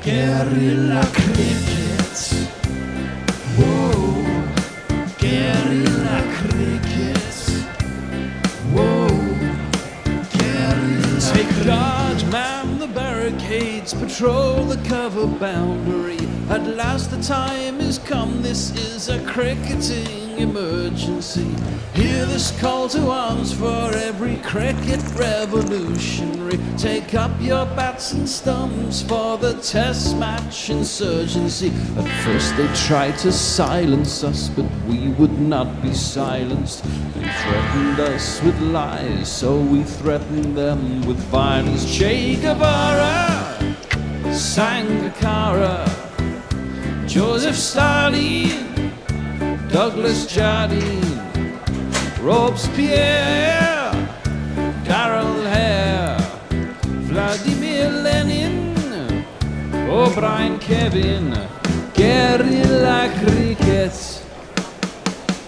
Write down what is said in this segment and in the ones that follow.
Guerrilla Cricket. Whoa. Guerrilla Cricket. Whoa. Guerrilla. Take charge, man the barricades, patrol the cover boundary. At last the time is come, this is a cricketing emergency. Hear this call to arms for every cricket revolutionary. Take up your bats and stumps for the test match insurgency. At first they tried to silence us, but we would not be silenced. They threatened us with lies, so we threatened them with violence. Che Guevara, Sangakkara, Joseph Stalin, Douglas Jardine, Robespierre, Darrell Hare, Vladimir Lenin, O'Brien Kevin, Guerrilla Cricket.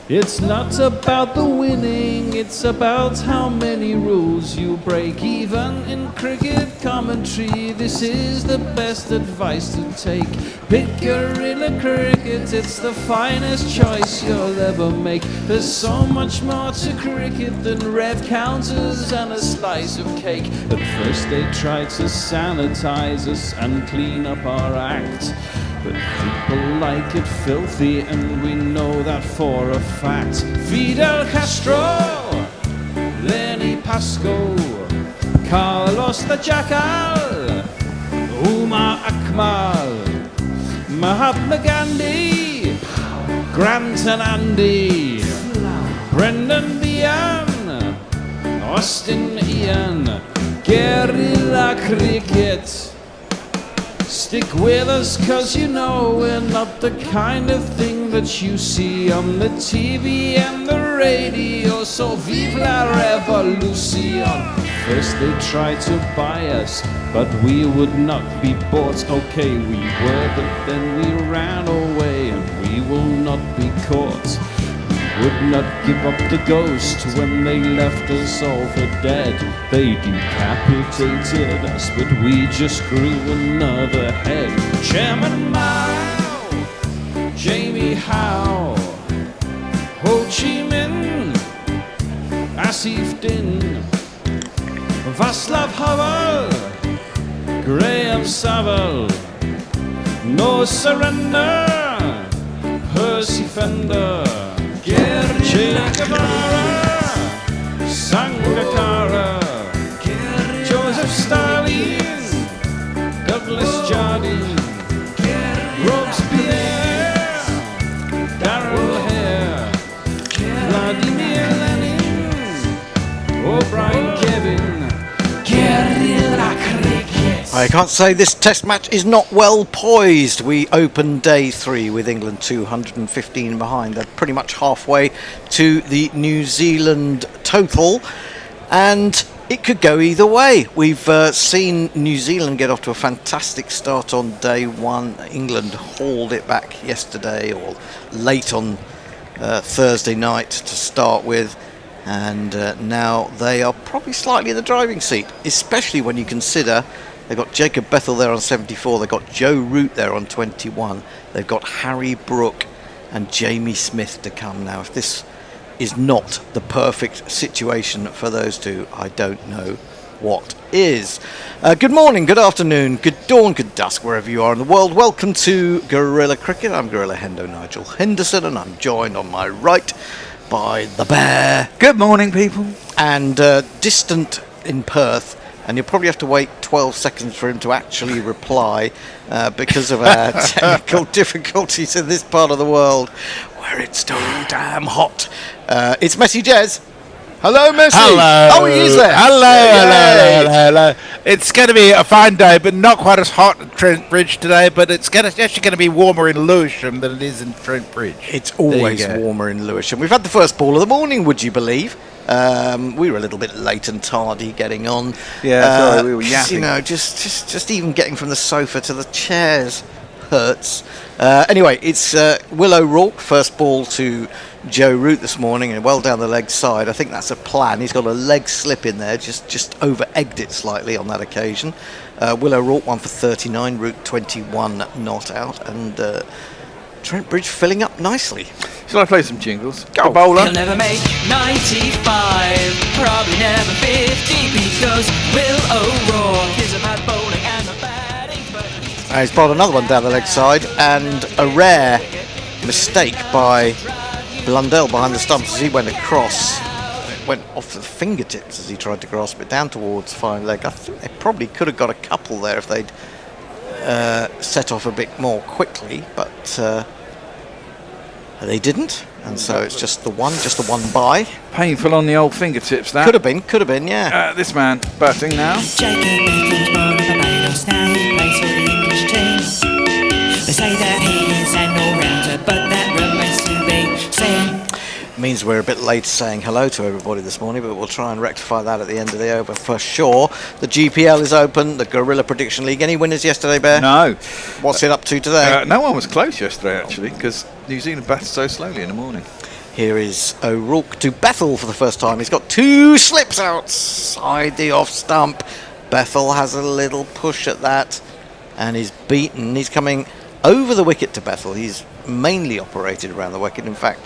It's not about the winning, it's about how many rules you break. Even in cricket commentary, this is the best advice to take. Pick Guerrilla Cricket, it's the finest choice you'll ever make. There's so much more to cricket than red counters and a slice of cake. At first they tried to sanitize us and clean up our act, but people like it filthy, and we know that for a fact. Fidel Castro, Lenny Pascoe, Carlos the Jackal, Umar Akmal, Mahatma Gandhi, Grant and Andy, Brendan Behan, Austin Ian, Guerrilla Cricket. Stick with us, cause you know we're not the kind of thing that you see on the TV and the radio. So vive la revolution. First they tried to buy us, but we would not be bought. Okay, we were, but then we ran away, and we will not be caught. Would not give up the ghost when they left us all for dead. They decapitated us, but we just grew another head. Chairman Mao, Jamie Howe, Ho Chi Minh, Asif Din, Václav Havel, Graham Saville, No Surrender, Percy Fender, Che Guevara, Sangakkara, Joseph Stalin, Douglas Jardine, Robespierre, Darrell Hare, Vladimir Lenin, O'Brien Kevin, Guerrilla Cricket. I can't say this test match is not well poised. We opened day 3 with England 215 behind. They're pretty much halfway to the New Zealand total, and it could go either way. We've seen New Zealand get off to a fantastic start on day 1. England hauled it back yesterday, or late on Thursday night to start with, and now they are probably slightly in the driving seat, especially when you consider they've got Jacob Bethel there on 74, they've got Joe Root there on 21, they've got Harry Brook and Jamie Smith to come. Now, if this is not the perfect situation for those two, I don't know what is. Good morning, good afternoon, good dawn, good dusk, wherever you are in the world. Welcome to Guerrilla Cricket. I'm Guerrilla Hendo Nigel Henderson, and I'm joined on my right by the Bear. Good morning, people. And distant in Perth, and you'll probably have to wait 12 seconds for him to actually reply because of our technical difficulties in this part of the world where it's too damn hot. It's Messi Jez. Hello, Messi. Hello. Oh, he is there. Hello. It's going to be a fine day, but not quite as hot at Trent Bridge today. But it's actually going to be warmer in Lewisham than it is in Trent Bridge. It's always warmer in Lewisham. We've had the first ball of the morning, would you believe? We were a little bit late and tardy getting on. Yeah, sorry, we were yapping. You know, just even getting from the sofa to the chairs hurts. Anyway, it's Will O'Rourke, first ball to Joe Root this morning, and well down the leg side. I think that's a plan. He's got a leg slip in there, just over-egged it slightly on that occasion. Will O'Rourke 1 for 39, Root 21 not out, and Trent Bridge filling up nicely. Shall I play some jingles? Go. The bowler. He'll never make 95, probably never 50, because Will O'Rourke is a bad bowling and a batting, but He's bowled another one down the leg side, and a rare mistake by Blundell behind the stumps as he went across. It went off the fingertips as he tried to grasp it down towards fine leg. I think they probably could have got a couple there if they'd set off a bit more quickly, but they didn't, and so it's just the one by. Painful on the old fingertips, that. Could have been, yeah. This man batting now. Jacob Beatles born of Barbados, now he plays for the English team. They say that he is an all-rounder, but that remains to be seen. Means we're a bit late saying hello to everybody this morning, but we'll try and rectify that at the end of the over for sure. The GPL is open, the Guerrilla Prediction League. Any winners yesterday, Bear? No. What's it up to today? No one was close yesterday, actually, because New Zealand batted so slowly in the morning. Here is O'Rourke to Bethel for the first time. He's got two slips outside the off stump. Bethel has a little push at that and is beaten. He's coming over the wicket to Bethel. He's mainly operated around the wicket. In fact,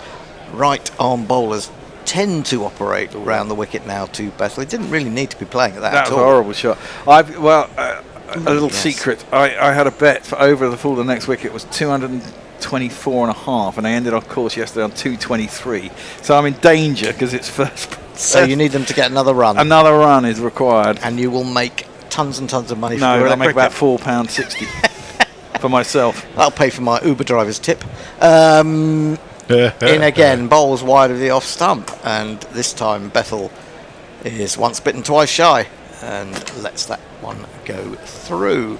right arm bowlers tend to operate around the wicket now to Bethel. He didn't really need to be playing at that That at was all. a horrible shot. A little secret. I had a bet for over the full the next wicket was 224 and a half, and I ended of course yesterday on 223. So I'm in danger because it's first. So you need them to get another run. Another run is required. And you will make tons and tons of money. No, for I'll make about cricket. £4.60 for myself. That'll pay for my Uber driver's tip. In again, bowls wide of the off stump, and this time Bethel is once bitten, twice shy, and lets that one go through.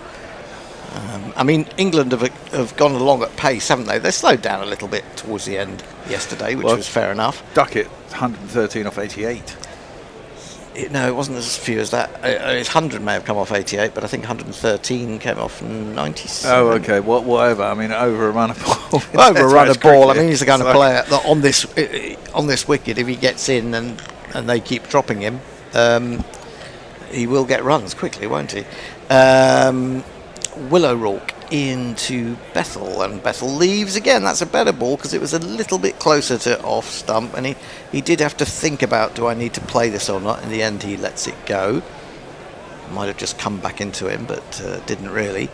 I mean, England have gone along at pace, haven't they? They slowed down a little bit towards the end yesterday, which was fair enough. Duckett 113 off 88. No, it wasn't as few as that. His 100 may have come off 88, but I think 113 came off 97. Oh, okay. Whatever. I mean, over a run of ball. Over a run of ball. I mean, he's the kind of player that on this wicket, if he gets in and they keep dropping him, he will get runs quickly, won't he? Will O'Rourke into Bethel, and Bethel leaves again. That's a better ball because it was a little bit closer to off stump, and he did have to think about, do I need to play this or not? In the end, he lets it go. Might have just come back into him, but didn't really.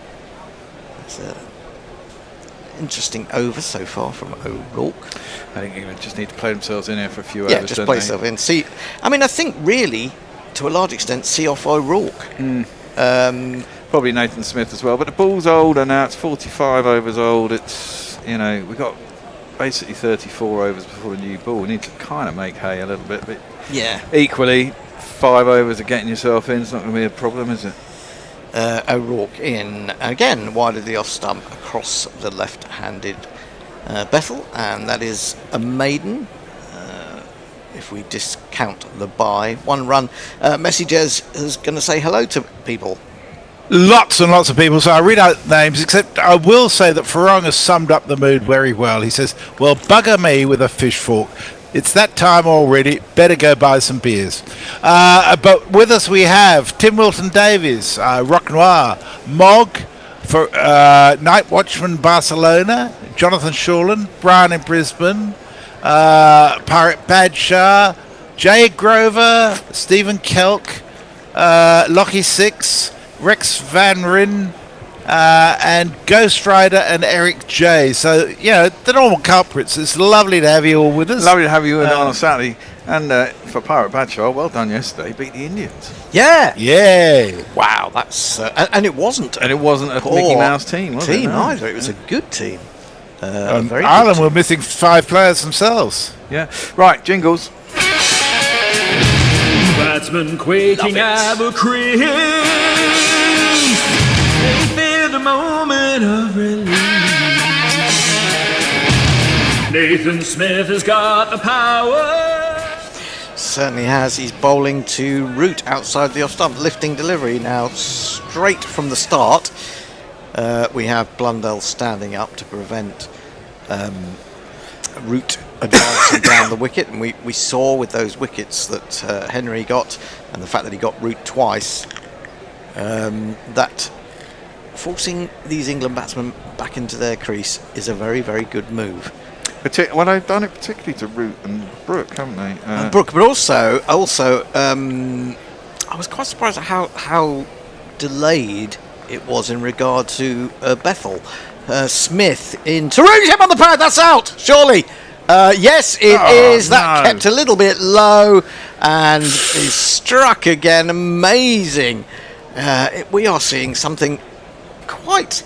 It's an interesting over so far from O'Rourke. I think England just need to play themselves in here for a few Yeah, hours. just play yourself in. See, I mean, I think really, to a large extent, see off O'Rourke. Probably Nathan Smith as well, but the ball's older now. It's 45 overs old. It's, we've got basically 34 overs before the new ball. We need to kind of make hay a little bit, but Yeah. equally 5 overs of getting yourself in is not going to be a problem, is it? O'Rourke in again, wide of the off stump across the left-handed Bethel, and that is a maiden. If we discount the bye, 1 run. Messages is going to say hello to people. Lots and lots of people, so I read out names, except I will say that Farong has summed up the mood very well. He says, well, bugger me with a fish fork. It's that time already, better go buy some beers. But with us we have Tim Wilton Davies, Rock Noir, Mog, for Night Watchman Barcelona, Jonathan Shawlan, Brian in Brisbane, Pirate Badshaw, Jay Grover, Stephen Kelk, Lockie Six, Rex Van Ryn, and Ghost Rider and Eric J. So, the normal culprits. It's lovely to have you all with us. Lovely to have you in on a Saturday. And for Pirate Badshaw, well done yesterday. Beat the Indians. Yeah. Yeah. Wow, that's and it wasn't. And it wasn't a poor Mickey Mouse team, was it? No. either. It was a good team. A very good Ireland team. were missing 5 players themselves. Yeah. Right, jingles. Batsman quaking Abercreams. They feel the moment of release. Nathan Smith has got the power. Certainly has. He's bowling to Root outside the off stump, lifting delivery now straight from the start. We have Blundell standing up to prevent Root advancing down the wicket, and we saw with those wickets that Henry got, and the fact that he got Root twice, that forcing these England batsmen back into their crease is a very, very good move. Well, they've done it particularly to Root and Brooke, haven't they? Brooke, but also, I was quite surprised at how delayed it was in regard to Bethel. Smith into range him on the pad. That's out, surely. Yes, it is. That kept a little bit low and is struck again. Amazing. We are seeing something quite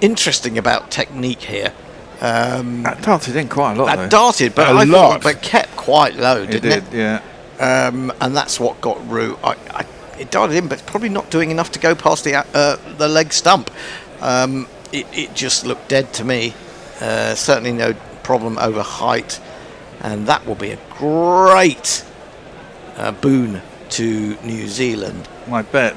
interesting about technique here. That darted in quite a lot. That darted, but I thought, but kept quite low, didn't it? Yeah. And that's what got Root. It darted in, but it's probably not doing enough to go past the leg stump. It just looked dead to me. Certainly no problem over height, and that will be a great boon to New Zealand. My poor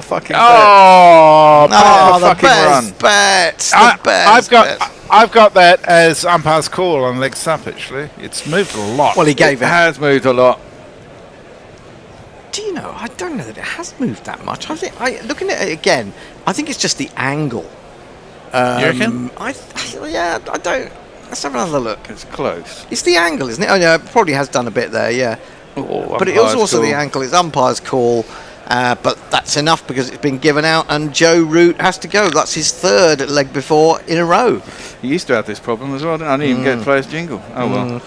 fucking bet. Oh, the fucking run. best. I've got that as umpire's call on leg stump. Actually, it's moved a lot. Well, he gave it. Has moved a lot. Do you know? I don't know that it has moved that much. I think, looking at it again, I think it's just the angle. You reckon? I don't. Let's have another look. It's close. It's the angle, isn't it? Oh, yeah, it probably has done a bit there, yeah. But it was also the ankle. It's umpire's call. But that's enough because it's been given out, and Joe Root has to go. That's his third leg before in a row. He used to have this problem as well. I didn't even get the player's jingle. Oh well.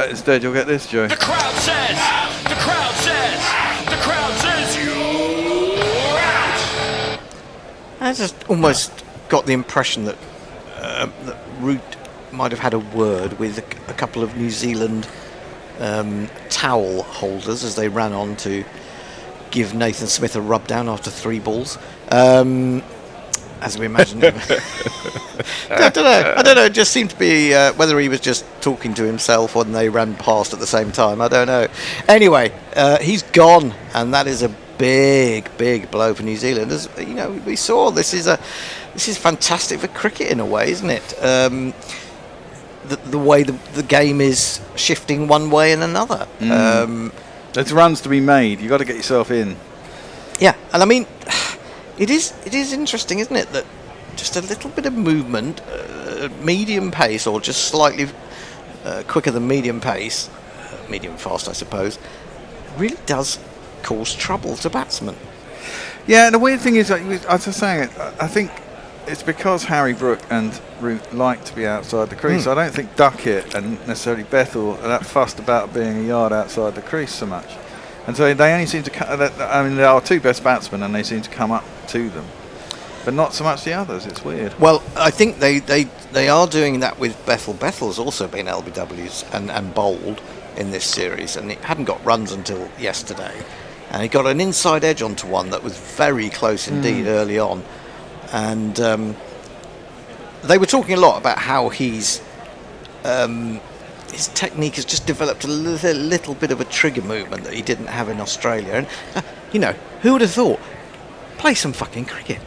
Instead, you'll get this, Joe. The crowd says, the crowd says, the crowd says you're out. I just almost got the impression that that Root might have had a word with a couple of New Zealand towel holders as they ran on to give Nathan Smith a rub down after 3 balls. As we imagined. I don't know. It just seemed to be whether he was just talking to himself or they ran past at the same time. I don't know. Anyway, he's gone, and that is a big blow for New Zealand. As you know, we saw this is fantastic for cricket in a way, isn't it? The way the game is shifting one way and another. There's runs to be made. You've got to get yourself in. Yeah, and I mean, it is interesting, isn't it, that just a little bit of movement, medium pace, or just slightly quicker than medium pace, medium fast, I suppose, really does cause trouble to batsmen. Yeah, and the weird thing is, I was just saying it, I think it's because Harry Brook and Root like to be outside the crease. I don't think Duckett and necessarily Bethel are that fussed about being a yard outside the crease so much. And so they only seem to, I mean, they are 2 best batsmen and they seem to come up to them. But not so much the others, it's weird. Well, I think they are doing that with Bethel. Bethel's also been LBWs and bowled in this series, and he hadn't got runs until yesterday. And he got an inside edge onto one that was very close indeed early on. And they were talking a lot about how his technique has just developed a little bit of a trigger movement that he didn't have in Australia. And, you know, who would have thought? Play some fucking cricket.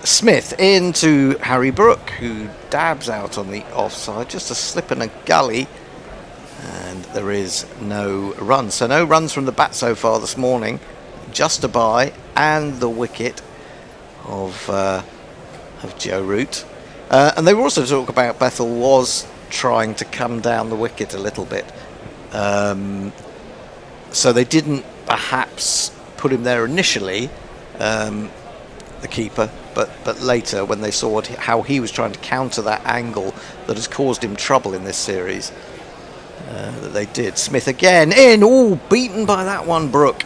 Smith into Harry Brook, who dabs out on the offside, just a slip and a gully. And there is no run. So no runs from the bat so far this morning. Just a bye and the wicket of Joe Root. And they were also talking about Bethel was trying to come down the wicket a little bit. So they didn't perhaps put him there initially, the keeper, but later when they saw how he was trying to counter that angle that has caused him trouble in this series, that they did. Smith again in, beaten by that one, Brook.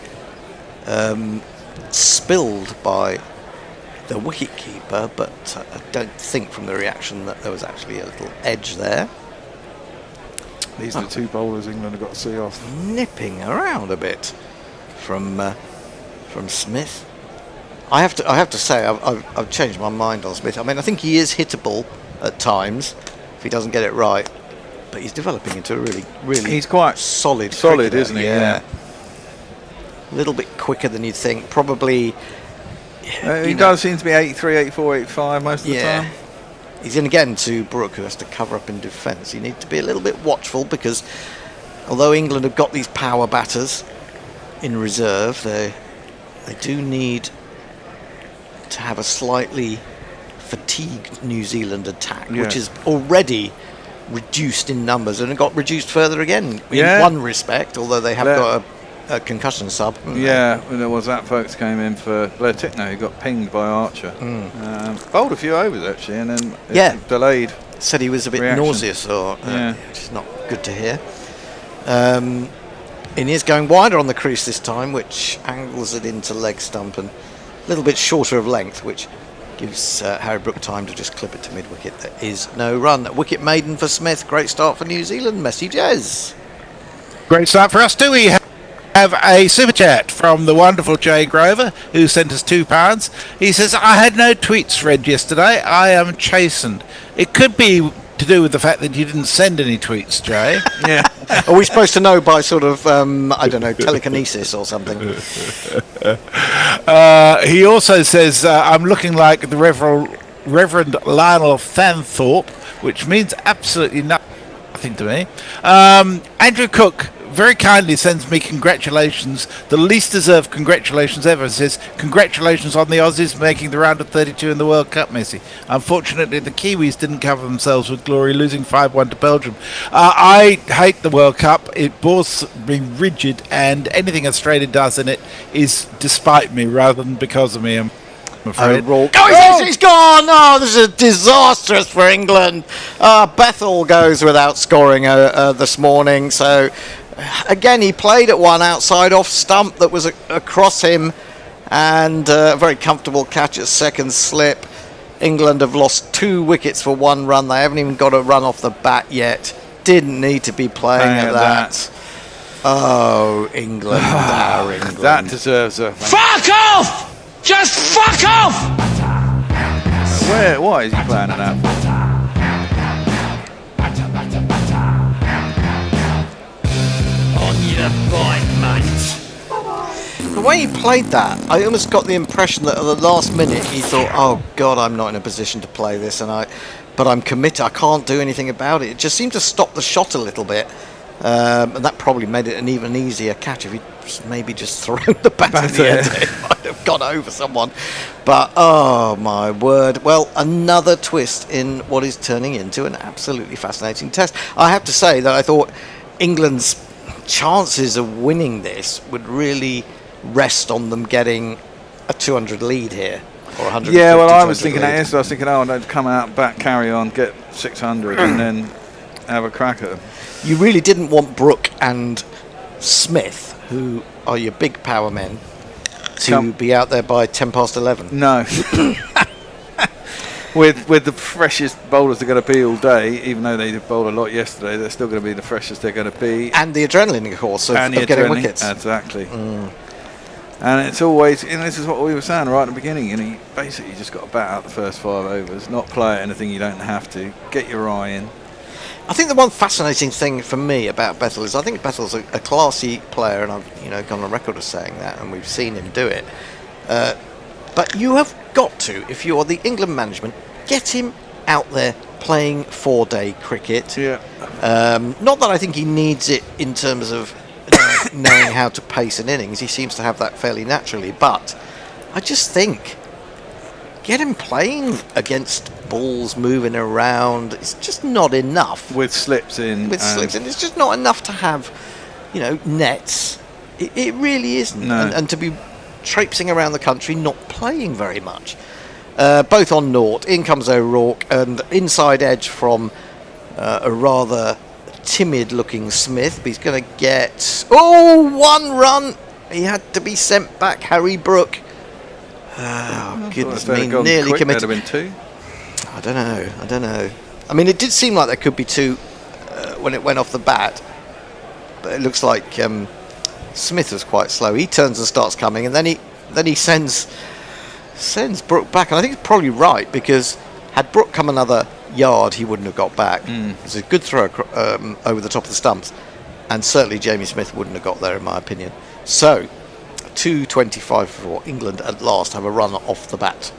Spilled by the wicket keeper, but I don't think from the reaction that there was actually a little edge there. These are the 2 bowlers England have got to see off. Nipping around a bit from Smith. I have to say I've changed my mind on Smith. I mean, I think he is hittable at times if he doesn't get it right, but he's developing into a really he's quite solid, isn't he? Yeah. A little bit quicker than you'd think. Probably He does seem to be 83, 84, 85 most of the Yeah. time. He's in again to Brooke, who has to cover up in defence. You need to be a little bit watchful because although England have got these power batters in reserve, they do need to have a slightly fatigued New Zealand attack, which is already reduced in numbers and it got reduced further again in one respect, although they have got a concussion sub. Yeah, well, there was that folks came in for Blair Ticknow, who got pinged by Archer. Bowled a few overs actually, and then it delayed. Said he was a bit nauseous, or which is not good to hear. And he's going wider on the crease this time, which angles it into leg stump and a little bit shorter of length, which gives Harry Brook time to just clip it to mid-wicket. There is no run. Wicket maiden for Smith. Great start for New Zealand. Messi Jez. Great start for us too. We have a super chat from the wonderful Jay Grover, who sent us £2. He says, I had no tweets read yesterday. I am chastened. It could be to do with the fact that you didn't send any tweets, Jay. Yeah. Are we supposed to know by sort of, I don't know, telekinesis or something? He also says, I'm looking like the Reverend Lionel Fanthorpe, which means absolutely nothing to me. Andrew Cook very kindly sends me congratulations, the least deserved congratulations ever. Says, congratulations on the Aussies making the round of 32 in the World Cup, Messi. Unfortunately, the Kiwis didn't cover themselves with glory, losing 5-1 to Belgium. I hate the World Cup. It bores me rigid, and anything Australia does in it is despite me rather than because of me, I'm afraid. He's gone! Oh, this is disastrous for England. Bethel goes without scoring this morning, so again he played at one outside off stump that was across him, and a very comfortable catch at second slip. England have lost 2 wickets for 1 run. They haven't even got a run off the bat yet. Didn't need to be playing at that. Oh, England, our England. That deserves a... Fuck off! Just fuck off! Why is he playing at that? On your point, mate. The way he played that, I almost got the impression that at the last minute he thought, oh God, I'm not in a position to play this, but I'm committed, I can't do anything about it. It just seemed to stop the shot a little bit. And that probably made it an even easier catch. If he'd maybe just thrown the bat in the end, it might have gone over someone. But, oh my word. Well, another twist in what is turning into an absolutely fascinating test. I have to say that I thought England's chances of winning this would really rest on them getting a 200 lead here. Or 150, yeah, well, I was thinking lead. that yesterday. I was thinking, oh, they'd come out, back, carry on, get 600 and then have a crack at them. You really didn't want Brooke and Smith, who are your big power men, to be out there by 10 past 11. No. with the freshest bowlers they're going to be all day, even though they bowled a lot yesterday, they're still going to be the freshest they're going to be. And the adrenaline, of course, of getting wickets. Exactly. And it's always, and this is what we were saying right at the beginning, and he basically just got to bat out the first 5 overs, not play at anything you don't have to, get your eye in. I think the one fascinating thing for me about Bethel is I think Bethel's a classy player, and I've gone on record of saying that, and we've seen him do it. But you have got to, if you're the England management, get him out there playing 4-day cricket. Yeah. Not that I think he needs it in terms of knowing how to pace an innings. He seems to have that fairly naturally, but I just think get him playing against balls moving around. It's just not enough. With slips in. It's just not enough to have, nets. It really isn't. No. And to be traipsing around the country not playing very much. Both on naught. In comes O'Rourke, and inside edge from a rather timid-looking Smith. But he's going to get... 1 run! He had to be sent back. Harry Brook. Oh, goodness me, nearly committed. There'd have been 2. I don't know. I mean, it did seem like there could be 2 when it went off the bat, but it looks like Smith was quite slow. He turns and starts coming, and then he sends Brook back, and I think it's probably right, because had Brook come another yard, he wouldn't have got back. It was a good throw over the top of the stumps, and certainly Jamie Smith wouldn't have got there, in my opinion. So 2.25 for England at last have a run off the bat.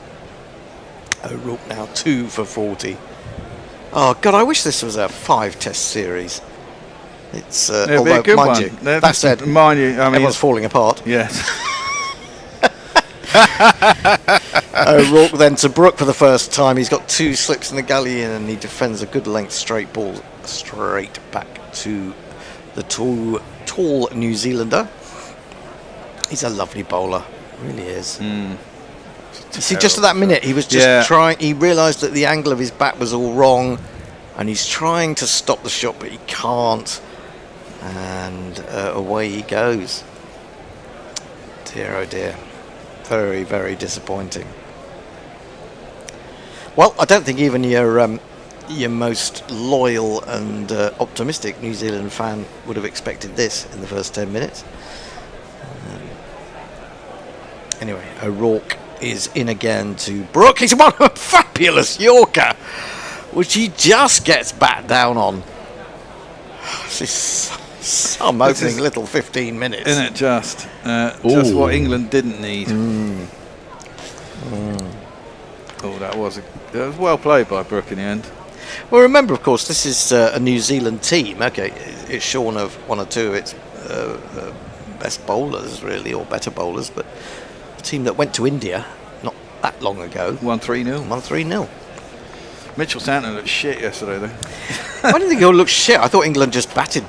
O'Rourke now 2 for 40. Oh God, I wish this was a 5-test series. It's It'll be although a good mind one. you, that said, mind you, I mean, everyone's falling apart. yes. O'Rourke then to Brooke for the first time. He's got 2 slips in the gully and he defends a good length straight ball straight back to the tall New Zealander. He's a lovely bowler, really is. You see, just at that minute, he was just trying. He realised that the angle of his bat was all wrong, and he's trying to stop the shot, but he can't. And away he goes. Dear, oh dear. Very, very disappointing. Well, I don't think even your most loyal and optimistic New Zealand fan would have expected this in the first 10 minutes. Anyway, O'Rourke is in again to Brooke. He's won a fabulous Yorker, which he just gets back down on. This is some opening little 15 minutes. Isn't it just what England didn't need. Oh, that was well played by Brooke in the end. Well, remember, of course, this is a New Zealand team. Okay, it's shorn of one or two of its best bowlers, really, or better bowlers, but a team that went to India not that long ago. 1-3-0. 1-3-0. Mitchell Santon looked shit yesterday, though. I didn't think he looked shit. I thought England just batted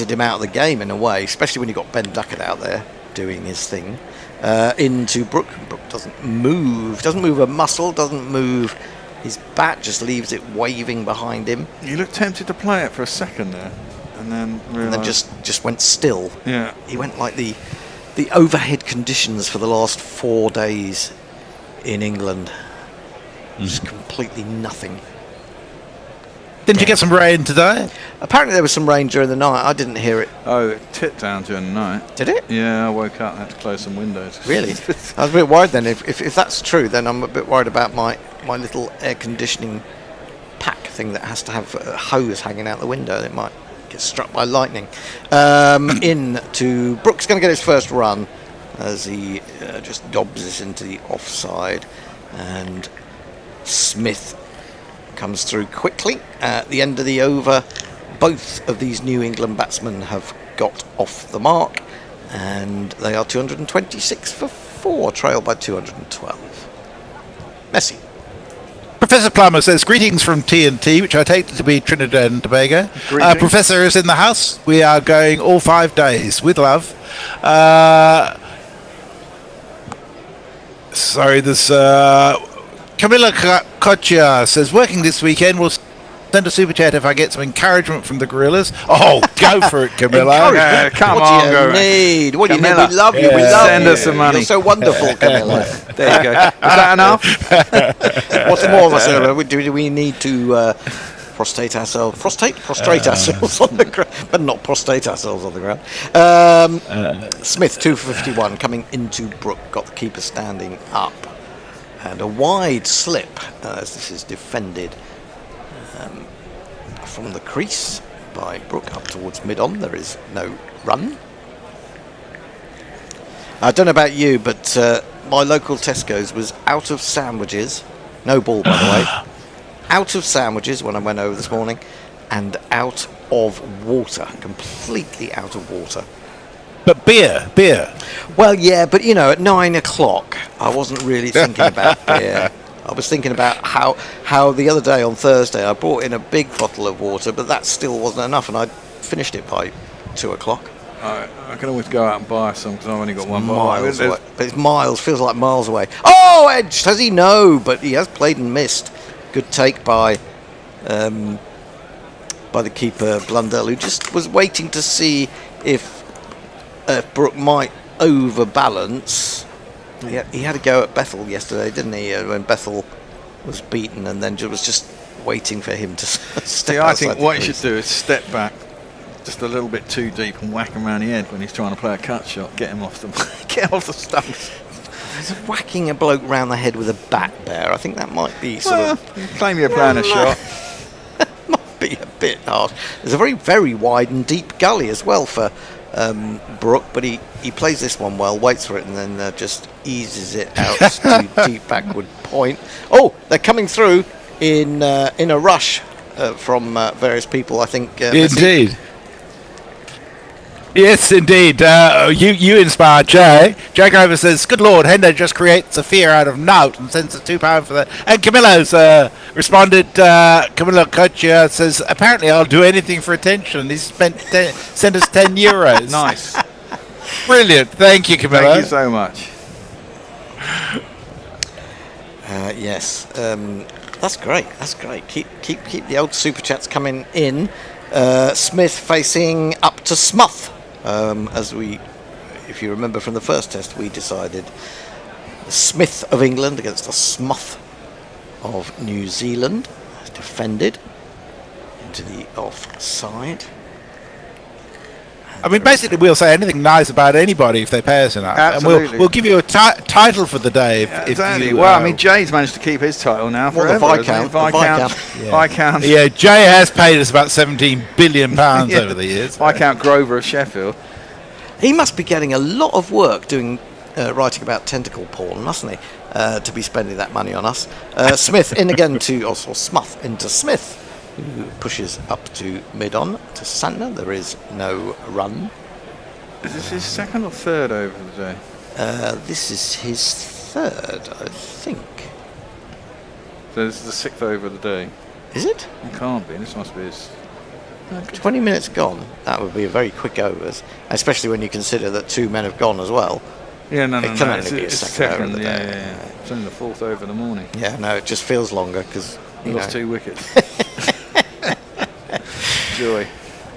him out of the game in a way, especially when you got Ben Duckett out there doing his thing. Into Brooke. Brooke doesn't move a muscle, doesn't move his bat, just leaves it waving behind him. He looked tempted to play it for a second there, and then just went still. Yeah. He went like the overhead conditions for the last 4 days in England. Just completely nothing. Didn't you get some rain today? Apparently there was some rain during the night. I didn't hear it. Oh, it tipped down during the night. Did it? Yeah, I woke up and had to close some windows. Really? I was a bit worried then. If that's true, then I'm a bit worried about my little air conditioning pack thing that has to have a hose hanging out the window. It might get struck by lightning. In to Brooks, going to get his first run as he just dobs this into the offside, and Smith comes through quickly. At the end of the over, both of these New England batsmen have got off the mark, and they are 226 for 4, trailed by 212. Messi. Professor Plummer says, greetings from TNT, which I take to be Trinidad and Tobago. Professor is in the house. We are going all 5 days with love. Sorry, there's Camilla Kocha says, working this weekend, will send a super chat if I get some encouragement from the Gorillas. Oh, go for it, Camilla. Come What on, do you go. need? What do you need? Camilla. We love you. We love Send you. us some money. You're so wonderful, Camilla. There you go. Is that enough? What's more of us? Do we need to prostrate ourselves on the ground, but not prostrate ourselves on the ground. Smith 2 for 51 coming into Brooke, got the keeper standing up, and a wide slip as this is defended from the crease by Brooke up towards mid-on. There is no run. I don't know about you, but my local Tesco's was out of sandwiches. No ball, by the way. Out of sandwiches when I went over this morning, and out of water. Completely out of water. But beer. Well, yeah, but at 9 o'clock, I wasn't really thinking about beer. I was thinking about how the other day on Thursday I brought in a big bottle of water, but that still wasn't enough, and I finished it by 2 o'clock. I can always go out and buy some because I've only got one Miles bottle. away. But it's miles, feels like miles away. Oh, edge! Does he know? But he has played and missed. Good take by the keeper Blundell, who just was waiting to see if Brooke might overbalance. He had a go at Bethel yesterday, didn't he? When Bethel was beaten, and then was just waiting for him to step I outside think what you should do is step back just a little bit too deep and whack him around the head when he's trying to play a cut shot. Get him off the stumps. He's whacking a bloke round the head with a bat bear. I think that might be You claim you're playing a shot. Might be a bit harsh. There's a very, very wide and deep gully as well for Brooke, but he plays this one well, waits for it, and then just eases it out to deep backward point. Oh, they're coming through in a rush from various people, I think. Indeed. Yes, indeed. You inspire Jay. Jay Grover says, "Good Lord, Hendo just creates a fear out of nought and sends us £2 for that." And Camillo's responded. Camillo Cocha says, "Apparently, I'll do anything for attention." He's sent us €10. Nice. Brilliant. Thank you, Camillo. Thank you so much. Yes, that's great. That's great. Keep the old super chats coming in. Smith facing up to Smuth. If you remember from the first test, we decided the Smith of England against the Smuth of New Zealand. Defended into the offside. I mean, basically, we'll say anything nice about anybody if they pay us enough. Absolutely. And we'll give you a title for the day. If Exactly. you, Well, I mean, Jay's managed to keep his title now Well, forever. the hasn't he? Viscount. Viscount. Yeah, Jay has paid us about £17 billion over the years. Viscount Grover of Sheffield. He must be getting a lot of work doing writing about tentacle porn, mustn't he? To be spending that money on us. Smith in again or Smuth into Smith, who pushes up to mid-on to Santner. There is no run. Is this his second or third over the day? This is his third, I think. So this is the sixth over of the day. Is it? It can't be. This must be his. 20 minutes gone. That would be a very quick overs, especially when you consider that 2 men have gone as well. Yeah, no. It can only It's be a it's second over of the yeah, day. yeah. It's only the fourth over of the morning. Yeah, no, it just feels longer because He lost 2 wickets. Joy.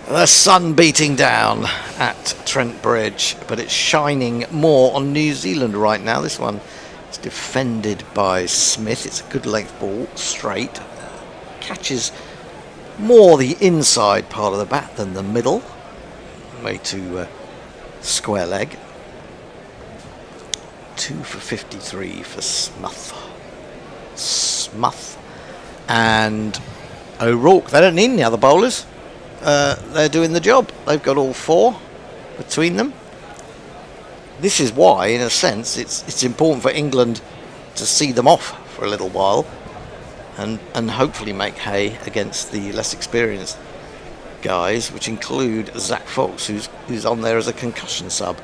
the sun beating down at Trent Bridge, but it's shining more on New Zealand right now. This one is defended by Smith. It's a good length ball, straight. Catches more the inside part of the bat than the middle. Way to square leg. 2 for 53 for Smuth. And O'Rourke. They don't need any other bowlers. They're doing the job. They've got all 4 between them. This is why, in a sense, it's important for England to see them off for a little while and hopefully make hay against the less experienced guys, which include Zach Fox, who's on there as a concussion sub.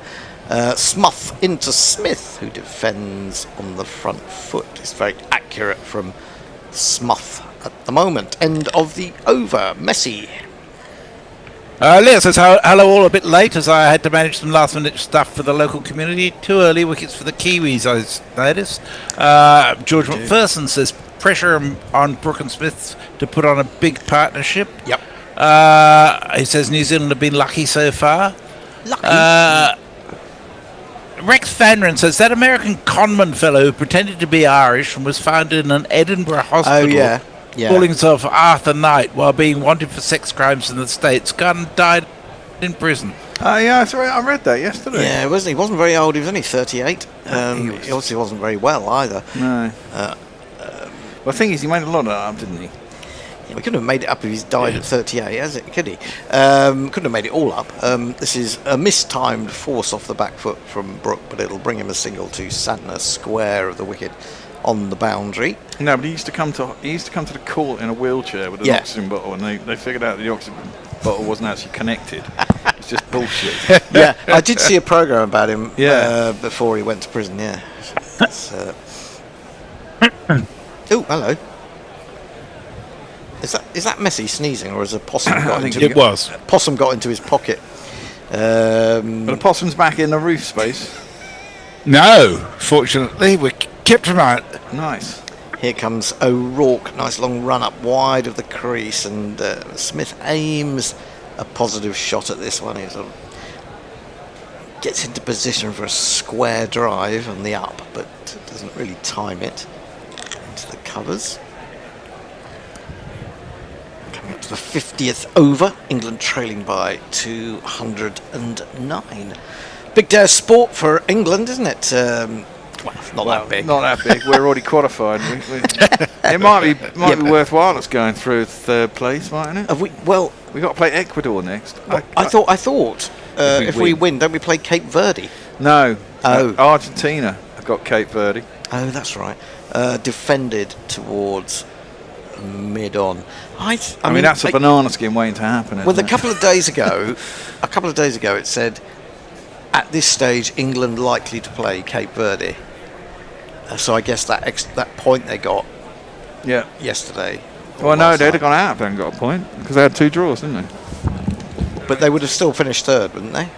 Smuth into Smith, who defends on the front foot. It's very accurate from Smuth at the moment. End of the over. Messi. Leah says, hello all, a bit late as I had to manage some last minute stuff for the local community. 2 early wickets for the Kiwis, I noticed. George McPherson says, pressure on Brooke and Smith to put on a big partnership. Yep. He says New Zealand have been lucky so far. Lucky. Rex Fanrin says, that American conman fellow who pretended to be Irish and was found in an Edinburgh hospital. Oh, yeah. Calling himself Arthur Knight while being wanted for sex crimes in the States. Gone and died in prison. Oh, yeah, sorry, I read that yesterday. Yeah, he wasn't very old. He was only 38. He obviously wasn't very well either. No. Well, the thing is, he made a lot of that up, didn't he? Yeah, we couldn't have made it up if he's died at 38, has it? Could he? Couldn't have made it all up. This is a mistimed force off the back foot from Brooke, but it'll bring him a single to Santner, square of the wicket on the boundary. No, but he used to come to the court in a wheelchair with an oxygen bottle, and they figured out that the oxygen bottle wasn't actually connected. It's just bullshit. Yeah, I did see a program about him before he went to prison. Yeah. Oh, hello. Is that Messi sneezing, or has a possum got into it was. Possum got into his pocket? But the possum's back in the roof space. No, fortunately, we kept him out. Nice. Here comes O'Rourke. Nice long run up wide of the crease, and Smith aims a positive shot at this one. He sort of gets into position for a square drive on the up, but doesn't really time it into the covers. Coming up to the 50th over, England trailing by 209. Big day of sport for England, isn't it? Not that big. Not that big. We're already qualified. It might be worthwhile us going through third place, mightn't it? Have we? Well, we got to play Ecuador next. I thought if we win, don't we play Cape Verde? No. Oh. Argentina have got Cape Verde. Oh, that's right. Defended towards mid-on. I mean, that's a banana skin waiting to happen. Well, isn't a it? couple of days ago, it said at this stage England likely to play Cape Verde. So I guess that point they got yesterday. Well, no, they'd have gone out if they hadn't got a point because they had 2 draws, didn't they? But they would have still finished third, wouldn't they?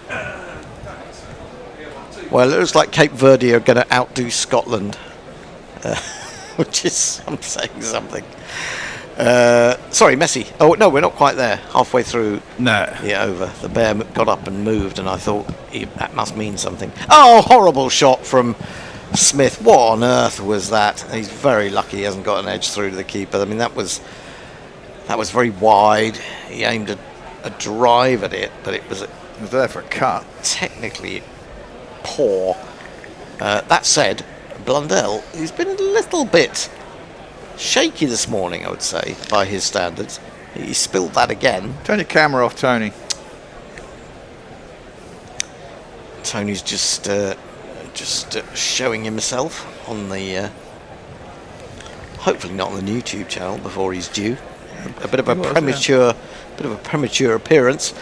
Well, it looks like Cape Verde are going to outdo Scotland, which is saying something. Sorry, Messi. Oh, no, we're not quite there. Halfway through the over. The bear got up and moved, and I thought that must mean something. Oh, horrible shot from Smith. What on earth was that? He's very lucky he hasn't got an edge through to the keeper. I mean, that was very wide. He aimed a drive at it, but it was there for a cut. Technically poor. That said, Blundell, he's been a little bit shaky this morning, I would say, by his standards. He spilled that again. Turn your camera off, Tony. Tony's just showing himself on the hopefully not on the YouTube channel before he's due. A bit of a premature appearance.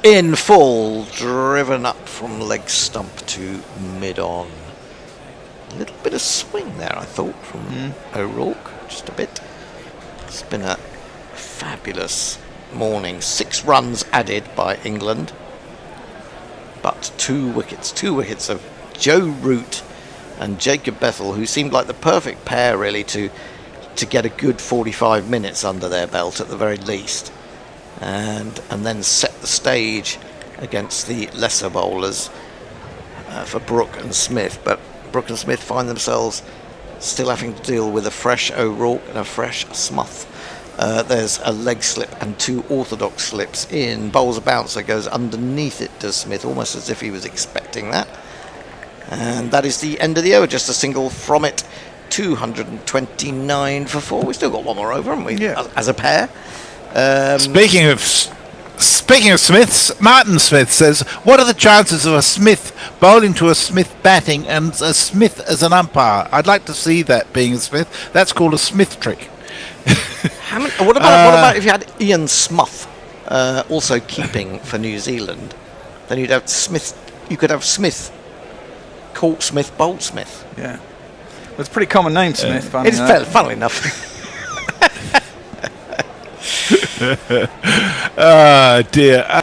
In full, driven up from leg stump to mid-on. A little bit of swing there, I thought, from O'Rourke. Just a bit. It's been a fabulous morning. 6 runs added by England, but 2 wickets of Joe Root and Jacob Bethel, who seemed like the perfect pair really to get a good 45 minutes under their belt at the very least, and then set the stage against the lesser bowlers for Brooke and Smith. But Brooke and Smith find themselves still having to deal with a fresh O'Rourke and a fresh Smuth. There's a leg slip and 2 orthodox slips in. Bowls a bouncer, goes underneath it to Smith, almost as if he was expecting that. And that is the end of the over. Just a single from it. 229 for 4. We've still got one more over, haven't we? Yeah. As a pair. Speaking of Smiths, Martin Smith says, what are the chances of a Smith bowling to a Smith batting and a Smith as an umpire? I'd like to see that being a Smith. That's called a Smith trick. What about if you had Ian Smuth also keeping for New Zealand? Then you'd have Smith. You could have Smith, caught Smith, bowled Smith. Yeah. Well, it's a pretty common name, Smith. It's funnily enough. Oh dear.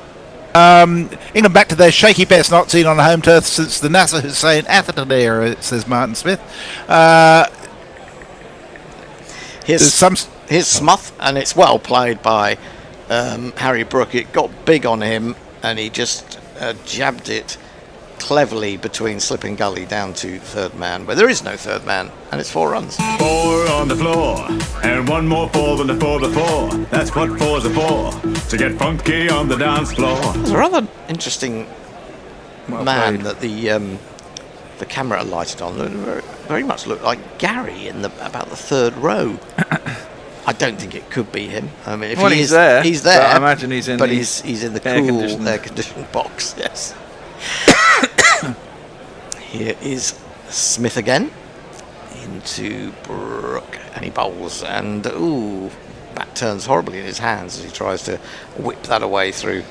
England back to their shaky best, not seen on home turf since the Nasser Hussain Atherton era, says Martin Smith. Here's Smuth, and it's well played by Harry Brooke. It got big on him, and he just jabbed it cleverly between slip and gully down to third man, where there is no third man, and it's 4 runs. 4 on the floor, and 1 more 4 than the 4 before. That's what 4's are for, to get funky on the dance floor. There's a rather interesting man played. that the camera lighted on. Very much looked like Gary in about the 3rd row. I don't think it could be him. I mean, if he's there. he's there. I imagine he's in. But he's in the cool air-conditioned box. Yes. Here is Smith again into Brooke, and he bowls, and bat turns horribly in his hands as he tries to whip that away through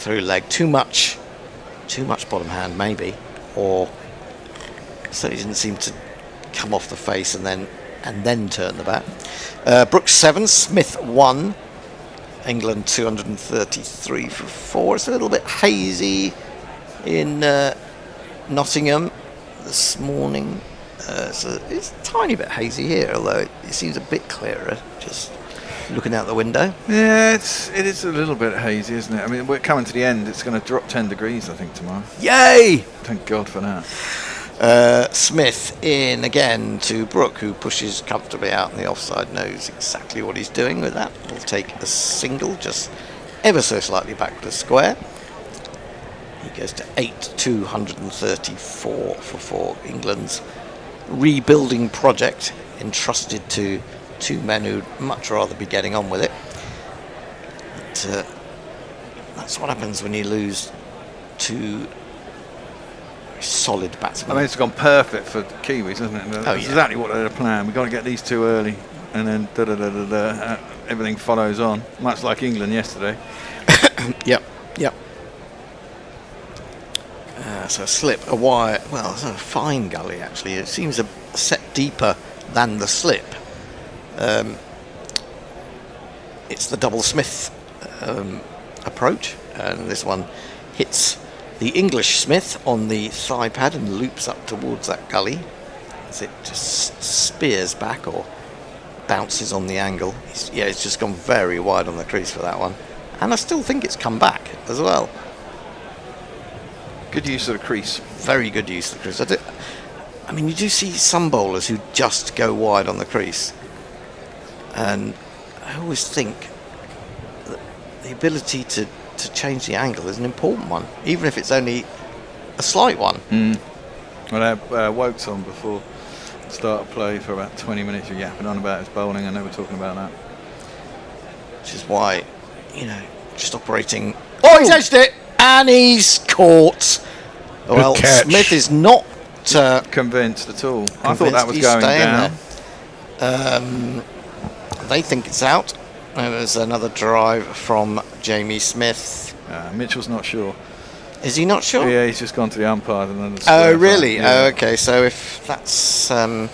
leg. Too much bottom hand maybe, or certainly didn't seem to come off the face and then turn the bat. Brooke 7, Smith 1. England 233 for 4. It's a little bit hazy in Nottingham this morning. So it's a tiny bit hazy here, although it seems a bit clearer just looking out the window. Yeah, it is a little bit hazy, isn't it? I mean, we're coming to the end. It's going to drop 10 degrees, I think, tomorrow. Yay! Thank God for that. Smith in again to Brooke, who pushes comfortably out in the offside, knows exactly what he's doing with that. Will take a single, just ever so slightly back to the square. He goes to 8, 234 for 4. England's rebuilding project entrusted to 2 men who'd much rather be getting on with it. But, that's what happens when you lose two solid batsmen. I mean, it's gone perfect for the Kiwis, hasn't it? Oh, That's yeah. exactly what they had planned. We've got to get these two early, and then everything follows on, much like England yesterday. Yep. So a slip, a wire. Well, it's a fine gully actually. It seems a set deeper than the slip. It's the double Smith approach, and this one hits the English Smith on the thigh pad and loops up towards that gully as it just spears back or bounces on the angle. It's just gone very wide on the crease for that one, and I still think it's come back as well. Good use of the crease. Very good use of the crease. I mean, you do see some bowlers who just go wide on the crease, and I always think that the ability to change the angle is an important one, even if it's only a slight one. Well, I had Wokes on before the start of play for about 20 minutes, yapping on about his bowling, and they were talking about that. Which is why, just operating. Oh, he's edged it, and he's caught. Well, catch. Smith is not Convinced at all. I thought that was he's going staying down. there. They think it's out. There was another drive from Jamie Smith. Mitchell's not sure. Is he not sure? Yeah, he's just gone to the umpire and then. Oh, really? Yeah. Oh, okay. So if that's I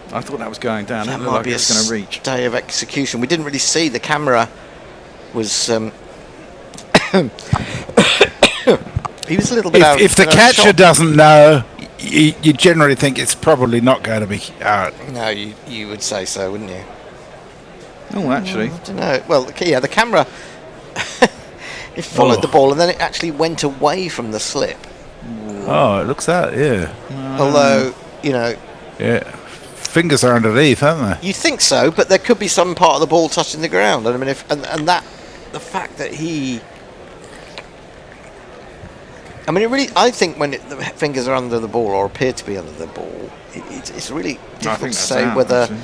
thought that was going down. that It looked might like be it a was going to reach. day of execution. We didn't really see. The camera was. He was a little bit out. If the out of catcher shot. doesn't know, you generally think it's probably not going to be out. No, you would say so, wouldn't you? Oh, actually. I don't know. Well, the camera. It followed the ball and then it actually went away from the slip. Oh, it looks that, yeah. Although, Yeah. Fingers are underneath, aren't they? you think so, but there could be some part of the ball touching the ground. And I mean, the fact that he. I mean, I think when the fingers are under the ball or appear to be under the ball, it's really difficult to say whether. Actually.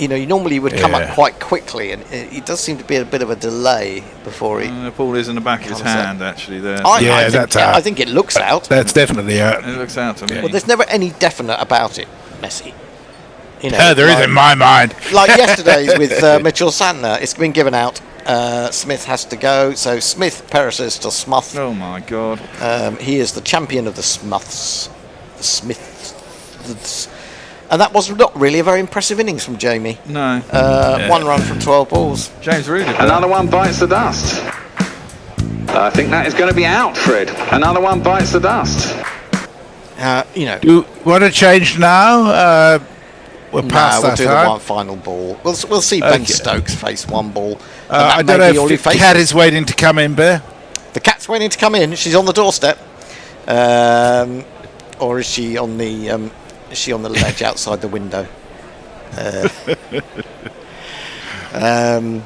You normally would come up Yeah. quite quickly, and it does seem to be a bit of a delay before he. The ball is in the back of his Comes up. hand, actually. There. Yeah, that's out. I think it looks out. That's definitely out. It looks out to me. Well, there's never any definite about it, Messi. There is in my mind. Like yesterday's with Mitchell Santner, it's been given out. Smith has to go, so Smith perishes to Smuth. Oh my God. He is the champion of the Smuths. The Smiths. And that was not really a very impressive innings from Jamie. No. 1 run from 12 balls. James Rudy. Another one bites the dust. I think that is going to be out, Fred. Another one bites the dust. Do Do you want to change now? We're past we'll that do time. the one final ball. We'll see Ben Okay. Stokes face one ball. and I that don't may know be all he if the faces. cat is waiting to come in, Bear. The cat's waiting to come in. She's on the doorstep, or is she on the? Is she on the ledge outside the window? I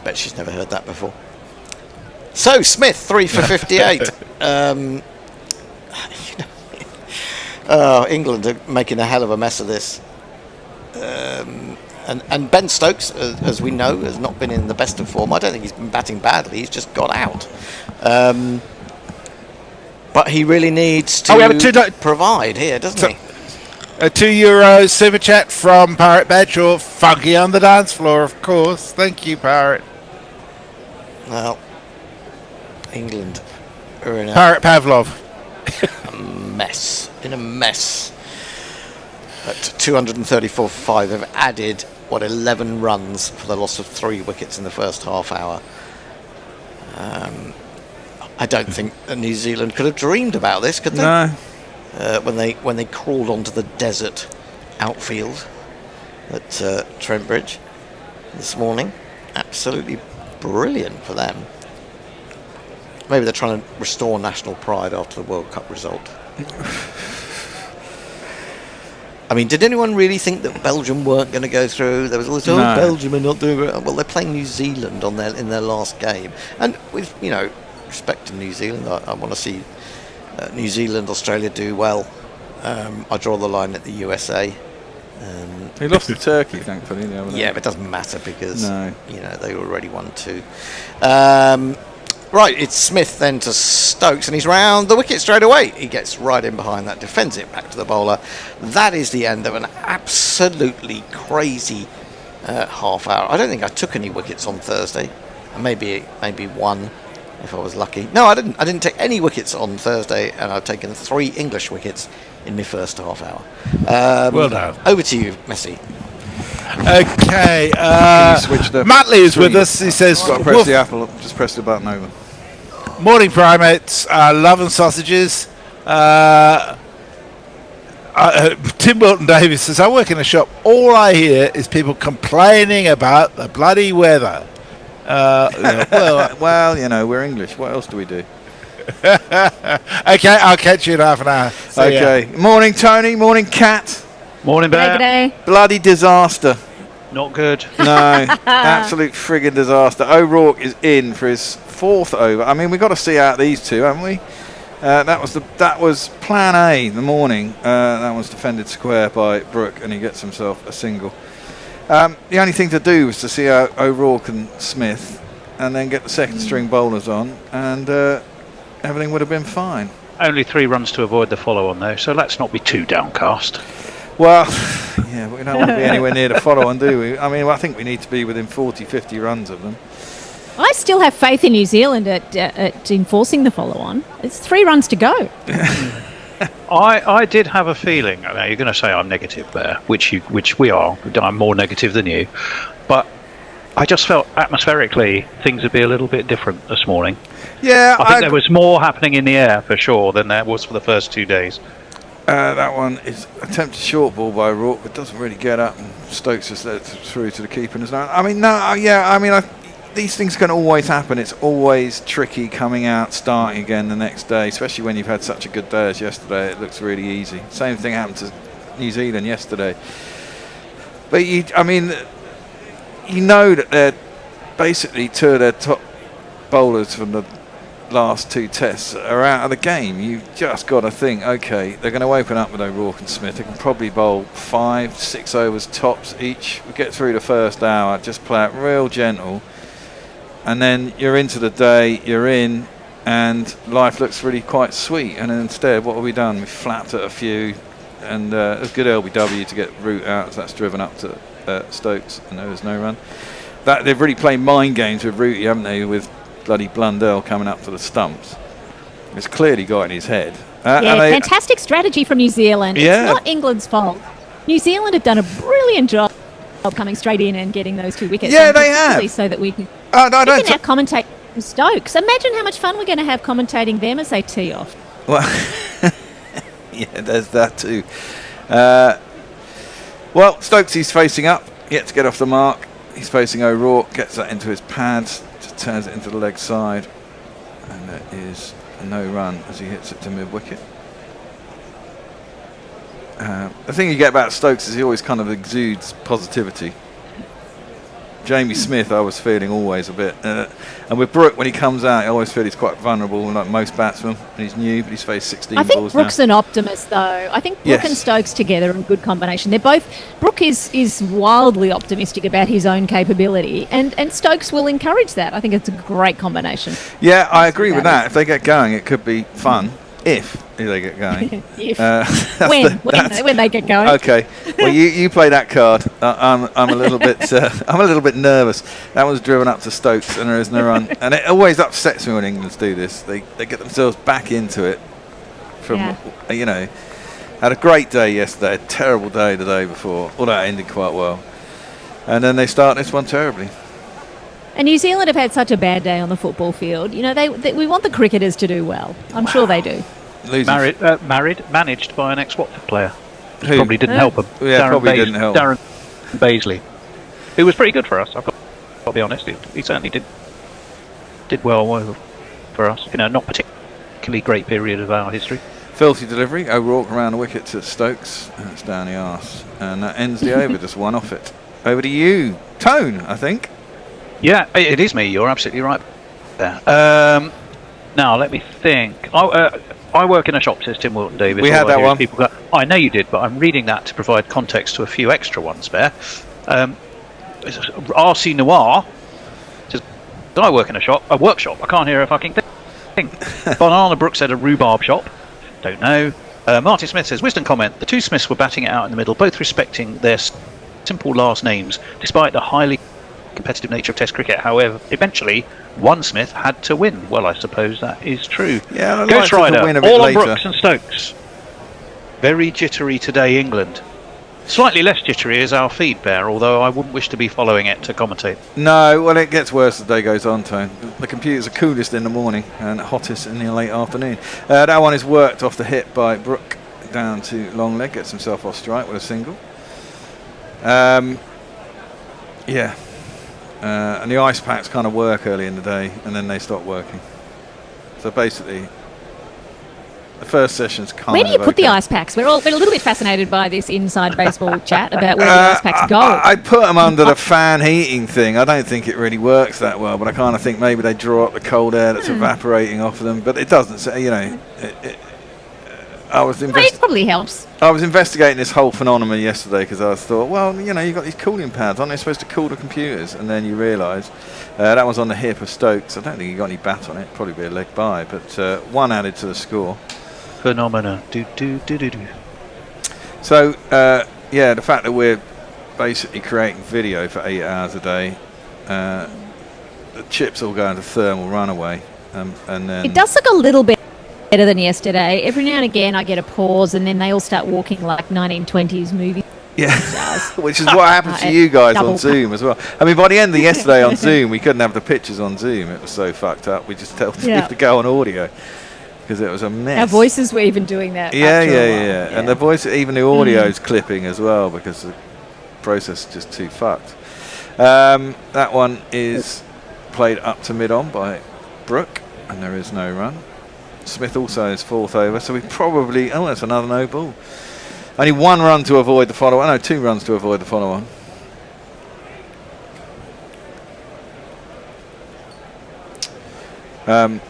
bet she's never heard that before. So Smith 3 for 58. England are making a hell of a mess of this. And Ben Stokes, as we know, has not been in the best of form. I don't think he's been batting badly. He's just got out. But he really needs to we have a provide here, doesn't he? A €2 super chat from Pirate Badge, or Funky on the dance floor, of course. Thank you, Pirate. Well, England are in a Pirate Pavlov. mess. In a mess. At 234 for 5, they've added 11 runs for the loss of 3 wickets in the first half hour. I don't think New Zealand could have dreamed about this, could they? No. When they crawled onto the desert outfield at Trent Bridge this morning. Absolutely brilliant for them. Maybe they're trying to restore national pride after the World Cup result. I mean, did anyone really think that Belgium weren't going to go through? There was all this, No. Belgium are not doing it. Well, they're playing New Zealand in their last game. And with, respect to New Zealand, I want to see New Zealand, Australia do well. I draw the line at the USA. He lost to Turkey, thankfully. The other day. Yeah, but it doesn't matter because No. they already won 2. Right, it's Smith then to Stokes, and he's round the wicket straight away. He gets right in behind that, defends it back to the bowler. That is the end of an absolutely crazy half hour. I don't think I took any wickets on Thursday. Maybe one, if I was lucky. No, I didn't take any wickets on Thursday, and I've taken 3 English wickets in my first half hour. Well done. Over to you, Messi. Okay. Switch the Matt Lee is screen. with us. He says, Got to press the apple. Just press the button over. morning primates, love and sausages. Tim Wilton Davis says, I work in a shop. All I hear is people complaining about the bloody weather. Well, you know, we're English. What else do we do? Okay, I'll catch you in half an hour. See ya. Okay. Morning, Tony. Morning, Kat. Morning, Bear. G'day. Bloody disaster. Not good. No, absolute friggin' disaster. O'Rourke is in for his 4th over. I mean, we've got to see out these two, haven't we? That was plan A in the morning. That was defended square by Brooke, and he gets himself a single. The only thing to do was to see out O'Rourke and Smith, and then get the second string bowlers on, and everything would have been fine. Only 3 runs to avoid the follow-on, though, so let's not be too downcast. Well, yeah, we don't want to be anywhere near the follow-on, do we? I mean, I think we need to be within 40, 50 runs of them. I still have faith in New Zealand at enforcing the follow-on. It's 3 runs to go. I did have a feeling. Now, you're going to say I'm negative, Bear, which we are. I'm more negative than you, but I just felt atmospherically things would be a little bit different this morning. Yeah, I think there was more happening in the air for sure than there was for the first 2 days. That one is attempted short ball by Rourke, but doesn't really get up, and Stokes just let it through to the keeper. And there's no, I mean, no, yeah, I mean, these things can always happen. It's always tricky coming out, starting again the next day, especially when you've had such a good day as yesterday. It looks really easy. Same thing happened to New Zealand yesterday. But I mean, you know that they're basically 2 of their top bowlers from the last 2 tests are out of the game. You've just got to think, okay, they're going to open up with O'Rourke and Smith. They can probably bowl 5, 6 overs tops each. We get through the first hour, just play it real gentle, and then you're into the day, you're in, and life looks really quite sweet. And instead, what have we done? We've flapped at a few, and it was good LBW to get Root out, so that's driven up to Stokes, and there was no run. They've really played mind games with Rooty, haven't they, with bloody Blundell coming up to the stumps. It's clearly got in his head. Fantastic strategy from New Zealand. Yeah. It's not England's fault. New Zealand have done a brilliant job coming straight in and getting those 2 wickets. Yeah, they have. So that we can I now don't commentate Stokes. Imagine how much fun we're going to have commentating them as they tee off. Well, yeah, there's that too. Well, Stokes, he's facing up, yet to get off the mark. He's facing O'Rourke, gets that into his pads, just turns it into the leg side, and there is no run as he hits it to mid-wicket. The thing you get about Stokes is he always kind of exudes positivity. Jamie Smith, I was feeling always a bit, and with Brooke, when he comes out, I always feel he's quite vulnerable, like most batsmen. And he's new, but he's faced 16 I think balls Brooke's now. an optimist, though. I think Brooke and Stokes together are a good combination. They're both. Brooke is wildly optimistic about his own capability, and Stokes will encourage that. I think it's a great combination. Yeah, I agree with that. If they get going, it could be fun. If they get going. When they get going. Okay. Well, you play that card. I'm a little bit nervous. That was driven up to Stokes, and there is no run. And it always upsets me when England do this. They get themselves back into it. Had a great day yesterday, a terrible day the day before. All that ended quite well, and then they start this one terribly. And New Zealand have had such a bad day on the football field. You know, we want the cricketers to do well. I'm sure they do. Managed by an ex-Watford player. Probably didn't help him. Yeah, didn't help. Darren Baisley, who was pretty good for us. I've got to be honest. He certainly did well for us. Not particularly great period of our history. Filthy delivery. O'Rourke around the wicket to Stokes. And it's down the arse. And that ends the over, just one off it. Over to you, Tone, I think. Yeah, it is me. You're absolutely right there. Now, let me think. I work in a shop, says Tim Wilton Davis. We had that one. People go, I know you did, but I'm reading that to provide context to a few extra ones there. RC Noir says, I work in a workshop. I can't hear a fucking thing. Banana Brook said a rhubarb shop. Don't know. Martin Smith says, wisdom comment. The two Smiths were batting it out in the middle, both respecting their simple last names, despite the highly competitive nature of Test cricket. However, eventually, one Smith had to win. Well, I suppose that is true. Yeah, I'd Ghost like to Rider, win a bit all on later. Brooks and Stokes. Very jittery today, England. Slightly less jittery is our feed bear, although I wouldn't wish to be following it to commentate. No, well, it gets worse as the day goes on, Tone. The computers are coolest in the morning and hottest in the late afternoon. That one is worked off the hip by Brook down to long leg, gets himself off strike with a single. Yeah. And the ice packs kind of work early in the day and then they stop working. So basically, the first session's kind of Where do you put the okay. ice packs? We're a little bit fascinated by this inside baseball chat about where the ice packs go. I put them under the fan heating thing. I don't think it really works that well, but I kind of think maybe they draw up the cold air that's evaporating off of them. But it doesn't say, you know. It probably helps. I was investigating this whole phenomenon yesterday because I thought, well, you know, you've got these cooling pads. Aren't they supposed to cool the computers? And then you realise that was on the hip of Stokes. I don't think he got any bat on it. Probably be a leg by, but one added to the score. Phenomena. Do. So, yeah, the fact that we're basically creating video for 8 hours a day, the chips all go into thermal runaway, and then It does look a little bit better than yesterday. Every now and again I get a pause and then they all start walking like 1920s movie. yeah, which is what happened to you guys on Zoom as well. I mean, by the end of yesterday on Zoom, we couldn't have the pictures on Zoom. It was so fucked up. We just told people to go on audio because it was a mess. Our voices were even doing that. Yeah. after a while. And the voice, even the audio's clipping as well because the process is just too fucked. That one is played up to mid-on by Brook, and there is no run. Smith also is fourth over, so we probably... Oh, that's another no ball. Only one run to avoid the follow-on. No, 2 runs to avoid the follow-on. Well,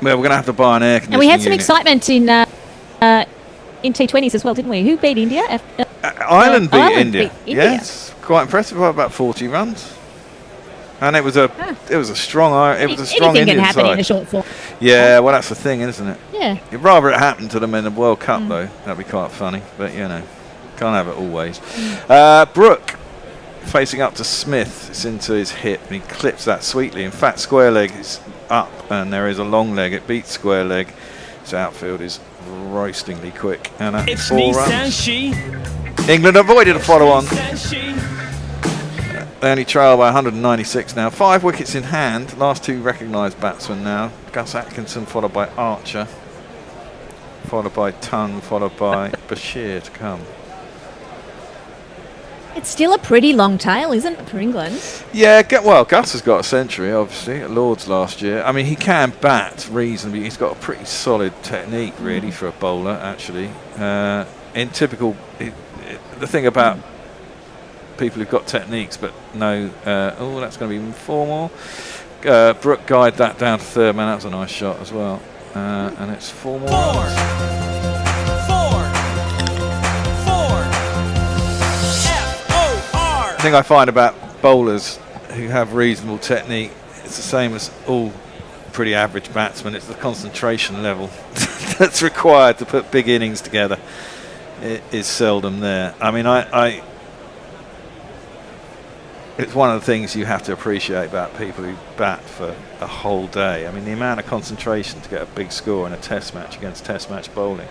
we're going to have to buy an air conditioning And we had some unit. excitement in T20s as well, didn't we? Who beat India? Ireland beat Ireland India. beat India. Yes, quite impressive. About 40 runs. And it was a strong Anything Indian can happen side. in a short form. Yeah, well, that's the thing, isn't it? Yeah. You'd rather it happen to them in the World Cup, though. That'd be quite funny. But, you know, can't have it always. Brook facing up to Smith. It's into his hip, and he clips that sweetly. In fact, square leg is up, and there is a long leg. It beats square leg. His outfield is roastingly quick. And that's 4 runs. England avoided a follow-on. They only trail by 196 now. 5 wickets in hand. Last 2 recognised batsmen now. Gus Atkinson followed by Archer. Followed by Tongue. Followed by Bashir to come. It's still a pretty long tail, isn't it, for England? Yeah, Gus has got a century, obviously, at Lord's last year. I mean, he can bat reasonably. He's got a pretty solid technique, really, for a bowler, actually. In typical... the thing about people who've got techniques but no... that's going to be 4 more. Brook guided that down to third man. That was a nice shot as well. And it's 4 more. The thing I find about bowlers who have reasonable technique, it's the same as all pretty average batsmen. It's the concentration level that's required to put big innings together. It is seldom there. I mean, it's one of the things you have to appreciate about people who bat for a whole day. I mean, the amount of concentration to get a big score in a test match against test match bowling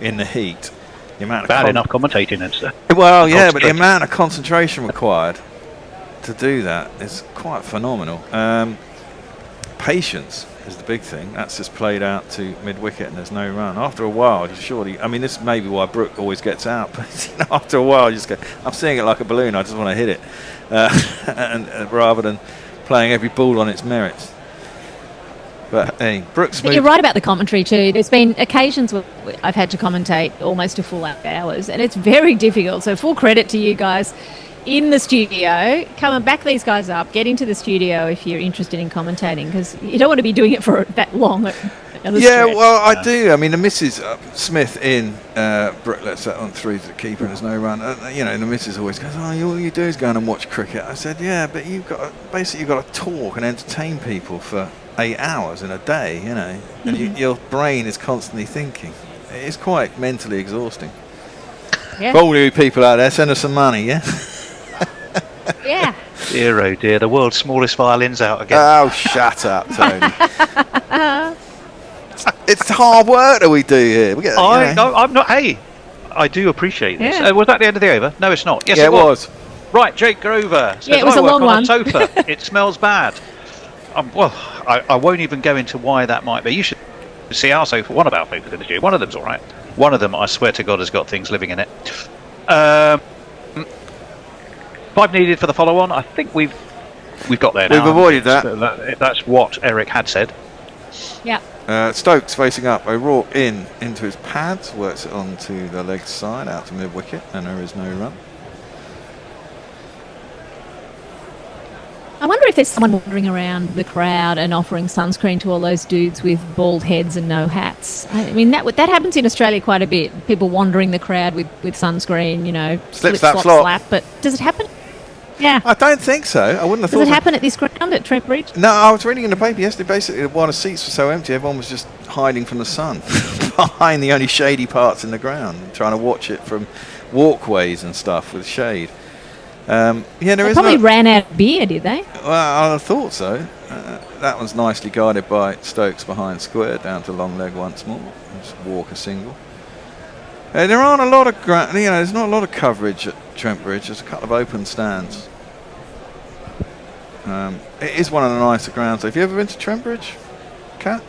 in the heat. The amount Bad enough commentating and stuff. Well, yeah, but the amount of concentration required to do that is quite phenomenal. Patience is the big thing. That's just played out to mid-wicket and there's no run. After a while, you surely... I mean, this may be why Brook always gets out, but you know, after a while, you just go, I'm seeing it like a balloon, I just want to hit it. And rather than playing every ball on its merits. But hey, Brooks. But you're right about the commentary too. There's been occasions where I've had to commentate almost a full hours, and it's very difficult. So full credit to you guys in the studio. Come and back these guys up. Get into the studio if you're interested in commentating, because you don't want to be doing it for that long at a Yeah, stretch. well, I do. I mean, the missus Smith in Brooke lets that on 3 to the keeper and there's no run. The missus always goes, "Oh, all you do is go and watch cricket." I said, "Yeah, but you've got to talk and entertain people for 8 hours in a day, and your brain is constantly thinking. It's quite mentally exhausting." Yeah. For all you people out there, send us some money, yeah. Yeah. Dear, oh dear, the world's smallest violin's out again. Oh, shut up, Tony. It's hard work that we do here. We get, I'm not. Hey, I do appreciate this. Yeah. Was that the end of the over? No, it's not. Yes, yeah, it was. was. Right, Jake Grover says, Yeah, it was I a work long on one. a sofa. It smells bad. I won't even go into why that might be. You should see our sofa. One of our sofas in the studio. One of them's all right. One of them, I swear to God, has got things living in it. 5 needed for the follow-on. I think we've got there now. We've avoided that. That's what Eric had said. Yeah. Stokes facing up. O'Rourke into his pads, works it onto the leg side, out to mid-wicket, and there is no run. I wonder if there's someone wandering around the crowd and offering sunscreen to all those dudes with bald heads and no hats. I mean, that happens in Australia quite a bit. People wandering the crowd with sunscreen, Slip, slap, slap. But does it happen? Yeah. I don't think so. I wouldn't have thought. Does it happen at this ground at Trent Bridge? No, I was reading in the paper yesterday. Basically, while the seats were so empty, everyone was just hiding from the sun behind the only shady parts in the ground, trying to watch it from walkways and stuff with shade. There They is probably ran out of beer, did they? Well, I thought so. That one's nicely guided by Stokes behind square, down to long leg once more. Just walk a single. There aren't a lot of there's not a lot of coverage at Trent Bridge. There's a couple of open stands. It is one of the nicer grounds. Have you ever been to Trent Bridge, Kat?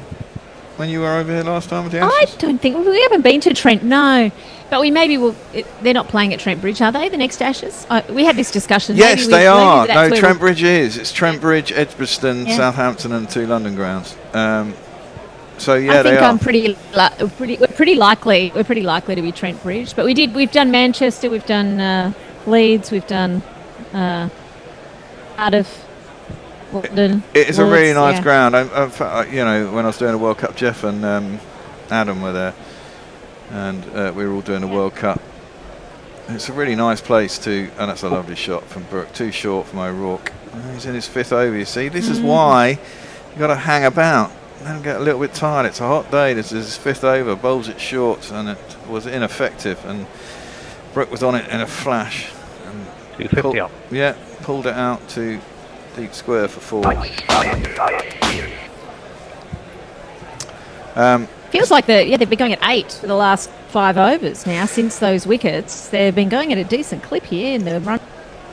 When you were over here last time with the Ashes? I don't think we haven't been to Trent. No, but we maybe will. They're not playing at Trent Bridge, are they? The next Ashes? We had this discussion. Yes, they are. No, Trent Bridge. Bridge is. It's Trent Bridge, Edgbaston, Yeah. Southampton, and 2 London grounds. So yeah, I think they are. I'm we're pretty likely to be Trent Bridge. But we've done Manchester, we've done Leeds, we've done Cardiff, London. It is a really nice yeah. ground. When I was doing the World Cup, Jeff and Adam were there, and we were all doing the World Cup. It's a really nice place too, and that's a lovely shot from Brooke. Too short from O'Rourke. He's in his 5th over. You see, this is why you got to hang about. Then get a little bit tired. It's a hot day. This is his 5th over. Bowls it short, and it was ineffective. And Brooke was on it in a flash. 250 up. Yeah, pulled it out to deep square for 4. Feels like they've been going at 8 for the last 5 overs now since those wickets. They've been going at a decent clip here in the run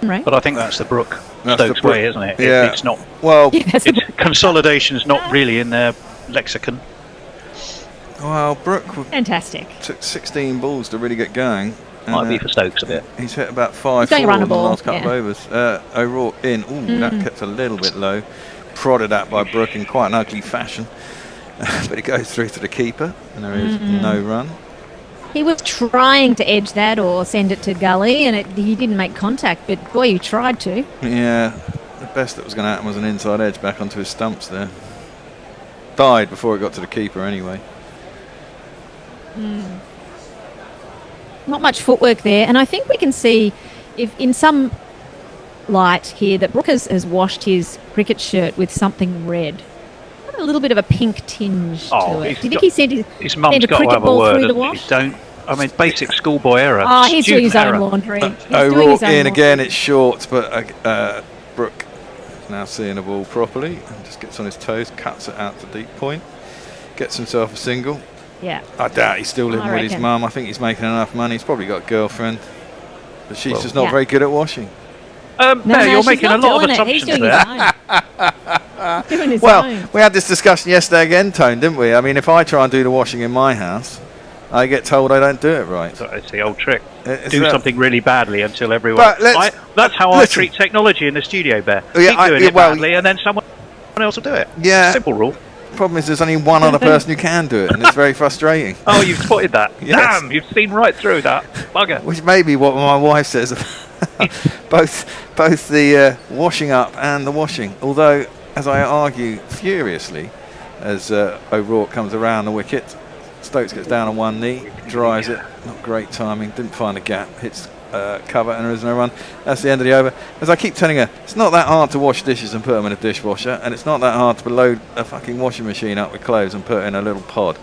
rate. But I think that's the Brooke That's Stokes the Brooke. way, isn't it? Yeah. It's not. Well, Consolidation's not really in their lexicon. Brooke Fantastic. took 16 balls to really get going. Might be for Stokes a bit. He's hit about 5 going in the runnable, last couple of overs. O'Rourke in. Ooh, that kept a little bit low. Prodded at by Brooke in quite an ugly fashion. But it goes through to the keeper, and there is no run. He was trying to edge that or send it to gully, and he didn't make contact. But boy, he tried to. Yeah, the best that was going to happen was an inside edge back onto his stumps there. Died before it got to the keeper anyway. Not much footwork there, and I think we can see, if in some light here, that Brooke has washed his cricket shirt with something red. A little bit of a pink tinge to it. Do you think he sent his mum's sent a got to cricket have a ball word. through the hasn't wash? she? Don't. I mean, basic schoolboy error. Oh, he's doing his Student own error. laundry. He's doing O'Rourke his own in laundry. again, it's short, but Brooke is now seeing the ball properly and just gets on his toes, cuts it out to deep point, gets himself a single. Yeah. I doubt he's still living I with his reckon. mum. I think he's making enough money. He's probably got a girlfriend, but she's just not Yeah. very good at washing. Bear, you're she's making a not lot of doing it. assumptions He's doing there. his own. He's doing his Well, own. we had this discussion yesterday again, Tone, didn't we? I mean, if I try and do the washing in my house, I get told I don't do it right. It's the old trick. It's Do that- something really badly until everyone. But let's- That's how I listen. treat technology in the studio, Bear. Yeah, Keep doing it well, badly, and then someone else will do it. Yeah. Simple rule. Problem is, there's only one other person who can do it, and it's very frustrating. Oh, you've spotted that. Yes. Damn, you've seen right through that. Bugger. Which may be what my wife says about both the washing up and the washing. Although, as I argue furiously, as O'Rourke comes around the wicket. Stokes gets down on one knee, drives it. Not great timing. Didn't find a gap. Hits cover, and there is no run. That's the end of the over. As I keep telling her, it's not that hard to wash dishes and put them in a dishwasher, and it's not that hard to load a fucking washing machine up with clothes and put it in a little pod.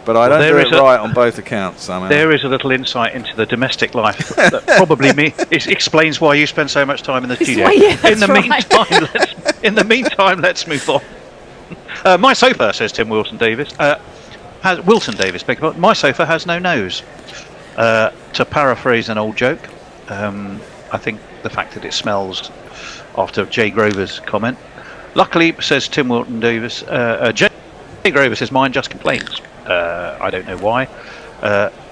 But I don't do it right on both accounts somehow. There is a little insight into the domestic life that probably it explains why you spend so much time in the studio. In the meantime, let's move on. My sofa, says Tim Wilson Davis. Wilson Davis, beg your pardon. My sofa has no nose. To paraphrase an old joke, I think the fact that it smells after Jay Grover's comment. Luckily, says Tim Wilson Davis, Jay Grover says mine just complains. I don't know why.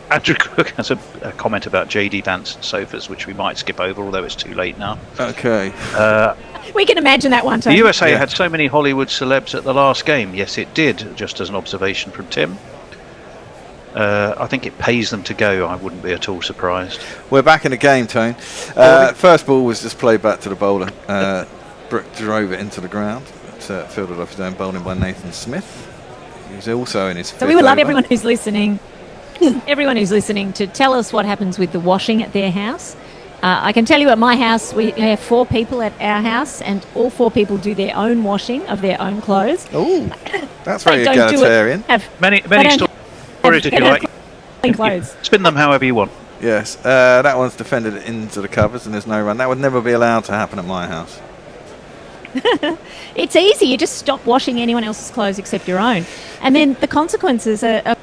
Andrew Cook has a comment about JD Vanson's sofas, which we might skip over, although it's too late now. Okay. We can imagine that one time. The USA had so many Hollywood celebs at the last game. Yes, it did, just as an observation from Tim. I think it pays them to go. I wouldn't be at all surprised. We're back in the game, Tone. First ball was just played back to the bowler. Brooke drove it into the ground. Fielded off his own, bowling by Nathan Smith. He's also in his fifth So we would love over. everyone who's listening to tell us what happens with the washing at their house. I can tell you at my house, we have 4 people at our house, and all 4 people do their own washing of their own clothes. Oh, that's very They don't do it- egalitarian. Many stories if you like. Clean clothes. Spin them however you want. Yes, that one's defended into the covers and there's no run. That would never be allowed to happen at my house. It's easy. You just stop washing anyone else's clothes except your own. And then the consequences are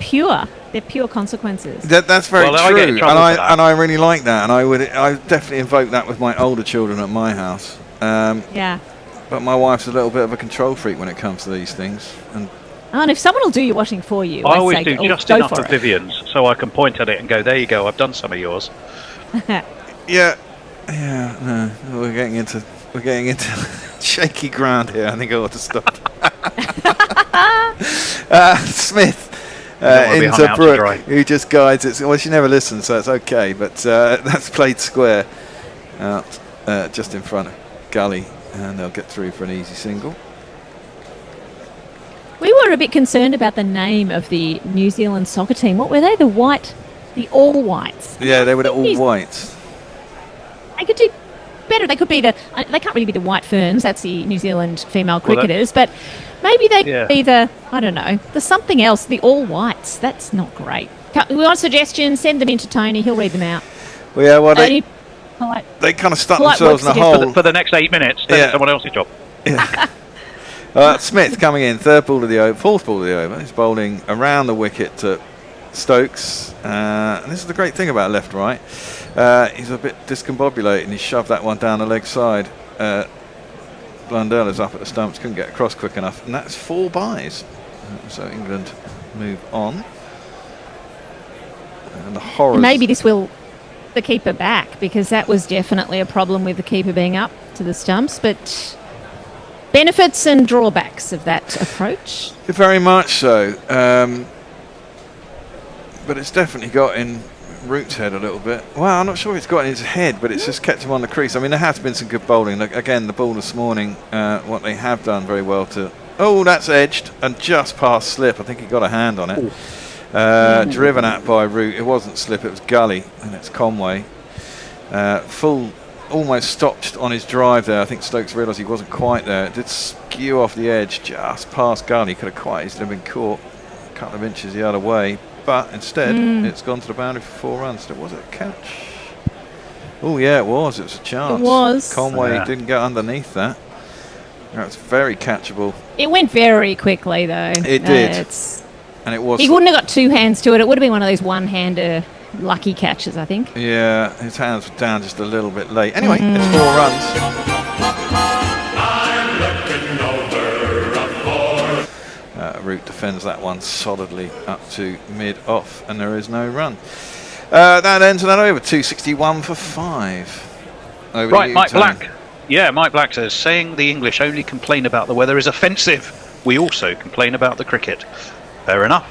pure. They're pure consequences. That's very Well, I true, get in trouble for that. and I really like that, and I definitely invoke that with my older children at my house. Yeah. But my wife's a little bit of a control freak when it comes to these things, and Oh, and if someone will do your washing for you, I always say, do just go enough for of it. Vivian's so I can point at it and go, there you go, I've done some of yours. yeah, no, we're getting into shaky ground here. I think I ought to stop. Smith. Into Brooke, who just guides it. Well, she never listens, so it's okay. But that's played square out just in front of Gully, and they'll get through for an easy single. We were a bit concerned about the name of the New Zealand soccer team. What were they? The All Whites. Yeah, they were the All Whites. They could do better. They could be they can't really be the White Ferns. That's the New Zealand female cricketers. But maybe they could be the something else. The All Whites. That's not great. We want suggestions. Send them in to Tony. He'll read them out. Well, yeah, well they kind of stuck themselves in a hole for the next 8 minutes. Then it's someone else's job. Yeah. Smith coming in, fourth ball of the over. He's bowling around the wicket to Stokes. And this is the great thing about left-right. He's a bit discombobulated and he shoved that one down the leg side. Blundell is up at the stumps, couldn't get across quick enough. And that's 4 byes. So England move on. And the horrors. Maybe this will the keeper back, because that was definitely a problem with the keeper being up to the stumps. But benefits and drawbacks of that approach. Very much so. But it's definitely got in Root's head a little bit. Well, I'm not sure it's got in his head, but it's just kept him on the crease. I mean, there has been some good bowling. Like, again, the ball this morning, what they have done very well to... Oh, that's edged and just past slip. I think he got a hand on it. Driven at by Root. It wasn't slip, it was gully, and it's Conway. Almost stopped on his drive there. I think Stokes realised he wasn't quite there. It did skew off the edge just past gully. Could have quite easily been caught a couple of inches the other way. But instead, it's gone to the boundary for 4 runs. So was it a catch? Oh, yeah, it was. It was a chance. It was. Conway didn't get underneath that. That's very catchable. It went very quickly, though. It did. And it was. He wouldn't have got 2 hands to it. It would have been one of those one-hander lucky catches, I think. Yeah, his hands were down just a little bit late. Anyway, it's 4 runs. Root defends that one solidly up to mid-off, and there is no run. That ends that over. 261 for 5. Over right, you, Mike Tony. Black. Yeah, Mike Black says, saying the English only complain about the weather is offensive. We also complain about the cricket. Fair enough.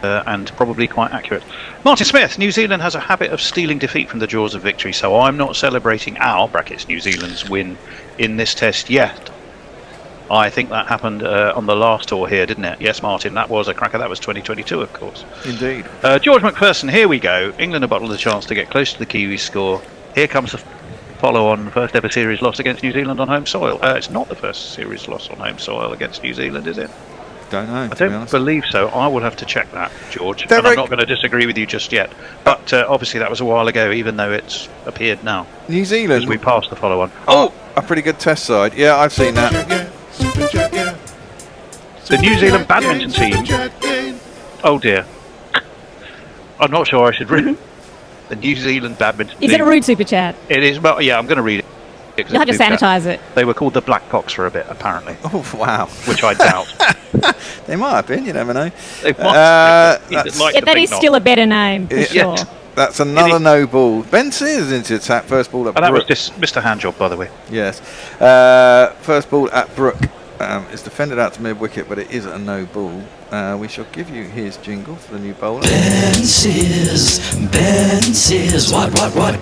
And probably quite accurate. Martin Smith, New Zealand has a habit of stealing defeat from the jaws of victory, so I'm not celebrating our (New Zealand's) win in this test yet. I think that happened on the last tour here, didn't it? Yes, Martin, that was a cracker. That was 2022, of course. Indeed. George McPherson, here we go. England have bottled the chance to get close to the Kiwi score. Here comes the follow-on first ever series loss against New Zealand on home soil. It's not the first series loss on home soil against New Zealand, is it? Don't know. I don't believe so. I will have to check that, George. They're and I'm very- not going to disagree with you just yet. But obviously that was a while ago, even though it's appeared now. New Zealand. As we passed the follow-on. Oh, a pretty good test side. Yeah, I've seen that. The New Zealand badminton team. Oh dear. I'm not sure I should read. The New Zealand badminton team. Is it a rude super chat? It is. Well, yeah, I'm going to read it. You'll have to sanitise it. They were called the Blackhawks for a bit, apparently. Oh, wow. Which I doubt. They might have been, you never know. They must have. That is still a better name, for sure. That's another no ball. Ben Sears into attack. First ball at that Brook. was Mr. Handjob, by the way. Yes. First ball at Brook. It's defended out to mid-wicket, but it is a no ball. We shall give you his jingle for the new bowler. Ben Sears, what?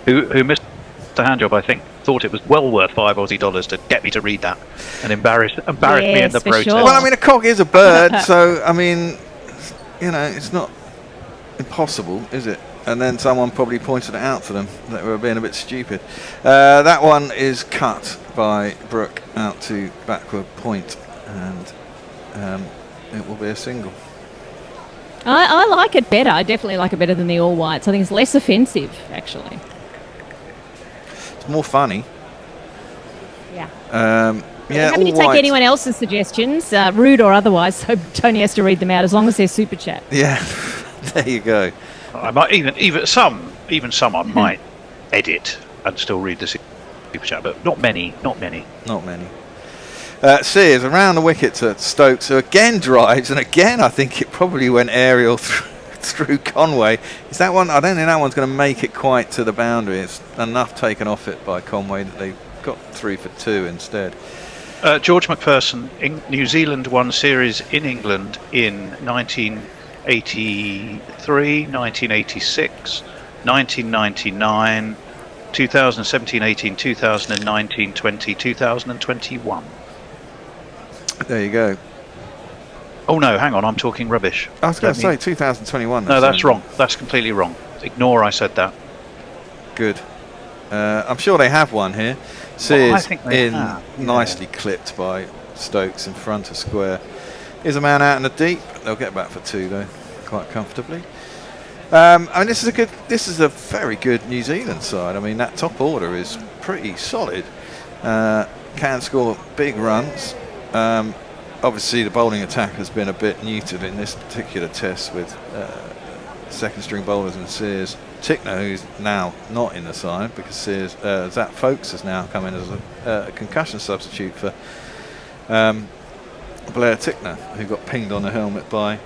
Who missed the Handjob, I think, thought it was well worth $5 to get me to read that and embarrass me in the protest. Sure. Well, I mean, a cock is a bird, so, I mean, you know, it's not impossible, is it? And then someone probably pointed it out to them that we were being a bit stupid. That one is cut by Brook out to backward point, and it will be a single. I like it better. I definitely like it better than the all whites. I think it's less offensive, actually. It's more funny. Yeah. Yeah, Happy to all take white. anyone else's suggestions, rude or otherwise, so Tony has to read them out as long as they're super chat. Yeah, there you go. I might even some I might edit and still read the super chat, but not many. Not many. Sears around the wicket to Stokes, who again drives, and again I think it probably went aerial through Conway. Is that one? I don't think that one's going to make it quite to the boundary. It's enough taken off it by Conway that they got 3 for 2 instead. George McPherson, New Zealand won series in England in 1983, 1986, 1999, 2017-18, 2019-20, 2021. There you go. Oh no, hang on, I'm talking rubbish. I was going to say 2021. No, that's wrong. That's completely wrong. Ignore I said that. Good. I'm sure they have one here. Sears nicely yeah. clipped by Stokes in front of square. Here's a man out in the deep. They'll get back for 2 though, quite comfortably. I mean, this is a very good New Zealand side. I mean, that top order is pretty solid. Can score big runs. Obviously, the bowling attack has been a bit neutered in this particular test with second string bowlers and Sears. Tickner, who's now not in the side because Sears, Zach Folkes has now come in as a concussion substitute for Blair Tickner, who got pinged on the helmet by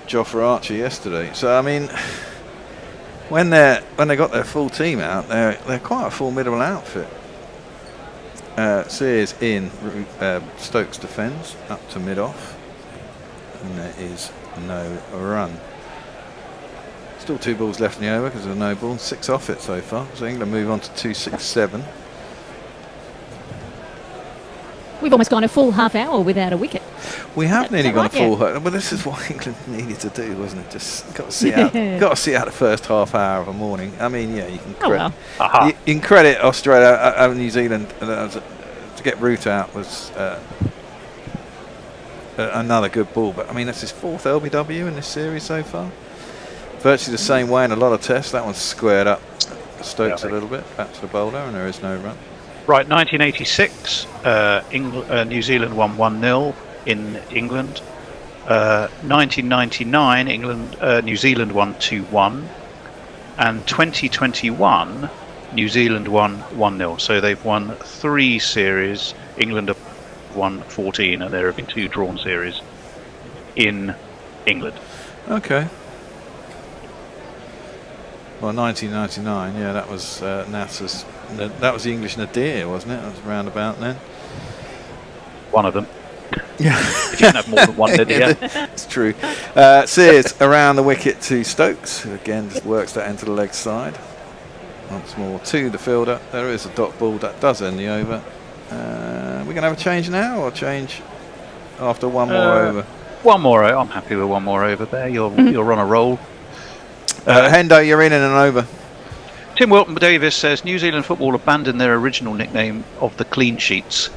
Jofra Archer yesterday. So I mean, when they got their full team out, they're quite a formidable outfit. Sears in, Stokes defends up to mid off, and there is no run. Still 2 balls left in the over because of a no ball, 6 off it so far. So England move on to 267. We've almost gone a full half hour without a wicket. We have nearly gone a full. Yeah. Well, this is what England needed to do, wasn't it? Just got to see out. Got to see out the first half hour of a morning. I mean, yeah, you can credit. You can credit Australia, New Zealand to get Root out was another good ball. But I mean, that's his 4th LBW in this series so far. Virtually the same way in a lot of tests. That one's squared up Stokes a little bit, back to the bowler, and there is no run. Right, 1986, New Zealand won 1-0 in England. 1999, New Zealand won 2-1. And 2021, New Zealand won 1-0. So they've won 3 series. England have won 14, and there have been 2 drawn series in England. Okay. Well, 1999, yeah, that was NASA's. That was the English Nadir, wasn't it? That was round about then. One of them. Yeah. If you can have more than one Nadir. It's true. Sears around the wicket to Stokes, who again just works that into the leg side. Once more to the fielder. There is a dot ball that does end the over. We're going to have a change now, or change after one more over? One more. I'm happy with one more over there. You're on a roll. Hendo, you're in and over. Tim Wilton Davis says New Zealand football abandoned their original nickname of the clean sheets.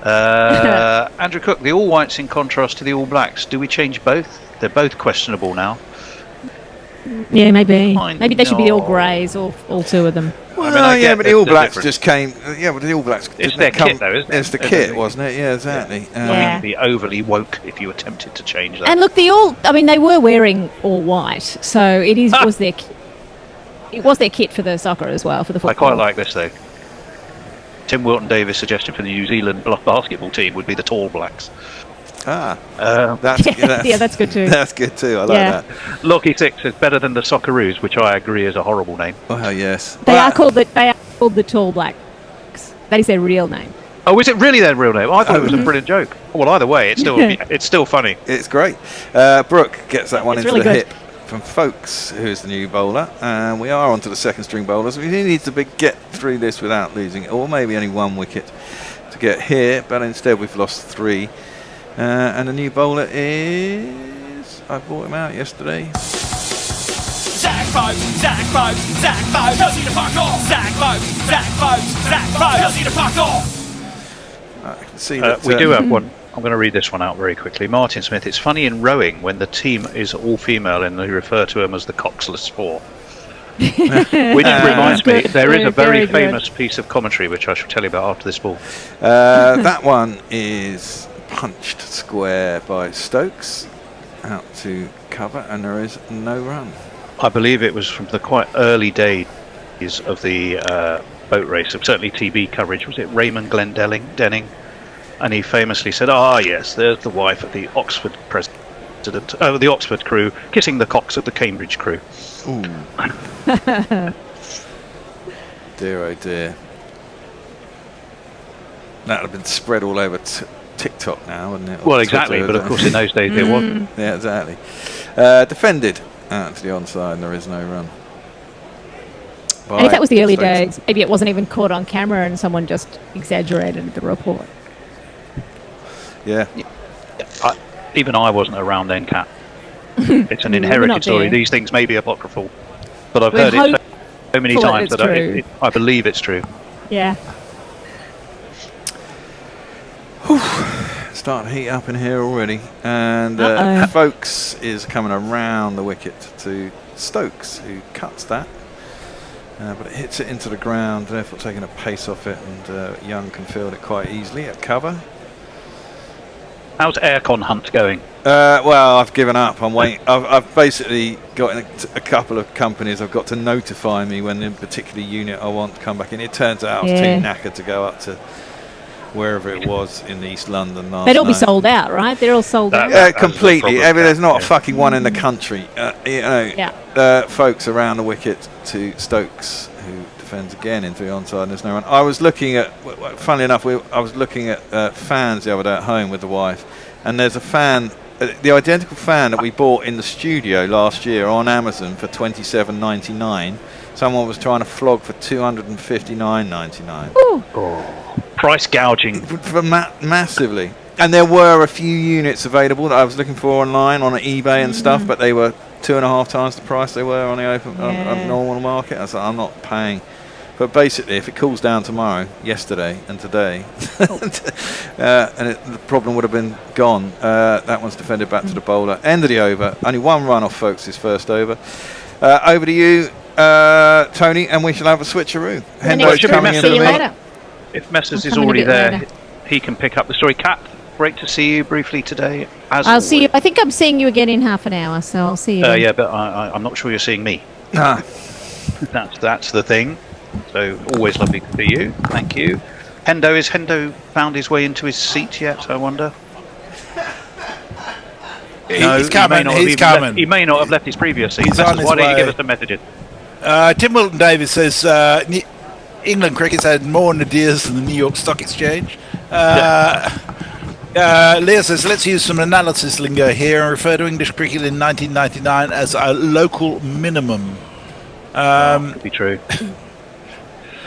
Andrew Cook, the All Whites in contrast to the All Blacks. Do we change both? They're both questionable now. Yeah, maybe. Maybe they should be all greys, all two of them. Well, but the All Blacks just came. Yeah, but the All Blacks. It's their kit, though, isn't it? It's the kit, wasn't it? Yeah, exactly. I mean, be overly woke if you attempted to change that. And look, they were wearing all white, so was their. It was their kit for the soccer as well, for the football. I quite like this though. Tim Wilton Davis' suggestion for the New Zealand basketball team would be the Tall Blacks. That's good too. That's good too. I like that. Lockie 6 is better than the Socceroos, which I agree is a horrible name. Oh yes, they are called the Tall Blacks. That is their real name. Oh, is it really their real name? I thought it was a brilliant joke. Well, either way, it's still funny. It's great. Brooke gets that one into really the good. hip from Folks, who's the new bowler, and we are on to the second string bowlers. We need to get through this without losing it, or maybe only one wicket to get here, but instead we've lost 3. And the new bowler is... I bought him out yesterday. Zach Foakes, tells you to fuck off. Zach Foakes, tells you to fuck off. I can see that, we do have one. I'm going to read this one out very quickly. Martin Smith, it's funny in rowing when the team is all female and they refer to them as the Coxless Four. Which reminds me, there is a very famous piece of commentary which I shall tell you about after this ball. That one is punched square by Stokes out to cover, and there is no run. I believe it was from the quite early days of the boat race, certainly TV coverage. Was it Raymond Glendenning? And he famously said, yes, there's the wife of the Oxford the Oxford crew kissing the cocks of the Cambridge crew. Ooh. Dear, oh dear. That would have been spread all over TikTok now, wouldn't it? Well, exactly, but of course in those days it wasn't. Yeah, exactly. Defended out to the onside, and there is no run. And if that was the early days, maybe it wasn't even caught on camera and someone just exaggerated the report. Yeah. Even I wasn't around then, Kat. It's an inherited story. These things may be apocryphal, but I've heard it so many times that I believe it's true. Yeah. Starting to heat up in here already, and Folks is coming around the wicket to Stokes, who cuts that, but it hits it into the ground, therefore taking a pace off it, and Young can field it quite easily at cover. How's Aircon Hunt going? Well, I've given up. I'm waiting. I've basically got a couple of companies. I've got to notify me when the particular unit I want to come back in. It turns out I was too knackered to go up to wherever it was in East London last night. They'd all be sold out, right? They're all sold out. Completely. There's not a fucking one in the country. Folks around the wicket to Stokes, who defends again into the onside, and there's no run. I was looking at, funnily enough, I was looking at fans the other day at home with the wife, and there's a fan, the identical fan that we bought in the studio last year on Amazon for $27.99. Someone was trying to flog for $259.99. Oh, price gouging. Massively. And there were a few units available that I was looking for online on eBay and stuff, but they were 2.5 times the price they were on the on normal market. I was like, I'm not paying. But basically, if it cools down tomorrow, yesterday and today, the problem would have been gone. That one's defended back to the bowler. End of the over. Only one run off Folks' first over. Over to you, Tony, and we shall have a switcheroo. Hendo's coming in for me. If Messrs is already there, he can pick up the story. Kat, great to see you briefly today. I'll see you. I think I'm seeing you again in half an hour, so I'll see you. Yeah, but I'm not sure you're seeing me. That's the thing. So always lovely to see you. Thank you. Hendo, has Hendo found his way into his seat yet, I wonder? He's coming. He may not have left his previous seat. Why don't you give us the messages? Tim Wilton Davis says England cricket's had more nadirs than the New York Stock Exchange. Leah says, let's use some analysis lingo here and refer to English cricket in 1999 as a local minimum. Could be true.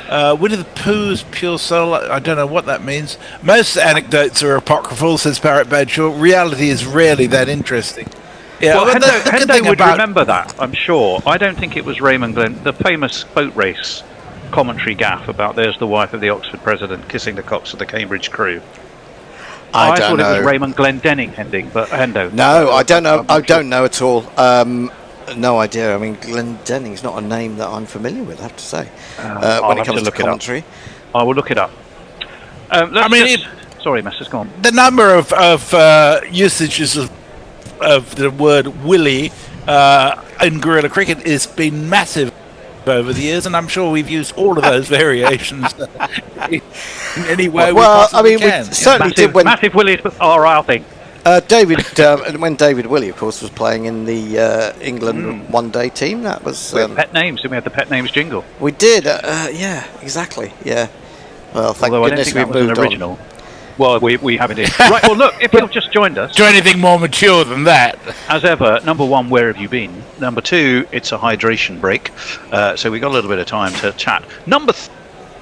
Winnie the Pooh's pure soul, I don't know what that means. Most anecdotes are apocryphal, says Barrett Badshaw. Reality is rarely that interesting. Yeah, Well, but the good Hendo thing would about- remember that, I'm sure. I don't think it was Raymond Glenn, the famous boat race commentary gaffe about there's the wife of the Oxford president kissing the cocks of the Cambridge crew. I thought don't it was know. Raymond Glendenning ending, but Hendo. No, I don't know. I don't know at all. No idea. I mean, Glendenning's not a name that I'm familiar with, I have to say, I'll when it have comes to to look it up. commentary. I will look it up. I mean, sorry, Masters, go on. the number of usages of the word Willie in Guerrilla Cricket has been massive over the years, and I'm sure we've used all of those variations in any way we possibly can. we certainly did when Massive Willies are our thing. David, when David Willey, of course, was playing in the England one-day team. That was We had pet names, and we had the pet names jingle. we did. Yeah, exactly. Yeah. Well, thank Although I don't goodness think we've that was moved an on. original. Well, we have it. Right, well, look, if you've just joined us, Do anything more mature than that? as ever, number one, where have you been? Number two, it's a hydration break, so we got a little bit of time to chat. Number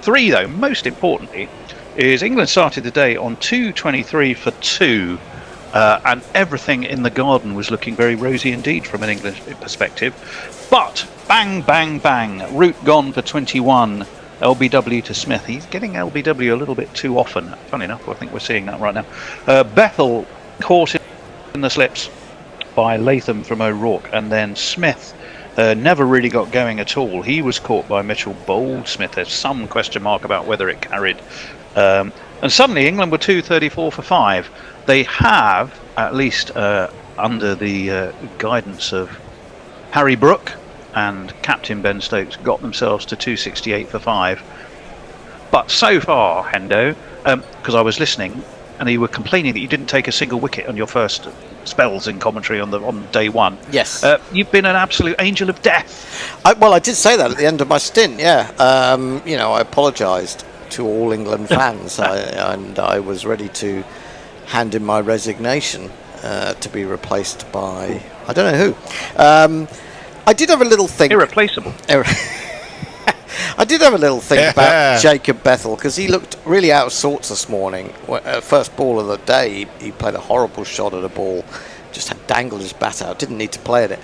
three, though, most importantly, is England started the day on 2:23 for 2, and everything in the garden was looking very rosy indeed from an English perspective. But bang, bang, bang, route gone for 21. LBW to Smith. He's getting LBW a little bit too often. Funny enough, I think we're seeing that right now. Bethel caught in the slips by Latham from O'Rourke, and then Smith never really got going at all. He was caught by Mitchell Goldsmith. There's some question mark about whether it carried. And suddenly England were 234 for 5. They have, at least under the guidance of Harry Brook and Captain Ben Stokes, got themselves to 268 for 5. But so far, Hendo, because I was listening, and you were complaining that you didn't take a single wicket on your first spells in commentary on day one. Yes. You've been an absolute angel of death. I did say that at the end of my stint. Yeah. I apologised to all England fans, and I was ready to hand in my resignation to be replaced by I don't know who. I did have a little think. Irreplaceable. I did have a little think about Jacob Bethel, because he looked really out of sorts this morning. First ball of the day, he played a horrible shot at a ball, just had dangled his bat out, didn't need to play at it.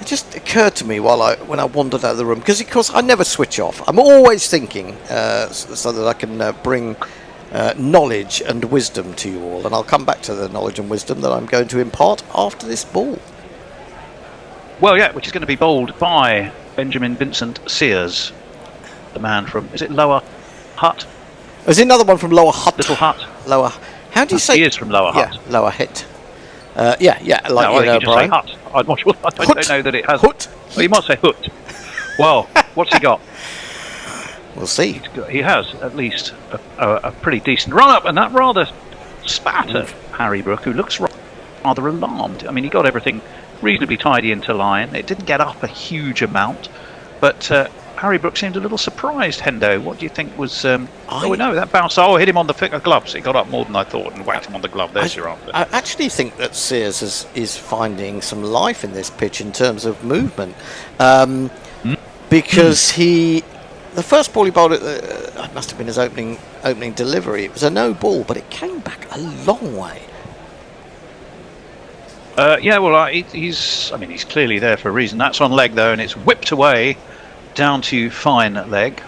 It just occurred to me when I wandered out of the room, because of course I never switch off. I'm always thinking so that I can bring knowledge and wisdom to you all, and I'll come back to the knowledge and wisdom that I'm going to impart after this ball. Well, yeah, which is going to be bowled by Benjamin Vincent Sears, the man from, is it Lower Hutt? There's another one from Lower Hutt. Little Hutt. Lower. How do you say? He is from Lower Hutt. Yeah, Lower Hit. Yeah, like No, I think you just say Brian. Hutt. I don't know that it has. Hut. Well, you might say Hut. Well, what's he got? We'll see. He has at least a pretty decent run-up, and that rather spat at Harry Brook, who looks rather alarmed. I mean, he got everything reasonably tidy into line. It didn't get up a huge amount, but Harry Brook seemed a little surprised. Hendo, what do you think was... oh, no, that bounce hit him on the gloves. It got up more than I thought and whacked him on the glove. There's your answer. I actually think that Sears is finding some life in this pitch in terms of movement, because the first ball he bowled it must have been his opening delivery. It was a no ball, but it came back a long way. He's clearly there for a reason. That's on leg though, and it's whipped away down to fine leg.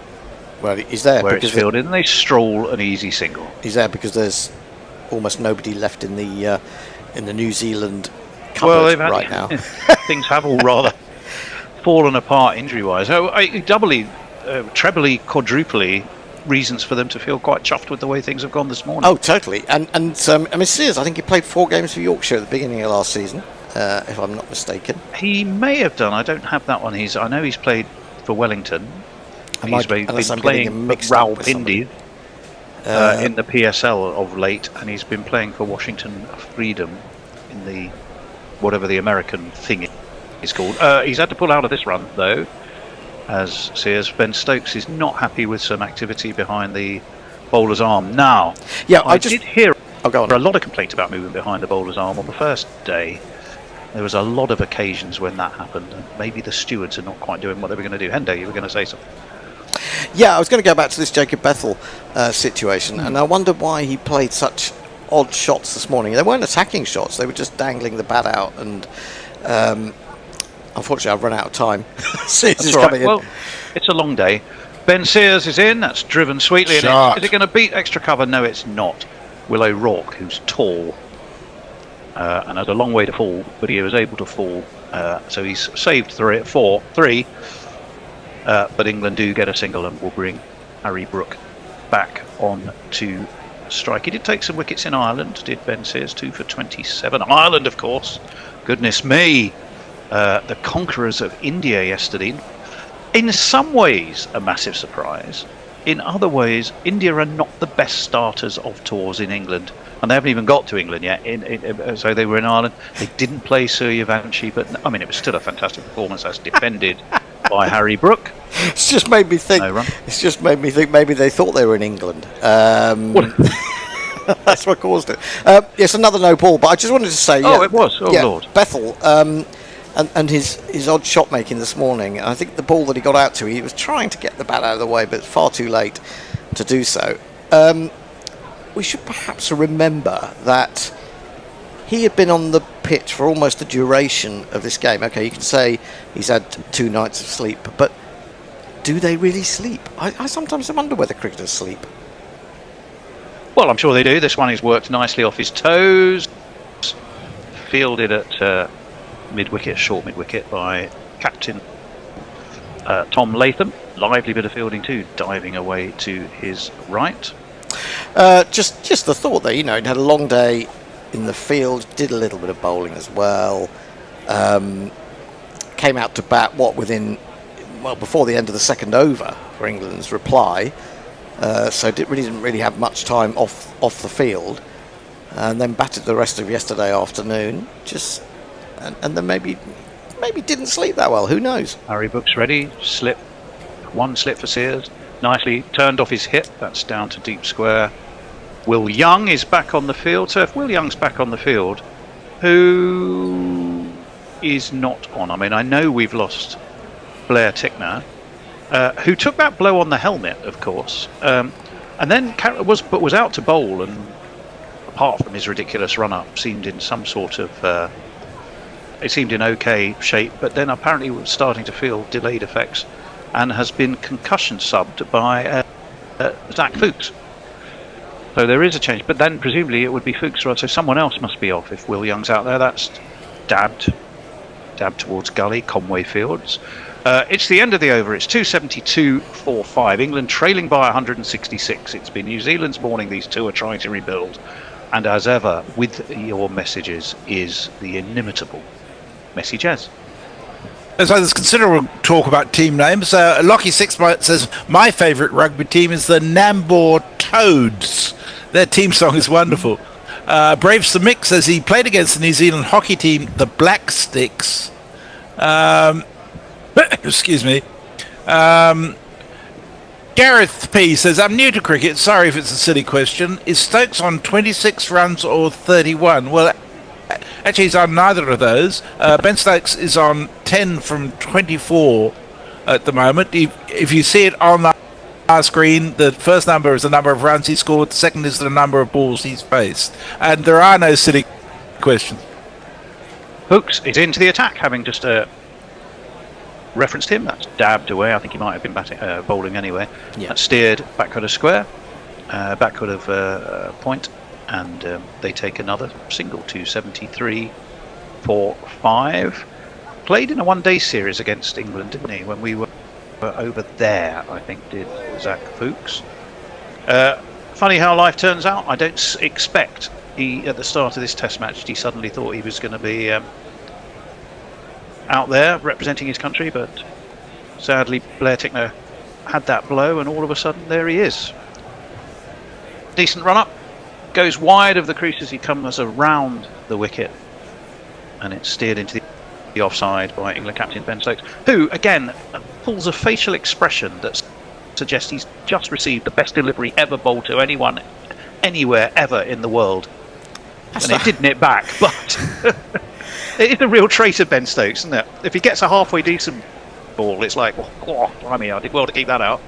Well, he's there where it's because fielded, and they stroll an easy single. He's there because there's almost nobody left in the New Zealand cupboard right now. Things have all rather fallen apart injury-wise. Doubly, trebly, quadruply reasons for them to feel quite chuffed with the way things have gone this morning. Oh, totally. And Sears, I think he played 4 games for Yorkshire at the beginning of last season, if I'm not mistaken. He may have done. I don't have that one. I know he's played for Wellington. He's been playing for Rawalpindi in the PSL of late, and he's been playing for Washington Freedom in the whatever the American thing is called. He's had to pull out of this run though, as Sears. Ben Stokes is not happy with some activity behind the bowler's arm. Now, I did hear a lot of complaints about moving behind the bowler's arm on the first day. There was a lot of occasions when that happened, and maybe the stewards are not quite doing what they were going to do. Hendo, you were going to say something. Yeah, I was going to go back to this Jacob Bethel situation, and I wonder why he played such odd shots this morning. They weren't attacking shots; they were just dangling the bat out. And unfortunately, I've run out of time. That's all right. Well, it's a long day. Ben Sears is in. That's driven sweetly. Is it going to beat extra cover? No, it's not. Will O'Rourke, who's tall and has a long way to fall, but he was able to fall. So he's saved 3. But England do get a single and will bring Harry Brook back on to strike. He did take some wickets in Ireland, did Ben Sears, 2 for 27. Ireland, of course. Goodness me. The conquerors of India yesterday. In some ways, a massive surprise. In other ways, India are not the best starters of tours in England. And they haven't even got to England yet. So they were in Ireland. They didn't play Suryavanshi, but I mean, it was still a fantastic performance as defended by Harry Brook. It's just made me think. It's just made me think maybe they thought they were in England. That's what caused it. Yes, another no ball. But I just wanted to say. Oh, it was. Oh, yeah, Lord. Bethel. And his odd shot making this morning. I think the ball that he got out to, he was trying to get the bat out of the way, but far too late to do so. We should perhaps remember that he had been on the pitch for almost the duration of this game. Okay, you can say he's had 2 nights of sleep, but do they really sleep? I sometimes wonder whether cricketers sleep. Well, I'm sure they do. This one he's worked nicely off his toes. Fielded at mid-wicket, short mid-wicket by captain Tom Latham. Lively bit of fielding too, diving away to his right. Just the thought that, he'd had a long day in the field, did a little bit of bowling as well, came out to bat before the end of the second over for England's reply, so didn't really have much time off the field, and then batted the rest of yesterday afternoon, and then maybe didn't sleep that well, who knows. Harry Brook's ready, one slip for Sears, nicely turned off his hip, that's down to deep square. Will Young is back on the field, so if Will Young's back on the field, who is not on? I mean, I know we've lost Blair Tickner, who took that blow on the helmet, of course, and then was out to bowl, and apart from his ridiculous run-up, seemed in some sort of it seemed in okay shape, but then apparently was starting to feel delayed effects and has been concussion subbed by Zach Fuchs. So there is a change, but then presumably it would be Fuchs, so someone else must be off if Will Young's out there. That's dabbed towards gully, Conway Fields. It's the end of the over. It's 272.45. England trailing by 166. It's been New Zealand's morning. These two are trying to rebuild. And as ever, with your messages is the inimitable Messages. So there's considerable talk about team names. Lockie Sixbite says, my favourite rugby team is the Nambour Toads. Their team song is wonderful. Braves the Mick says he played against the New Zealand hockey team, the Black Sticks. Excuse me. Gareth P says, I'm new to cricket. Sorry if it's a silly question. Is Stokes on 26 runs or 31? Well, actually, he's on neither of those. Ben Stokes is on 10 from 24 at the moment. If you see it on our screen, the first number is the number of runs he scored. The second is the number of balls he's faced. And there are no silly questions. Hooks is into the attack, having just referenced him. That's dabbed away. I think he might have been bowling anyway. Yeah. That's steered backward of square, backward of point, and they take another single, 273 for 5. Played in a one-day series against England, didn't he, when we were over there, I think, did Zach Fuchs. Funny how life turns out. I don't expect at the start of this test match, he suddenly thought he was going to be out there representing his country, but sadly Blair Tickner had that blow, and all of a sudden there he is. Decent run up, goes wide of the crease as he comes around the wicket, and it's steered into the offside by England captain Ben Stokes, who again pulls a facial expression that suggests he's just received the best delivery ever bowled to anyone anywhere ever in the world. And he didn't hit back, but it is a real trait of Ben Stokes, isn't it? If he gets a halfway decent ball, it's like, I mean, I did well to keep that out.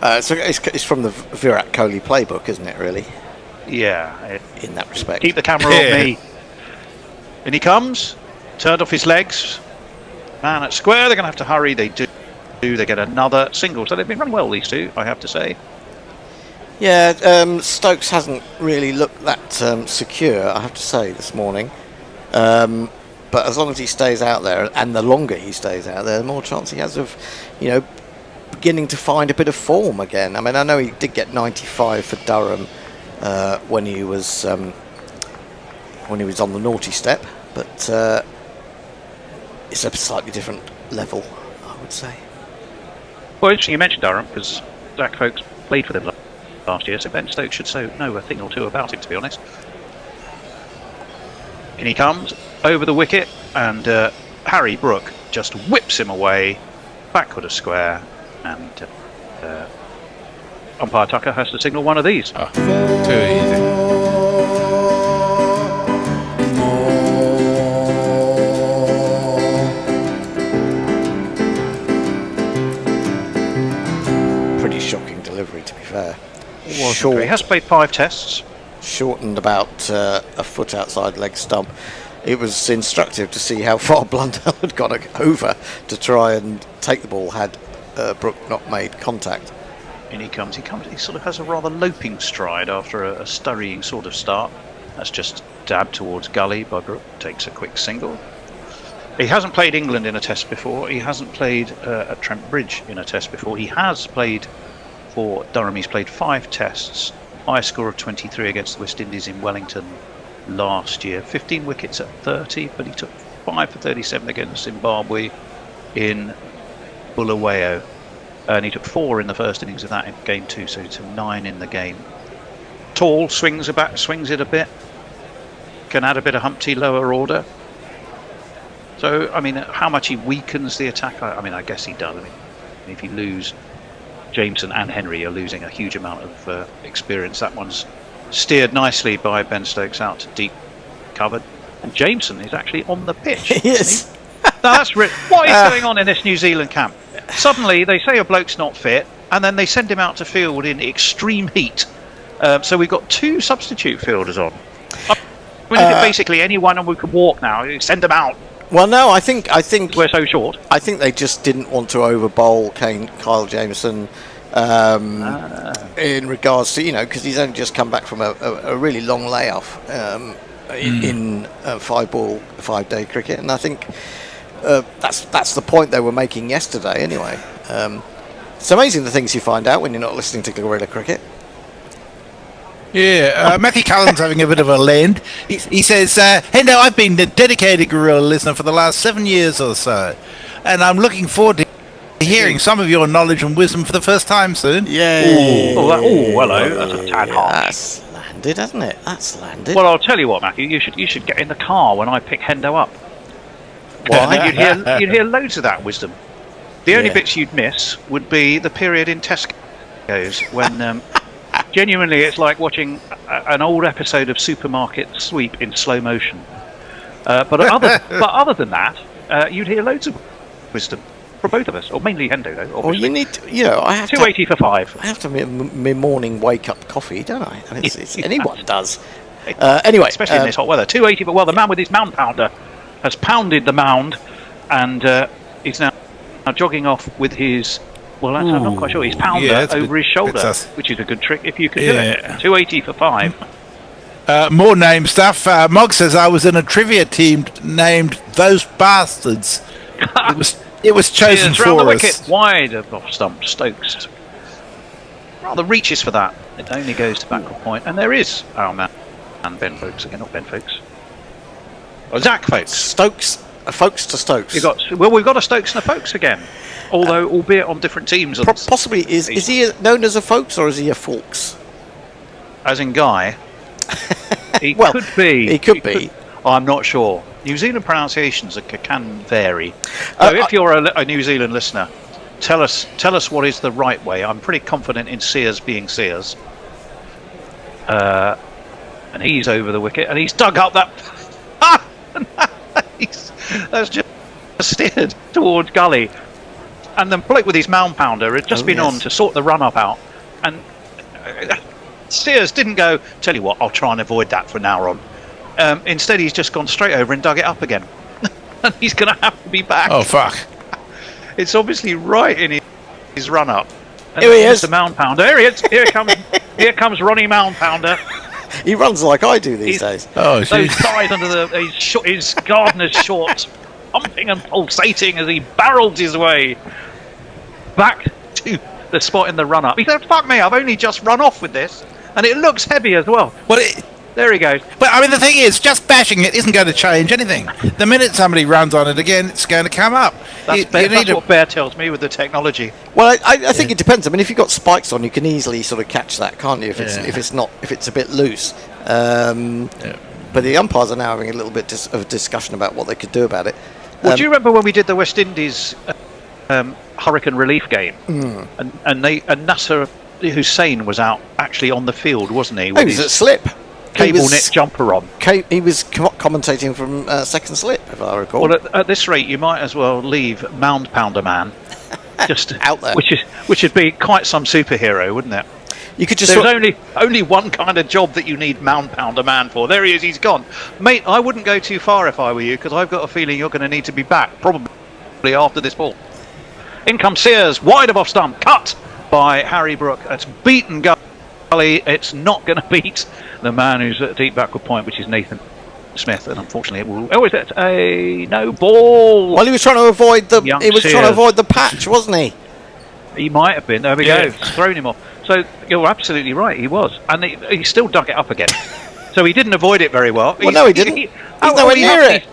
So it's from the Virat Kohli playbook, isn't it, really, Yeah. in that respect? Keep the camera on me. And he comes, turned off his legs. Man at square, they're going to have to hurry. They do. They get another single. So they've been running well, these two, I have to say. Yeah, Stokes hasn't really looked that secure, I have to say, this morning. But as long as he stays out there, and the longer he stays out there, the more chance he has of, beginning to find a bit of form again. I mean, I know he did get 95 for Durham when he was on the naughty step, but it's a slightly different level, I would say. Well, interesting you mentioned Durham, because Zach Folks played for them last year, so Ben Stokes should know a thing or two about it, to be honest. In he comes, over the wicket, and Harry Brook just whips him away, backward of square, and umpire Tucker has to signal one of these. Oh, too easy. Pretty shocking delivery, to be fair. He has played 5 tests. Shortened about a foot outside leg stump. It was instructive to see how far Blundell had gone over to try and take the ball had Brook not made contact. In he comes. He sort of has a rather loping stride after a scurrying sort of start. That's just dabbed towards gully by Brook. Takes a quick single. He hasn't played England in a test before. He hasn't played at Trent Bridge in a test before. He has played for Durham. He's played 5 tests. High score of 23 against the West Indies in Wellington last year. 15 wickets at 30, but he took 5 for 37 against Zimbabwe in Bulawayo. And he took 4 in the first innings of that in game 2, so he took 9 in the game. Tall, swings it a bit. Can add a bit of Humpty lower order. So, I mean, how much he weakens the attack, I guess he does. I mean, if you lose Jameson and Henry, you're losing a huge amount of experience. That one's steered nicely by Ben Stokes out to deep covered. And Jameson is actually on the pitch. Yes. What is going on in this New Zealand camp? Suddenly, they say a bloke's not fit, and then they send him out to field in extreme heat. So we've got 2 substitute fielders on. I mean, basically anyone and we can walk now. Send them out. Well, no, I think we're so short. I think they just didn't want to over bowl Kyle Jameson in regards to because he's only just come back from a really long layoff in 5-day cricket, and I think that's the point they were making yesterday. Anyway, it's amazing the things you find out when you're not listening to Guerrilla Cricket. Yeah, Matthew Cullen's having a bit of a lend. He says, Hendo, I've been a dedicated Guerrilla listener for the last 7 years or so, and I'm looking forward to hearing some of your knowledge and wisdom for the first time soon. Yay! Hello. That's a tad harsh. That's landed, hasn't it? That's landed. Well, I'll tell you what, Matthew. You should get in the car when I pick Hendo up. Why? You'd hear loads of that wisdom. The only bits you'd miss would be the period in Tesco's when... genuinely, it's like watching an old episode of Supermarket Sweep in slow motion. But other than that, you'd hear loads of wisdom from both of us, or mainly Hendo, though. Obviously. Well, you need to, I have 280 for 5. I have to have my morning wake-up coffee, don't I? And anyone does. Anyway, especially in this hot weather. 280, but the man with his mound pounder has pounded the mound, and he's now jogging off with his. Well, I'm not quite sure. His pounder over his shoulder, which is a good trick if you could do it. 280 for 5. More name stuff. Mog says I was in a trivia team named Those Bastards. It was chosen for the us. Wicket, wide of off stump. Stokes rather reaches for that. It only goes to backward point, and there is our man and Ben Folkes again, not Ben Folkes. Or Zach Folkes. Stokes. Folkes to Stokes. We've got a Stokes and a Folkes again, although albeit on different teams. Possibly is he known as a Folkes or is he a Fulks? As in Guy, he well, could be. He could be. I'm not sure. New Zealand pronunciations can vary. So if you're a New Zealand listener, tell us what is the right way. I'm pretty confident in Sears being Sears. And he's over the wicket, and he's dug up that. That's just steered towards gully. And the bloke with his mound pounder had just been on to sort the run-up out. And Sears didn't go, tell you what, I'll try and avoid that from now on. Instead, he's just gone straight over and dug it up again. And he's going to have to be back. Oh, fuck. It's obviously right in his run-up. And Here he is. The mound pounder. Here he is. Here comes Ronnie Mound Pounder. He runs like I do these days. Oh, Those shit. thighs under his gardener's shorts, pumping and pulsating as he barrels his way back to the spot in the run-up. He said, fuck me, I've only just run off with this. And it looks heavy as well. Well, there he goes. but I mean, the thing is, just bashing it isn't going to change anything. The minute somebody runs on it again, it's going to come up. That's what Bear tells me with the technology. Well, I think it depends. I mean, if you've got spikes on, you can easily sort of catch that, can't you? If it's a bit loose. But the umpires are now having a little bit of a discussion about what they could do about it. Well, do you remember when we did the West Indies hurricane relief game, and Nasser Hussain was out actually on the field, wasn't he? He was at slip. Cable knit jumper on. He was commentating from second slip, if I recall. Well, at this rate, you might as well leave Mound Pounder Man just out there, which would be quite some superhero, wouldn't it? You could just. There's only one kind of job that you need Mound Pounder Man for. There he is. He's gone, mate. I wouldn't go too far if I were you, because I've got a feeling you're going to need to be back probably after this ball. In comes Sears, wide of off stump, cut by Harry Brook. It's beaten gully. It's not going to beat the man who's at deep backward point, which is Nathan Smith, and unfortunately it will. Oh, is it a no ball? Well, he was trying to avoid the patch, wasn't he? He might have been. There we go. It's thrown him off. So you're absolutely right. He was, and he still dug it up again. So he didn't avoid it very well. Well, no, he didn't. He's nowhere near it.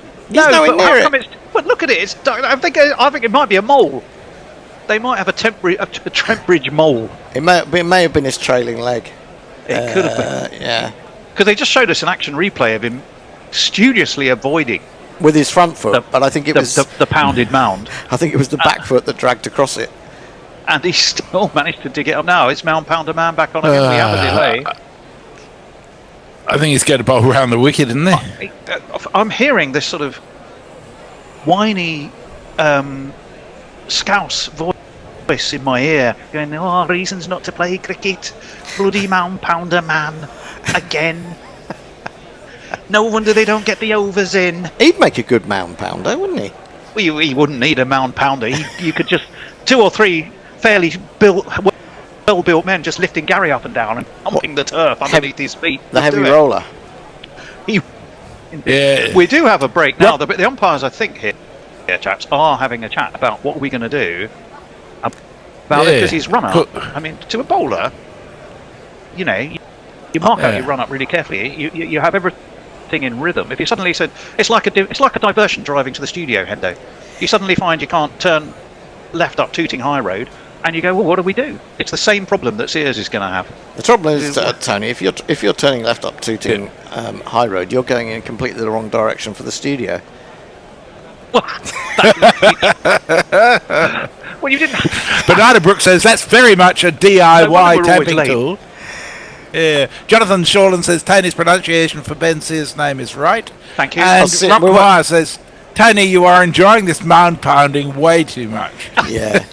But look at it. I think it might be a mole. They might have a Trent Bridge mole. It may have been his trailing leg. It could have been. Yeah. Because they just showed us an action replay of him studiously avoiding with his front foot, but I think it was the pounded mound. I think it was the back foot that dragged across it. And he still managed to dig it up. Now it's Mound Pounder Man back on again. We have a delay. I think he's going to bowl around the wicket, isn't he? I'm hearing this sort of whiny scouse voice in my ear going, oh, reasons not to play cricket. Bloody Mound Pounder Man again. No wonder they don't get the overs in. He'd make a good mound pounder, wouldn't he? Well, he wouldn't need a mound pounder. You could just 2 or 3 fairly well-built men just lifting Gary up and down and pumping the turf underneath his feet. The heavy roller. Yeah. We do have a break now. The umpires, I think, here, chaps, are having a chat about what we're going to do about it, because he's run up. I mean, to a bowler, you mark out your run up really carefully. You have everything in rhythm. If you suddenly said it's like a diversion driving to the studio, Hendo. You suddenly find you can't turn left up Tooting High Road, and you go, well, what do we do? It's the same problem that Sears is going to have. The trouble is, Tony, if you're turning left up Tooting High Road, you're going in completely the wrong direction for the studio. Well, you didn't. Banana Brook says that's very much a DIY tapping tool. Yeah. Jonathan Shawland says Tony's pronunciation for Ben Sears' name is right. Thank you. And Rob Meyer says, Tony, you are enjoying this mound pounding way too much. Yeah,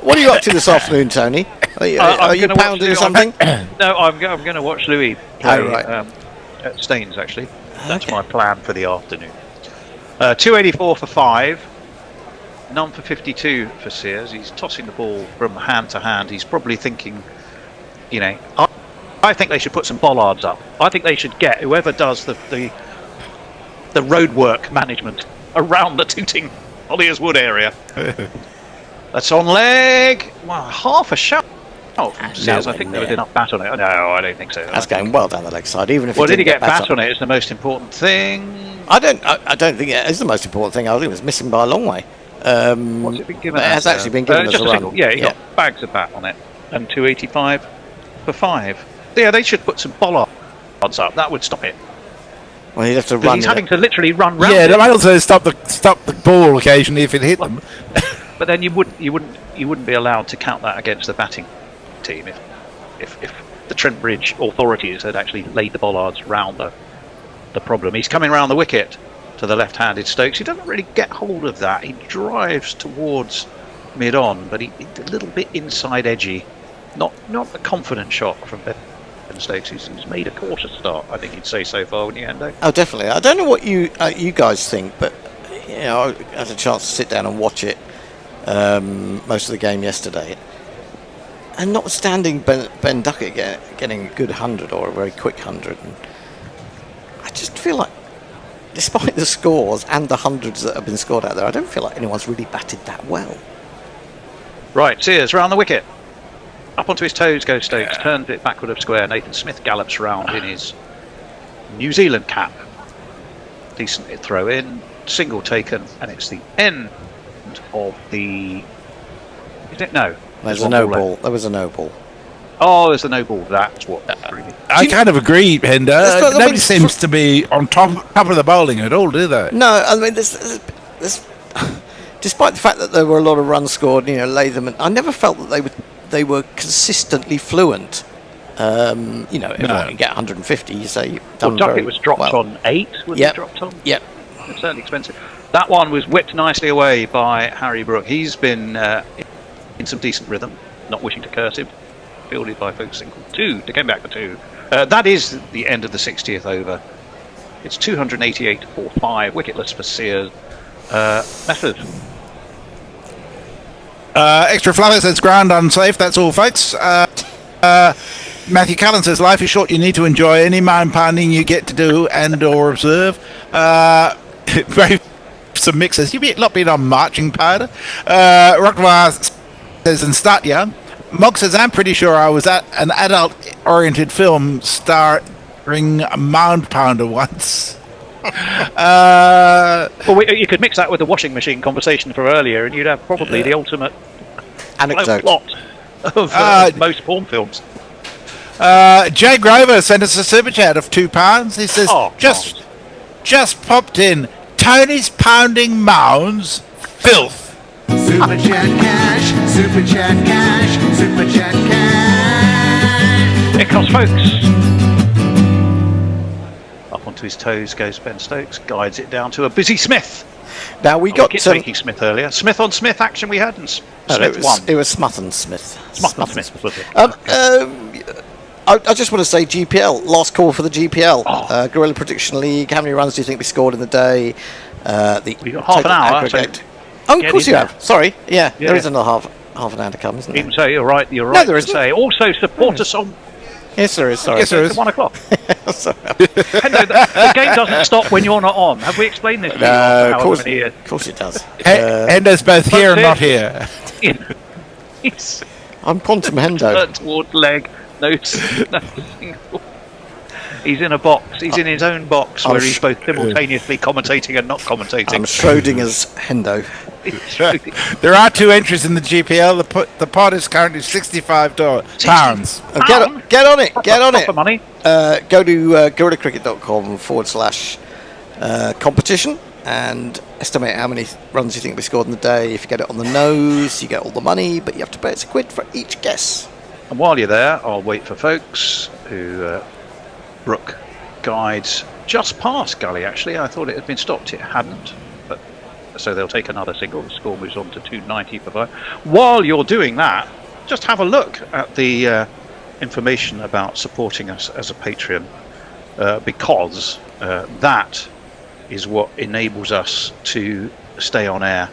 what are you up to this afternoon, Tony? Are you pounding something? No, I'm going to watch Louis play at Staines. Actually, that's my plan for the afternoon. 284 for 5, none for 52 for Sears. He's tossing the ball from hand to hand. He's probably thinking, I think they should put some bollards up. I think they should get whoever does the roadwork management around the Tooting Colliers Wood area. That's on leg. Well, half a shot. Oh, Sears, I think there was enough bat on it. No, I don't think so. That's going well down the leg side, even if. Well, did he get bat on it? Is the most important thing. I don't think it is the most important thing. I think it was missing by a long way. What's it been given? It has actually been given as a run. Single. Yeah, he got bags of bat on it, and 285 for 5. Yeah, they should put some bollards up. That would stop it. Well, he'd have to run. He's having to literally run round. Yeah, they might also stop the ball occasionally if it hit them. But then you wouldn't be allowed to count that against the batting team if the Trent Bridge authorities had actually laid the bollards round the problem. He's coming round the wicket to the left-handed Stokes. He doesn't really get hold of that. He drives towards mid-on, but he's a little bit inside edgy. Not a confident shot from Ben Stokes. He's made a cautious start, I think you'd say so far, wouldn't you, Endo? Oh, definitely. I don't know what you guys think, but I had a chance to sit down and watch it most of the game yesterday. And notwithstanding Ben Duckett getting a good 100 or a very quick 100, and I just feel like, despite the scores and the hundreds that have been scored out there, I don't feel like anyone's really batted that well. Right, Sears round the wicket. Up onto his toes goes Stokes, turns it backward of square. Nathan Smith gallops round in his New Zealand cap. Decent throw in, single taken, and it's the end of the... Is it? No. There's a no ball. There was a no ball. Oh, there's the no ball. That's what. I kind of agree, Hender. Nobody seems to be on top of the bowling at all, do they? No, I mean, there's despite the fact that there were a lot of runs scored, Latham, and I never felt that they were consistently fluent. Everyone can get 150. You say you've done Duckett was dropped on 8. Was he dropped on? Yep. It's certainly expensive. That one was whipped nicely away by Harry Brook. He's been in some decent rhythm, not wishing to curse him. Fielded by folks single 2 to come back for 2. That is the end of the 60th over. It's 288 for 5, wicketless for Sears. Method. Extra flutter says ground unsafe. That's all, folks. Matthew Callan says life is short. You need to enjoy any mind pounding you get to do and or observe. Some mixes. You not been on marching powder. Rockmar says and start young. Mog says I'm pretty sure I was at an adult-oriented film starring a mound pounder once. Well, you could mix that with the washing machine conversation from earlier, and you'd have probably the ultimate anecdote plot of most porn films. Jay Grover sent us a super chat of £2. He says, just popped in. Tony's pounding mounds, filth. Super chat cash, super chat cash, super chat cash. It costs folks. Up onto his toes goes Ben Stokes, guides it down to a busy Smith. Now we got taking Smith earlier. Smith on Smith action we had, and Smith won. It was Smuth and Smith. Smith was it? I just want to say GPL, last call for the GPL. Guerrilla Prediction League. How many runs do you think we scored in the day? We got half an hour. Aggregate. Of course you have. Sorry. Yeah, there is another half an hour to come, isn't there? Even so, you're right. No, there isn't. Say. Also, support us on... Yes, there is. Sorry. Yes, there is. 1 o'clock. Sorry. The game doesn't stop when you're not on. Have we explained this to you? No, of course it does. Hendo's both here and not here. I'm Quantum Hendo. Toward leg. No single. He's in a box. He's in his own box where he's both simultaneously commentating and not commentating. I'm Schrodinger's Hendo. There are 2 entries in the GPL. The pot is currently £65. Get on it. Get on it. For money. Go to guerrillacricket.com/competition and estimate how many runs you think we scored in the day. If you get it on the nose, you get all the money, but you have to pay us £1 for each guess. And while you're there, I'll wait for folks who Brook guides just past Gully. Actually, I thought it had been stopped. It hadn't. So they'll take another single. The score moves on to 290 for 5. While you're doing that, just have a look at the information about supporting us as a Patreon, because that is what enables us to stay on air.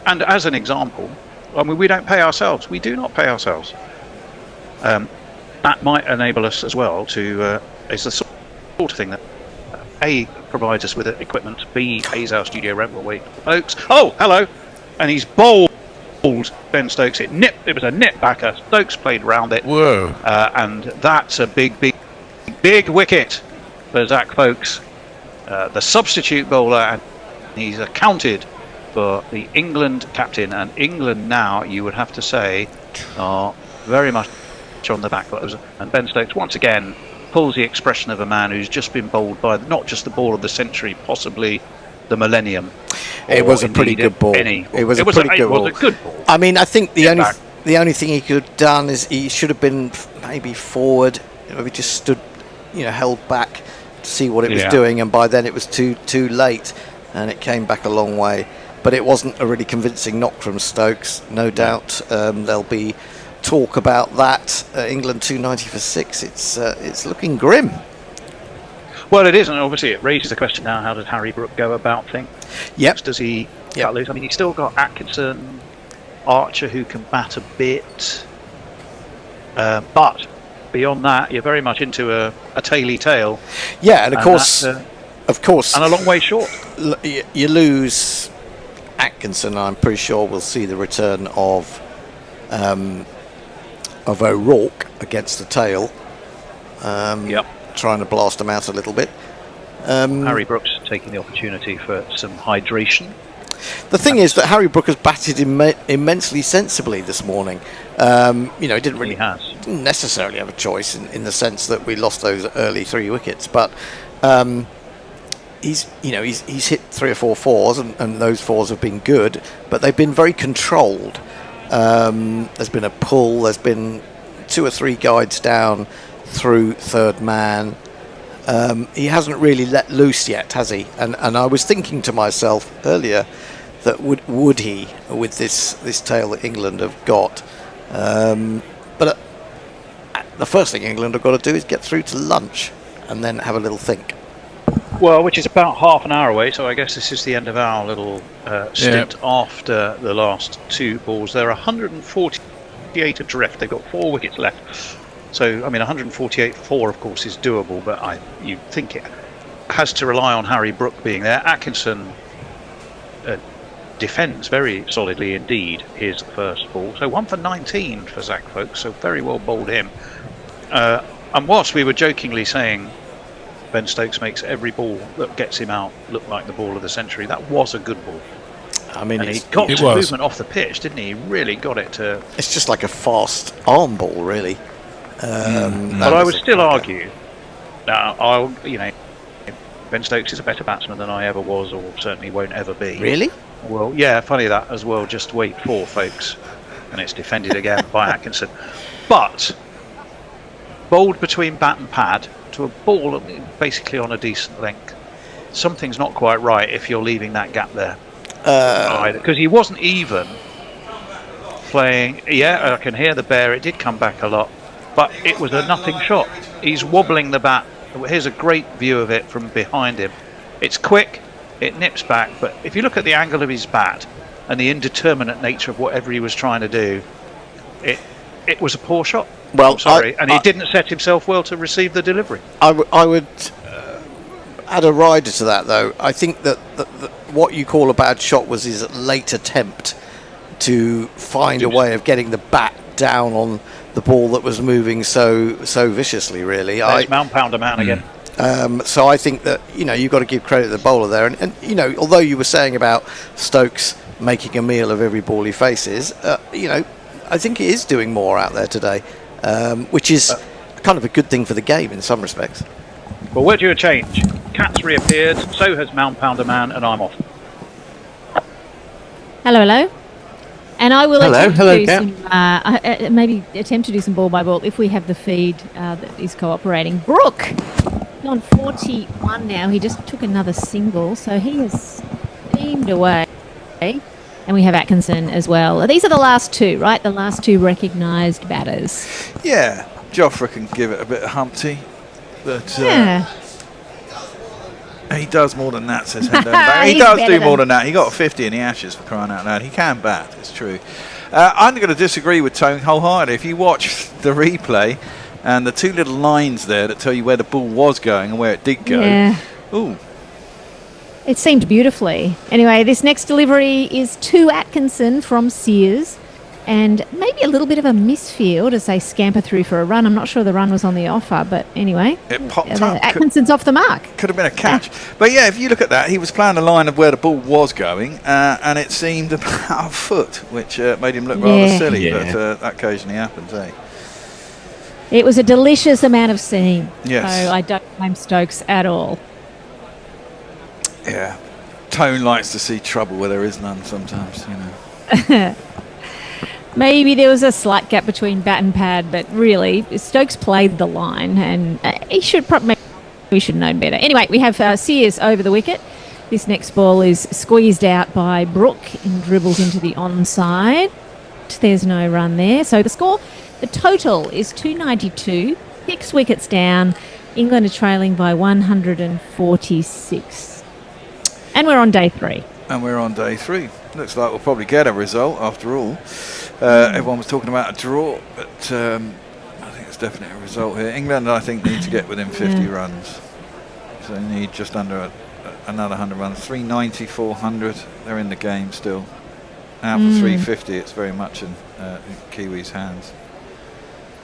And as an example, I mean, we don't pay ourselves. We do not pay ourselves. That might enable us as well to, is the sort of thing that A, provides us with equipment, B, pays our studio rent. We'll wait for folks. Oh, hello! And he's bowled Ben Stokes. It was a nip backer. Stokes played round it. Whoa. And that's a big wicket for Zach Folkes, the substitute bowler, and he's accounted for the England captain. And England now, you would have to say, are very much on the back foot. And Ben Stokes once again pulls the expression of a man who's just been bowled by not just the ball of the century, possibly the millennium. It was a pretty good ball. It was a good ball. I mean, I think the only thing he could have done is he should have been maybe forward, maybe just stood, held back to see what it was Yeah. doing, and by then it was too late, and it came back a long way. But it wasn't a really convincing knock from Stokes. No doubt there'll be talk about that. England 290 for 6. It's looking grim. Well, it is, and obviously it raises the question now: how does Harry Brook go about things? Yep. Does he cut loose? I mean, he's still got Atkinson, Archer, who can bat a bit, but beyond that, you're very much into a taily tail. Yeah, and of course, and a long way short. You lose Atkinson. I'm pretty sure we'll see the return of O'Rourke against the tail. Trying to blast them out a little bit. Harry Brook's taking the opportunity for some hydration. The thing is that Harry Brook has batted immensely sensibly this morning. He didn't really didn't necessarily have a choice in the sense that we lost those early 3 wickets, but he's hit 3 or 4 fours, and those fours have been good, but they've been very controlled. There's been a pull, there's been 2 or 3 guides down through third man. He hasn't really let loose yet, has he? And I was thinking to myself earlier that would he, with this tail that England have got, but the first thing England have got to do is get through to lunch and then have a little think. Well, which is about half an hour away, so I guess this is the end of our little stint after the last 2 balls. There are 148 adrift. They've got 4 wickets left. So, I mean, 148 for 4, of course, is doable, but you think it has to rely on Harry Brook being there. Atkinson defends very solidly indeed his first ball. So 1 for 19 for Zach Folks, so very well bowled him. And whilst we were jokingly saying Ben Stokes makes every ball that gets him out look like the ball of the century, that was a good ball. I mean, and he got to movement off the pitch, didn't he? He really got it to... It's just like a fast arm ball, really. But I would still argue, now, Ben Stokes is a better batsman than I ever was, or certainly won't ever be. Really? Well, yeah, funny that as well. Just wait for, folks. And it's defended again by Atkinson. But bowled between bat and pad to a ball basically on a decent length. Something's not quite right if you're leaving that gap there. Because he wasn't even playing. Yeah, I can hear the bear. It did come back a lot. But it was a nothing shot. He's wobbling the bat. Here's a great view of it from behind him. It's quick, it nips back, but if you look at the angle of his bat and the indeterminate nature of whatever he was trying to do, it was a poor shot. Well, I'm sorry, and he didn't set himself well to receive the delivery. I would add a rider to that, though. I think that what you call a bad shot was his late attempt to find a way of getting the bat down on the ball that was moving so viciously, really. There's Mount Pounder man again. So I think that you've got to give credit to the bowler there, and although you were saying about Stokes making a meal of every ball he faces, I think he is doing more out there today, which is kind of a good thing for the game in some respects. Well, where do you change? Cat's reappeared, so has Mount Pounder man, and I'm off. Hello. And I will Hello, attempt to do some ball by ball if we have the feed that is cooperating. Brook on 41 now. He just took another single, so he has steamed away. And we have Atkinson as well. These are the last 2, right? The last 2 recognised batters. Yeah, Joffre can give it a bit of Humpty, but he does more than that, says Hendo. He does do more than that. He got a 50 in the Ashes, for crying out loud. He can bat, it's true. I'm going to disagree with Tone wholeheartedly. If you watch the replay and the 2 little lines there that tell you where the ball was going and where it did go, ooh. It seemed beautifully. Anyway, this next delivery is to Atkinson from Sears. And maybe a little bit of a misfield as they scamper through for a run. I'm not sure the run was on the offer, but anyway. It popped up. Atkinson's off the mark. Could have been a catch. But yeah, if you look at that, he was playing the line of where the ball was going, and it seemed about a foot, which made him look rather silly. But that occasionally happens, eh? It was a delicious amount of seam. Yes. So I don't blame Stokes at all. Yeah. Tone likes to see trouble where there is none sometimes, Maybe there was a slight gap between bat and pad, but really, Stokes played the line, and he should probably We should have known better. Anyway, we have Sears over the wicket. This next ball is squeezed out by Brooke and dribbles into the onside. There's no run there. So the score, the total is 292, 6 wickets down. England are trailing by 146. And we're on day 3. And we're on day 3. Looks like we'll probably get a result after all. Everyone was talking about a draw, but I think it's definitely a result here. England, I think, need to get within 50 runs. So they need just under another 100 runs. 390, 400. They're in the game still. Now for 350, it's very much in Kiwis' hands.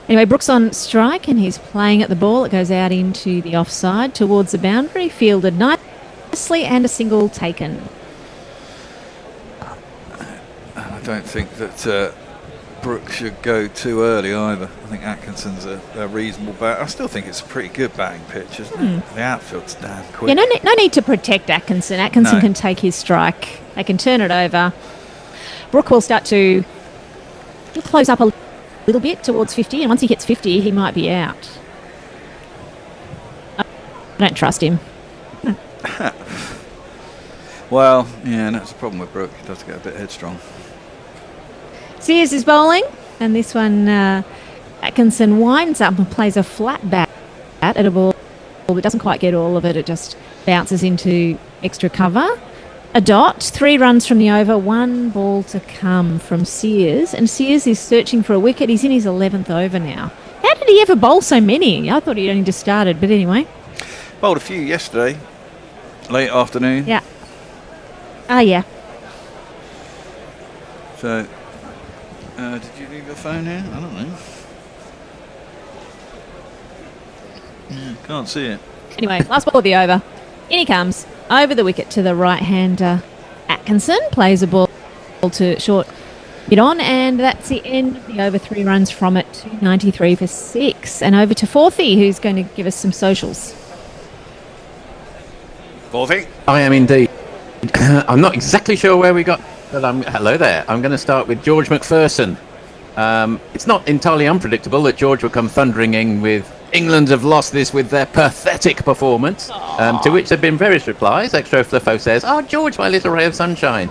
Anyway, Brooks on strike and he's playing at the ball. It goes out into the offside towards the boundary. Fielded nicely and a single taken. I don't think that Brooks should go too early either. I think Atkinson's a reasonable bat. I still think it's a pretty good batting pitch, isn't it? The outfield's damn quick. Yeah, no need to protect Atkinson. Atkinson can take his strike. They can turn it over. Brooke will start to close up a little bit towards 50, and once he hits 50, he might be out. I don't trust him. Well, yeah, that's the problem with Brooke. He does get a bit headstrong. Sears is bowling, and this one, Atkinson winds up and plays a flat bat at a ball, but doesn't quite get all of it. It just bounces into extra cover. A dot, 3 runs from the over, 1 ball to come from Sears, and Sears is searching for a wicket. He's in his 11th over now. How did he ever bowl so many? I thought he'd only just started, but anyway. Bowled a few yesterday, late afternoon. Yeah. Ah, yeah. So, did you leave your phone here? I don't know. Yeah, can't see it. Anyway, last ball of the over. In he comes. Over the wicket to the right-hander. Atkinson plays a ball to short mid on, and that's the end of the over. 3 runs from it, 293 for 6. And over to Forthy, who's going to give us some socials. Forthy? I am indeed. I'm not exactly sure where we got, but hello there. I'm going to start with George McPherson. It's not entirely unpredictable that George will come thundering in with England have lost this with their pathetic performance, to which there have been various replies. Extra Fluffo says, "Oh, George, my little ray of sunshine."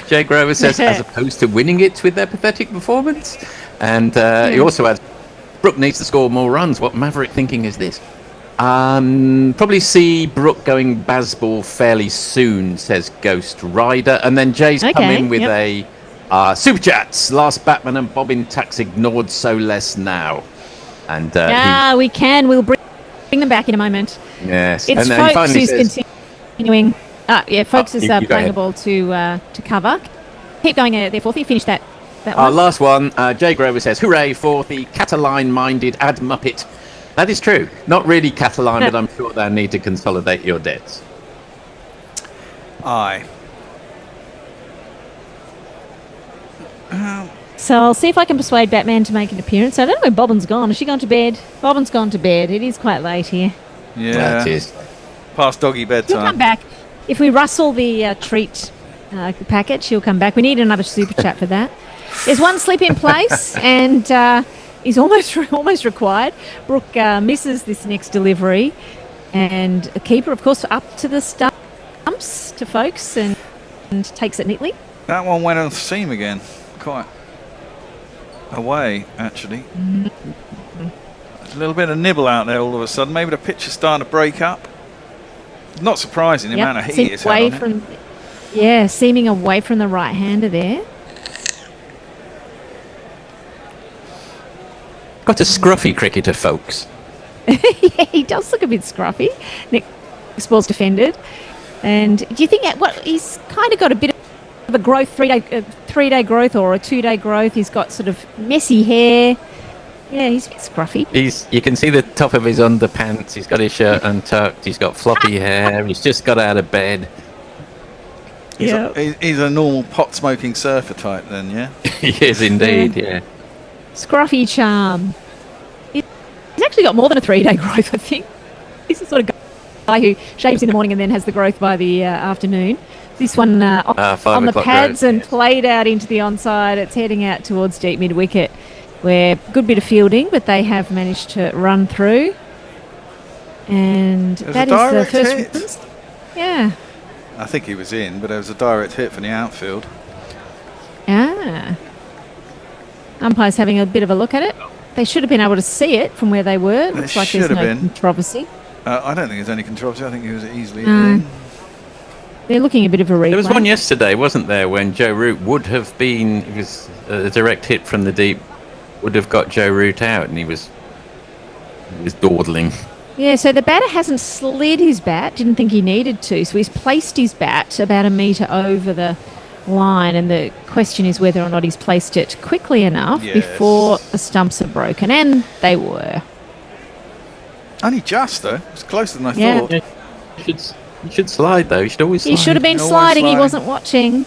Jay Grover says, "As opposed to winning it with their pathetic performance." And he also adds, "Brooke needs to score more runs. What maverick thinking is this?" Probably see Brooke going Bazball fairly soon, says Ghost Rider. And then Jay's come in with a Super Chats. Last Batman and Bobbin tax ignored, so less now. And we can. We'll bring them back in a moment. Yes. It's and Folks who's continuing. Folks is playing ahead. the ball to cover. Keep going there, Forthy. Finish that one. Last one. Jay Grover says, "Hooray for the Cataline-minded ad Muppet." That is true. Not really Catalan, but I'm sure they need to consolidate your debts. Aye. So I'll see if I can persuade Batman to make an appearance. I don't know where Bobbin's gone. Has she gone to bed? Bobbin's gone to bed. It is quite late here. Yeah. That is. Past doggy bedtime. She'll come back. If we rustle the treat packet, she'll come back. We need another super chat for that. There's one slip in place, and is almost required. Brooke misses this next delivery, and a keeper, of course, up to the stumps to Folks and takes it neatly. That one went on the seam again. Quite away, actually. There's a little bit of nibble out there all of a sudden. Maybe the pitch is starting to break up. Not surprising, the amount of heat it's had on it. Yeah, seaming away from the right-hander there. Got a scruffy cricketer, Folks. Yeah, he does look a bit scruffy. Next ball's defended. And do you think he's kind of got a bit of a growth, 3-day growth or a 2-day growth? He's got sort of messy hair. Yeah, he's a bit scruffy. You can see the top of his underpants. He's got his shirt untucked. He's got floppy hair. He's just got out of bed. He's a normal pot-smoking surfer type then, yeah? He is indeed, yeah. Scruffy charm. He's actually got more than a 3-day growth, I think. He's the sort of guy who shaves in the morning and then has the growth by the afternoon. This one on the pads growth, and played out into the onside. It's heading out towards deep mid-wicket. where good bit of fielding, but they have managed to run through. And that is the first hit. Yeah. I think he was in, but there was a direct hit from the outfield. Ah. Umpire's having a bit of a look at it. They should have been able to see it from where they were. Looks like there's no controversy. I don't think there's any controversy. I think he was easily in. They're looking a bit of a replay. There was one yesterday, wasn't there, when Joe Root would have been, it was a direct hit from the deep, would have got Joe Root out, and he was dawdling. Yeah, so the batter hasn't slid his bat, didn't think he needed to, so he's placed his bat about a metre over the line, and the question is whether or not he's placed it quickly enough before the stumps are broken, and they were. Only just, though. It's closer than I thought. You should slide, though. You should always slide. He should have been sliding. He wasn't watching.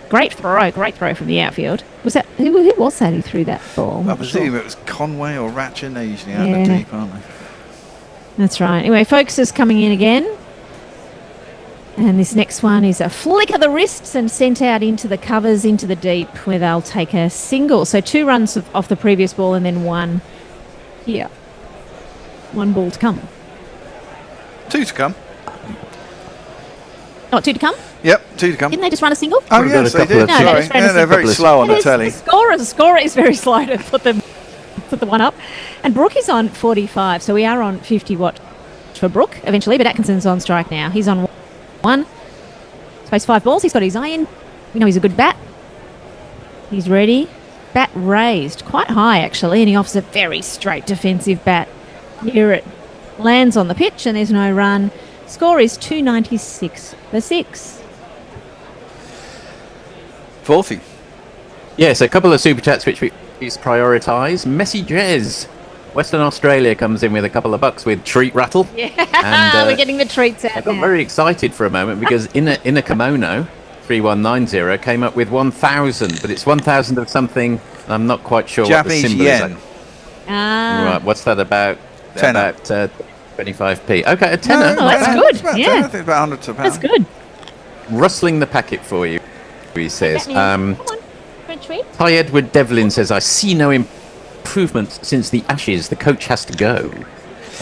Great throw from the outfield. Was that who was that who threw that ball? I presume it was Conway or Ratchin. They're usually out in the deep, aren't they? That's right. Anyway, Focus is coming in again. And this next one is a flick of the wrists and sent out into the covers, into the deep, where they'll take a single. So 2 runs off the previous ball and then 1 here. 1 ball to come. 2 to come. Oh, 2 to come? Yep, 2 to come. Didn't they just run a single? Oh, yes, they did. No, Sorry. They're very slow on the telly. The scorer is very slow to put the one up. And Brooke is on 45, so we are on 50 watt for Brooke eventually, but Atkinson's on strike now. He's on 1. Space 5 balls. He's got his eye in. We know he's a good bat. He's ready. Bat raised quite high, actually, and he offers a very straight defensive bat. Here it lands on the pitch, and there's no run. Score is 296 for 6. 40. Yes, a couple of super chats which we prioritise. Messi Jez. Western Australia comes in with a couple of bucks with treat rattle. Yeah, and, we're getting the treats out I got now. very excited for a moment because in a kimono, 3190 came up with 1,000, but it's 1,000 of something. I'm not quite sure Japanese what the symbol yen. is. Right, what's that about? Tenner. About 25p. Okay, a tenner. No, that's good. About Yeah. 10, I think about 100 to a pound. That's good. Rustling the packet for you, he says. Come on, French treat. Ty Edward Devlin says, I see no improvement since the Ashes. The coach has to go.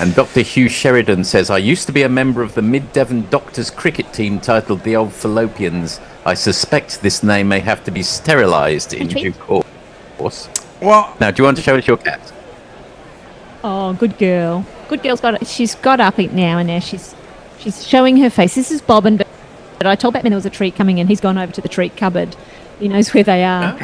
And Dr. Hugh Sheridan says, I used to be a member of the Mid-Devon Doctors cricket team titled the Old Fallopians. I suspect this name may have to be sterilised in due course. Well, now, do you want to show us your cat? Oh, good girl. Good girl's got it. She's got up it now, and now she's showing her face. This is Bobbin, but I told Batman there was a treat coming in. He's gone over to the treat cupboard. He knows where they are.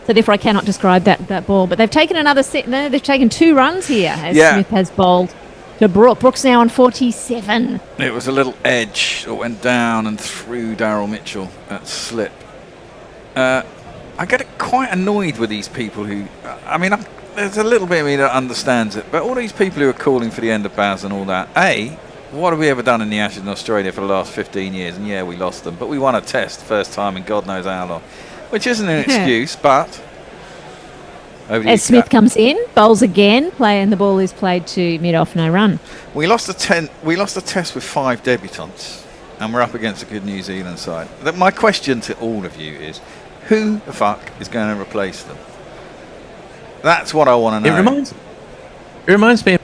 So therefore I cannot describe that ball. But they've taken another set. No, they've taken 2 runs here as Smith has bowled to Brooke. Brooke's now on 47. It was a little edge that went down and through Daryl Mitchell at slip. I get quite annoyed with these people who... I mean, there's a little bit of me that understands it, but all these people who are calling for the end of Baz and all that, what have we ever done in the Ashes in Australia for the last 15 years? And yeah, we lost them, but we won a test first time in God knows how long. Which isn't an excuse, but... As Smith comes in, bowls again, and the ball is played to mid-off, no run. We lost a test with 5 debutants, and we're up against a good New Zealand side. My question to all of you is, who the fuck is going to replace them? That's what I want to know. It reminds me a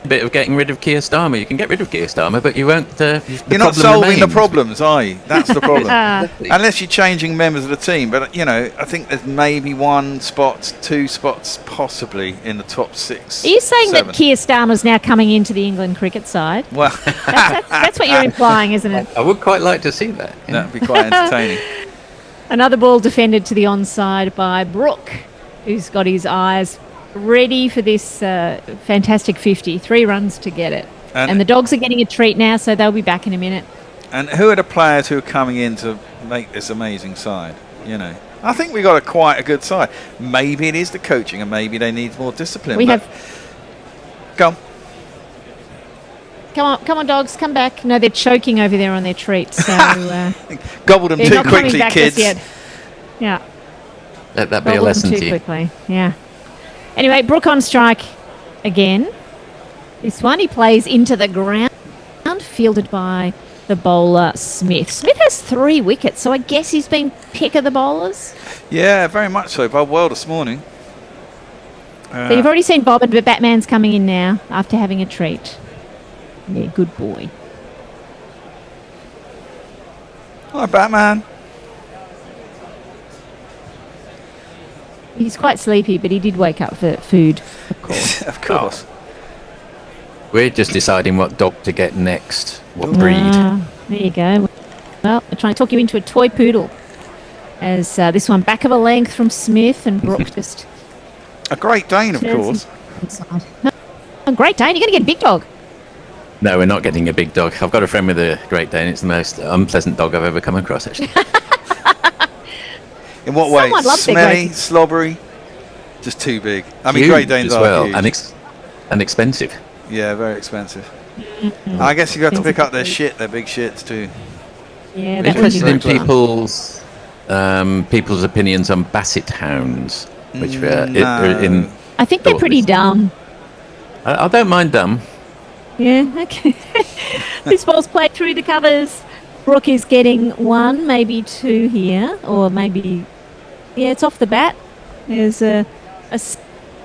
bit of getting rid of Keir Starmer. You can get rid of Keir Starmer, but you won't... You're not solving the problems, are you? That's the problem. Unless you're changing members of the team. But, I think there's maybe 1 spot, 2 spots possibly in the top 6. Are you saying 7. that Keir Starmer's now coming into the England cricket side? Well, that's what you're implying, isn't it? I would quite like to see that. Yeah. That'd be quite entertaining. Another ball defended to the onside by Brooke, who's got his eyes ready for this fantastic 50. 3 runs to get it. And the Dogs are getting a treat now, so they'll be back in a minute. And who are the players who are coming in to make this amazing side? I think we got quite a good side. Maybe it is the coaching, and maybe they need more discipline. Go on. Come on, Dogs, come back. No, they're choking over there on their treats. So, gobbled them too quickly, kids. Yeah. Let that be a lesson to you. Quickly. Yeah. Anyway, Brooke on strike again. This one he plays into the ground, fielded by the bowler Smith. Smith has 3 wickets, so I guess he's been pick of the bowlers. Yeah, very much so. Bowled well this morning. So you've already seen Bob, but Batman's coming in now after having a treat. Yeah, good boy. Hi, Batman. He's quite sleepy, but he did wake up for food, of course. Of course. We're just deciding what dog to get next. What breed? There you go. Well, we're trying to talk you into a toy poodle. As this one back of a length from Smith and Brooke just... A Great Dane, of course. No, a Great Dane? You're going to get a big dog. No, we're not getting a big dog. I've got a friend with a Great Dane. It's the most unpleasant dog I've ever come across, actually. In what way? Someone loves their Smelly, Great- slobbery, just too big. I mean, Huge Great Danes as are well, huge. and expensive. Yeah, very expensive. I guess you have to pick up their shit, their big shits too. Yeah, I'm that's interested in pretty people's opinions on Basset hounds, which are No. in. I think they're pretty dumb. I don't mind dumb. Yeah, okay. This ball's played through the covers. Brooke is getting 1, maybe 2 here, or maybe... Yeah, it's off the bat. There's a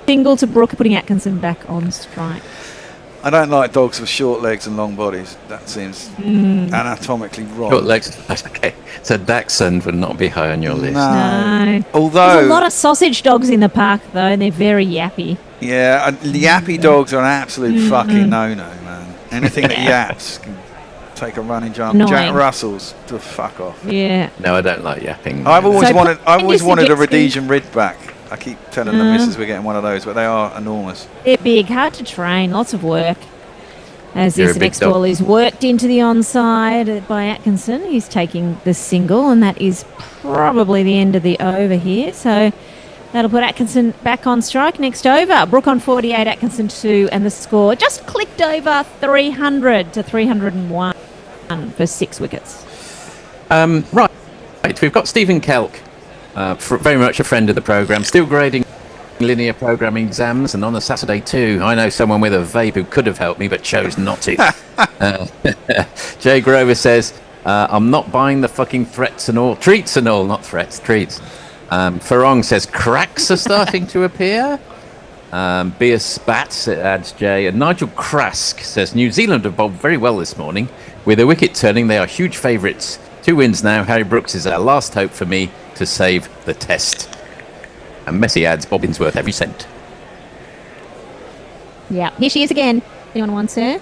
single to Brooke, putting Atkinson back on strike. I don't like dogs with short legs and long bodies. That seems anatomically wrong. Short legs. Okay, so Dachshund would not be high on your list. No. Although, There's a lot of sausage dogs in the park, though, and they're very yappy. yeah, yappy dogs are an absolute fucking no-no, man. Anything that yaps can take a running jump. Annoying. Jack Russells, to fuck off. Yeah. No, I don't like yapping. I've always So wanted a suggest me- Rhodesian Ridgeback. I keep telling the missus we're getting one of those, but they are enormous. They're big, hard to train, lots of work. As You're this a big next ball is worked into the onside by Atkinson. He's taking the single, and that is probably the end of the over here. So that'll put Atkinson back on strike. Next over, Brooke on 48, Atkinson 2, and the score just clicked over 300 to 301 for 6 wickets. Right, we've got Stephen Kelk, very much a friend of the programme, still grading linear programming exams, and on a Saturday too. I know someone with a vape who could have helped me but chose not to. Jay Grover says, I'm not buying the fucking treats and all, not threats, treats. Farong says, cracks are starting to appear. Bia Spats, adds Jay. And Nigel Krask says, New Zealand have bowled very well this morning. With a wicket turning, they are huge favourites. 2 wins now. Harry Brooks is our last hope for me to save the test. And Messi adds, Bobbin's worth every cent. Yeah, here she is again. Anyone wants her?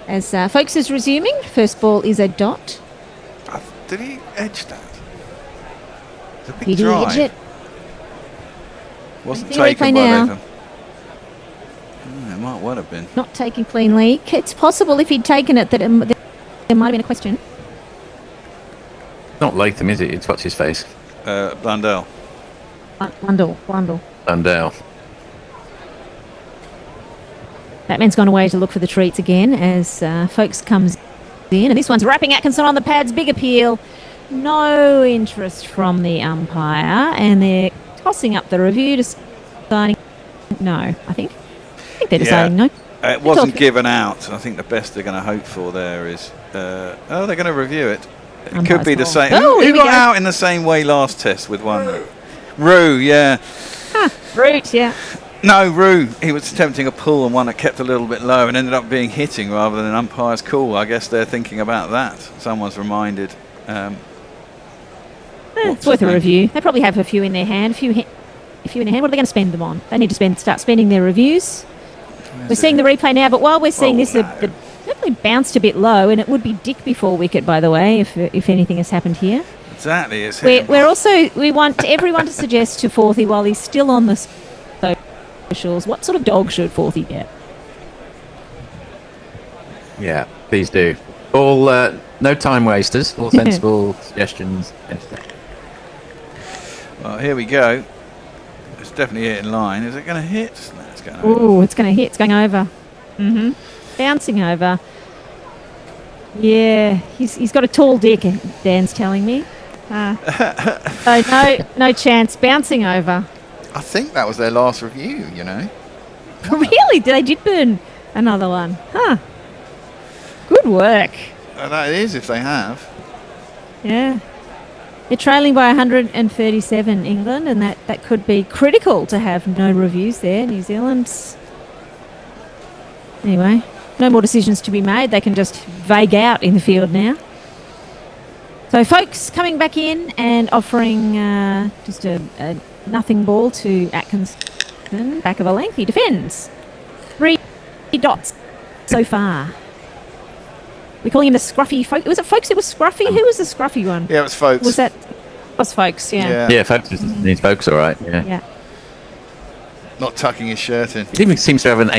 As Folks is resuming, first ball is a dot. Did he edge that? It's a big Did he drive. edge it? Wasn't See the taken replay by now. Latham. It might well have been. Not taking cleanly. It's possible if he'd taken it that there might have been a question. Not Latham, is it? It's what's his face? Blundell. Blundell. Blundell. Batman's gone away to look for the treats again as Folks comes in. And this one's wrapping Atkinson on the pads. Big appeal. No interest from the umpire. And they're tossing up the review, deciding no, I think they're deciding no. It wasn't given out. I think the best they're going to hope for there is... they're going to review it. It could be the same. Who got out in the same way last test with one? Roo, yeah. Root, yeah. No, Roo. He was attempting a pull and one that kept a little bit low and ended up being hitting rather than an umpire's call. I guess they're thinking about that. Someone's reminded. It's worth a review. They probably have a few in their hand. A few in their hand. What are they going to spend them on? They need to start spending their reviews. We're seeing the replay now, but while we're seeing this, the definitely bounced a bit low, and it would be Dick before wicket, by the way, if anything has happened here. Exactly. We're also, we want everyone to suggest to Forthy while he's still on the socials, what sort of dog should Forthy get? Yeah, please do. All no time wasters, all sensible suggestions. Well, here we go. It's definitely hitting line. Is it going to hit? No, it's going over. Oh, it's going to hit. It's going over. Bouncing over. Yeah, he's got a tall dick, Dan's telling me. So no chance. Bouncing over. I think that was their last review, you know. Really? They did burn another one. Huh. Good work. That is if they have. Yeah. They're trailing by 137, England, and that could be critical to have no reviews there. New Zealand's... Anyway, no more decisions to be made. They can just vague out in the field now. So folks coming back in and offering just a nothing ball to Atkinson, back of a length. He defends. 3 dots so far. We're calling him the scruffy folk. Was it Folks who was scruffy? Who was the scruffy one? Yeah, it was Folks. Was that... was Folks, yeah. Yeah, Folks needs Folks, all right. Yeah. Not tucking his shirt in. He even seems to have an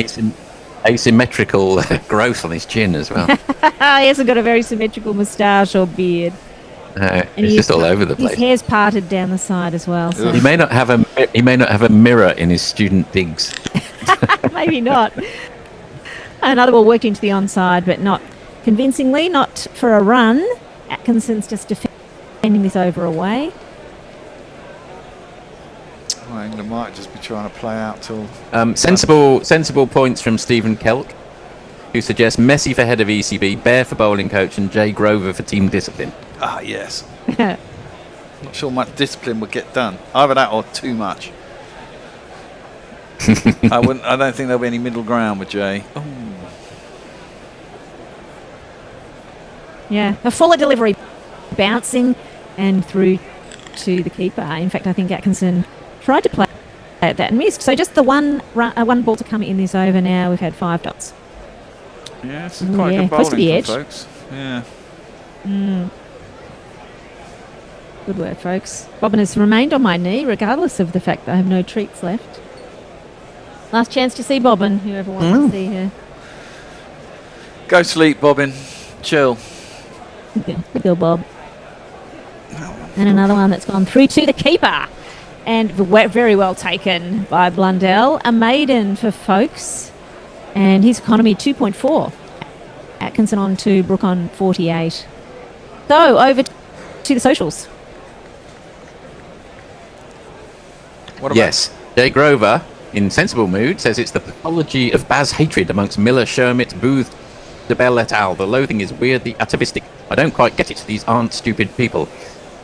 asymmetrical growth on his chin as well. He hasn't got a very symmetrical moustache or beard. No, he's just all over the place. His hair's parted down the side as well. So. He may not have a mirror in his student digs. Maybe not. Another ball worked into the onside, but not convincingly, not for a run. Atkinson's just defending this over away. Well, England might just be trying to play out till... sensible points from Stephen Kelk, who suggests Messi for head of ECB, Bear for bowling coach, and Jay Grover for team discipline. Ah, yes. Not sure much discipline would get done. Either that or too much. I don't think there'll be any middle ground with Jay. Oh. Yeah, a fuller delivery, bouncing and through to the keeper. In fact, I think Atkinson tried to play at that and missed. So just the one ball to come in this over now. We've had 5 dots. Yeah, it's quite good close to the bowling edge. from Folks. Yeah. Good work, folks. Bobbin has remained on my knee, regardless of the fact that I have no treats left. Last chance to see Bobbin, whoever wants to see her. Go sleep, Bobbin. Chill. Good girl, Bob. And another one that's gone through to the keeper. And very well taken by Blundell. A maiden for Folks. And his economy 2.4. Atkinson on 2, Brook on 48. So, over to the socials. Yes. Jay Grover, in sensible mood, says it's the pathology of Baz hatred amongst Miller, Shermitt, Booth, DeBell et al. The loathing is weirdly atavistic. I don't quite get it. These aren't stupid people.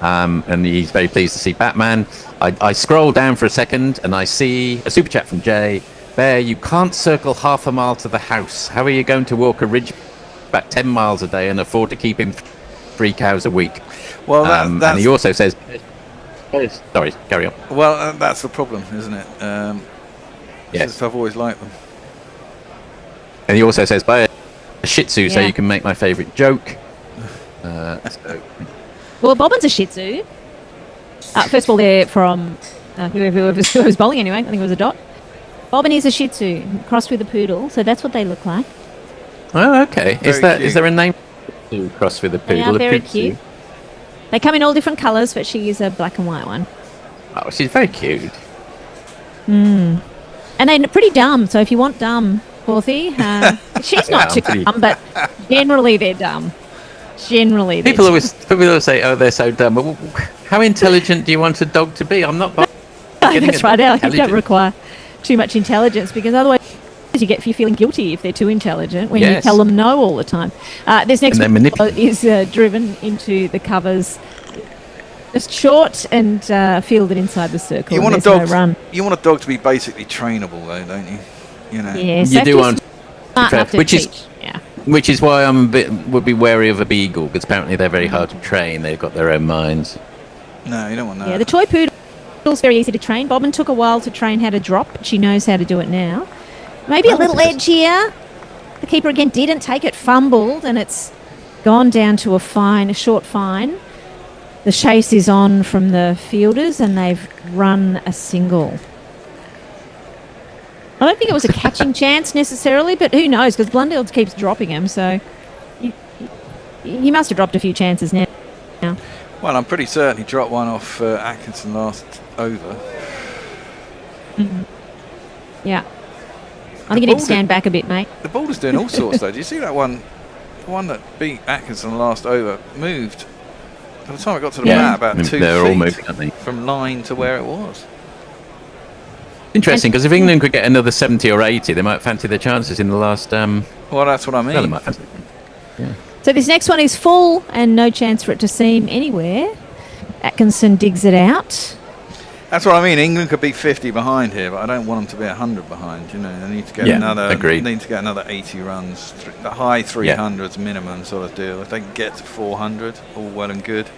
And he's very pleased to see Batman. I scroll down for a second and I see a super chat from Jay. Bear, you can't circle half a mile to the house. How are you going to walk a ridge back 10 miles a day and afford to keep him 3 cows a week? Well, that's... And he also says... Sorry, carry on. Well, that's the problem, isn't it? Yes. I've always liked them. And he also says, buy a Shih Tzu so you can make my favourite joke. Well, Bobbin's a Shih Tzu. First of all, there from whoever was bowling anyway. I think it was a dot. Bobbin is a Shih Tzu crossed with a poodle, so that's what they look like. Oh, okay. Is Very there a name to cross with a poodle? They are very cute. They come in all different colours, but she is a black and white one. Oh, she's very cute. And they're pretty dumb, so if you want dumb, Porthy, she's not too dumb, but generally they're dumb. People always say, "Oh, they're so dumb." Well, how intelligent do you want a dog to be? I'm not. That's right. You don't require too much intelligence because otherwise you're feeling guilty if they're too intelligent when you tell them no all the time. This next one is driven into the covers, just short and fielded inside the circle. You want a dog. You want a dog to be basically trainable, though, don't you? You know. Yeah, you do want, which is why would be wary of a beagle because apparently they're very hard to train. They've got their own minds. No, you don't want that. Yeah, the toy poodle's very easy to train. Bobbin took a while to train how to drop, but she knows how to do it now. Maybe a little edge here. The keeper again didn't take it, fumbled, and it's gone down to a short fine. The chase is on from the fielders, and they've run a single. I don't think it was a catching chance necessarily, but who knows, because Blundell keeps dropping him, so he must have dropped a few chances now. Well, I'm pretty certain he dropped one off Atkinson last over. Yeah. I think you need to stand back a bit, mate. The bowler's doing all sorts, though. Do you see that one? The one that beat Atkinson last over moved. By the time it got to the mat, about 2 feet all moving, aren't they? from line to where it was. Interesting, because if England could get another 70 or 80, they might fancy their chances in the last... well, that's what I mean. Well, they might fancy. Yeah. So this next one is full and no chance for it to seam anywhere. Atkinson digs it out. That's what I mean. England could be 50 behind here, but I don't want them to be 100 behind. You know, they need to get another 80 runs. The high 300s minimum sort of deal. If they can get to 400, all well and good.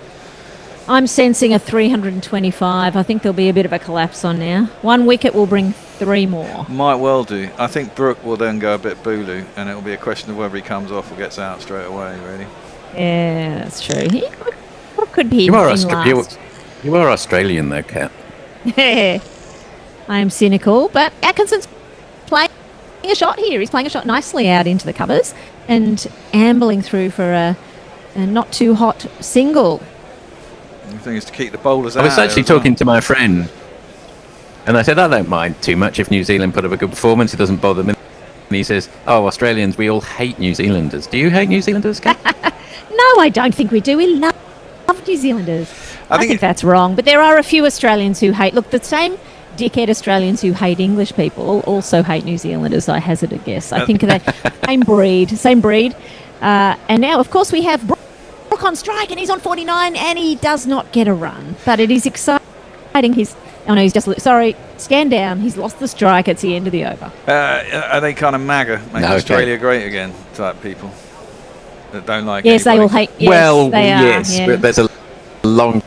I'm sensing a 325. I think there'll be a bit of a collapse on now. 1 wicket will bring 3 more. Might well do. I think Brooke will then go a bit booloo, and it'll be a question of whether he comes off or gets out straight away, really. Yeah, that's true. What could be You are, last? you are Australian, though, Kat. I am cynical, but Atkinson's playing a shot here. He's playing a shot nicely out into the covers and ambling through for a not too hot single. The thing is to keep the bowlers out. I was actually talking to my friend, and I said, I don't mind too much if New Zealand put up a good performance. It doesn't bother me. And he says, oh, Australians, we all hate New Zealanders. Do you hate New Zealanders, Kat? No, I don't think we do. We love New Zealanders. I think that's wrong. But there are a few Australians who hate... Look, the same dickhead Australians who hate English people also hate New Zealanders, I hazard a guess. I think they're same breed. And now, of course, we have Brooke on strike, and he's on 49, and he does not get a run. But it is exciting. He's just... Sorry, stand down. He's lost the strike. It's the end of the over. Are they kind of MAGA, make Australia great again type people that don't like Yes, anybody? they all hate... Yes, well, they yes, are, yeah. but there's a long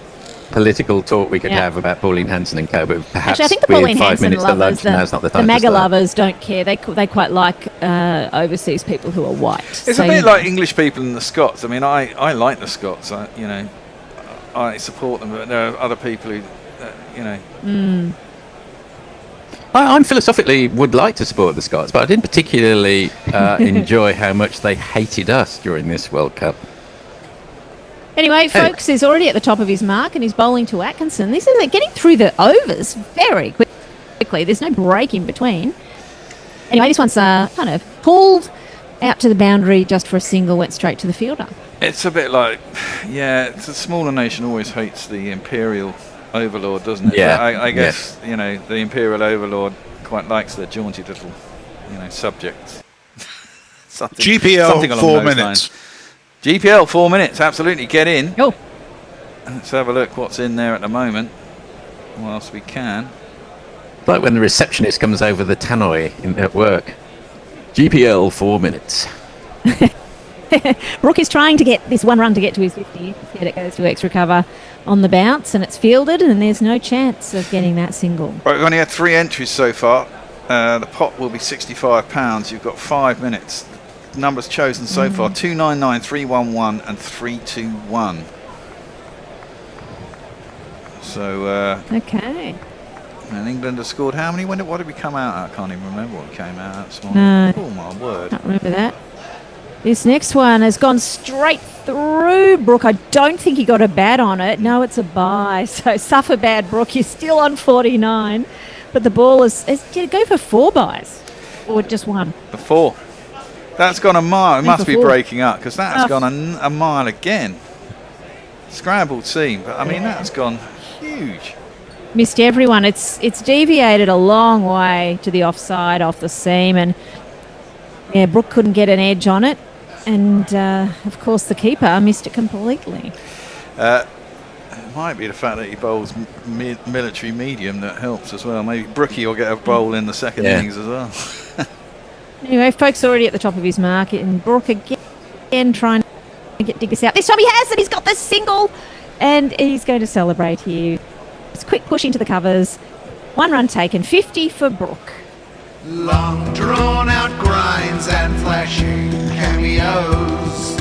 political talk we could have about Pauline Hanson and co, but perhaps Actually, I think the we Pauline have 5 Hanson minutes to lunch, lovers, now's not the time the to MAGA start. lovers don't care. They quite like overseas people who are white. It's a bit like English people and the Scots. I mean, I like the Scots. I support them, but there are other people who, I'm philosophically would like to support the Scots, but I didn't particularly enjoy how much they hated us during this World Cup. Anyway, Folks is already at the top of his mark and he's bowling to Atkinson. This is getting through the overs very quickly. There's no break in between. Anyway, this one's kind of pulled out to the boundary just for a single, went straight to the fielder. it's a bit like, it's a smaller nation always hates the imperial overlord, doesn't it? Yeah. I guess, the imperial overlord quite likes their jaunty little, subjects. GPL along 4 those minutes. lines. GPL 4 minutes, absolutely, get in. Oh. Let's have a look what's in there at the moment, whilst we can. Like when the receptionist comes over the tannoy at work. GPL 4 minutes. Brooke is trying to get this one run to get to his 50. Instead it goes to extra cover on the bounce and it's fielded and there's no chance of getting that single. Right, we've only had 3 entries so far. The pot will be £65. You've got 5 minutes. Numbers chosen so far, 299, 311 and 321. So, okay. And England have scored how many? What did we come out at? I can't even remember what we came out at this morning. No. Oh my word. Can't remember that. This next one has gone straight through Brooke. I don't think he got a bat on it. No, it's a bye. So suffer bad, Brooke. You're still on 49. But the ball did it go for 4 byes? Or just 1? The 4. That's gone a mile. It must be 4. breaking up because that's gone a mile again. Scrambled seam. But I mean, that's gone huge. Missed everyone. It's deviated a long way to the offside, off the seam. And, Brooke couldn't get an edge on it. And, of course, the keeper missed it completely. It might be the fact that he bowls military medium that helps as well. Maybe Brookie will get a bowl in the second innings as well. Anyway, folks already at the top of his mark. And Brooke again trying to dig this out. This time he has it. He's got the single. And he's going to celebrate here. It's a quick push into the covers. 1 run taken. 50 for Brooke. Long drawn out grinds and flashing cameos.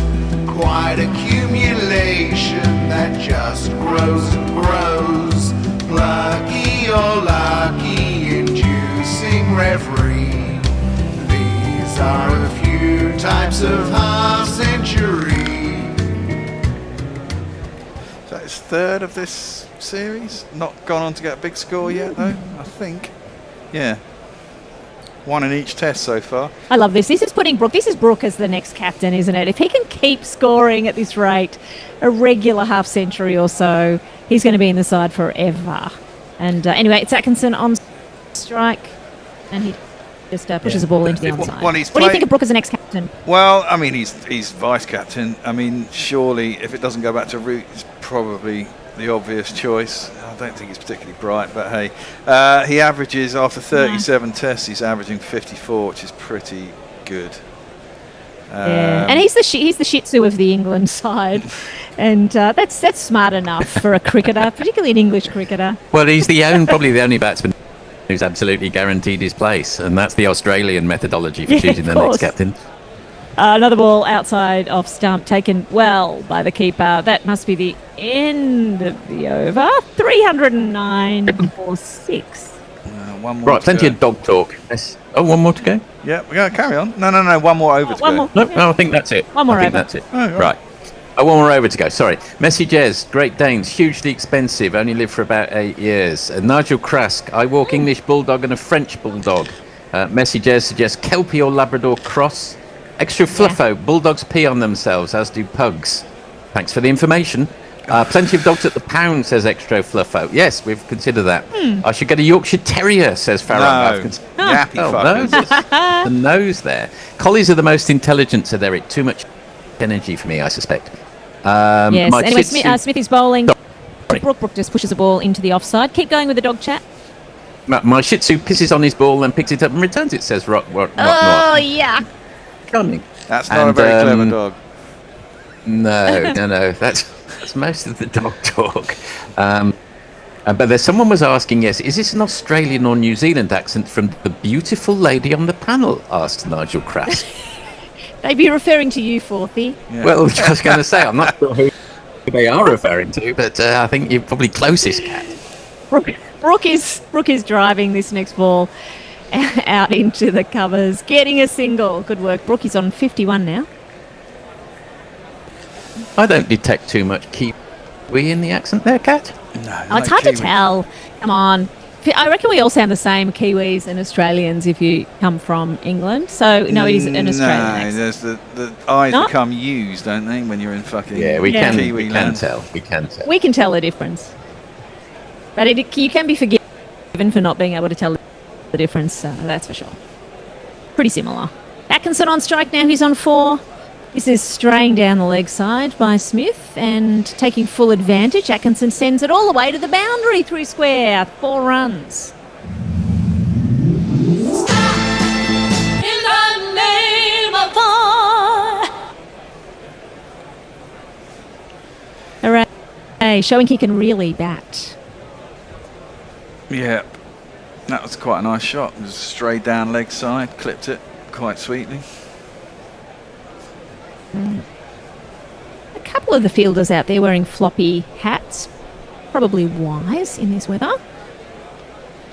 Quite accumulation that just grows and grows. Plucky or lucky, inducing reverie. These are a few types of half century. So it's 3rd of this series. Not gone on to get a big score yet, though, I think. Yeah. 1 in each test so far. I love this. This is Brooke as the next captain, isn't it? If he can keep scoring at this rate, a regular half century or so, he's going to be in the side forever. And anyway, it's Atkinson on strike, and he just pushes the ball into the onside. Well, What do you think of Brooke as an ex-captain? Well, I mean, he's vice-captain. I mean, surely if it doesn't go back to Root, it's probably the obvious choice. I don't think he's particularly bright, but hey. He averages, after 37 tests, he's averaging 54, which is pretty good. Yeah, and he's the Shih Tzu of the England side, and that's smart enough for a cricketer, particularly an English cricketer. Well, he's probably the only batsman who's absolutely guaranteed his place, and that's the Australian methodology for choosing the next captain. Another ball outside off stump, taken well by the keeper. That must be the end of the over. 309 for 6. One more. Right, plenty of dog talk. One more to go? Yeah, we're going to carry on. No, one more over to go. More. No, I think that's it. One more I think over. that's it. Oh, right. One more over to go. Sorry. Messages, Great Danes, hugely expensive, only live for about 8 years. Nigel Crask, I walk English Bulldog and a French Bulldog. Messages suggests Kelpie or Labrador cross. Extra fluffo, Bulldogs pee on themselves, as do pugs. Thanks for the information. Plenty of dogs at the pound, says Extra Fluffo. Yes, we've considered that. I should get a Yorkshire Terrier, says Farron. Yappy fuckers. The nose there. Collies are the most intelligent, said Eric. Too much energy for me, I suspect. Yes, my anyway, Shih Tzu- Smith is bowling. Sorry. Brooke just pushes the ball into the offside. Keep going with the dog chat. My Shih Tzu pisses on his ball and picks it up and returns it, says Rock. Yeah. Cunning. That's not a very clever dog. No. That's most of the dog talk. But there's someone was asking, is this an Australian or New Zealand accent from the beautiful lady on the panel? Asked Nigel Crass. They'd be referring to you, Forthy. Yeah. Well, I was going to say, I'm not sure who they are referring to, but I think you're probably closest, Kat. Brooke is driving this next ball out into the covers, getting a single. Good work. Brooke is on 51 now. I don't detect too much Kiwi in the accent there, Kat. No, It's hard to tell. Come on. I reckon we all sound the same, Kiwis and Australians, if you come from England. So, no, it is an Australian accent. There's the eyes become used, don't they, when you're in fucking we can tell. We can tell. We can tell the difference. But you can be forgiven for not being able to tell the difference, that's for sure. Pretty similar. Atkinson on strike now, he's on 4. This is straying down the leg side by Smith and taking full advantage. Atkinson sends it all the way to the boundary through square. 4 runs. In the name of God. Hooray. Showing he can really bat. Yeah, that was quite a nice shot. It was straight down leg side, clipped it quite sweetly. A couple of the fielders out there wearing floppy hats. Probably wise in this weather.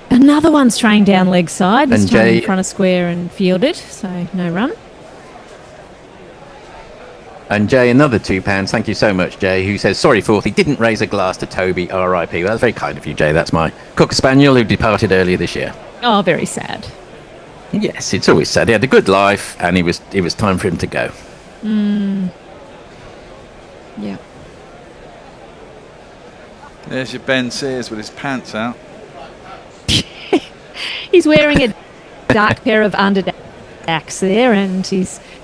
Another one straying down leg side. This time in front of square and fielded, so no run. And Jay, another £2. Thank you so much, Jay, who says, sorry, Forthy, didn't raise a glass to Toby, R.I.P. Well, that's very kind of you, Jay. That's my Cocker Spaniel who departed earlier this year. Oh, very sad. Yes, it's always sad. He had a good life, and it was time for him to go. Yeah. There's your Ben Sears with his pants out. He's wearing a dark pair of underdacks there,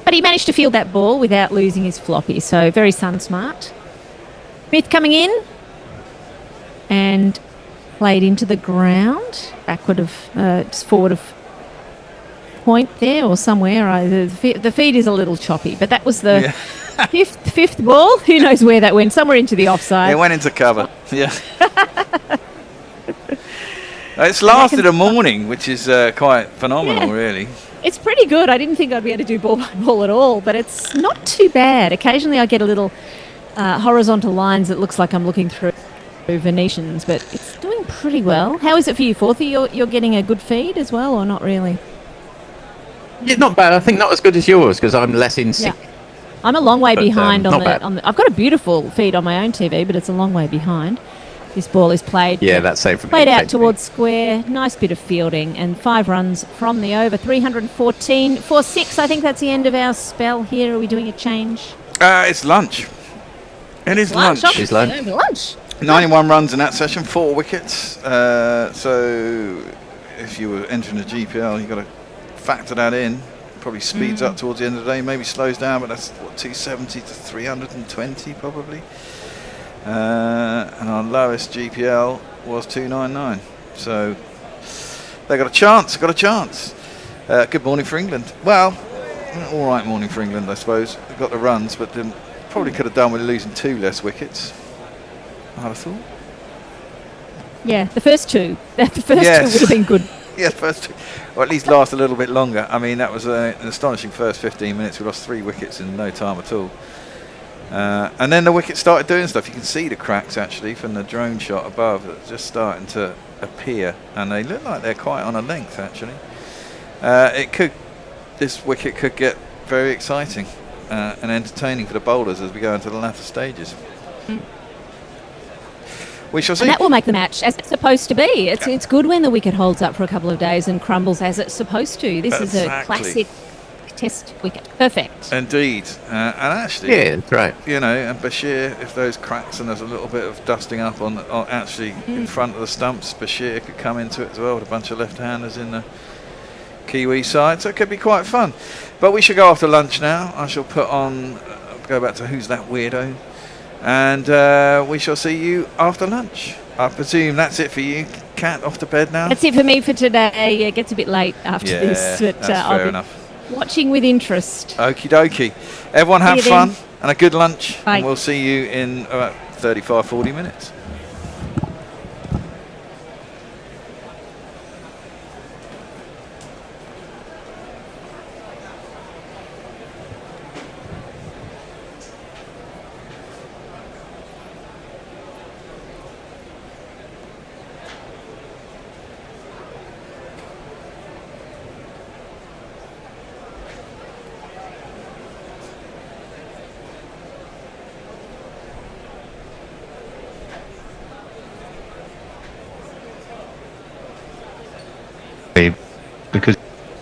but he managed to field that ball without losing his floppy, so very sun smart. Smith coming in and played into the ground, backward of, just forward of point there or somewhere. The feed is a little choppy, but that was the fifth ball. Who knows where that went? Somewhere into the offside. It went into cover. Yeah. It's lasted a morning, which is quite phenomenal, really. It's pretty good. I didn't think I'd be able to do ball by ball at all, but it's not too bad. Occasionally I get a little horizontal lines that looks like I'm looking through Venetians, but it's doing pretty well. How is it for you, Forthy? You're getting a good feed as well, or not really? Yeah, not bad. I think not as good as yours, because I'm less in sync. Yeah. I'm a long way behind on the. I've got a beautiful feed on my own TV, but it's a long way behind. This ball is played. Yeah, that's safe for me. Played out towards square. Nice bit of fielding and 5 runs from the over. 314 for 6. I think that's the end of our spell here. Are we doing a change? It's lunch. It is lunch. It's lunch. Lunch. 91 runs in that session, 4 wickets. So if you were entering a GPL, you got a factor that in. Probably speeds up towards the end of the day, maybe slows down, but that's what, 270 to 320 probably. And our lowest GPL was 299. So they got a chance. Good morning for England. Well, all right morning for England, I suppose. They got the runs, but probably could have done with losing 2 less wickets, I'd have thought. Yeah, the first two. The first 2 would have been good. Yeah, the first 2. Or at least last a little bit longer. I mean, that was an astonishing first 15 minutes. We lost 3 wickets in no time at all. And then the wickets started doing stuff. You can see the cracks, actually, from the drone shot above. It's just starting to appear. And they look like they're quite on a length, actually. This wicket could get very exciting and entertaining for the bowlers as we go into the latter stages. We shall see. And that will make the match as it's supposed to be. It's good when the wicket holds up for a couple of days and crumbles as it's supposed to. This is a classic test wicket. Perfect. Indeed. And actually, Yeah, that's right. you know, and Bashir, if those cracks and there's a little bit of dusting up on actually in front of the stumps, Bashir could come into it as well with a bunch of left-handers in the Kiwi side, so it could be quite fun. But we should go after lunch now. I shall go back to Who's That Weirdo, and we shall see you after lunch. I presume that's it for you, Kat, off to bed now? That's it for me for today. It gets a bit late after this, but that's I'll fair be enough. watching with interest. Okie dokie. Everyone have See you then. fun and a good lunch. Bye. And we'll see you in about 35-40 minutes. Because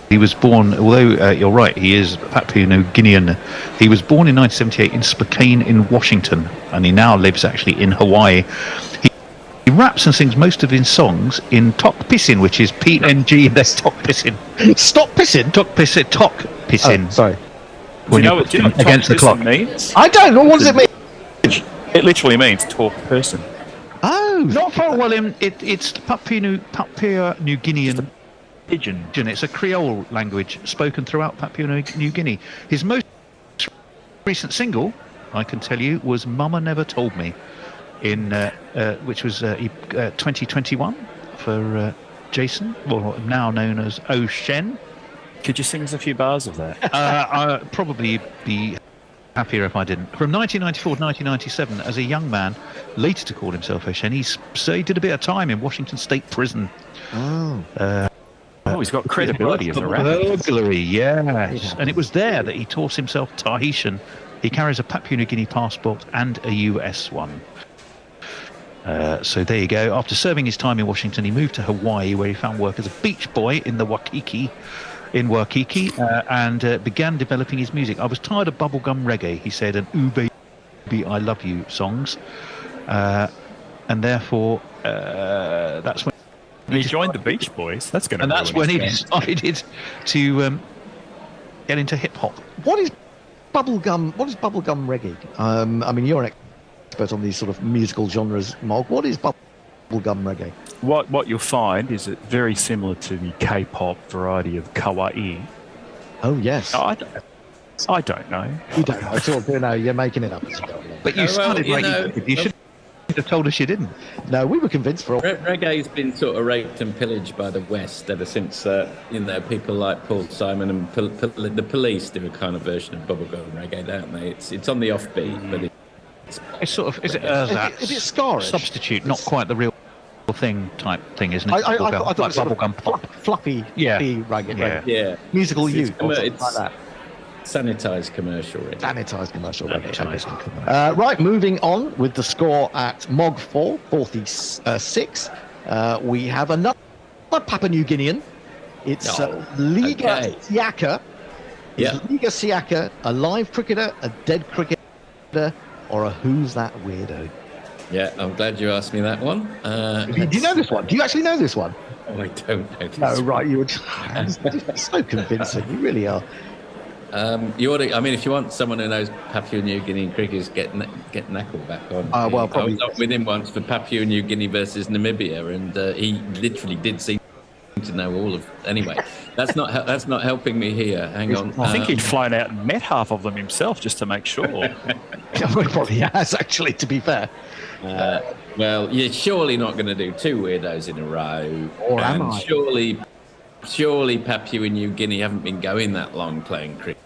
he was born, although you're right, he is Papua New Guinean. He was born in 1978 in Spokane in Washington, and he now lives actually in Hawaii. He raps and sings most of his songs in Tok Pisin, which is PNG. That's Tok Pisin. Stop pissing. Tok Pisin. Tok Pisin. Oh, sorry. When do you you're know what against the clock. means? I don't know. What does it mean? It literally means talk person. Oh, Not for well, it's Papua New Guinean pidgin. It's a Creole language spoken throughout Papua New Guinea. His most recent single, I can tell you, was "Mama Never Told Me," which was 2021 for Jason, well, now known as O'Shen. Could you sing us a few bars of that? I'd probably be happier if I didn't. From 1994 to 1997, as a young man, later to call himself O'Shen, he did a bit of time in Washington State Prison. He's got credibility as a rapper. Burglary, yes. And it was there that he taught himself Tahitian. He carries a Papua New Guinea passport and a US one. So there you go. After serving his time in Washington, he moved to Hawaii, where he found work as a beach boy in Waikiki, and began developing his music. I was tired of bubblegum reggae, he said, and "Ooh Baby, I Love You" songs. And therefore, that's when he joined the Beach Boys. That's going to. And that's when he decided to get into hip hop. what is bubblegum reggae? I mean, you're an expert on these sort of musical genres, Mog. What is bubblegum reggae? What you'll find is it very similar to the K-pop variety of kawaii. Oh yes. I don't know. You don't know at all. No, you're making it up. But you started reggae. You should have told us you didn't. No, we were convinced for all. Reggae's been sort of raped and pillaged by the West ever since, people like Paul Simon and the Police do a kind of version of bubblegum reggae, don't they? It's on the offbeat, but it's sort of is it scarage? Substitute, not quite the real thing type thing, isn't it? I thought like it was bubblegum pop, fluffy, reggae. Yeah. Musical youth, or something it's like that. Sanitized commercial reggae. Right, moving on with the score at Mog 4, 46. We have another Papua New Guinean. It's Liga Siaka. Is Liga Siaka a live cricketer, a dead cricketer, or a Who's That Weirdo? Yeah, I'm glad you asked me that one. Do you know this one? Do you actually know this one? Oh, I don't know this No, one. right. You were so convincing. You really are. You ought to, I mean, if you want someone who knows Papua New Guinea cricket, get Knackle back on. Well, I probably. was up with him once for Papua New Guinea versus Namibia, and he literally did seem to know all of. Anyway, that's not helping me here. Hang on. I think he'd flown out and met half of them himself just to make sure. He probably has, actually, to be fair. Well, you're surely not going to do two weirdos in a row. Or am and I? Surely Papua New Guinea haven't been going that long playing cricket.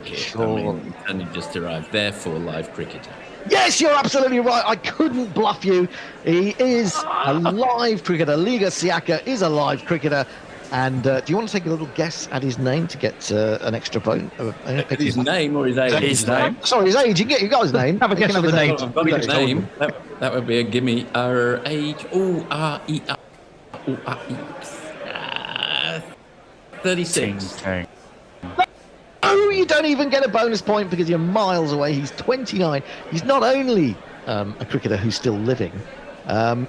Sure. I mean, and you just arrived. Therefore, live cricketer. Yes, you're absolutely right. I couldn't bluff you. He is a live cricketer. Liga Siaka is a live cricketer. And do you want to take a little guess at his name to get an extra bone? His name or his age? His name. Sorry, his age. You got his name. Have a guess at the name. I've got his name. That would be a gimme. Age. 36. Oh, you don't even get a bonus point because you're miles away. He's 29. He's not only a cricketer who's still living,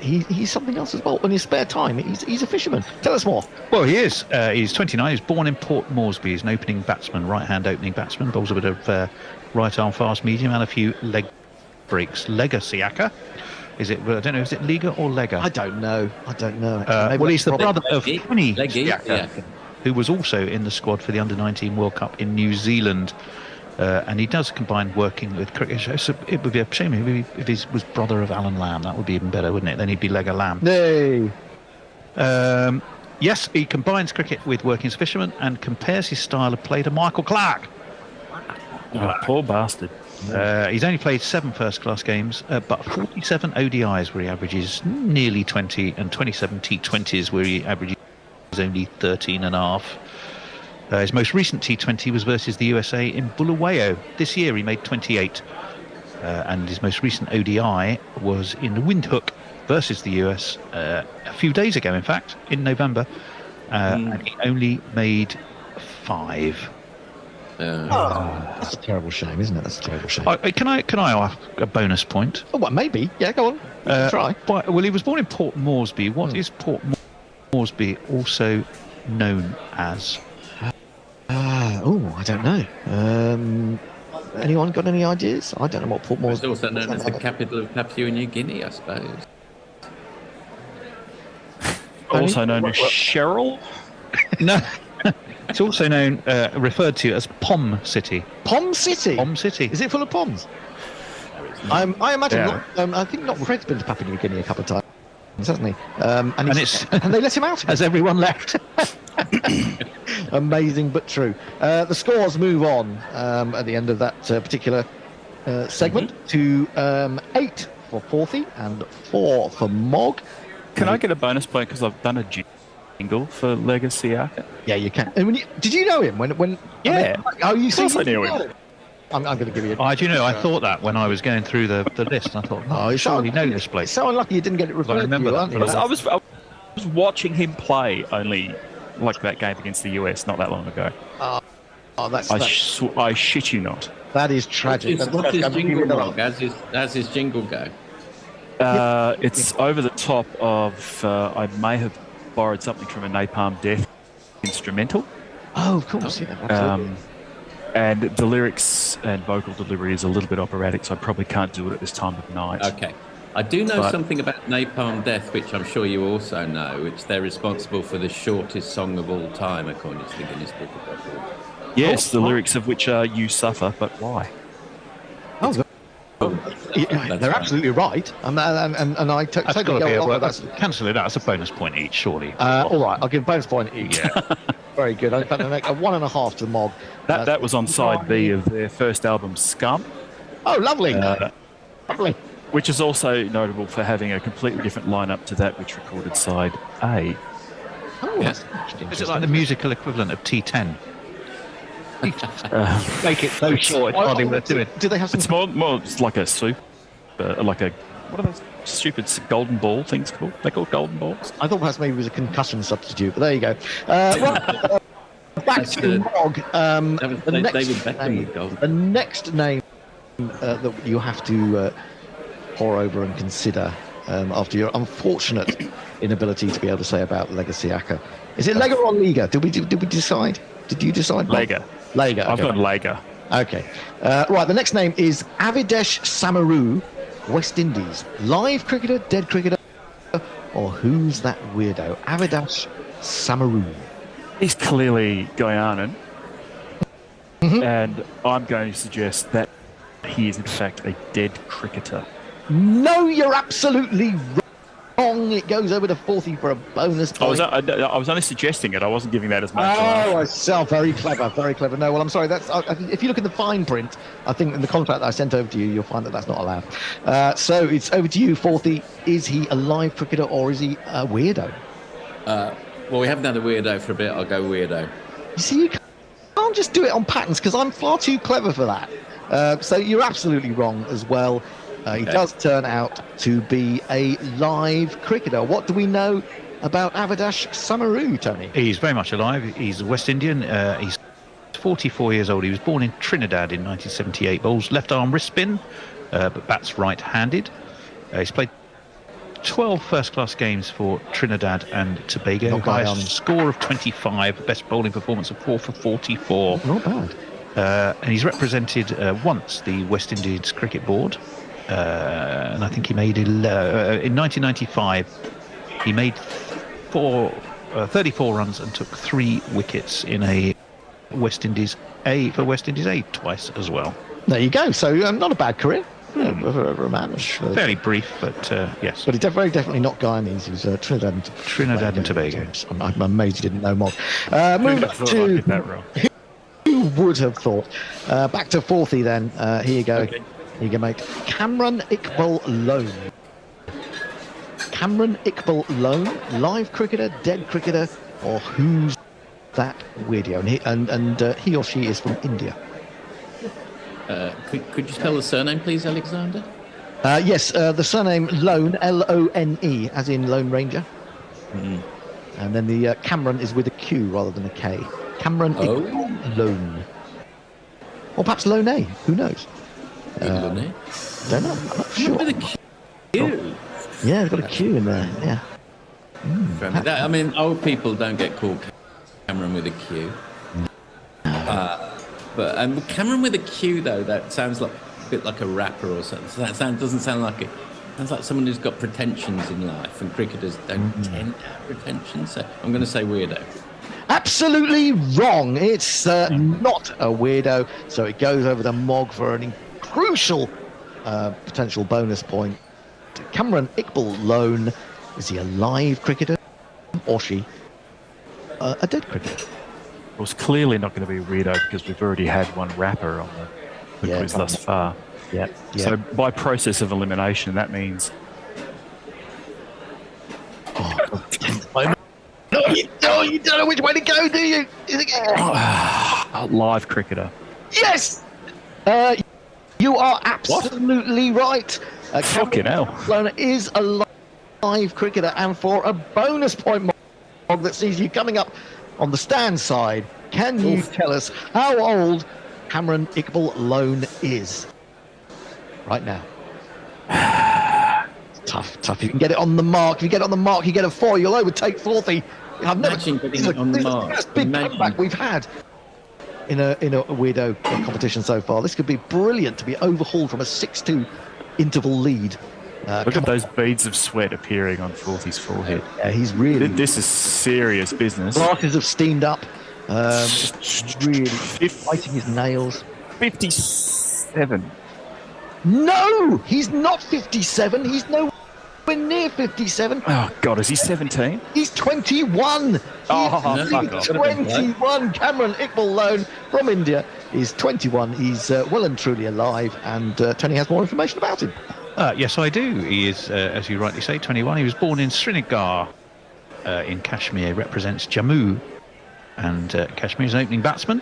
he's something else as well. In his spare time, he's a fisherman. Tell us more. Well, he is. He's 29. He's born in Port Moresby. He's an opening batsman, right-hand opening batsman. Bowls a bit of right-arm fast medium and a few leg breaks. Lega Siaka. Is it? I don't know. Is it Liga or Lega? I don't know. Well, he's the brother of Tony Siaka. Siaka, who was also in the squad for the Under-19 World Cup in New Zealand. And he does combine working with cricket. So it would be a shame if he was brother of Alan Lamb. That would be even better, wouldn't it? Then he'd be Lega Lamb. Nay. Yes, he combines cricket with working as a fisherman and compares his style of play to Michael Clarke. Oh, poor bastard. He's only played 7 first-class games, but 47 ODIs where he averages nearly 20 and 27 T20s where he averages only 13 and a half. His most recent T20 was versus the USA in Bulawayo. This year he made 28. And his most recent ODI was in the Windhoek versus the US a few days ago, in fact, in November. And he only made 5. That's a terrible shame, isn't it? That's a terrible shame. Can I ask a bonus point? Oh, well, maybe. Yeah, go on. Try. Well, he was born in Port Moresby. What is Port Moresby also known as? I don't know. Anyone got any ideas? I don't know what Port Moresby It's also known as the capital of Papua New Guinea, I suppose. Also known as Cheryl? No. It's also known, referred to as Pom City. Pom City? Pom City. Is it full of poms? I imagine. I think not. Fred's been to Papua New Guinea a couple of times, hasn't he? And they let him out. As everyone left. Amazing but true. The scores move on at the end of that particular segment to 8 for Forthy and 4 for Mog. Can I get a bonus point because I've done a jingle for Lega Siaka? Yeah, you can. And did you know him when? Yeah. You of course I knew him. I'm going to give you. Do you know? I thought that when I was going through the list. I thought, you surely know this place. So unlucky you didn't get it referred. I remember to, that. aren't you? I was watching him play only like that game against the US not that long ago. I shit you not. That is tragic. What's his jingle wrong? How's his jingle go? It's over the top of. I may have borrowed something from a Napalm Death instrumental. Oh, of course, yeah, absolutely. And the lyrics and vocal delivery is a little bit operatic, so I probably can't do it at this time of night. Okay. I do know something about Napalm Death, which I'm sure you also know, which they're responsible for the shortest song of all time, according to the Guinness Book of Records. Yes, the lyrics of which are "You suffer, but why?" They're absolutely right, and I totally go along with that. Cancel it out. That's a bonus point each, surely. All right, I'll give a bonus point each. Yeah. Very good. In fact, I make a 1.5 to the Mog. That was on side B of their first album, Scum. Oh, lovely. Lovely. Which is also notable for having a completely different lineup to that which recorded side A. Oh, yes. Is it like the musical equivalent of T10? Make it so short. It's hardly worth doing. Do they have some? It's more. It's like a soup, what are those stupid golden ball things called? They're called golden balls. I thought perhaps maybe it was a concussion substitute, but there you go. Back to Mog. The next name that you have to pore over and consider after your unfortunate inability to be able to say about Legacy Aka? Is it Lega or Liga? Did we decide? Did you decide? Lega. Lega. I've got Lega. Okay. Right, the next name is Avidesh Samaru, West Indies. Live cricketer, dead cricketer, or who's that weirdo? Avidesh Samaru. He's clearly Guyanan. And I'm going to suggest that he is in fact a dead cricketer. No, you're absolutely wrong. It goes over to 40 for a bonus point. I was only suggesting it. I wasn't giving that as much. Oh, I see. Very clever, very clever. No, well, I'm sorry. If you look in the fine print, I think in the contract that I sent over to you, you'll find that that's not allowed. So it's over to you, 40. Is he a live cricketer or is he a weirdo? Well, we haven't had a weirdo for a bit. I'll go weirdo. You see, you can't just do it on patterns because I'm far too clever for that. So you're absolutely wrong as well. He does turn out to be a live cricketer. What do we know about Avidesh Samaru, Tony? He's very much alive. He's a West Indian. He's 44 years old. He was born in Trinidad in 1978. Bowls left arm wrist spin, but bats right-handed. He's played 12 first-class games for Trinidad and Tobago. Highest score of 25, best bowling performance of 4 for 44. Not bad. And he's represented once the West Indies Cricket Board. And I think he made in 1995 he made 34 runs and took 3 wickets in a West Indies A twice as well. There you go. So not a bad career for a man. Fairly brief, but yes. But he's very definitely not Guyanese. He's Trinidad and Tobago. I'm amazed you didn't know more. Moving to who would have thought? Back to 40 then. Here you go. Okay. Here you go, mate. Cameron Iqbal Lone. Cameron Iqbal Lone, live cricketer, dead cricketer, or who's that weirdo? And he or she is from India. Could you spell the surname, please, Alexander? Yes, the surname Lone, Lone, as in Lone Ranger. And then the Cameron is with a Q rather than a K. Cameron Iqbal Lone. Or perhaps Lone, who knows? Don't know. I'm not sure. With a Q. Yeah, we've got a Q in there. Yeah. I mean, old people don't get called Cameron with a Q. But Cameron with a Q, though, that sounds like a bit like a rapper or something. So that doesn't sound like it. Sounds like someone who's got pretensions in life, and cricketers don't tend to have pretensions. So I'm going to say weirdo. Absolutely wrong. It's not a weirdo. So it goes over to Mog for an crucial potential bonus point. Cameron Iqbal Lone, is he a live cricketer or she a dead cricketer? Well, it's clearly not going to be a weirdo because we've already had one rapper on the quiz thus far. Yeah. So by process of elimination, that means. You don't know which way to go, do you? A live cricketer. Yes! You are absolutely right. Fucking hell. Lone is a live cricketer, and for a bonus point Mog that sees you coming up on the stand side, can you tell us how old Cameron Iqbal Lone is right now? Tough. You can get it on the mark. If you get it on the mark, you get a 4. You'll overtake 40. I've never seen it on the mark. This is the first big comeback we've had in a weirdo competition so far. This could be brilliant to be overhauled from a 6-2 interval lead. Look at those beads of sweat appearing on 40's forehead. Yeah, he's really. This is serious business. Glasses have steamed up. Really biting his nails. 57. No, he's not 57. He's nowhere near 57. Oh God, is he 17? He's 21. He's 21. Cameron Iqbal Lone from India is 21. He's well and truly alive, and Tony has more information about him. Yes, I do. He is, as you rightly say, 21. He was born in Srinagar in Kashmir, represents Jammu, and Kashmir is an opening batsman,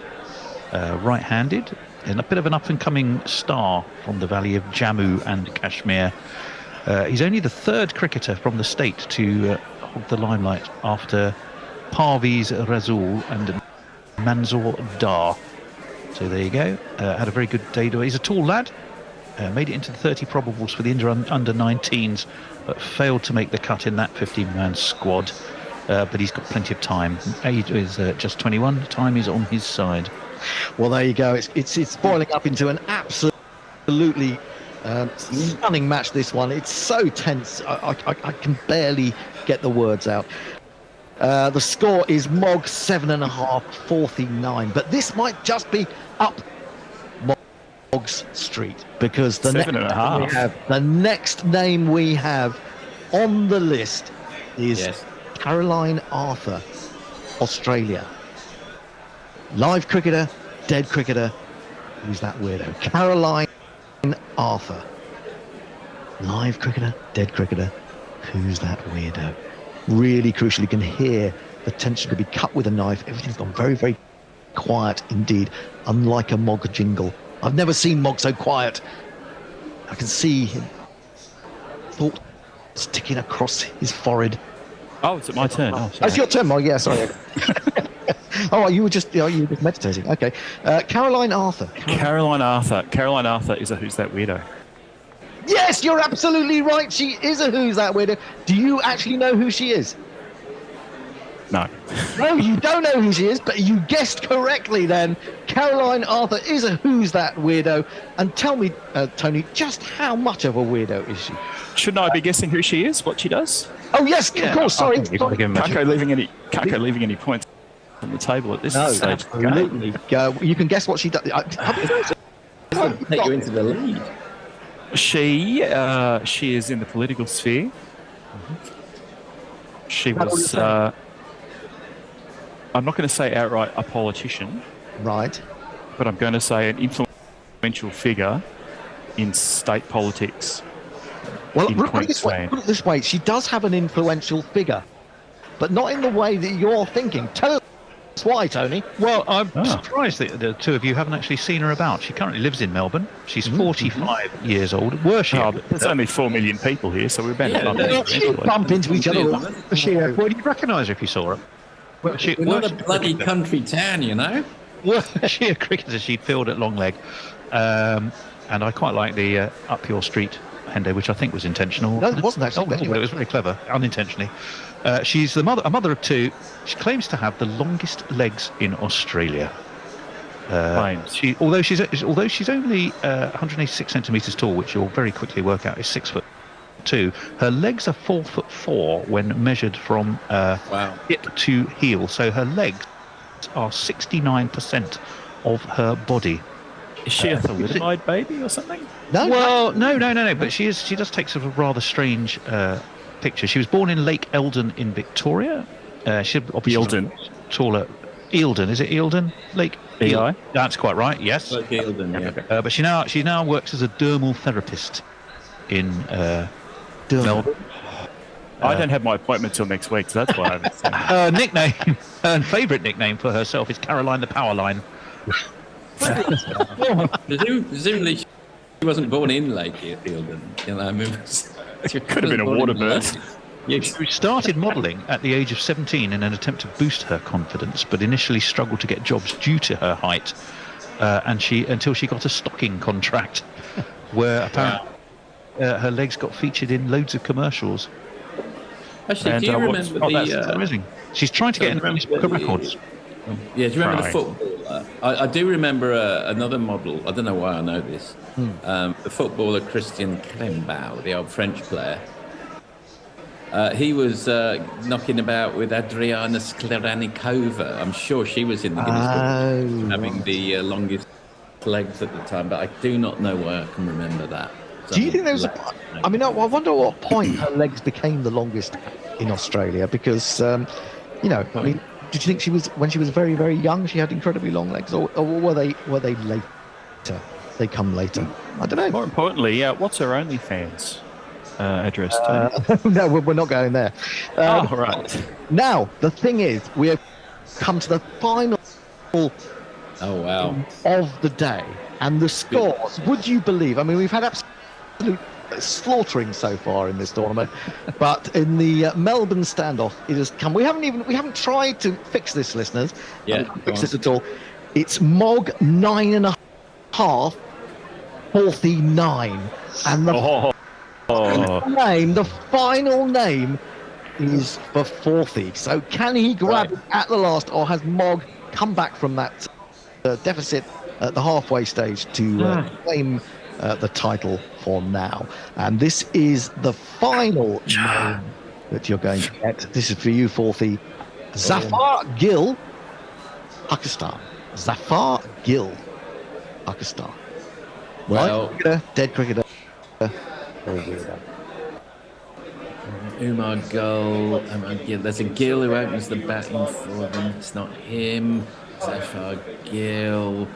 right-handed, and a bit of an up-and-coming star from the valley of Jammu and Kashmir. He's only the 3rd cricketer from the state to hold the limelight after Parvez Rasool and Manzoor Dar. So there you go. Had a very good day. He's a tall lad. made it into the 30 probables for the under 19s, but failed to make the cut in that 15-man squad. But he's got plenty of time. Age is just 21. Time is on his side. Well, there you go. It's boiling up into an absolutely stunning match, this one. It's so tense. I can barely get the words out. The score is Mog 7.5, 49. But this might just be up Mog's street, because the next name we have on the list is Caroline Arthur, Australia. Live cricketer, dead cricketer. Who's that weirdo? Caroline Arthur. Live cricketer, dead cricketer. Who's that weirdo? Really crucial. You can hear the tension could be cut with a knife. Everything's gone very, very quiet indeed, unlike a Mog jingle. I've never seen Mog so quiet. I can see him. Thought sticking across his forehead. Oh, it's my turn. Oh, it's your turn, Mog. Yeah, sorry. Oh, you were just meditating. Okay. Caroline Arthur. Caroline Arthur is a Who's That Weirdo. Yes, you're absolutely right. She is a Who's That Weirdo. Do you actually know who she is? No. No, you don't know who she is, but you guessed correctly then. Caroline Arthur is a Who's That Weirdo. And tell me, Tony, just how much of a weirdo is she? Shouldn't I be guessing who she is, what she does? Oh, yes, of course, sorry. Can't go leaving any points on the table at this stage. Absolutely. You can guess what she does. Take you into the lead. She is in the political sphere. She was, I'm not going to say outright a politician. Right. But I'm going to say an influential figure in state politics. Well, put it this way, she does have an influential figure, but not in the way that you're thinking. Tell us why, Tony. Well, I'm surprised that the two of you haven't actually seen her about. She currently lives in Melbourne. She's 45 years old. There's only 4 million people here, so we're better bump into each other. Well, you'd recognise her if you saw her. We're not a bloody country town, you know. Well, she a cricketer. She'd filled at long leg, and I quite like the up your street Hendo, which I think was intentional. No, it wasn't actually. But it was very clever, unintentionally. She's a mother of two. She claims to have the longest legs in Australia. Although she's only 186 centimetres tall, which you'll very quickly work out is 6'2", her legs are 4'4" when measured from hip to heel. So her legs are 69% of her body. Is she a thalidomide baby or something? No. But she does take sort of a rather strange picture. She was born in Lake Eldon in Victoria. She obviously taller. Eildon, is it Eildon? Lake EI? That's quite right. Yes. Lake Eildon, yeah. But she now works as a dermal therapist in Melbourne. I don't have my appointment till next week, so that's why I haven't seen her nickname, her favourite nickname for herself is Caroline the Powerline. Presumably she wasn't born in Lake Eildon. You know, I mean, she could have been a water bird. She started modelling at the age of 17 in an attempt to boost her confidence, but initially struggled to get jobs due to her height, until she got a stocking contract, where apparently her legs got featured in loads of commercials. Actually, do you remember that's amazing. She's trying to get in the Guinness Book of Records. Yeah, do you remember the footballer? I do remember another model. I don't know why I know this. The footballer Christian Krembau, the old French player. He was knocking about with Adriana Sklerannikova. I'm sure she was in the Guinness Book, having the longest legs at the time, but I do not know why I can remember that. Do you think there was I wonder at what point her legs became the longest in Australia, because, did you think she was, when she was very, very young, she had incredibly long legs, or were they later? They come later. I don't know. More importantly, what's her OnlyFans address? No, we're not going there. Right. Now, the thing is, we have come to the final of the day, and the scores, would you believe, I mean, we've had absolute slaughtering so far in this tournament, but in the Melbourne standoff, it has come. We haven't tried to fix this, listeners. Fix this at all. It's Mog 9.5, 49. And the final name is for Forthy. So can he grab it at the last, or has Mog come back from that deficit at the halfway stage to claim the title for now? And this is the final name that you're going to get. This is for you, Forthy. Zafar Gill, Pakistan. Zafar Gill, Pakistan. Well, Live cricketer, dead cricketer. Umar Gull. There's a Gill who opens the batting for them. It's not him. Zafar Gill.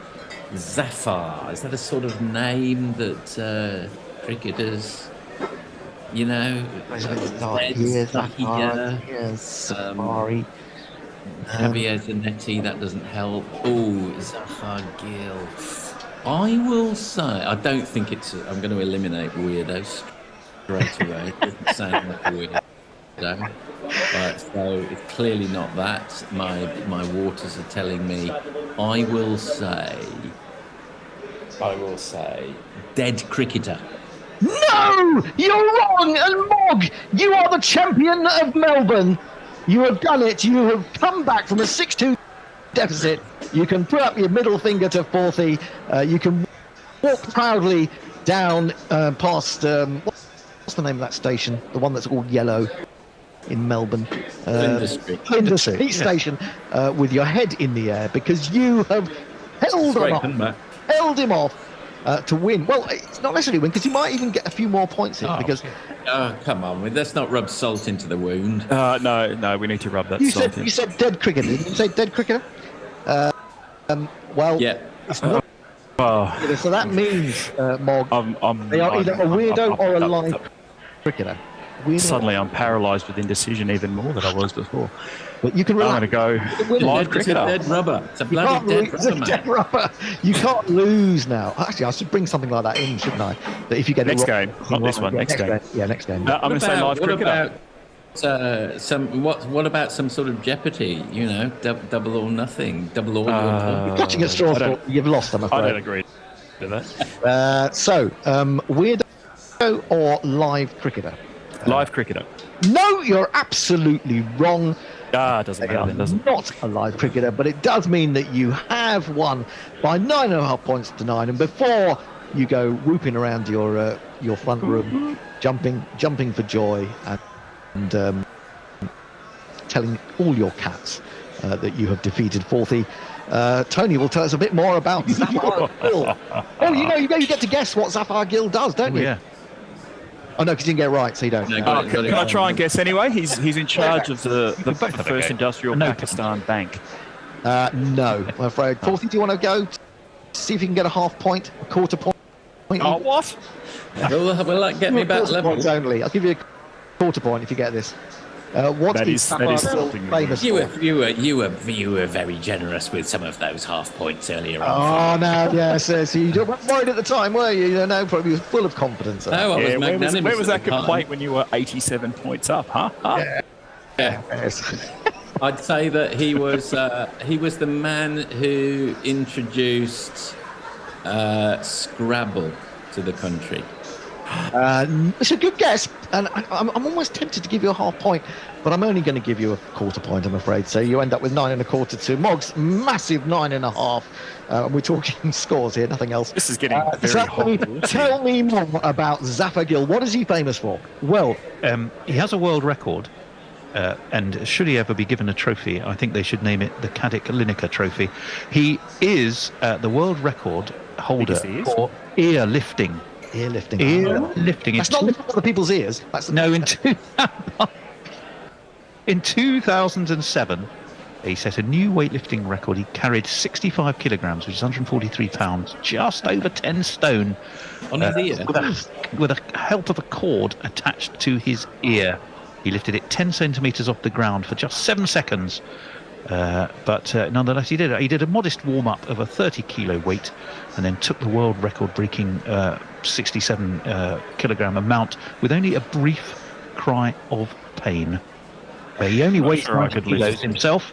Zafar. Is that a sort of name that cricketers, you know? Safari. Javier Zanetti, that doesn't help. Oh, Zafar Gill. I will say, I don't think it's. I'm going to eliminate weirdos straight away. It doesn't sound like a weirdo. But so it's clearly not that. My waters are telling me. I will say, dead cricketer. No! You're wrong! And Mog, you are the champion of Melbourne. You have done it. You have come back from a 6-2 deficit. You can put up your middle finger to Forthy. You can walk proudly down past what's the name of that station? The one that's all yellow in Melbourne. Flinders Street Station, with your head in the air, because you have held him off to win. Well, it's not necessarily win, because you might even get a few more points in. Come on, let's not rub salt into the wound. No, we need to rub that salt in. You said dead cricketer. Didn't you say dead cricketer? It's not. So that means, Mog, they are either a weirdo or a live cricketer. Suddenly I'm paralysed with indecision even more than I was before. But you can I'm going to go live cricketer. It's a dead rubber. It's a bloody dead rubber. You can't lose now. Actually, I should bring something like that in, shouldn't I? That if you get next it wrong, game, not this one. Next game. Yeah, next game. I'm going to say live cricketer. What about some sort of Jeopardy? You know, double or nothing, double or you're clutching at straws. You've lost, I'm afraid. I don't agree with that. Weirdo or live cricketer? Live cricketer. No, you're absolutely wrong. It doesn't matter then, does it? Not a live cricketer, but it does mean that you have won by 9.5 points to 9. And before you go whooping around your front room, jumping for joy, and telling all your cats that you have defeated Forthy, Tony will tell us a bit more about Zafar Gill. Oh, you get to guess what Zafar Gill does, don't you? Yeah. Oh no, because you didn't get it right, so you don't. Can I try and guess anyway? He's in charge of the First Industrial Pakistan Bank. No, I'm afraid. Forthy, do you want to go? See if you can get a half point, a quarter point. Oh, what? Will that get me back level? Points only. I'll give you a quarter point if you get this. What is Zafar famous for? You were very generous with some of those half points earlier on. Oh no, yes. So you weren't worried at the time, were you? No, probably was full of confidence. No, I was magnanimous. Where was that complaint when you were 87 points up, huh? Yeah. Yes. I'd say that he was the man who introduced Scrabble to the country. It's a good guess, and I'm almost tempted to give you a half point, but I'm only going to give you a quarter point, I'm afraid. So you end up with 9.25 to Mog's massive 9.5. We're talking scores here, nothing else. This is getting very hot. Tell me more about Zafar Gill. What is he famous for? Well, he has a world record, and should he ever be given a trophy, I think they should name it the Caddick Lineker Trophy. He is the world record holder for ear lifting. Ear lifting. That's not lifting other people's ears. That's in 2007, he set a new weightlifting record. He carried 65 kilograms, which is 143 pounds, just over 10 stone, on his ear, with a help of a cord attached to his ear. He lifted it 10 centimeters off the ground for just 7 seconds. But nonetheless, he did a modest warm-up of a 30-kilo weight, and then took the world record-breaking 67 kilogram amount with only a brief cry of pain. He only weighs 90 kilos himself,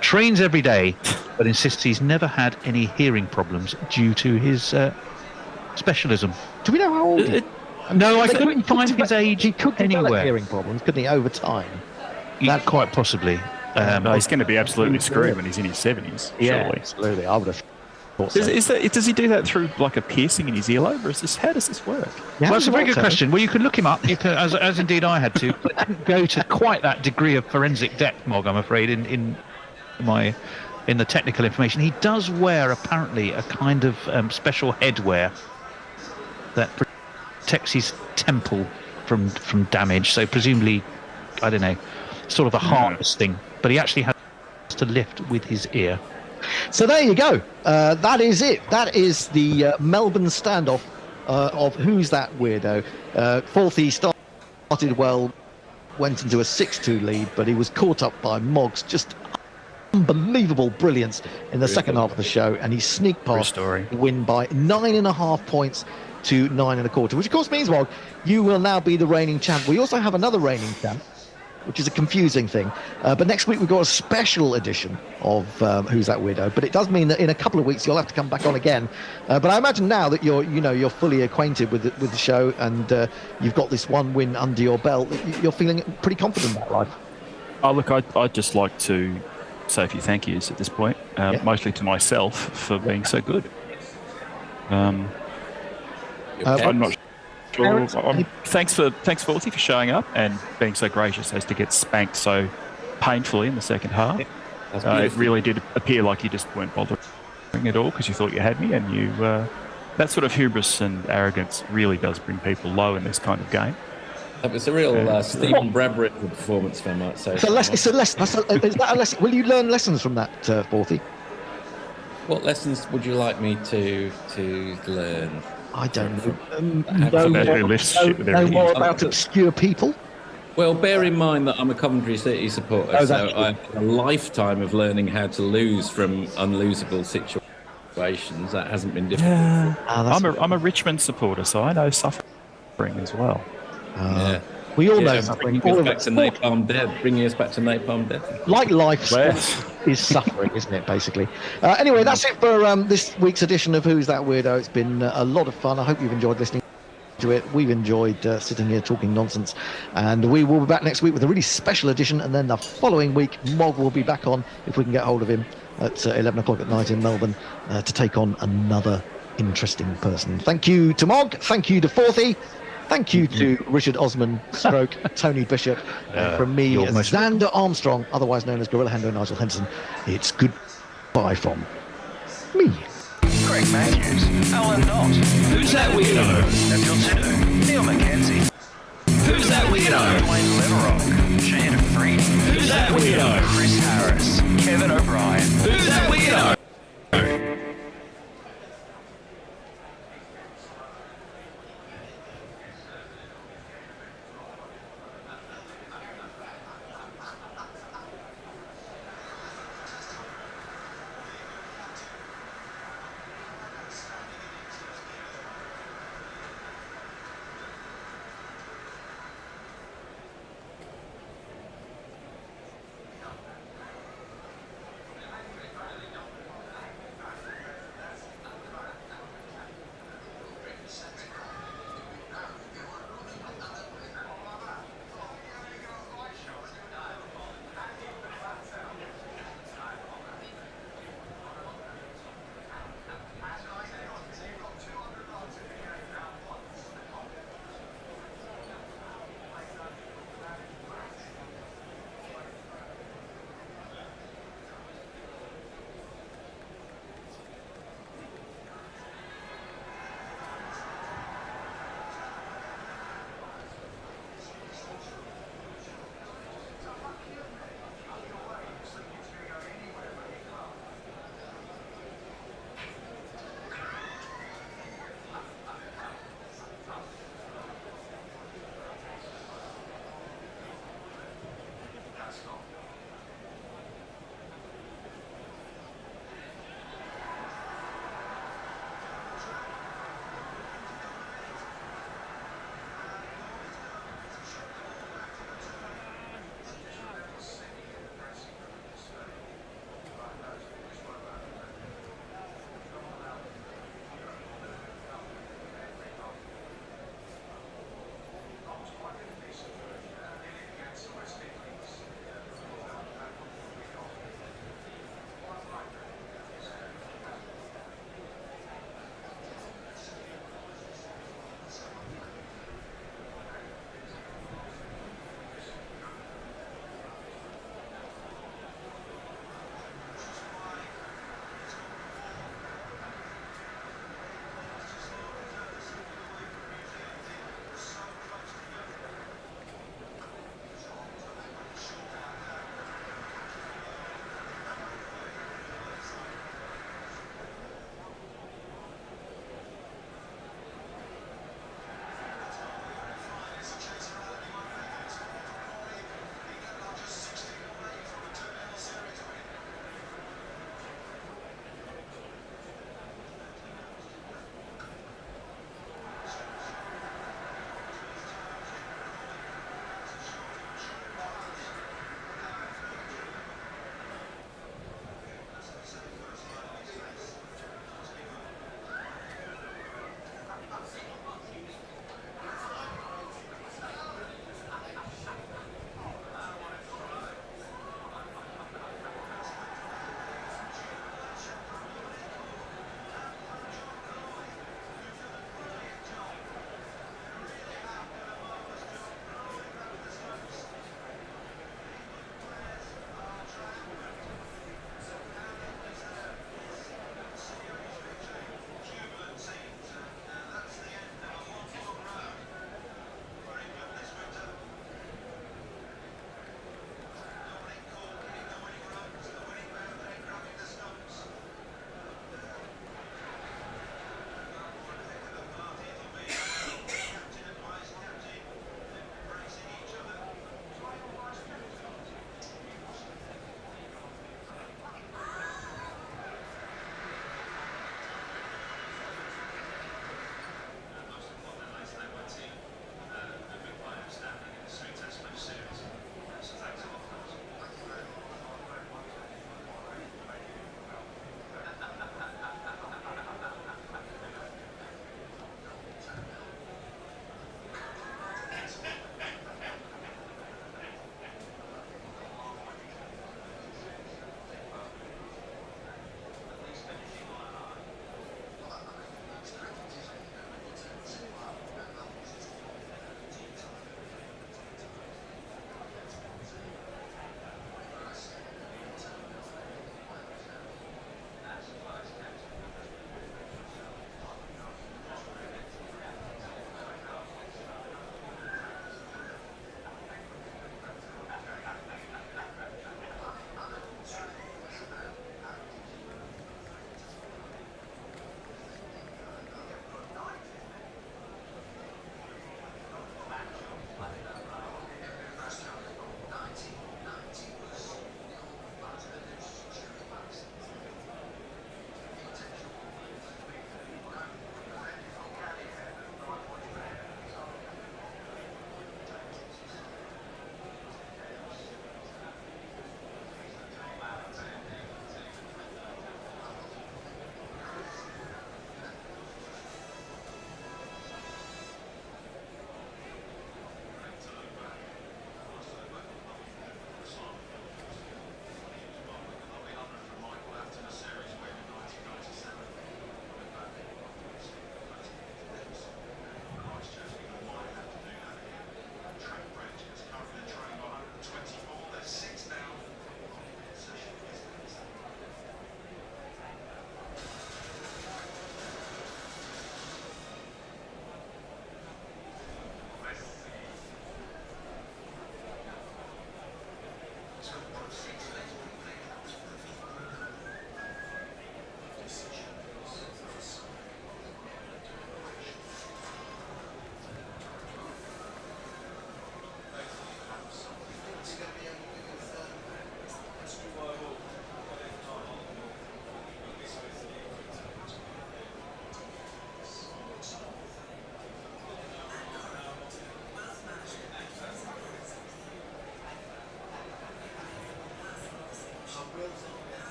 trains every day, but insists he's never had any hearing problems due to his specialism. Do we know how old? No, I couldn't find his age He could develop anywhere. hearing problems, couldn't he, over time? That quite possibly. No, he's going to be absolutely screwed when he's in his 70s. Yeah, surely. absolutely. I would have thought so. Does he do that through like a piercing in his earlobe, or how does this work? Well, that's a very good question. Well, you can look him up, you can, as indeed I had to, but didn't go to quite that degree of forensic depth, Mog, I'm afraid, in the technical information. He does wear, apparently, a kind of special headwear that protects his temple from damage. So presumably, I don't know, sort of a harness thing. But he actually has to lift with his ear. So there you go. That is it. That is the Melbourne standoff of Who's That Weirdo. Forthy started well, went into a 6-2 lead, but he was caught up by Moggs. Just unbelievable brilliance in the second half of the show, and he sneaked past the win by 9.5 points to 9.25, which of course means, Mog, you will now be the reigning champ. We also have another reigning champ, which is a confusing thing. But next week we've got a special edition of Who's That Weirdo. But it does mean that in a couple of weeks you'll have to come back on again. But I imagine now that you're fully acquainted with the show and you've got this one win under your belt, you're feeling pretty confident about life. Oh, look, I'd just like to say a few thank yous at this point, mostly to myself for being so good. I'm not sure. Thanks, Forty, for showing up and being so gracious as to get spanked so painfully in the second half. It really did appear like you just weren't bothering at all because you thought you had me, and you that sort of hubris and arrogance really does bring people low in this kind of game. That was a real Stephen Bradbury performance, if I might say. Is that a lesson? Will you learn lessons from that, Forthy? What lessons would you like me to learn? I don't know. More about obscure people? Well, bear in mind that I'm a Coventry City supporter, so I have a lifetime of learning how to lose from unlosable situations. That hasn't been difficult. Yeah. I'm a Richmond supporter, so I know suffering as well. Yeah. We all know suffering. Bringing us back to Napalm Death. Like life is suffering, isn't it, basically? Anyway, that's it for this week's edition of Who's That Weirdo. It's been a lot of fun. I hope you've enjoyed listening to it. We've enjoyed sitting here talking nonsense. And we will be back next week with a really special edition. And then the following week, Mog will be back on, if we can get hold of him, at 11 o'clock at night in Melbourne to take on another interesting person. Thank you to Mog. Thank you to Forthy. Thank you to Richard Osman, Tony Bishop, and from me, Xander Armstrong, otherwise known as Gorilla Hendo Nigel Henderson. It's goodbye from me. Greg Matthews, Alan Knott. Who's That Weirdo? Nabil Sidhu, Neil Mackenzie. Who's That Weirdo? Dwayne Leverock, Shane Freedy. Who's That Weirdo? Chris Harris, Kevin O'Brien. Who's That Weirdo?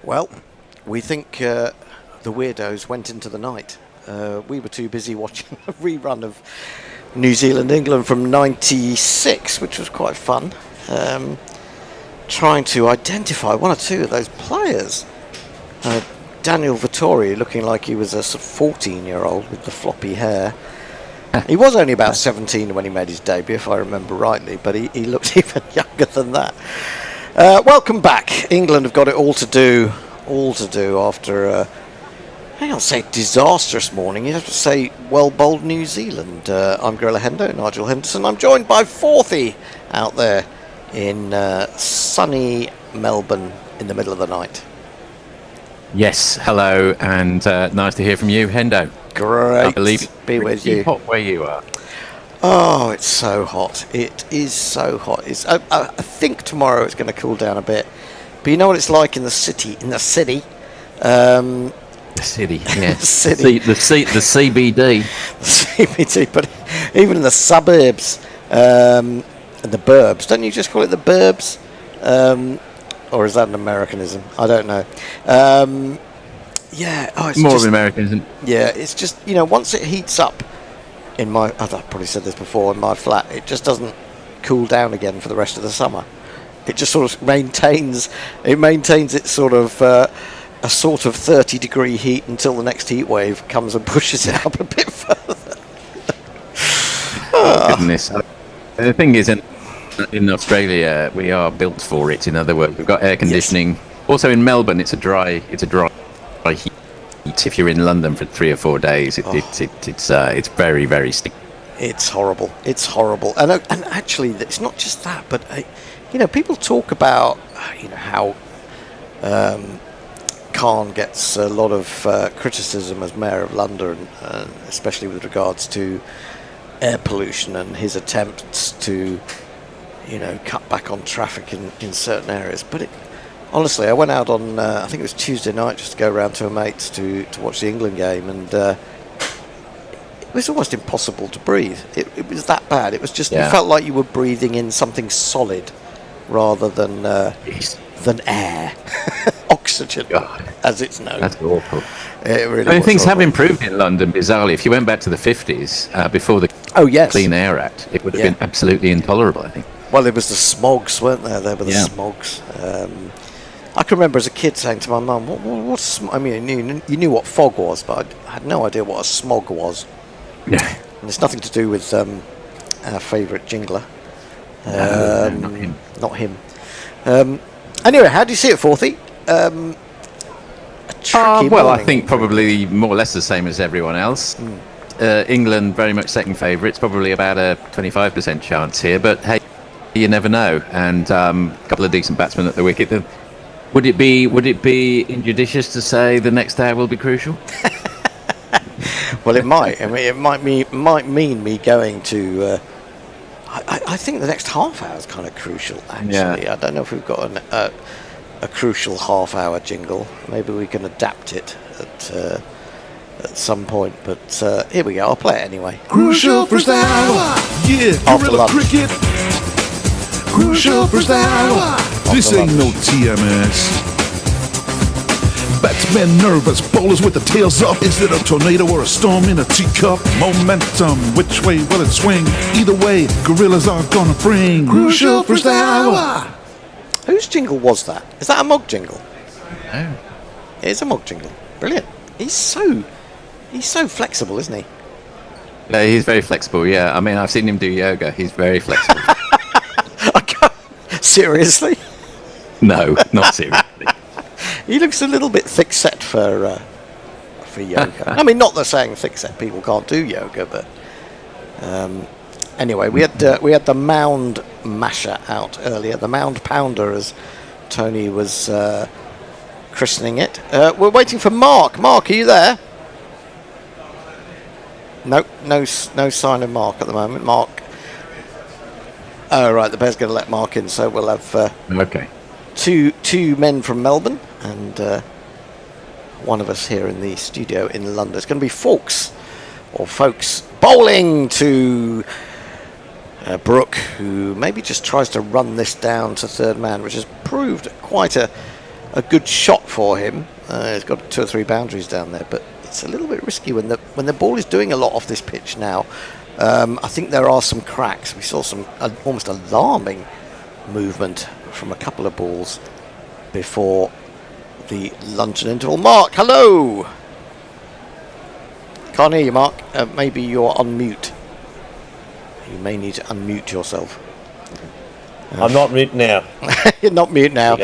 Well, we think the weirdos went into the night. We were too busy watching a rerun of New Zealand-England from '96, which was quite fun. Trying to identify one or two of those players. Daniel Vettori looking like he was a 14-year-old with the floppy hair. He was only about 17 when he made his debut, if I remember rightly, but he looked even younger than that. Welcome back. England have got it all to do after, I don't say disastrous morning, you have to say well-bowled New Zealand. I'm Guerrilla Hendo, Nigel Henderson. I'm joined by Forthy out there in sunny Melbourne in the middle of the night. Yes, hello, and nice to hear from you, Hendo. Great. I believe it's be with you. hot where you are. Oh, it's so hot. It is so hot. I think tomorrow it's going to cool down a bit. But you know what it's like in the city? The city, yeah. the CBD. The CBD, but even in the suburbs and the burbs. Don't you just call it the burbs? Or is that an Americanism? I don't know. It's more of an Americanism. Yeah, it's just, once it heats up I've probably said this before, in my flat, it just doesn't cool down again for the rest of the summer. It just sort of maintains its sort of a sort of 30-degree heat until the next heat wave comes and pushes it up a bit further. Oh, goodness. The thing is, in Australia, we are built for it. In other words, we've got air conditioning. Yes. Also in Melbourne, it's a dry heat. If you're in London for 3 or 4 days, it's very, very sticky. It's horrible. And actually, it's not just that, but people talk about how Khan gets a lot of criticism as mayor of London, especially with regards to air pollution and his attempts to cut back on traffic in certain areas. But honestly, I went out on, I think it was Tuesday night, just to go around to a mate's to watch the England game, and it was almost impossible to breathe. It was that bad. It was just, you felt like you were breathing in something solid rather than air. Oxygen, as it's known. That's awful. It really things have improved in London, bizarrely. If you went back to the 50s, before the Clean Air Act, it would have been absolutely intolerable, I think. Well, there was the smogs, weren't there? There were the smogs. I can remember as a kid saying to my mum, "What's?" I mean, you knew what fog was, but I had no idea what a smog was. Yeah. And it's nothing to do with our favourite jingler. Not him. Anyway, how do you see it, Forthy? I think probably more or less the same as everyone else. England very much second favourites, probably about a 25% chance here, but hey, you never know. And a couple of decent batsmen at the wicket. Would it be injudicious to say the next hour will be crucial? Well, it might. I mean, it might mean me going to. I think the next half hour is kind of crucial. Actually, I don't know if we've got a crucial half-hour jingle. Maybe we can adapt it at some point. But here we go. I'll play it anyway. Crucial first hour. Yeah, Guerrilla Cricket. Crucial first hour. This ain't no TMS. Batsmen nervous, bowlers with the tails up. Is it a tornado or a storm in a teacup? Momentum, which way will it swing? Either way, gorillas are gonna bring crucial first hour. Whose jingle was that? Is that a Mog jingle? No. It is a Mog jingle. Brilliant. He's so flexible, isn't he? Yeah, he's very flexible, yeah. I mean, I've seen him do yoga. He's very flexible. Seriously? No, not seriously. He looks a little bit thick-set for yoga. I mean, not that saying thick-set people can't do yoga, but anyway, we had the mound masher out earlier, the mound pounder, as Tony was christening it. We're waiting for Mark. Mark, are you there? No sign of Mark at the moment. Mark. Oh, right, the Bears going to let Mark in, so we'll have two men from Melbourne and one of us here in the studio in London. It's going to be Folks bowling to Brooke, who maybe just tries to run this down to third man, which has proved quite a a good shot for him. He's got 2 or 3 boundaries down there, but it's a little bit risky when the ball is doing a lot off this pitch now. I think there are some cracks. We saw some almost alarming movement from a couple of balls before the luncheon interval. Mark, hello. Can't hear you, Mark. Maybe you're on mute. You may need to unmute yourself. I'm not mute now. You're not mute now.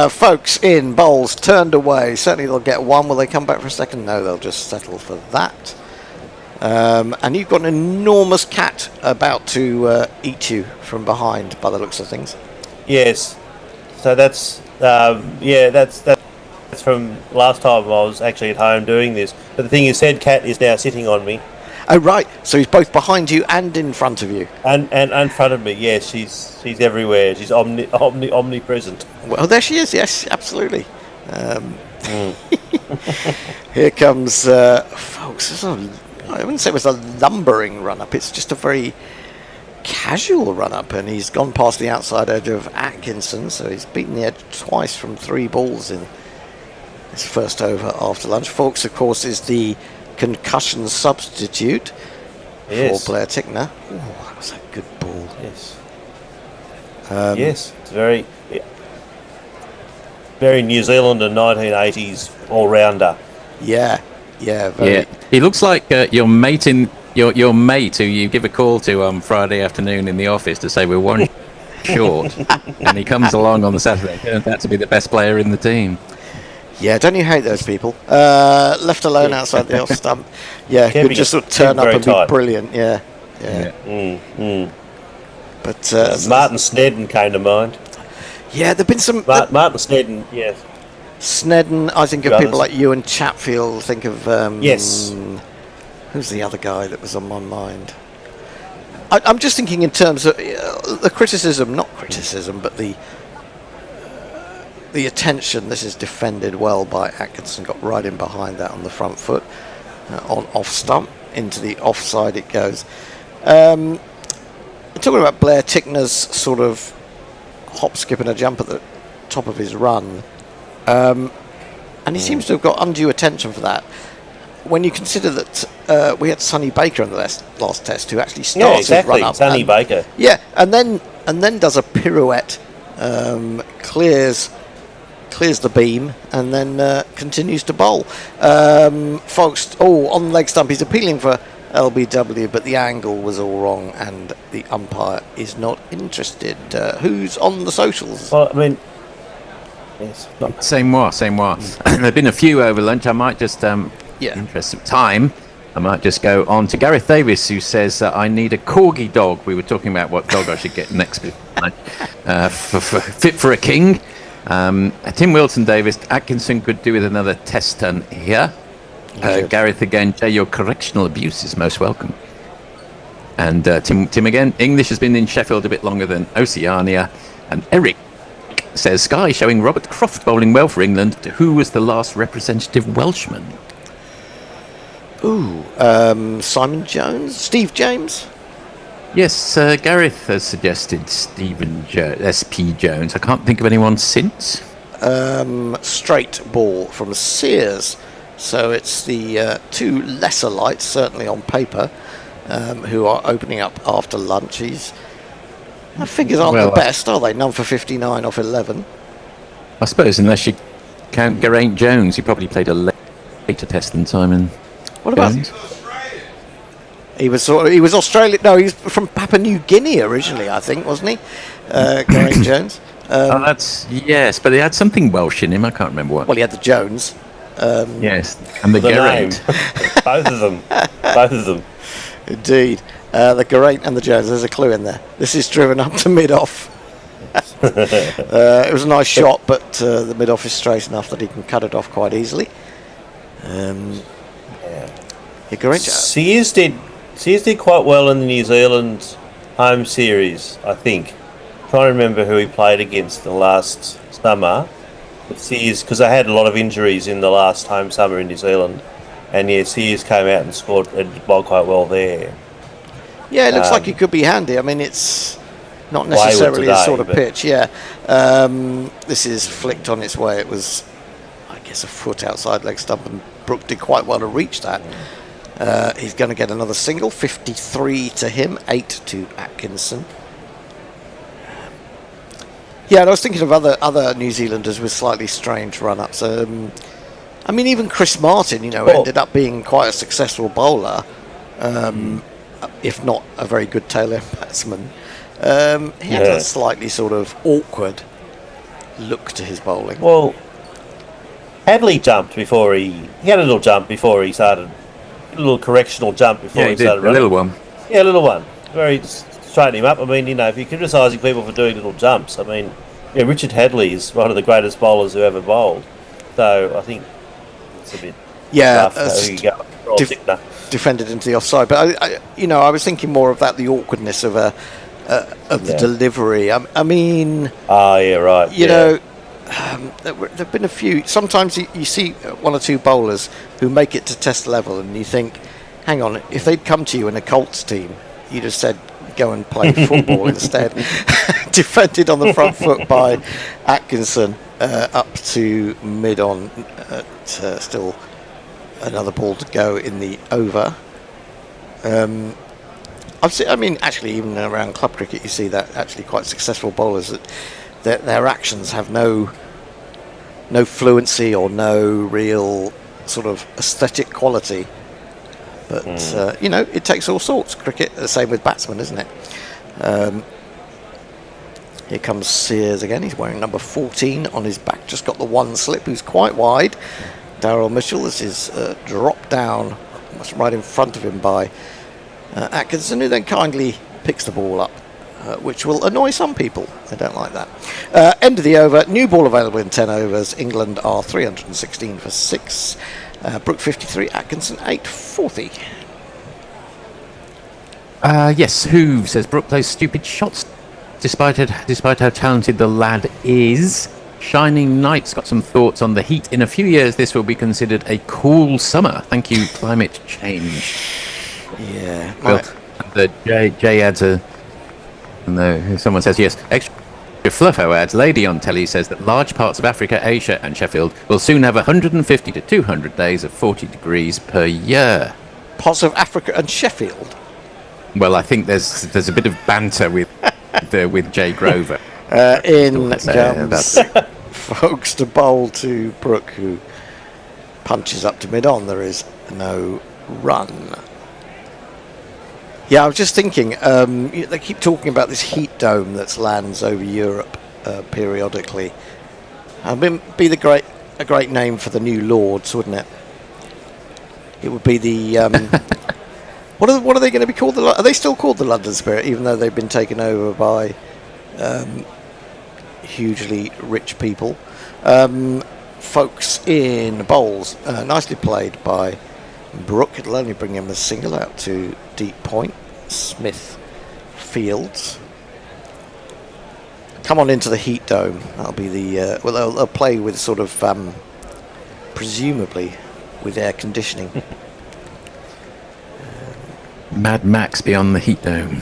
Folks in, bowls turned away. Certainly they'll get one. Will they come back for a second? No, they'll just settle for that. And you've got an enormous cat about to eat you from behind, by the looks of things. Yes. So that's from last time I was actually at home doing this. But the thing is, said cat is now sitting on me. Oh right, so he's both behind you and in front of you. And in front of me, yes. She's everywhere. She's omnipresent. Well, there she is. Yes, absolutely. Here comes, folks. I wouldn't say it was a lumbering run-up. It's just a very casual run-up, and he's gone past the outside edge of Atkinson, so he's beaten the edge twice from 3 balls in his first over after lunch. Fawkes, of course, is the concussion substitute for Blair Tickner. Oh, that was a good ball. Yes. Yes, it's very New Zealand and 1980s all-rounder. Yeah. Very. Yeah, he looks like your mate your mate who you give a call to on Friday afternoon in the office to say we're one short, and he comes along on the Saturday. Turns out to be the best player in the team. Yeah, don't you hate those people? Left alone outside the off stump. Yeah, could just sort of turn up and be brilliant. Yeah. But Martin Snedden came to mind. Yeah, there've been some Martin Snedden. Yes. Snedden. I think of people like you and Chatfield. Think of yes. Who's the other guy that was on my mind? I'm just thinking in terms of the criticism, not criticism, but the attention. This is defended well by Atkinson. Got right in behind that on the front foot, on off stump into the offside it goes. Talking about Blair Tickner's sort of hop, skip, and a jump at the top of his run, and he seems to have got undue attention for that. When you consider that we had Sonny Baker in the last test, who actually starts his run up, Sonny Baker. Yeah, and then does a pirouette, clears the beam, and then continues to bowl. Folks, on leg stump, he's appealing for LBW, but the angle was all wrong, and the umpire is not interested. Who's on the socials? Well, I mean, yes. Same moi. There've been a few over lunch. I might just, interest of time, I might just go on to Gareth Davis, who says I need a corgi dog. We were talking about what dog I should get next, fit for a king. Tim Wilson Davis, Atkinson could do with another test ton here. Gareth again, Jay, your correctional abuse is most welcome. And Tim again, English has been in Sheffield a bit longer than Oceania. And Eric says, Sky showing Robert Croft bowling well for England. Who was the last representative Welshman? Simon Jones? Steve James? Yes, Gareth has suggested SP Jones. I can't think of anyone since. Straight ball from Sears. So it's the 2 lesser lights, certainly on paper, who are opening up after lunch. The figures aren't the best, are they? None for 59 off 11. I suppose, unless you count Geraint Jones, he probably played a later test than Simon. What about Jones? He was Australian. No, he's from Papua New Guinea originally, I think, wasn't he? Geraint Jones. Yes, but he had something Welsh in him. I can't remember what. Well, he had the Jones. Yes, and the Geraint. Both of them. Indeed. The Geraint and the Jones. There's a clue in there. This is driven up to mid-off. It was a nice shot, but the mid-off is straight enough that he can cut it off quite easily. Sears did quite well in the New Zealand home series, I think. I'm trying to remember who he played against the last summer. Sears, because they had a lot of injuries in the last home summer in New Zealand, and Sears came out and scored and bowled quite well there. Yeah, it looks like he could be handy. I mean, it's Not necessarily today, the sort of but- pitch, yeah. This is flicked on its way. It was, I guess, a foot outside leg stump, and Brooke did quite well to reach that. He's going to get another single, 53 to him, 8 to Atkinson. Yeah, and I was thinking of other New Zealanders with slightly strange run-ups. I mean, even Chris Martin, ended up being quite a successful bowler, if not a very good tail-end batsman. He had a slightly sort of awkward look to his bowling. Well, Hadley jumped before he had a little jump before he started, a little correctional jump before Yeah, he he did, started a running. little one. Yeah, a little one. Very straighten him up. I mean, if you're criticising people for doing little jumps, I mean, Richard Hadley is one of the greatest bowlers who ever bowled. So I think it's a bit rough how you go. Defended into the offside, but I was thinking more of that, the awkwardness of the delivery. I mean, there have been a few. Sometimes you see one or two bowlers who make it to test level, and you think, hang on, if they'd come to you in a Colts team, you'd have said, go and play football instead. Defended on the front foot by Atkinson, up to mid-on, still another ball to go in the over. Actually, even around club cricket, you see that actually quite successful bowlers that their actions have no fluency or no real sort of aesthetic quality. But it takes all sorts. Cricket, the same with batsmen, isn't it? Here comes Sears again. He's wearing number 14 on his back. Just got the one slip, who's quite wide. Daryl Mitchell, this is dropped down almost right in front of him by Atkinson, who then kindly picks the ball up, which will annoy some people. They don't like that. End of the over. New ball available in 10 overs. England are 316 for 6. Brooke 53, Atkinson 840. Yes, who says Brooke plays stupid shots despite how talented the lad is. Shining Knight's got some thoughts on the heat. In a few years, this will be considered a cool summer. Thank you, climate change. Yeah. Well, the J adds a. No, someone says yes. Extra Fluffo adds. Lady on telly says that large parts of Africa, Asia, and Sheffield will soon have 150 to 200 days of 40 degrees per year. Parts of Africa and Sheffield. Well, I think there's a bit of banter with Jay Grover. In comes folks to bowl to Brooke, who punches up to mid-on. There is no run. Yeah, I was just thinking, they keep talking about this heat dome that lands over Europe periodically. It'd be a great name for the new Lords, wouldn't it? It would be the... what are they going to be called? Are they still called the London Spirit, even though they've been taken over by hugely rich people? Folks in bowls, nicely played by Brooke. It'll only bring him a single out to deep point. Smith Fields. Come on into the heat dome. That'll be the... they'll play with sort of... presumably with air conditioning. Mad Max beyond the heat dome.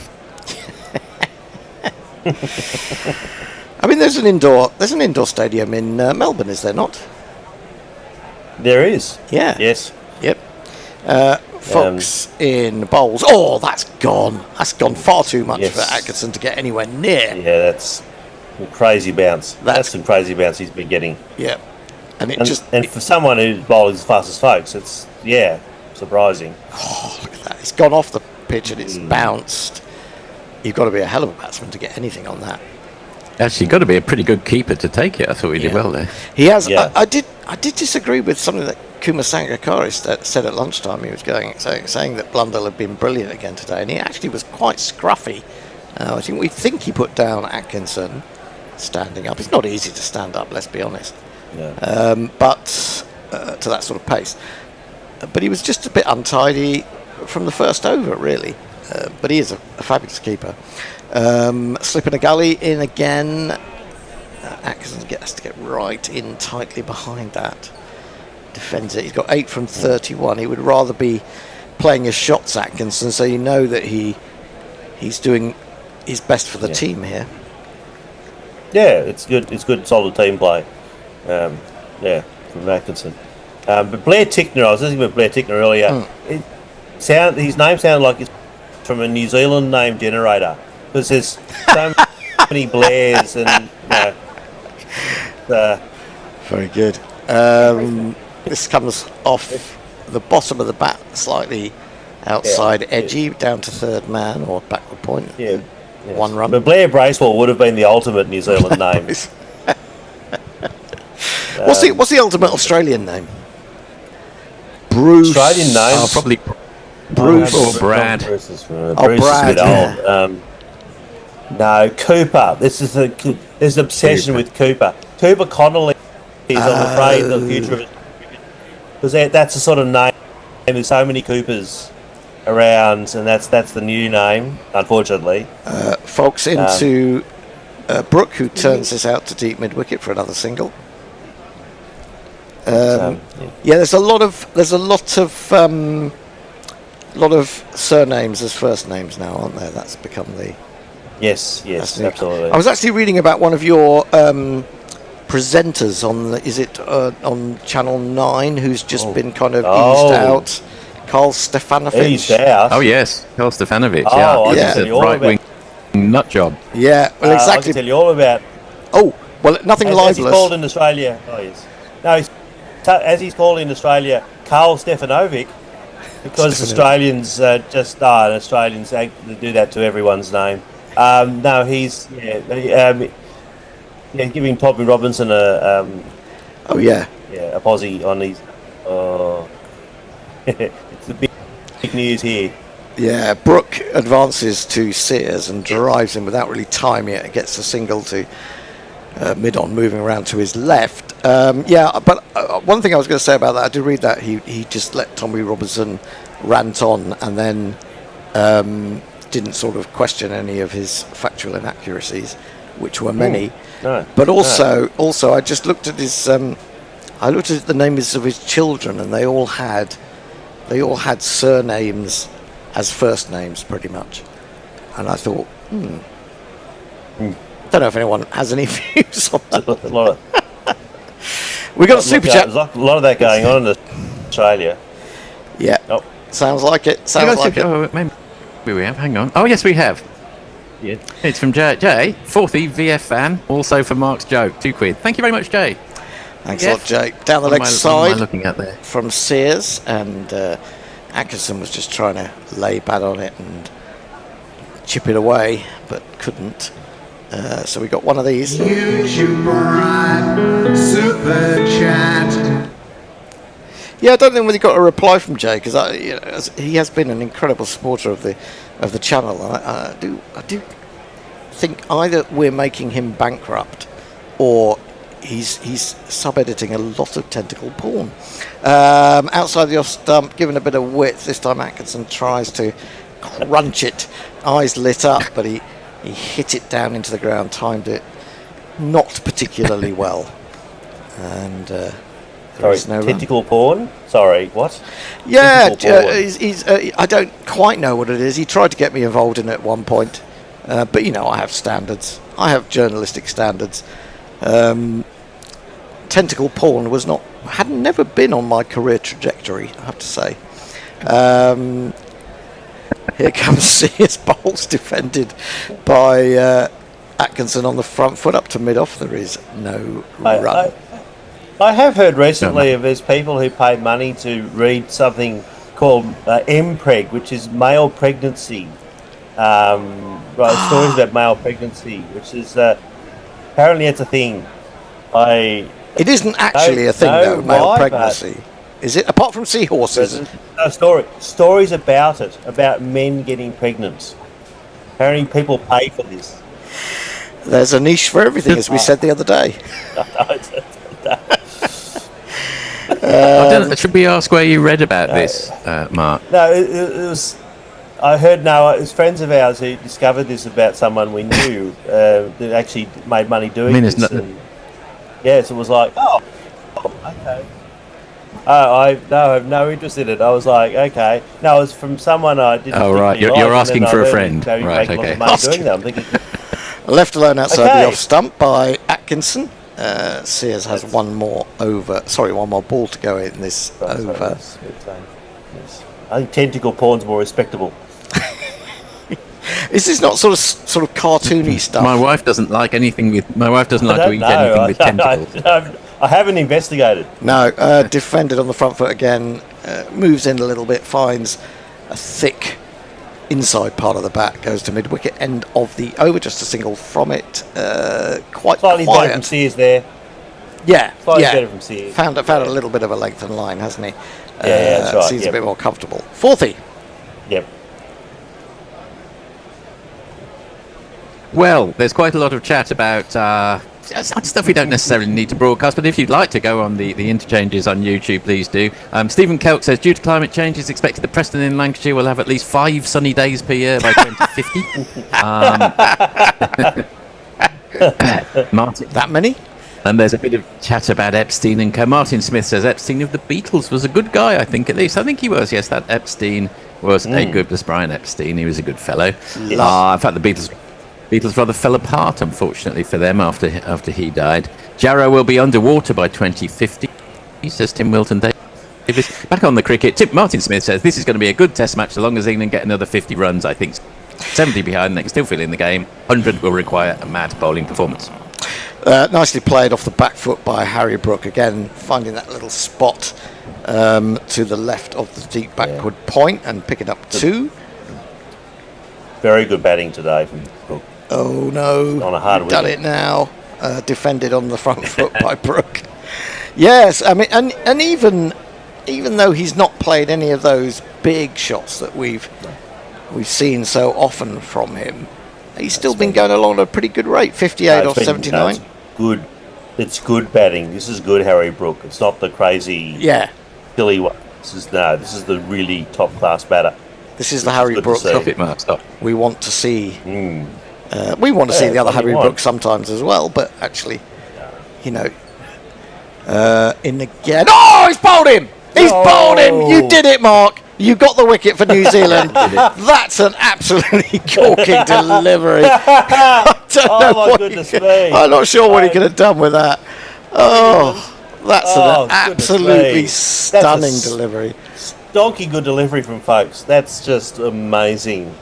I mean, there's an indoor stadium in Melbourne, is there not? There is. Yeah. Yes. Yep. Folks in bowls. Oh, that's gone. That's gone far too much for Atkinson to get anywhere near. Yeah, that's a crazy bounce. That's some crazy bounce he's been getting. Yeah. And for someone who's bowling as fast as folks, it's surprising. Oh, look at that. It's gone off the pitch and it's bounced. You've got to be a hell of a batsman to get anything on that. Actually, got to be a pretty good keeper to take it. I thought he did well there. He has. Yeah. I did disagree with something that Kumar Sangakkara said at lunchtime. He was saying that Blundell had been brilliant again today, and he actually was quite scruffy. I think he put down Atkinson standing up. It's not easy to stand up, let's be honest. Yeah. But to that sort of pace. But he was just a bit untidy from the first over, really. But he is a fabulous keeper. Slip in a gully in again. Atkinson has to get right in tightly behind that. Defends it. He's got 8 from 31. He would rather be playing his shots, Atkinson, so you know that he's doing is best for the team here. Yeah, it's good. It's good, solid team play. From Atkinson. But Blair Tickner, I was listening with Blair Tickner earlier. His name sounded like it's from a New Zealand name generator because there's so many Blairs and. Very good. This comes off the bottom of the bat, slightly outside edgy, down to third man or backward point. Yeah. Yes. 1 run. But Blair Bracewell would have been the ultimate New Zealand name. What's the ultimate Australian name? Bruce. Australian name? Probably Bruce or Brad. Bruce is Brad, a bit old. No, Cooper. There's an obsession with Cooper. Cooper Connolly is, I'm afraid, the future of it. Because that's the sort of name. And there's so many Coopers around, and that's the new name, unfortunately. Folks into Brooke, who turns this out to deep mid wicket for another single. There's a lot of surnames as first names now, aren't there? That's become the yes, absolutely. I was actually reading about one of your presenters on Channel 9 who's just been kind of eased out. Carl Stefanovic. Eased out. Oh yes, Carl Stefanovic. I He's a right-wing nut job. Yeah, well, exactly. I can tell you all about. Nothing as libelous. He's called in Australia. Oh yes. No, as he's called in Australia, Carl Stefanovic, because Australians Australians do that to everyone's name. No, he's giving Tommy Robinson a posse on his. It's the big news here. Yeah, Brooke advances to Sears and drives him without really timing it. Gets a single to mid-on, moving around to his left. But one thing I was going to say about that, I did read that he just let Tommy Robinson rant on and then didn't sort of question any of his factual inaccuracies, which were many. But also I just looked at his. I looked at the names of his children, and they all had surnames as first names, pretty much. And I thought, don't know if anyone has any views on that. We got a super chat. There's a lot of that going on in Australia. Yeah. Sounds like it. Maybe we have. Hang on. Oh yes, we have. Yeah. It's from Jay. Fourthie VF fan. Also for Mark's joke. £2. Thank you very much, Jay. Thanks a lot, Jake. Down the leg side what am I looking at there? From Sears, and Atkinson was just trying to lay bat on it and chip it away, but couldn't. So we got one of these. YouTube super chat. Yeah, I don't think we got a reply from Jay because he has been an incredible supporter of the channel. I do think either we're making him bankrupt or he's sub-editing a lot of tentacle porn. Outside the off stump, given a bit of width. This time Atkinson tries to crunch it, eyes lit up, but he hit it down into the ground, timed it not particularly well. And sorry, tentacle porn? Sorry, what? Yeah, he's I don't quite know what it is. He tried to get me involved in it at one point, but I have standards. I have journalistic standards. Tentacle porn had never been on my career trajectory, I have to say. Here comes Sears Bowles, defended by Atkinson on the front foot up to mid-off. There is no run. I have heard recently of there's people who pay money to read something called MPreg, which is male pregnancy. Stories about male pregnancy, which is apparently it's a thing. It isn't actually a thing, though, male pregnancy. Is it? Apart from seahorses? Stories about it, about men getting pregnant. Apparently people pay for this. There's a niche for everything, as we said the other day. Should we ask where you read about this, Mark? No, it was... I heard it was friends of ours who discovered this about someone we knew that actually made money doing this. So it was like, okay. I have no interest in it. I was like, okay. No, it was from someone I didn't. Oh, right. particularly You're like, asking and then for I a heard friend. Gary Right, make a lot okay. of money doing that. I'm thinking, Left alone outside Okay. the off stump by Atkinson. Sears has one more ball to go in this over. I think tentacle porn's more respectable. Is this not sort of cartoony stuff? My wife doesn't like anything with. My wife doesn't like to eat anything with tentacles. I haven't investigated. No, defended on the front foot again, moves in a little bit, finds a thick inside part of the bat, goes to mid-wicket end of the over, just a single from it. Quite Slightly quiet. better from Sears there. Yeah, Slightly yeah. better from Sears. Found a little bit of a length and line, hasn't he? Yeah, that's right. Seems Yep. a bit more comfortable. 40. Yep. Well, there's quite a lot of chat about stuff we don't necessarily need to broadcast, but if you'd like to go on the interchanges on YouTube, please do. Stephen Kelk says, due to climate change, it's expected that Preston in Lancashire will have at least 5 sunny days per year by 2050. Martin. That many? And there's a bit of chat about Epstein and co. Martin Smith says Epstein of the Beatles was a good guy, I think, at least. I think he was, yes, that Epstein was a good, was Brian Epstein. He was a good fellow. In fact, the Beatles rather fell apart, unfortunately, for them after he died. Jarrow will be underwater by 2050, says Tim Wilton Davis. Back on the cricket, Martin Smith says this is going to be a good test match so long as England get another 50 runs, I think. 70 behind, they can still feel in the game. 100 will require a mad bowling performance. Nicely played off the back foot by Harry Brook, again finding that little spot to the left of the deep backward point and picking up 2. Very good batting today from Brook. Oh no, on a hard you've done wicket. it now. Defended on the front foot by Brook. Yes, I mean, and even though he's not played any of those big shots that we've seen so often from him, he's still been going along at a pretty good rate, 58 off 79. Good. It's good batting. This is good, Harry Brook. It's not the crazy, silly one. This is the really top class batter. This is the Harry Brook we want to see. We want to see the other Harry Brook sometimes as well, but actually, in again. Oh, he's bowled him! He's bowled him! You did it, Mark! You got the wicket for New Zealand. That's an absolutely corking delivery. I'm not sure what he could have done with that. Oh, that's an absolutely stunning delivery. Donkey good delivery from folks. That's just amazing.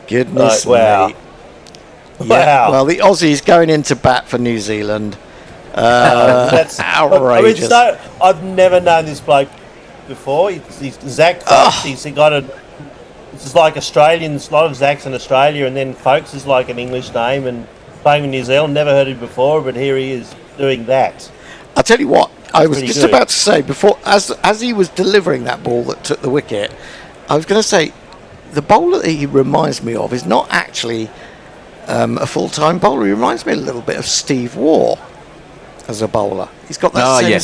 Goodness wow. me. Yeah, well, the Aussies going into bat for New Zealand. That's outrageous. I've never known this bloke before. He's Zach Folks. He's got it's like Australians, a lot of Zachs in Australia, and then Folks is like an English name and playing in New Zealand. Never heard him before, but here he is doing that. I'll tell you what, I was just good. about to say before, as he was delivering that ball that took the wicket, I was going to say the bowler that he reminds me of is not actually a full-time bowler. He reminds me a little bit of Steve Waugh as a bowler. He's got that same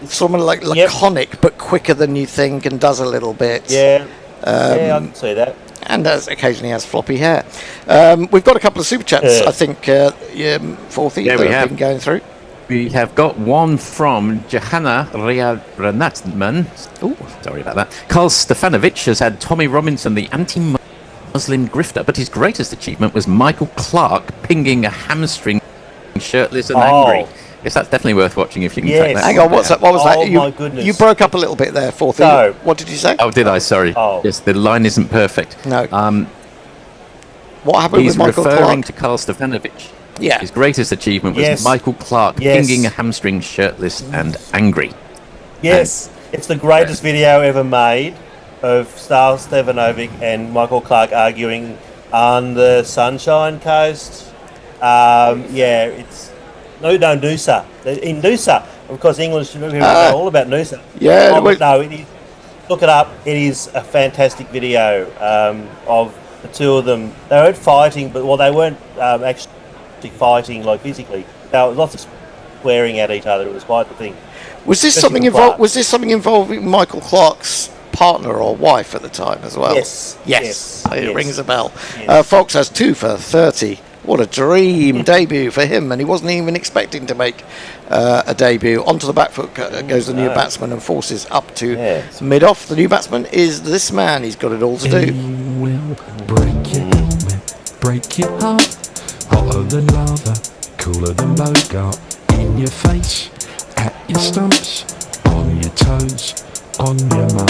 sort of like laconic but quicker than you think, and does a little bit. Yeah, I can see that. And occasionally has floppy hair. We've got a couple of super chats. I think 40 that have been going through. We have got one from Johanna Renatman. Oh, sorry about that. Carl Stefanovic has had Tommy Robinson, the anti-Muslim grifter, but his greatest achievement was Michael Clarke pinging a hamstring shirtless and angry. Yes, that's definitely worth watching if you can track that. Hang on, what was that? My goodness. You broke up a little bit there, 40. No. What did you say? Oh, did I? Sorry. Yes, the line isn't perfect. No. What happened with Michael Clarke? He's referring to Carl Stefanovic. Yeah. His greatest achievement was Michael Clarke pinging a hamstring shirtless and angry. Yes, it's the greatest video ever made of Star Stefanovic and Michael Clarke arguing on the Sunshine Coast. It's Noosa. In Noosa, of course, English people know all about Noosa. Yeah, it is. Look it up. It is a fantastic video of the two of them. They weren't fighting, but they weren't actually fighting like physically. There was lots of swearing at each other. It was quite the thing. Was this something involved? Was this something involving Michael Clarke's partner or wife at the time as well? Yes. It rings a bell. Fox has 2 for 30 What a dream debut for him, and he wasn't even expecting to make a debut. Onto the back foot goes the new batsman and forces up to mid-off. The new batsman is this man. He's got it all to do. Will break your helmet, break your heart. Hotter than lava, cooler than Bogart. In your face, at your stumps, on your toes, on your mum.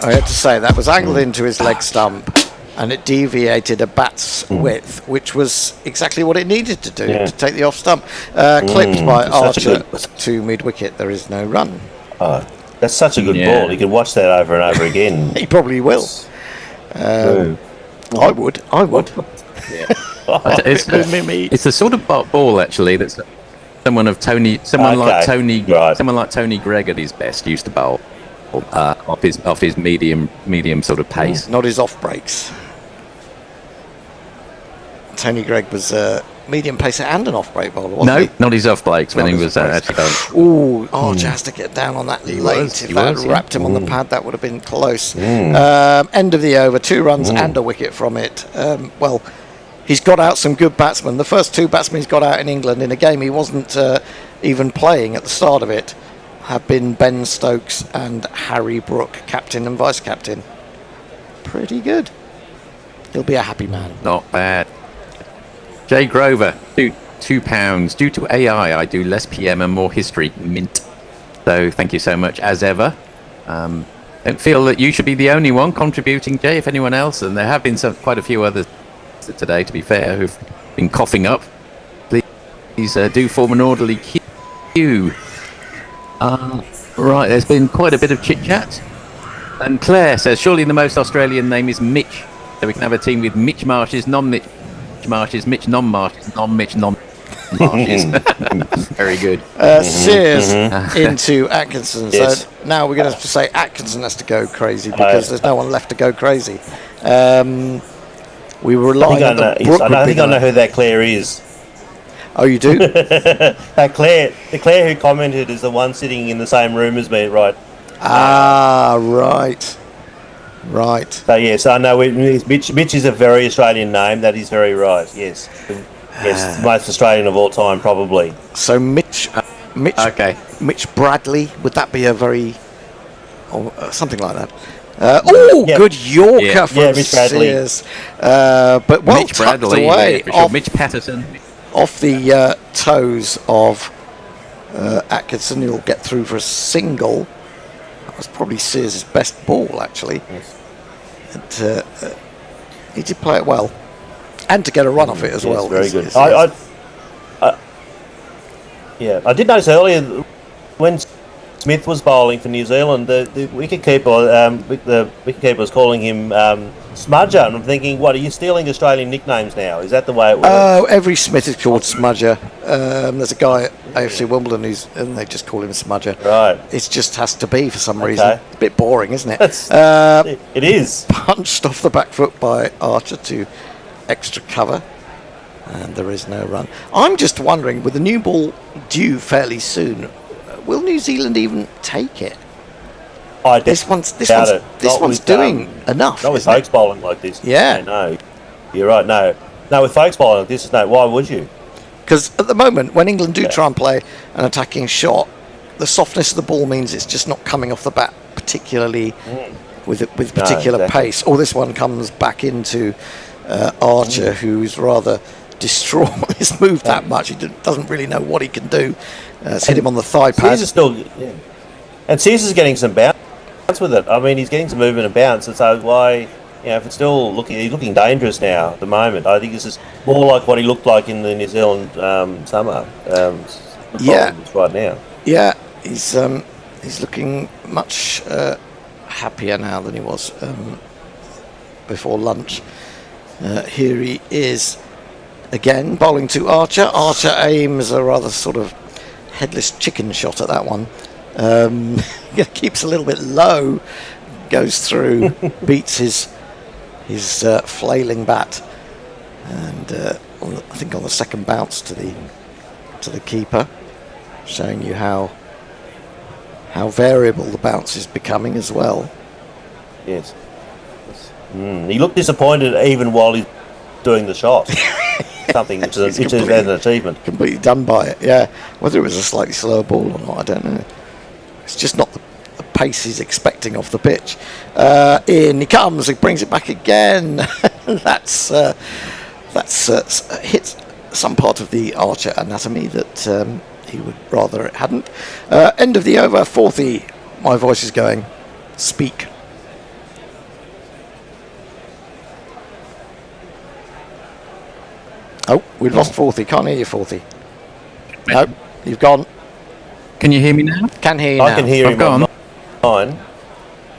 I had to say that was angled into his leg stump, and it deviated a bat's width, which was exactly what it needed to do to take the off stump. Clipped by Archer to mid-wicket. There is no run. Oh, that's such a good ball. You can watch that over and over again. He probably will. I would. It's the sort of ball actually that's someone like Tony Gregg at his best used to bowl off his medium sort of pace. Not his off breaks. Tony Gregg was medium pacer and an off break bowler, wasn't he? No, not his off breaks when he was actually going. Ooh, Archer has to get down on that late. If that had wrapped him on the pad, that would have been close. End of the over, 2 runs and a wicket from it. Well, he's got out some good batsmen. The first 2 batsmen he's got out in England in a game he wasn't even playing at the start of it have been Ben Stokes and Harry Brook, captain and vice-captain. Pretty good. He'll be a happy man. Not bad. Jay Grover, £2. Due to AI, I do less PM and more history. Mint. So thank you so much, as ever. Don't feel that you should be the only one contributing, Jay, if anyone else, and there have been quite a few others today, to be fair, who've been coughing up. Please do form an orderly queue. Right, there's been quite a bit of chit-chat. And Claire says, surely the most Australian name is Mitch, so we can have a team with Mitch Marshes, non-Mitch Marshes, Mitch non-Marshes, non-Mitch non-Marshes. Very good. Sears into Atkinson. So now we're going to have to say Atkinson has to go crazy because there's no one left to go crazy. We were relying on the Brook. I think I know who that Claire is. Oh, you do? The Claire who commented is the one sitting in the same room as me, right? Right. So yes, I know Mitch is a very Australian name. That is very right. Yes, yes, most Australian of all time, probably. So Mitch Bradley. Would that be a very something like that? Good Yorker from Mitch Bradley. Sears. But well Mitch tucked Bradley, away off Mitch Patterson. Off the toes of Atkinson. He'll get through for a single. That was probably Sears' best ball, actually. Yes. And, he did play it well, and to get a run off it as well. Very good. I did notice earlier when Smith was bowling for New Zealand, the wicketkeeper was calling him Smudger, and I'm thinking, what, are you stealing Australian nicknames now? Is that the way it works? Oh, every Smith is called Smudger. There's a guy at AFC Wimbledon and they just call him Smudger. Right. It just has to be for some reason. It's a bit boring, isn't it? It is. Punched off the back foot by Archer to extra cover. And there is no run. I'm just wondering, with the new ball due fairly soon, will New Zealand even take it? This one's doing enough. Not with folks bowling like this. Yeah. No, you're right. No, with folks bowling like this, no. Why would you? Because at the moment, when England do try and play an attacking shot, the softness of the ball means it's just not coming off the bat particularly with particular pace. Or this one comes back into Archer, who's rather distraught. He's moved that much. He doesn't really know what he can do. It's hit him on the thigh pad. And Sears is getting some bounce with it. I mean, he's getting some movement and bounce. And so why, if it's still he's looking dangerous now at the moment. I think this is more like what he looked like in the New Zealand summer. Right now. Yeah, he's looking much happier now than he was before lunch. Here he is again, bowling to Archer. Archer aims a rather sort of headless chicken shot at that one. Keeps a little bit low, goes through, beats his flailing bat, and I think on the second bounce to the keeper, showing you how how variable the bounce is becoming as well. Yes. He looked disappointed even while he's doing the shot. Something which is an achievement. Completely done by it, yeah. Whether it was a slightly slower ball or not, I don't know. It's just not the pace he's expecting off the pitch. In he comes, he brings it back again. That's hit some part of the Archer anatomy that he would rather it hadn't. End of the over, 40. My voice is going. Speak. Oh, we've lost 40. Can't hear you, 40. No, you've gone. Can you hear me now? Can hear you now. I can hear I've him gone. on mine.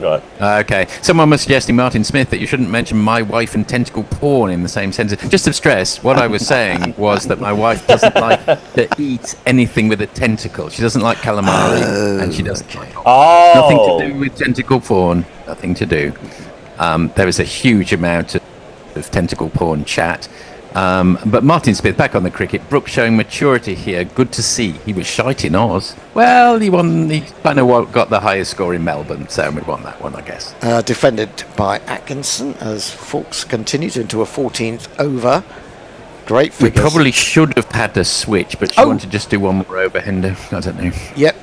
Right. Okay. Someone was suggesting, Martin Smith, that you shouldn't mention my wife and tentacle porn in the same sentence. Just to stress, what I was saying was that my wife doesn't like to eat anything with a tentacle. She doesn't like calamari, and she doesn't like nothing to do with tentacle porn. Nothing to do. There was a huge amount of tentacle porn chat. But Martin Smith back on the cricket. Brooks showing maturity here. Good to see. He was shite in Oz. Well, he kind of got the highest score in Melbourne, so we won that one, I guess. Defended by Atkinson as Fawkes continues into a 14th over. Great figures. We probably should have had a switch, but you want to just do one more over, Hendo? I don't know. Yep.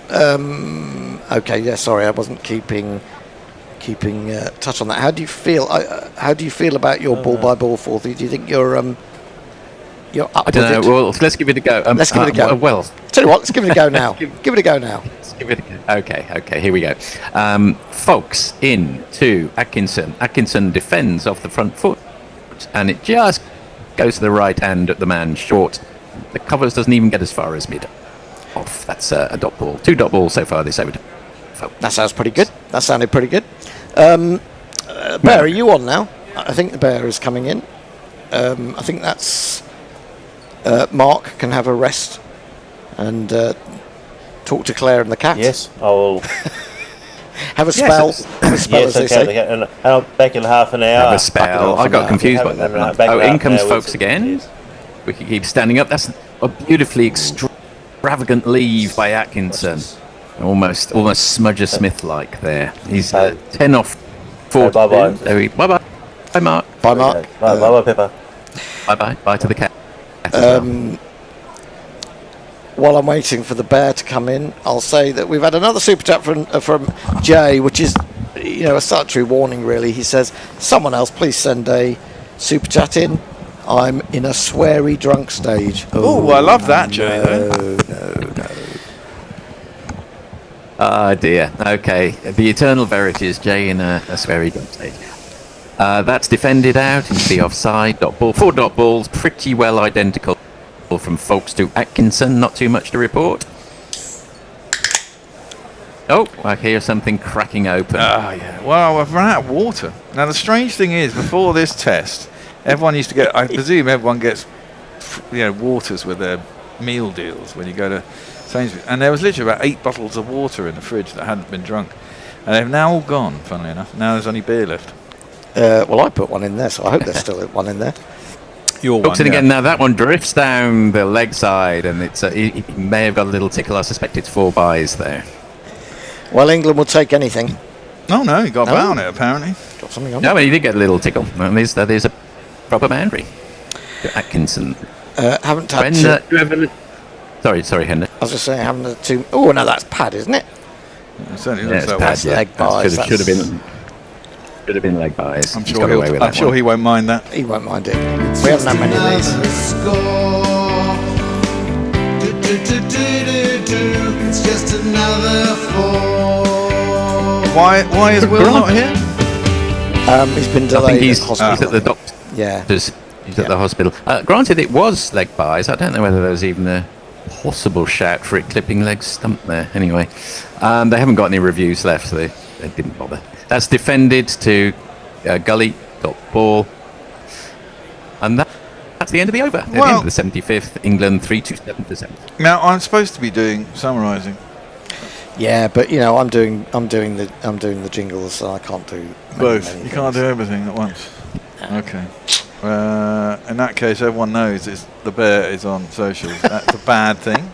Okay. Yeah. Sorry, I wasn't keeping touch on that. How do you feel? How do you feel about your ball by ball 40? Do you think you're up I don't know. with it? Well, let's give it a go. Let's give it a go. Well, tell you what, let's give it a go now. Give it a go now. Let's give it a go. Okay, here we go. Fawkes in to Atkinson. Atkinson defends off the front foot, and it just goes to the right hand at the man short. The covers doesn't even get as far as mid off. That's a dot ball. 2 dot balls so far this over. That sounds pretty good. That sounded pretty good. Bear, are you on now? I think the bear is coming in. I think that's Mark can have a rest and talk to Claire and the cat. Yes, I will. Have a spell. Have a spell, Yes, as they say. okay. And I'll back in half an hour. Have a spell. I got confused by that. Oh, in comes Fawkes again. Yes. We can keep standing up. That's a beautifully extravagant leave by Atkinson. Almost Smudger Smith-like there. He's 10 off 4. Bye-bye. Bye-bye. Bye, Mark. Bye, Mark. Bye-bye, Pepper. Bye-bye. Bye to the cat. While I'm waiting for the bear to come in, I'll say that we've had another super chat from Jay, which is, a salutary warning, really. He says, someone else, please send a super chat in. I'm in a sweary drunk stage. Oh, I love that, Jay. No. Ah, dear. Okay. The eternal verity is Jay in a sweary drunk stage. That's defended out into the offside. Dot ball. 4 dot balls, pretty well identical from Fawkes to Atkinson. Not too much to report. Oh, I hear something cracking open. Yeah. Well, I've run out of water. Now, the strange thing is, before this test, everyone used to get, I presume everyone gets, waters with their meal deals when you go to Sainsbury's. And there was literally about 8 bottles of water in the fridge that hadn't been drunk. And they've now all gone, funnily enough. Now there's only beer left. Well, I put one in there, so I hope there's still one in there. Your one, Looks again. Now that one drifts down the leg side, and it's he may have got a little tickle. I suspect it's 4 byes there. Well, England will take anything. Oh no, he got a on it apparently. Got something on. No, but he did get a little tickle. Well, there's a proper boundary. Atkinson. Haven't had Sorry, Henry. I was just saying, haven't had too. Oh no, that's pad, isn't it? It certainly Yeah, looks it's like pad, yeah. leg buys. Should have been leg buys. I'm He's got away with that sure one. he won't mind that. He won't mind it. We haven't had many of these. It's just another 4. Why is Will not here? He's been I delayed. think he's at hospital. at the doctor. Yeah. He's at the hospital. Granted, it was leg buys. I don't know whether there was even a possible shout for it clipping leg stump there. Anyway, they haven't got any reviews left, so they didn't bother. That's defended to Gully, dot ball. And that's the end of the over. At the end of the 75th, England 3-2-7. Now I'm supposed to be doing summarising. Yeah, but I'm doing the jingles, so I can't do Both. many You can't do everything at once. Okay. In that case, everyone knows the bear is on socials. That's a bad thing.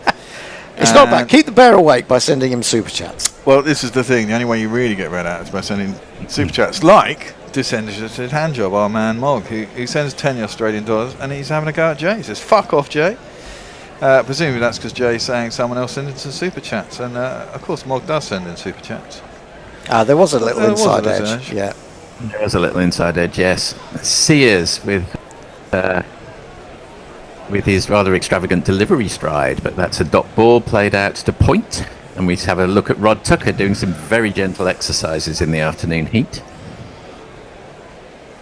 It's not bad. Keep the bear awake by sending him super chats. Well, this is the thing. The only way you really get read out is by sending super chats, like Disinterested Handjob, our man Mog, who sends 10 Australian dollars, and he's having a go at Jay. He says, "Fuck off, Jay." Presumably that's because Jay's saying someone else sent in some super chats, and of course Mog does send in super chats. There was a little inside edge. Yeah, there was a little inside edge. Yes, Sears with his rather extravagant delivery stride, but that's a dot ball played out to point. And we have a look at Rod Tucker doing some very gentle exercises in the afternoon heat.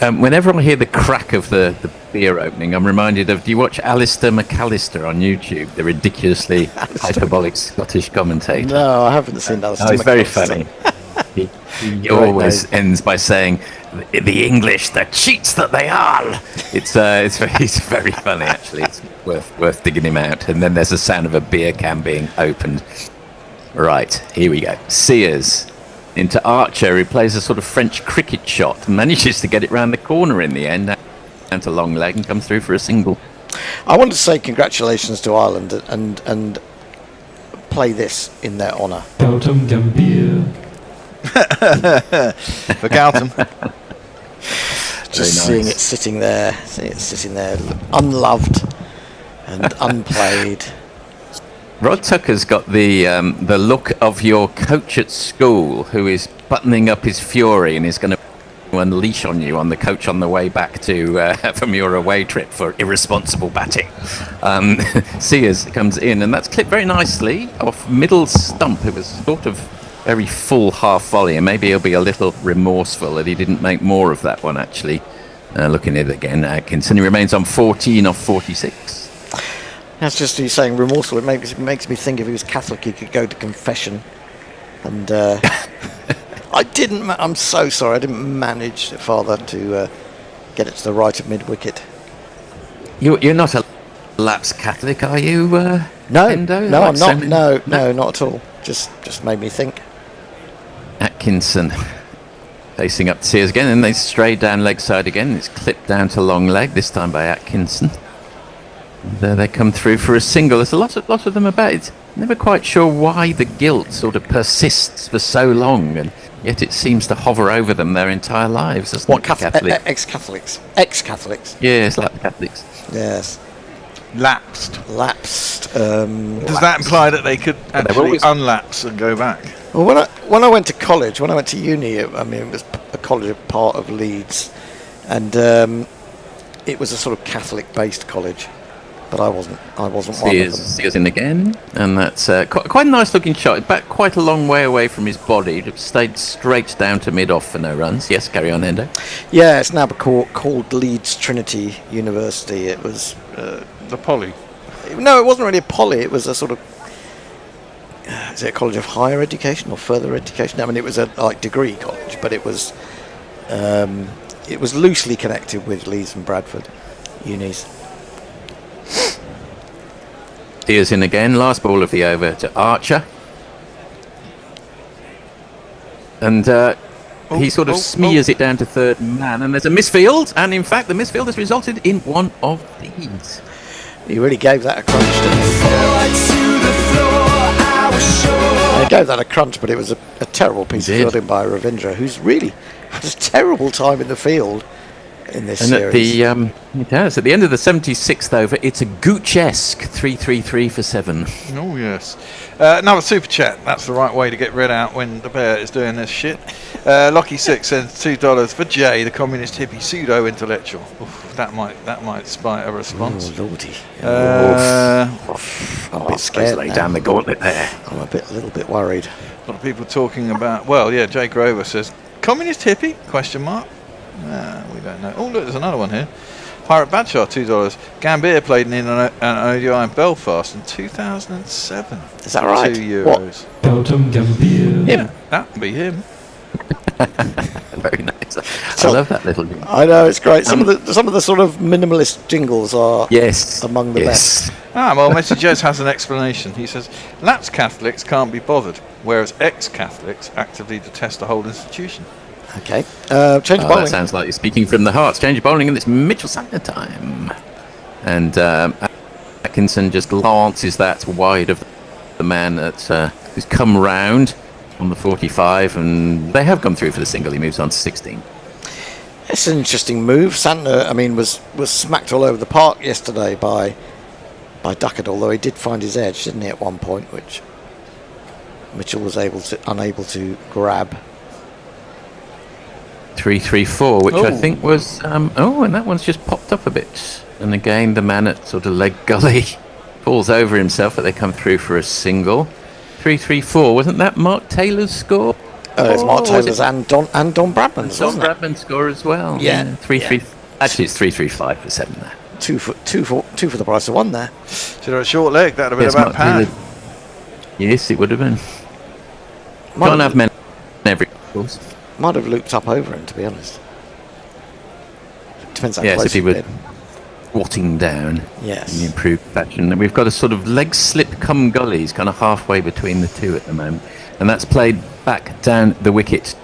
Whenever I hear the crack of the beer opening, I'm reminded of, do you watch Alistair McAllister on YouTube, the ridiculously hyperbolic Scottish commentator? No, I haven't seen Alistair McAllister. He's very funny. He always ends by saying, "The English, the cheats that they are." It's very funny, actually. It's worth digging him out. And then there's the sound of a beer can being opened. Right, here we go. Sears into Archer, who plays a sort of French cricket shot and manages to get it round the corner in the end, down to long leg, and comes through for a single. I want to say congratulations to Ireland and play this in their honour. Gautam Gambir. For Gautam. Just seeing it sitting there, unloved and unplayed. Rod Tucker's got the look of your coach at school who is buttoning up his fury and is going to unleash on you on the coach on the way back to from your away trip for irresponsible batting. Sears comes in, and that's clipped very nicely off middle stump. It was sort of very full half volley, and maybe he'll be a little remorseful that he didn't make more of that one, actually. Looking at it again, Atkinson, he remains on 14 off 46. That's just you saying remorseful. It makes me think if he was Catholic, he could go to confession. And I'm so sorry. I didn't manage, Father, to get it to the right of mid-wicket. You're not a lapsed Catholic, are you? No, Endo? no, Like I'm so not. many- No, not at all. Just made me think. Atkinson facing up to Sears again, and they stray down leg side again. It's clipped down to long leg, this time by Atkinson. There they come through for a single. There's a lot of them about. It's never quite sure why the guilt sort of persists for so long, and yet it seems to hover over them their entire lives. Ex-Catholics? Ex-Catholics? Yes, like the Catholics. Yes. Lapsed. Does that imply that they could actually unlapse and go back? Well, when I went to college, when I went to uni, it was a college part of Leeds, and it was a sort of Catholic-based college. But I wasn't one of them. Sears in again, and that's quite a nice looking shot. Back quite a long way away from his body. It stayed straight down to mid-off for no runs. Yes, carry on, Endo. Yeah, it's now called Leeds Trinity University. It was the Poly. No, it wasn't really a poly. It was a sort of is it a college of higher education or further education? I mean, it was a degree college, but it was loosely connected with Leeds and Bradford unis. Sears in again, last ball of the over to Archer. And he sort of smears it down to third man, and there's a misfield, and in fact the misfield has resulted in one of these. He really gave that a crunch, didn't he? He gave that a crunch, but it was a terrible piece of fielding by Ravindra, who's really had a terrible time in the field in this series. It has. At the end of the 76th over, it's a Gooch-esque 3-3-3 for 7. Oh, yes. Another super chat. That's the right way to get read out when the bear is doing this shit. Lockie6 sends $2 for Jay, the communist hippie pseudo-intellectual. Oof, that might spite a response. Oh, lordy. I'm a bit scared lay now. down the gauntlet there. I'm a little bit worried. A lot of people talking about, Jay Grover says, communist hippie? Question mark. We don't know. Oh, look, there's another one here. Pirate Badshaw, $2. Gambir played in an ODI in Belfast in 2007. Is that right? €2. Gautam Gambir. Yeah, that would be him. Very nice. I love that little. I know, it's great. Some of the sort of minimalist jingles are among the best. Mr. Jez has an explanation. He says, lapsed Catholics can't be bothered, whereas ex-Catholics actively detest the whole institution. Okay. Change of bowling. That sounds like you're speaking from the heart. Change of bowling, and it's Mitchell Santner time. And Atkinson just glances that wide of the man that who's come round. on the 45, and they have gone through for the single. He moves on to 16. It's an interesting move. Santner, I mean, was smacked all over the park yesterday by Duckett, although he did find his edge, didn't he, at one point, which Mitchell was unable to grab. 3-3-4, which I think was and that one's just popped up a bit. And again, the man at sort of leg gully falls over himself, but they come through for a single. 3-3-4, wasn't that Mark Taylor's score? It's Mark Taylor's and Don Bradman's, wasn't it? Don Bradman's score as well. Yeah. 3-3. Actually, it's 3-3-5 for 7 there. Two for the price of one there. Should have a short leg. That'd have been about par. Yes, it would have been. Can't have men every course. Might have looped up over him, to be honest. Depends how close if he you've were been. squatting down Yes. in the improved fashion. And we've got a sort of leg slip come gullies kind of halfway between the two at the moment. And that's played back down the wicket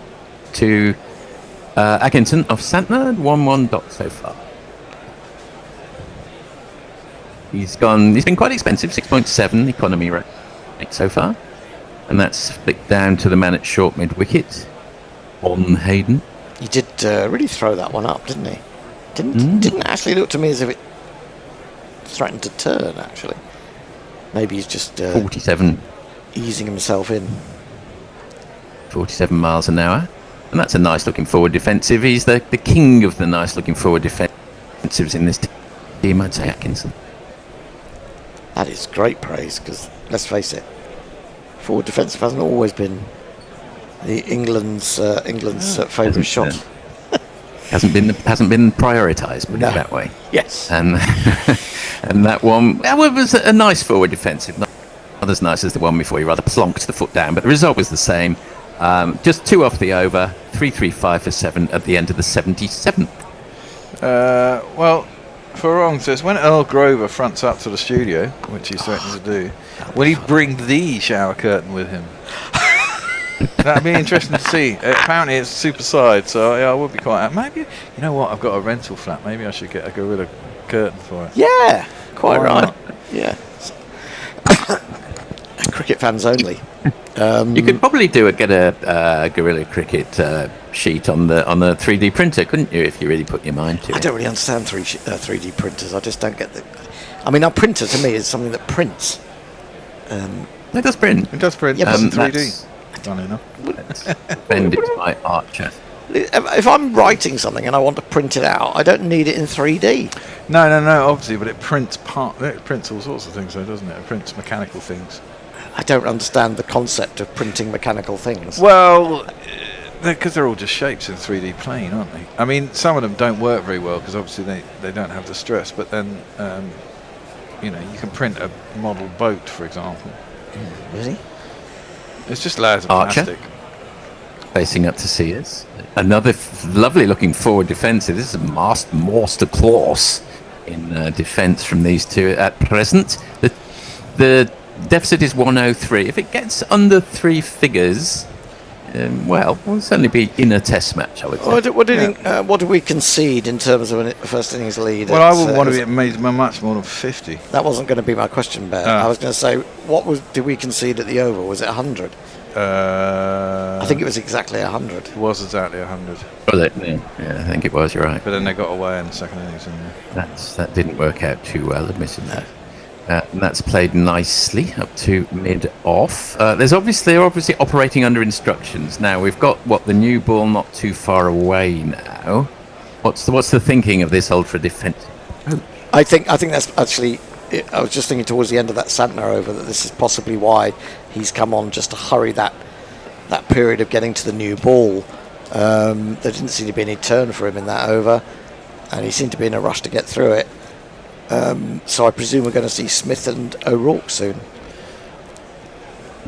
to Atkinson of Santner, 1-1 dot so far. He's been quite expensive, 6.7 economy rate so far. And that's flicked down to the man at short mid wicket, on Hayden. He did really throw that one up, didn't he? Didn't actually look to me as if it threatened to turn, actually. Maybe he's just 47. Easing himself in. 47 miles an hour. And that's a nice looking forward defensive. He's the king of the nice looking forward defensives in this team, I'd say, Atkinson. That is great praise, because let's face it, forward defensive hasn't always been the England's favourite shot. hasn't been prioritised, put it that way. Yes. And and that one, it was a nice forward defensive, not as nice as the one before. He rather plonked the foot down, but the result was the same. Just 2 off the over, 3-3-5 for 7 at the end of the 77th. Well, Farong says, when Earl Grover fronts up to the studio, which he's threatening to do, will he bring the shower curtain with him? That'd be interesting to see. Apparently it's supersized, so I would be quite... Maybe, you know what, I've got a rental flat. Maybe I should get a Guerrilla curtain for it. Yeah, quite right. Not? Yeah. Cricket fans only. You could probably get a Guerrilla Cricket sheet on the 3D printer, couldn't you, if you really put your mind to it? I don't really understand 3D printers. I just don't get the... I mean, a printer to me is something that prints. It does print. It does print. Yeah, but in 3D. Done enough. Bend it by Archer. If I'm writing something and I want to print it out, I don't need it in 3D. No, obviously, but it prints all sorts of things, though, doesn't it? It prints mechanical things. I don't understand the concept of printing mechanical things. Well, because they're all just shapes in 3D plane, aren't they? I mean, some of them don't work very well because obviously they don't have the stress. But then, you can print a model boat, for example. Really? It's just layers of Archer, plastic. Facing up to see us. Another lovely looking forward defensive. This is a master class in defence from these two at present. The deficit is 103. If it gets under 3 figures, we'll certainly be in a test match, I would say. What did we concede in terms of a first innings lead? Well, I wouldn't want to be made much more than 50. That wasn't going to be my question, Bear. I was going to say, did we concede at the over? Was it 100? I think it was exactly 100. It was exactly 100. Was it? Yeah, I think it was, you're right. But then they got away in the second innings. That didn't work out too well, admittedly. And that's played nicely up to mid-off. They're obviously operating under instructions. Now, we've got, the new ball not too far away now. What's the thinking of this ultra defensive? I think that's actually... I was just thinking towards the end of that Santner over that this is possibly why he's come on, just to hurry that period of getting to the new ball. There didn't seem to be any turn for him in that over, and he seemed to be in a rush to get through it. So I presume we're going to see Smith and O'Rourke soon.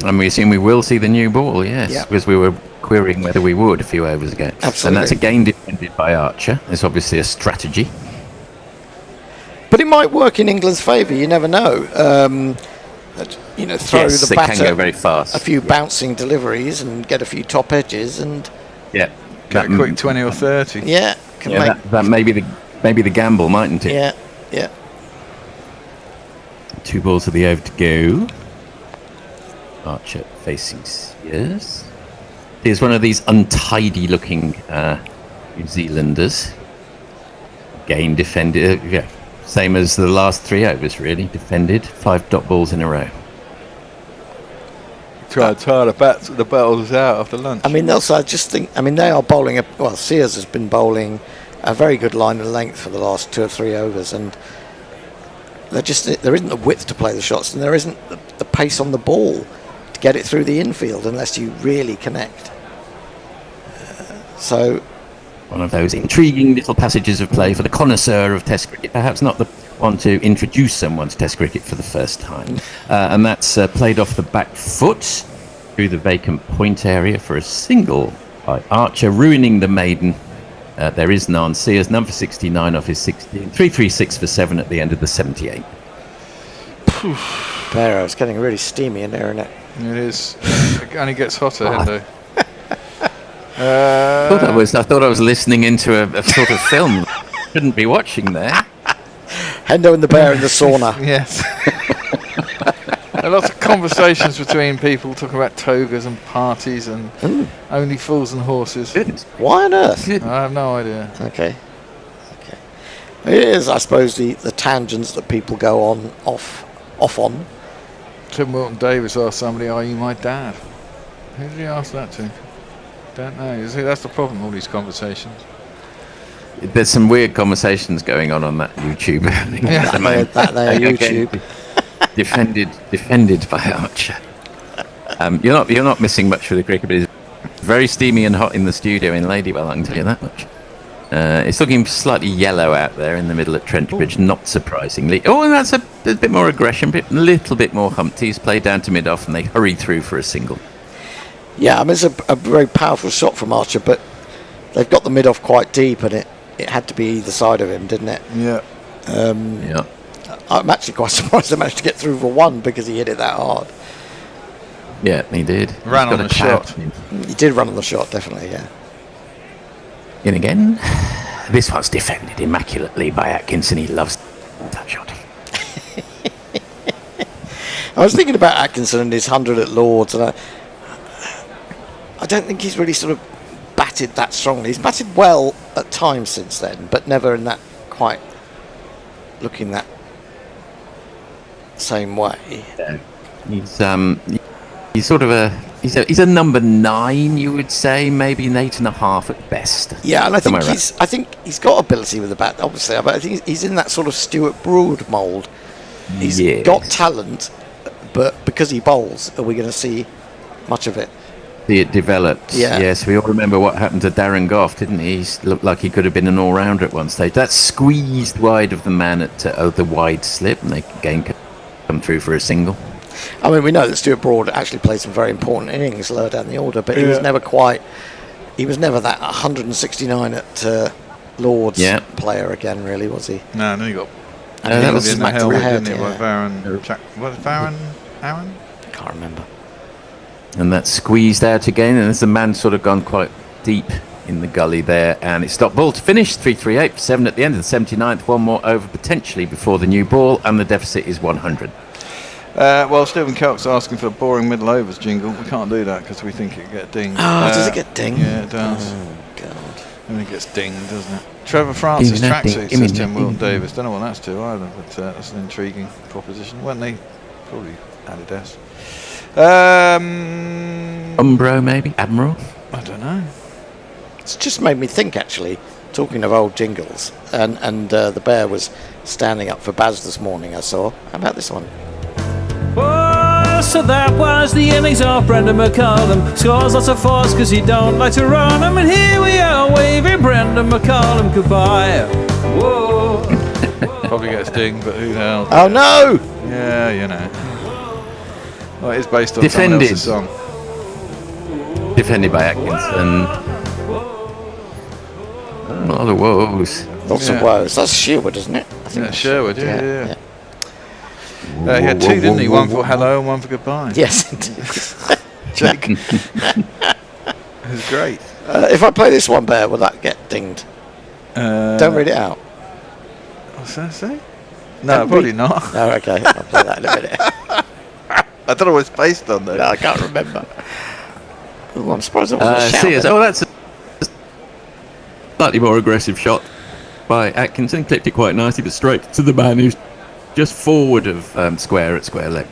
And we assume we will see the new ball, yes, yeah. Because we were querying whether we would a few overs ago. Absolutely. And that's again defended by Archer. It's obviously a strategy. But it might work in England's favour. You never know. Throw yes, the batter, batter, can go very fast. a few bouncing deliveries, and get a few top edges, and get a quick 20 or 30. Yeah, that may be the gamble, mightn't it? Yeah. 2 balls to the over to go. Archer facing Sears. is one of these untidy-looking New Zealanders. Again, defended, same as the last 3 overs, really. Defended 5 dot balls in a row. Try and tire the battles out after lunch. I mean, also, I just think, they are bowling, Sears has been bowling a very good line of length for the last 2 or 3 overs, and there isn't the width to play the shots, and there isn't the pace on the ball to get it through the infield unless you really connect. So, one of those intriguing little passages of play for the connoisseur of Test cricket, perhaps not the one to introduce someone to Test cricket for the first time. And that's played off the back foot through the vacant point area for a single by Archer, ruining the maiden. There is none. Sears, number 69 off his 16. 336 for 7 at the end of the 78. There, it's getting really steamy in there, isn't it? It is. It only gets hotter, Hendo. I thought I was listening into a sort of film. Shouldn't be watching there. Hendo and the bear in the sauna. Yes. There are lots of conversations between people talking about togas and parties and only fools and horses. Why on earth? I have no idea. Okay. It is, I suppose, the tangents that people go off on. Tim Wilton Davis asked somebody, "Are you my dad?" Who did he ask that to? Don't know. You see, that's the problem, all these conversations. There's some weird conversations going on that YouTube. Yeah, that YouTube. defended by Archer. You're not missing much for the cricket, but it's very steamy and hot in the studio in Ladywell, I can tell you that much. It's looking slightly yellow out there in the middle at Trent Bridge, not surprisingly. Oh, and that's a bit more aggression, a little bit more Humpties, played down to mid-off, and they hurry through for a single. Yeah, it's a very powerful shot from Archer, but they've got the mid-off quite deep, and it had to be either side of him, didn't it? Yeah. Yeah. I'm actually quite surprised they managed to get through for 1 because he hit it that hard. Yeah, he did. Ran on the shot. He did run on the shot, definitely, yeah. In again. This one's defended immaculately by Atkinson. He loves that shot. I was thinking about Atkinson and his 100 at Lords, and I don't think he's really sort of batted that strongly. He's batted well at times since then, but never in that quite looking that same way. Yeah. He's sort of he's a number 9, you would say, maybe an 8.5 at best. Yeah, and I think he's got ability with the bat, obviously, but I think he's in that sort of Stuart Broad mould. He's got talent, but because he bowls, are we going to see much of it? See it developed. Yeah. Yes, we all remember what happened to Darren Gough, didn't he? He looked like he could have been an all-rounder at one stage. That's squeezed wide of the man at the wide slip, and they again come through for a single. I mean, we know that Stuart Broad actually played some very important innings lower down the order, but he was never that 169 at Lords player again, really, was he? No, then he got that was smacked in the head, didn't he, by Varun Aaron? Can't remember. And that's squeezed out again, and there's a man sort of gone quite deep in the gully there, and it's stopped ball to finish. 338 for 7 at the end of the 79th. One more over potentially before the new ball, and the deficit is 100. Well, Stephen Kelk's asking for a boring middle overs jingle. We can't do that because we think it'll get dinged. Oh, does it get dinged? Yeah, it does. Oh, God. And it gets dinged, doesn't it? Trevor Francis tracksuit, says Tim Wilton Davis. Don't know what that's to either, but that's an intriguing proposition. Weren't they? Probably Adidas. Umbro, maybe? Admiral? I don't know. It's just made me think, actually, talking of old jingles, and the bear was standing up for Baz this morning, I saw. How about this one? Oh, so that was the innings of Brendan McCullum. Scores lots of fours because he don't like to run them. And here we are waving Brendan McCullum goodbye. Whoa. Probably gets dinged, but who the hell? Oh, no! Yeah, you know. Well, it is based on someone else's song. Defended by Atkinson. A lot of woes. Lots of woes. That's Sherwood, isn't it? I think Sherwood, yeah. He had 2, didn't he? One for hello and one for goodbye. Yes, indeed. Jake. It was great. If I play this one, Bear, will that get dinged? Don't read it out. What's that say? No, probably not. Oh, okay. I'll play that in a minute. I don't know what it's based on, though. No, I can't remember. Ooh, I'm surprised there wasn't a shout. Sears. there. Oh, that's a slightly more aggressive shot by Atkinson. Clipped it quite nicely, but straight to the man who's just forward of square at square leg.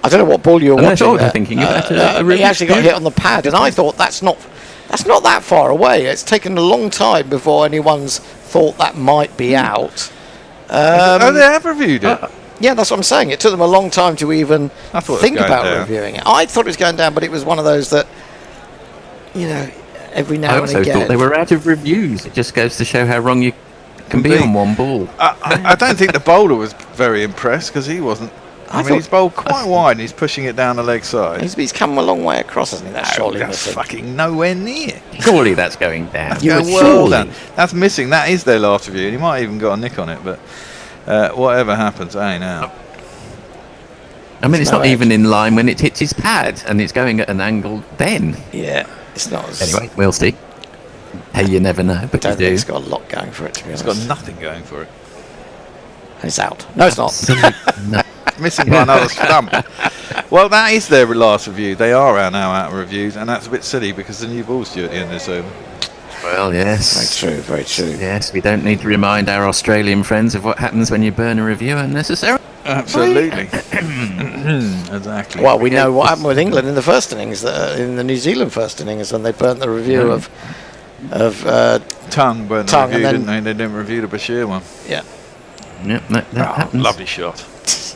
I don't know what ball you were watching. I was thinking about he actually got hit on the pad, and I thought that's not that far away. It's taken a long time before anyone's thought that might be out. They have reviewed it. Yeah, that's what I'm saying. It took them a long time to even think about reviewing it. I thought it was going down, but it was one of those that, every now and again. I also thought they were out of reviews. It just goes to show how wrong you can be on one ball. I don't think the bowler was very impressed because he wasn't. I mean, he's bowled quite wide and he's pushing it down the leg side. He's come a long way across, hasn't he? That's surely that's missing. fucking nowhere near. Surely that's going down. That's missing. That is their last review. And he might even got a nick on it, but whatever happens, ain't out. I mean, it's not even in line when it hits his pad and it's going at an angle then. Yeah, it's not. Anyway, we'll see. Hey, you never know, but you do. It's got a lot going for it, to be honest. It's got nothing going for it. And it's out. No, it's not. No. Missing by another stump. Well, that is their last review. They are now out of reviews, and that's a bit silly because the new ball's due at the end of this over. Well, yes. Very true, very true. Yes, we don't need to remind our Australian friends of what happens when you burn a review unnecessarily. Absolutely. Exactly. Well, we know what happened with England in the first innings, in the New Zealand first innings, when they burnt the review of Tongue burnt the review, didn't they? They didn't review the Bashir one. Yeah. Yep, that happens. Lovely shot.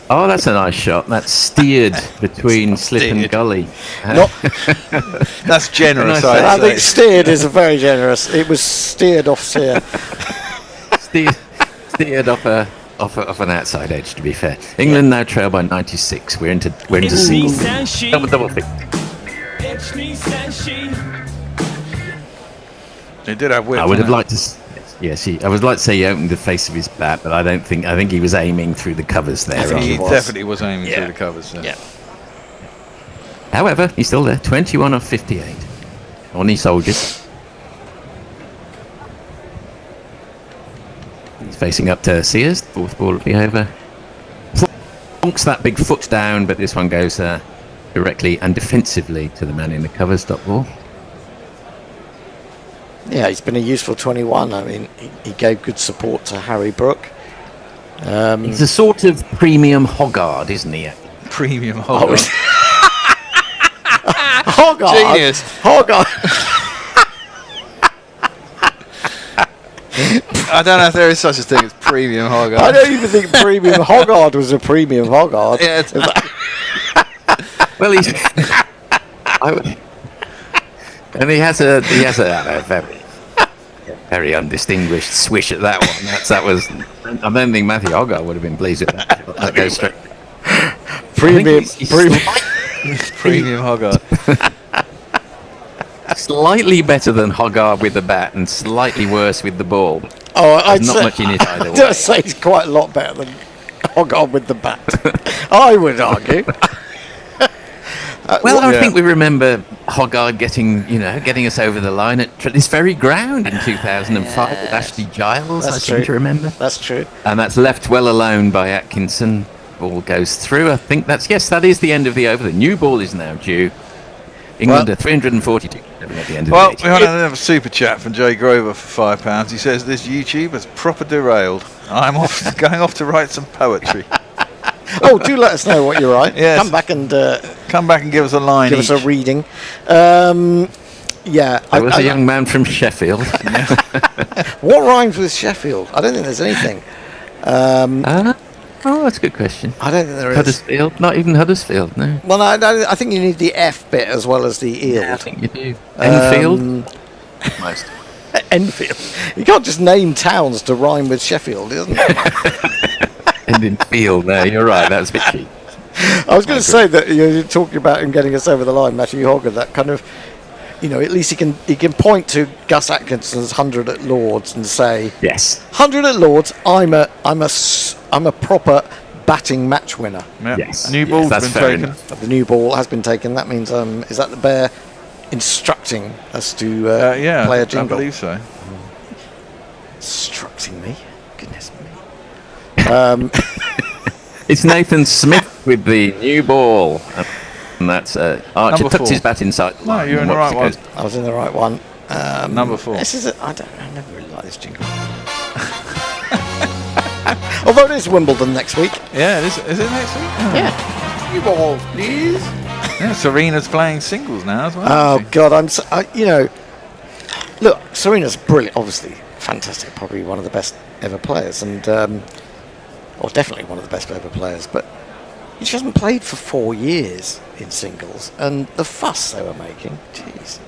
Oh, that's a nice shot. That's steered between slip and gully. That's generous. I think steered is a very generous. It was steered off steer. Steered off an outside edge. To be fair, England now trail by 96. We're into singles. Double thick. They did have whip. I would have liked to. Yes, I would like to say he opened the face of his bat, but I don't think. I think he was aiming through the covers there. I think he definitely was aiming through the covers. Yeah. However, he's still there. 21 of 58. On his soldiers. He's facing up to Sears. Fourth ball will be over. Plonks that big foot down, but this one goes directly and defensively to the man in the covers. Stop ball. Yeah, he's been a useful 21. I mean, he gave good support to Harry Brook. He's a sort of premium Hoggard, isn't he? Premium Hoggard. Hoggard. Genius. Hoggard. I don't know if there is such a thing as premium Hoggard. I don't even think premium Hoggard was a premium Hoggard. Yeah, well, he's. And he has a very undistinguished swish at that one. That was. I don't think Matthew Hoggard would have been pleased with that. That goes straight. Premium Hoggard. Slightly better than Hoggard with the bat, and slightly worse with the ball. Oh, I'd not say, much in it either way. I'd say he's quite a lot better than Hoggard with the bat. I would argue. I think we remember Hoggard getting us over the line at this very ground in 2005 with Ashley Giles. I seem to remember. That's true. And that's left well alone by Atkinson. Ball goes through. I think that is the end of the over. The new ball is now due. England are 342 at the end of we the had another super chat from Jay Grover for £5. He says this YouTube has proper derailed. I'm going off to write some poetry. Oh, do let us know what you write. Yes. Come back and give us a line. Give us a reading. Yeah. There was a young man from Sheffield. What rhymes with Sheffield? I don't think there's anything. That's a good question. I don't think there is. Huddersfield? Not even Huddersfield, no. Well, I think you need the F bit as well as the Eld. Yeah, I think you do. Enfield? Most. Enfield. You can't just name towns to rhyme with Sheffield, isn't it? And in field, no, you're right. That was a bit cheap. I was going to say that you're talking about him getting us over the line, Matthew Hoggard. That kind of, at least he can point to Gus Atkinson's 100 at Lords and say, yes, 100 at Lords. I'm a proper batting match winner. Yep. Yes, new ball's been taken. The new ball has been taken. That means is that the bear instructing us to play a jingle? I believe so. Instructing me, goodness me. It's Nathan Smith with the new ball. And that's Archer Number tucks 4. his bat inside. the No, line you're in and the right watches it one. goes. I was in the right one. Number 4. This is I never really like this jingle. Although it is Wimbledon next week. Yeah, is it next week? Oh. Yeah. You balls, please. Yeah, Serena's playing singles now as well. Oh God, look, Serena's brilliant. Obviously, fantastic. Probably one of the best ever players, and or definitely one of the best ever players. But she hasn't played for 4 years in singles, and the fuss they were making. Jeez.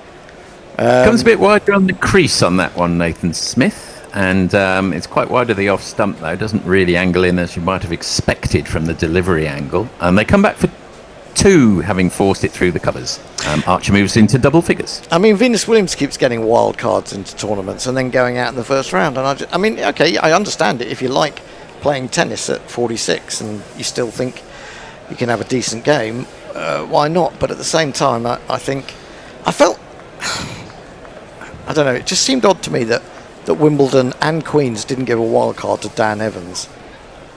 Comes a bit wider on the crease on that one, Nathan Smith, and it's quite wide of the off stump though. Doesn't really angle in as you might have expected from the delivery angle, and they come back for 2, having forced it through the covers. Archer moves into double figures. I mean, Venus Williams keeps getting wild cards into tournaments and then going out in the first round, and okay, I understand it if you like playing tennis at 46 and you still think you can have a decent game. Why not? But at the same time, I think I felt. I don't know, it just seemed odd to me that Wimbledon and Queen's didn't give a wild card to Dan Evans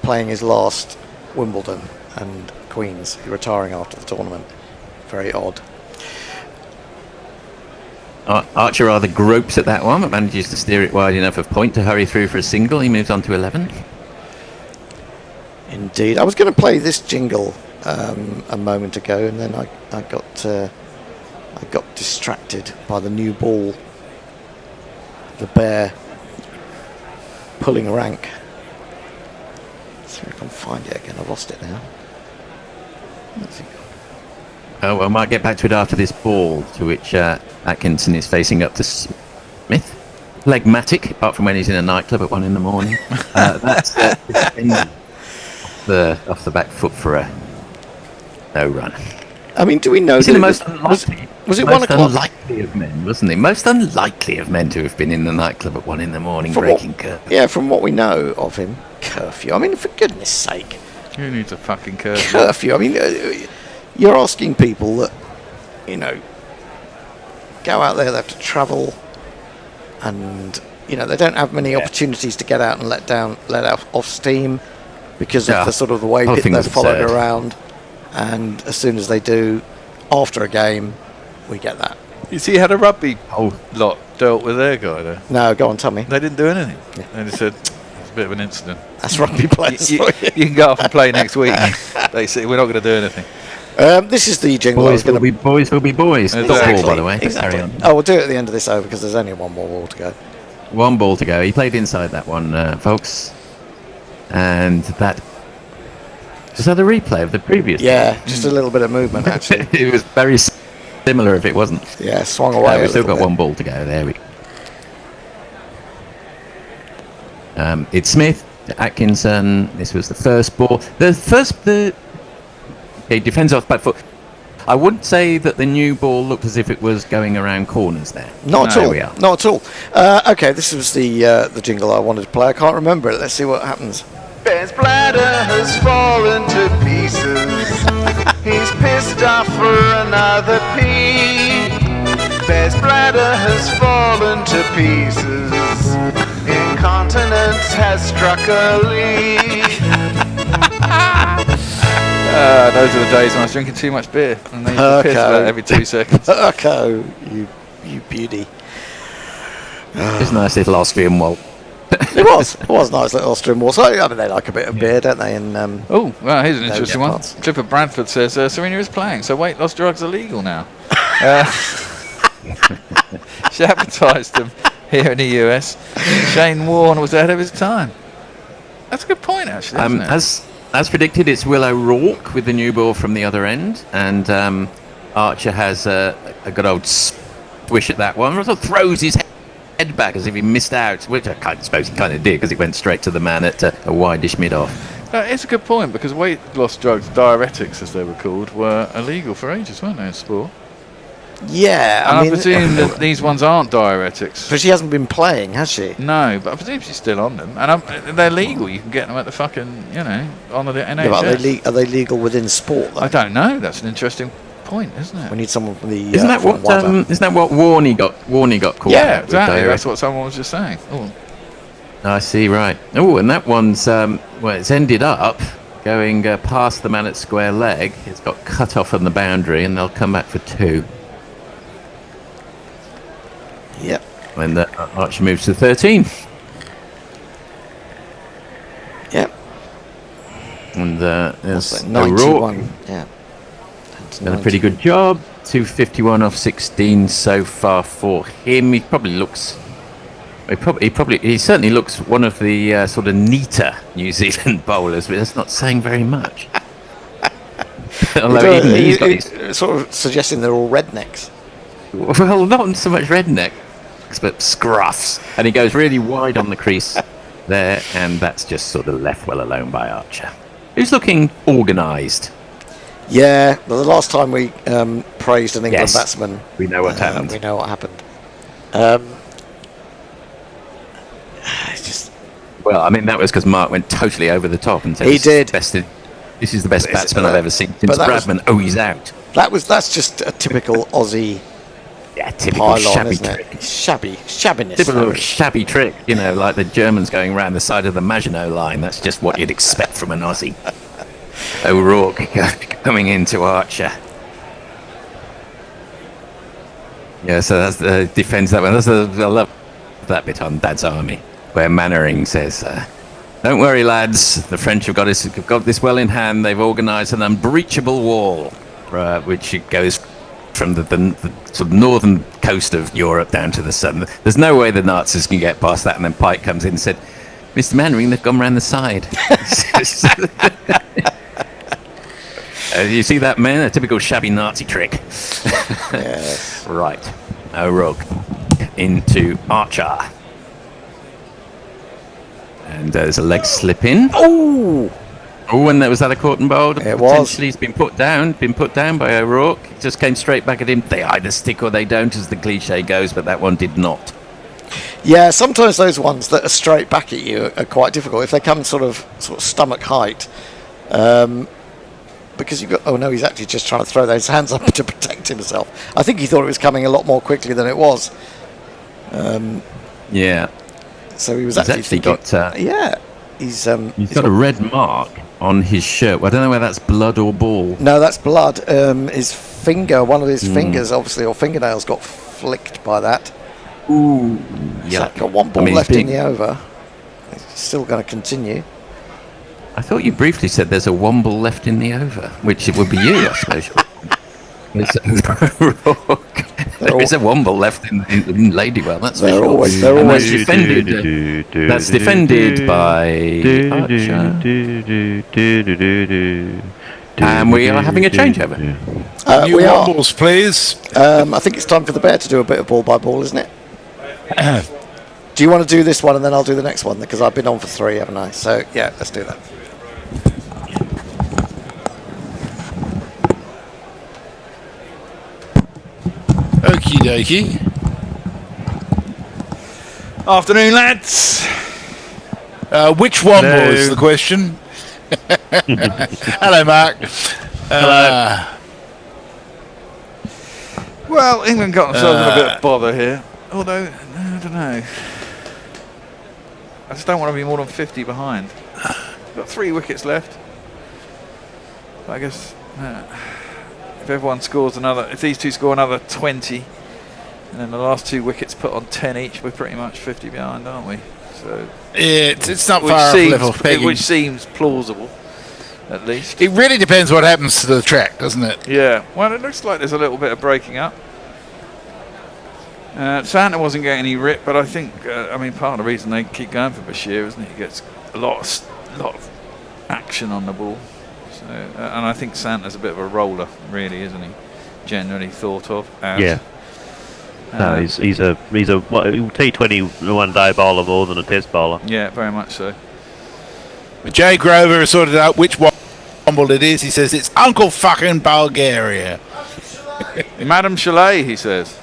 playing his last Wimbledon and Queen's retiring after the tournament. Very odd. Archer rather gropes at that one, but manages to steer it wide enough of point to hurry through for a single. He moves on to 11. Indeed. I was going to play this jingle a moment ago, and then I got distracted by the new ball. The bear pulling rank. Let's see if I can find it again. I've lost it now. Oh, well, might get back to it after this ball, to which Atkinson is facing up to Smith. Phlegmatic, apart from when he's in a nightclub at 1 a.m. That's off the back foot for a no run. I mean, do we know He's that the most unlikely? Was it most 1 o'clock? unlikely of men, wasn't he? Most unlikely of men to have been in the nightclub at 1 a.m. breaking curfew. Yeah, from what we know of him, curfew. I mean, for goodness sake. Who needs a fucking curfew? Curfew. I mean, you're asking people that, go out there, they have to travel, and, they don't have many opportunities to get out and let off steam because of the way they're followed around. And as soon as they do, after a game, we get that. You see how the rugby lot dealt with their guy there? No, go on, tell me. They didn't do anything. Yeah. They just said, it's a bit of an incident. That's rugby players. You can go off and play next week. They say, we're not going to do anything. This is the jingle. Boys will be boys. Exactly. Ball, by the way. Exactly. Carry on. Oh, we'll do it at the end of this over because there's only one more ball to go. 1 ball to go. He played inside that one, folks. And that... Was that a replay of the previous? Yeah, just a little bit of movement, actually. It was very similar if it wasn't. Yeah, swung away. We've still got 1 ball to go. There we go. It's Smith, Atkinson. This was the first ball. He defends off back foot. I wouldn't say that the new ball looked as if it was going around corners there. Not at all. We are. Not at all. Okay, this was the jingle I wanted to play. I can't remember it. Let's see what happens. Ben's bladder has fallen to pieces. He's pissed off for another pee. Ben's bladder has fallen to pieces. Incontinence has struck a leak. Those are the days when I was drinking too much beer and they used to piss about every 2 seconds. Perco, you beauty. It's a nice little Austrian wall. It was nice little Austrian wall. So I mean, they like a bit of beer, don't they? And oh, well, here's an interesting one. Clifford Bradford says Serena is playing, so weight loss drugs are legal now. She advertised them here in the US. Shane Warne was ahead of his time. That's a good point, actually. Isn't it? As predicted, it's Will O'Rourke with the new ball from the other end, and Archer has a good old swish at that one. Also throws his head back as if he missed out, which I suppose he kind of did because it went straight to the man at a wideish mid-off. It's a good point because weight loss drugs, diuretics as they were called, were illegal for ages, weren't they, in sport? Yeah, and I presume that these ones aren't diuretics. But she hasn't been playing, has she? No, but I presume she's still on them, and they're legal. You can get them at the fucking, on the NHS. Yeah, are they legal within sport, though? I don't know. That's an interesting point, isn't it? We need someone from the. Isn't that what Warney got called? Yeah, exactly. That's what someone was just saying. Oh. I see. Right. Oh, and that one's it's ended up going past the man at square leg. It's got cut off on the boundary, and they'll come back for 2. Yep. When the Archer moves to 13. Yep. And there's Also 91. O'Rourke. Yeah. Done a pretty good job. 251 off 16 so far for him. He probably looks. He certainly looks one of the sort of neater New Zealand bowlers, but that's not saying very much. Although he's got these, sort of suggesting they're all rednecks. well, not so much redneck, but scruffs, and he goes really wide on the crease there, and that's just sort of left well alone by Archer, who's looking organised. Yeah, well, the last time we praised an England Yes, batsman, we know what happened. We know what happened. It's just. Well, I mean, that was because Mark went totally over the top and said He did. This is the best batsman I've ever seen since Bradman. He's out. That's just a typical Aussie. Yeah, typical pylon, shabby isn't trick. it? Shabbiness. Typical shabby trick, like the Germans going around the side of the Maginot Line. That's just what you'd expect from an Aussie. O'Rourke coming into Archer. Yeah, so that's the defence that one. I love that bit on Dad's Army, where Mannering says, "Don't worry, lads. The French have got this well in hand. They've organised an unbreachable wall, which goes from the sort of northern coast of Europe down to the southern. There's no way the Nazis can get past that." And then Pike comes in and said, "Mr. Mannering, they've gone round the side." You see that, man? A typical shabby Nazi trick. Yes. Right. O'Rourke into Archer. And there's a leg slip in. Oh! Oh, and was that a caught and bowled? It was. Potentially he's been put down by O'Rourke. It just came straight back at him. They either stick or they don't, as the cliche goes, but that one did not. Yeah, sometimes those ones that are straight back at you are quite difficult. If they come sort of stomach height, because you've got... Oh, no, he's actually just trying to throw those hands up to protect himself. I think he thought it was coming a lot more quickly than it was. Yeah. So he was He's actually thinking... got... yeah. He's got a red mark on his shirt. Well, I don't know whether that's blood or ball. No, that's blood. His finger, one of his fingers, obviously, or fingernails got flicked by that. Ooh. So got one ball left in the over. He's still going to continue. I thought you briefly said there's a womble left in the over, which it would be you, I suppose. There is a womble left in Ladywell, that's for sure. They're always defended. That's defended by Archer. And we are having a changeover. New we are. wombles, please. I think it's time for the bear to do a bit of ball by ball, isn't it? Do you want to do this one and then I'll do the next one? Because I've been on for 3, haven't I? So, yeah, let's do that. Okie dokie. Afternoon, lads. Which womble is the question? Hello, Mark. Hello. Well, England got themselves in a bit of bother here. Although, I don't know. I just don't want to be more than 50 behind. Got 3 wickets left. But I guess if everyone scores another, if these two score another 20, and then the last 2 wickets put on 10 each, we're pretty much 50 behind, aren't we? So yeah, it's not far off level pegging. Which seems plausible, at least. It really depends what happens to the track, doesn't it? Yeah. Well, it looks like there's a little bit of breaking up. Santa wasn't getting any rip, but I think, part of the reason they keep going for Bashir, isn't it? He gets a lot of action on the ball. So, and I think Santa's a bit of a roller, really, isn't he? Generally thought of as. Yeah. No, he's a T20 one-day bowler more than a Test bowler. Yeah, very much so. Jay Grover has sorted out which womble it is. He says it's Uncle fucking Bulgaria. Madame Chalet, he says.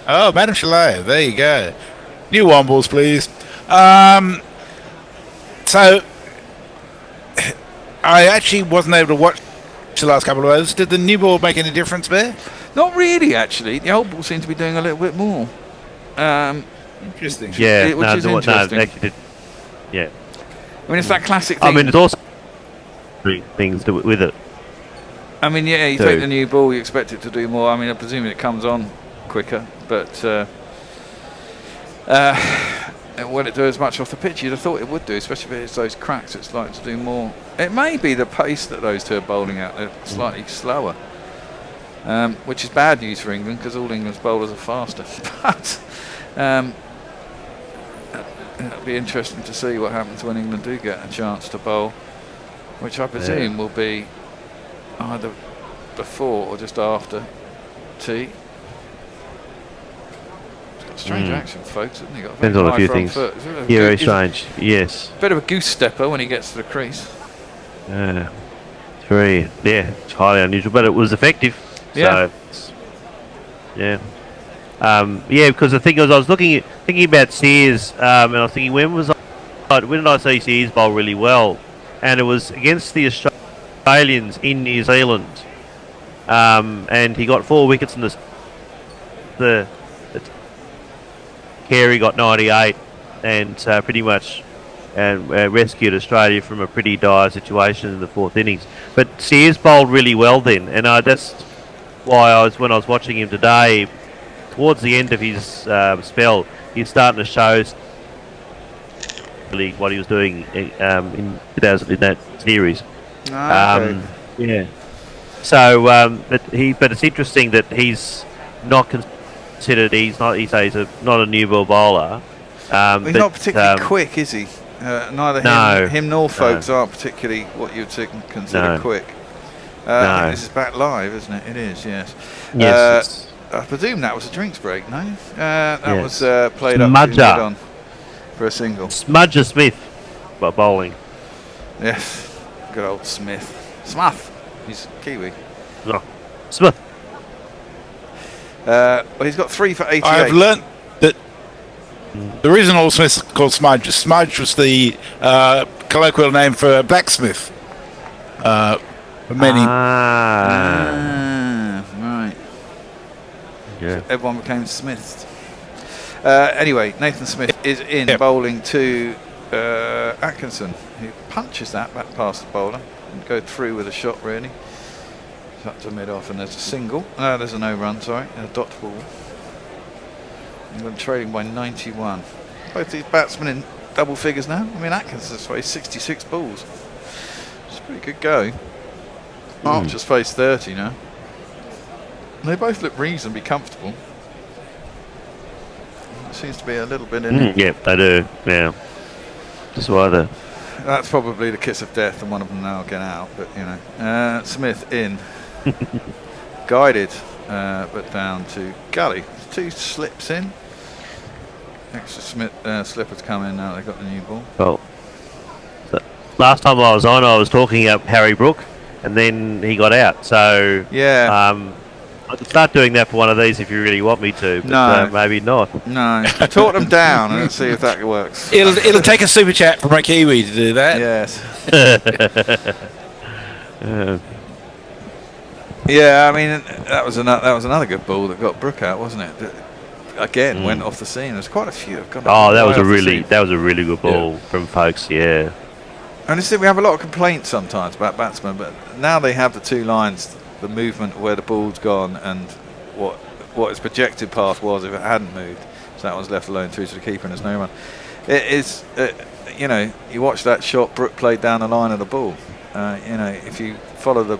Oh, Madame Chalet, there you go. New wombles, please. So, I actually wasn't able to watch the last couple of overs. Did the new ball make any difference there? Not really, actually. The old ball seemed to be doing a little bit more. Interesting. Yeah, which is interesting. actually did. Yeah. I mean, it's that classic thing. I mean, it's also things with it. I mean, yeah, you So- take the new ball, you expect it to do more. I mean, I presume it comes on quicker, but will it do as much off the pitch? You'd have thought it would do, especially if it hits those cracks. It's likely to do more. It may be the pace that those two are bowling at. They're slightly slower, which is bad news for England because all England's bowlers are faster. But it'll be interesting to see what happens when England do get a chance to bowl, which I presume will be either before or just after tea. He's got strange action, folks, hasn't he? Got a very Depends on a high few front things. foot. Yeah, very strange. Yes. Bit of a goose stepper when he gets to the crease. It's very, it's highly unusual, but it was effective. Yeah. So, yeah. Because the thing was, I was thinking about Sears, and I was thinking, when did I see Sears bowl really well? And it was against the Australians in New Zealand, and he got 4 wickets in the Carey got 98, and pretty much rescued Australia from a pretty dire situation in the 4th innings. But Sears bowled really well then, and that's why when I was watching him today, towards the end of his spell, he's starting to show really what he was doing in 2000 in that series. Yeah. So, but it's interesting that he's not considered. He's not a new ball bowler. He's not particularly quick, is he? Neither him nor Folks aren't particularly what you'd consider quick. This is back live, isn't it? It is, yes. Yes. I presume that was a drinks break, no? That was played Smudger. up on for a single. Smudger Smith bowling. Yes, good old Smith. He's Kiwi. No. Smith. Well, he's got 3 for 88. I've learnt that the reason All Smith's called Smudge was the colloquial name for a blacksmith. For many. Right. Yeah. So everyone became Smiths. Anyway, Nathan Smith is in bowling to Atkinson, who punches that back past the bowler and go through with a shot, really. It's up to mid-off, and there's a single. There's a no-run, sorry. A dot ball. England trading by 91. Both these batsmen in double figures now. I mean, Atkinson's faced 66 balls. It's a pretty good go. Archer's faced 30 now. They both look reasonably comfortable. There seems to be a little bit in it. Yeah, they do. Yeah. Just either. That's probably the kiss of death, and one of them now will get out. But you know, Smith in, guided, but down to Gully. 2 slips in. Extra slippers come in now. They've got the new ball. Well, last time I was on, I was talking up Harry Brook, and then he got out. So I could start doing that for one of these if you really want me to, but maybe not. No, talk them down and let's see if that works. It'll take a super chat from a Kiwi to do that. Yes. Yeah, I mean that was another good ball that got Brook out, wasn't it? That again went off the seam. There's quite a few. That was a really good ball from Folks. Yeah. And you see, we have a lot of complaints sometimes about batsmen, but now they have the 2 lines. The movement where the ball's gone and what its projected path was if it hadn't moved. So that one's left alone through to the keeper and there's no run. It is, you watch that shot Brook played down the line of the ball. If you follow the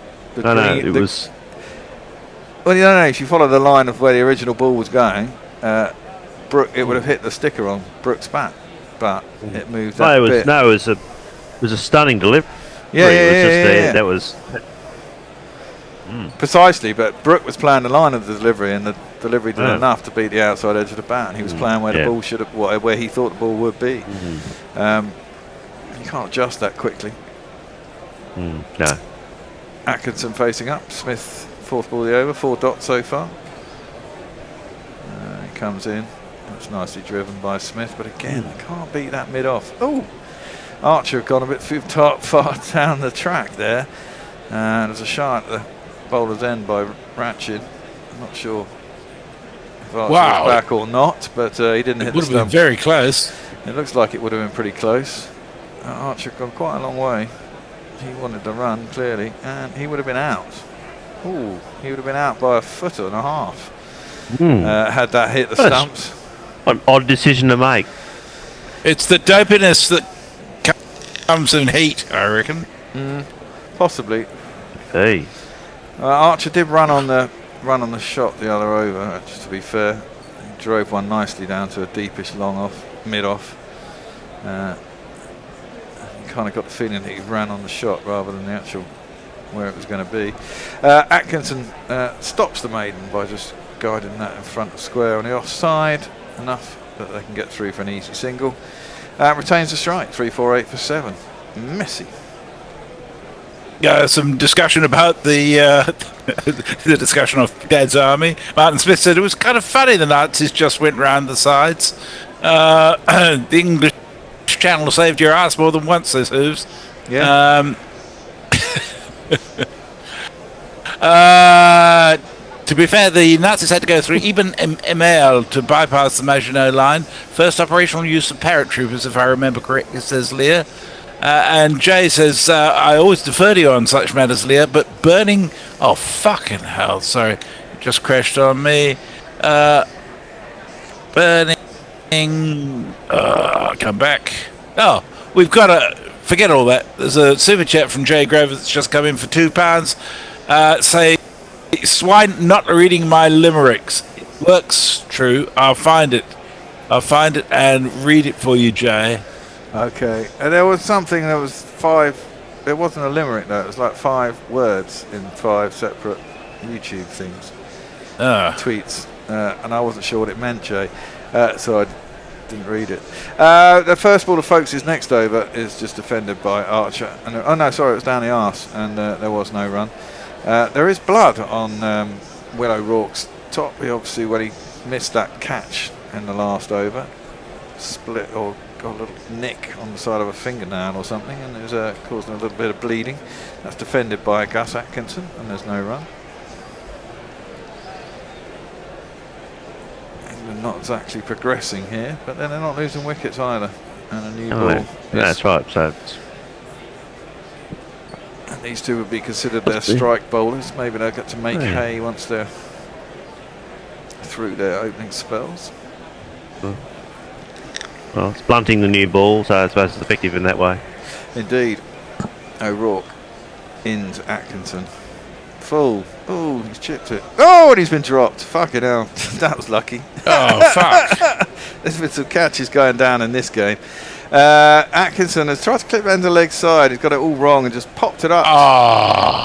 if you follow the line of where the original ball was going, Brook, it would have hit the sticker on Brook's bat, but it moved that bit. No, it was a stunning delivery. That was. Precisely, but Brook was playing the line of the delivery, and the delivery did enough to beat the outside edge of the bat, and he was playing where the ball should have, where he thought the ball would be. You can't adjust that quickly. No. Atkinson facing up. Smith 4th ball of the over, 4 dots so far. He comes in. That's nicely driven by Smith, but again, they can't beat that mid-off. Oh, Archer had gone a bit too far down the track there, and there's a shot at the bowler's end by Ratchet. I'm not sure if Archer was back or not, but he didn't hit the stump. It would have been very close. It looks like it would have been pretty close. Archer gone quite a long way. he wanted to run, clearly, and he would have been out. Ooh, he would have been out by a foot and a half. Had that hit the stumps. An odd decision to make. It's the dopiness that comes in heat, I reckon. Possibly. Hey. Archer did run on the shot the other over. Just to be fair, he drove one nicely down to a deepish long off, mid off. Kind of got the feeling that he ran on the shot rather than the actual where it was going to be. Atkinson stops the maiden by just guiding that in front of square on the offside, enough that they can get through for an easy single. Retains the strike, 3-4-8 for 7. Messy. Some discussion about the the discussion of Dad's army. Martin Smith said it was kind of funny the Nazis just went round the sides. The English Channel saved your ass more than once, says Hooves. Yeah. To be fair, the Nazis had to go through Ibn Emel to bypass the Maginot Line. First operational use of paratroopers, if I remember correctly, says Lear. And Jay says, I always defer to you on such matters, Lear, but burning... Oh, fucking hell, sorry. It just crashed on me. Burning... come back. Oh, we've got to... Forget all that. There's a super chat from Jay Grover that's just come in for £2. Say... Swine not reading my limericks. It works, true. I'll find it and read it for you, Jay. Okay. And there was something that was 5. It wasn't a limerick though. It was like 5 words in 5 separate YouTube things, tweets, and I wasn't sure what it meant, Jay. So I didn't read it. The first ball of Folkes' next over is just defended by Archer. And, oh no, sorry, it was down the arse, and there was no run. There is blood on Will O'Rourke's top. He obviously, when he missed that catch in the last over, split or got a little nick on the side of a fingernail or something, and it was causing a little bit of bleeding. That's defended by Gus Atkinson, and there's no run. England not exactly progressing here, but then they're not losing wickets either. And a new ball. That's right. So. And these two would be considered their strike bowlers. Maybe they'll get to make hay once they're through their opening spells. Well, it's blunting the new ball, so I suppose it's effective in that way. Indeed. O'Rourke into Atkinson. Full. Oh, he's chipped it. Oh, and he's been dropped. Fucking hell. That was lucky. Oh, fuck. There's been some catches going down in this game. Atkinson has tried to clip end the leg side. He's got it all wrong and just popped it up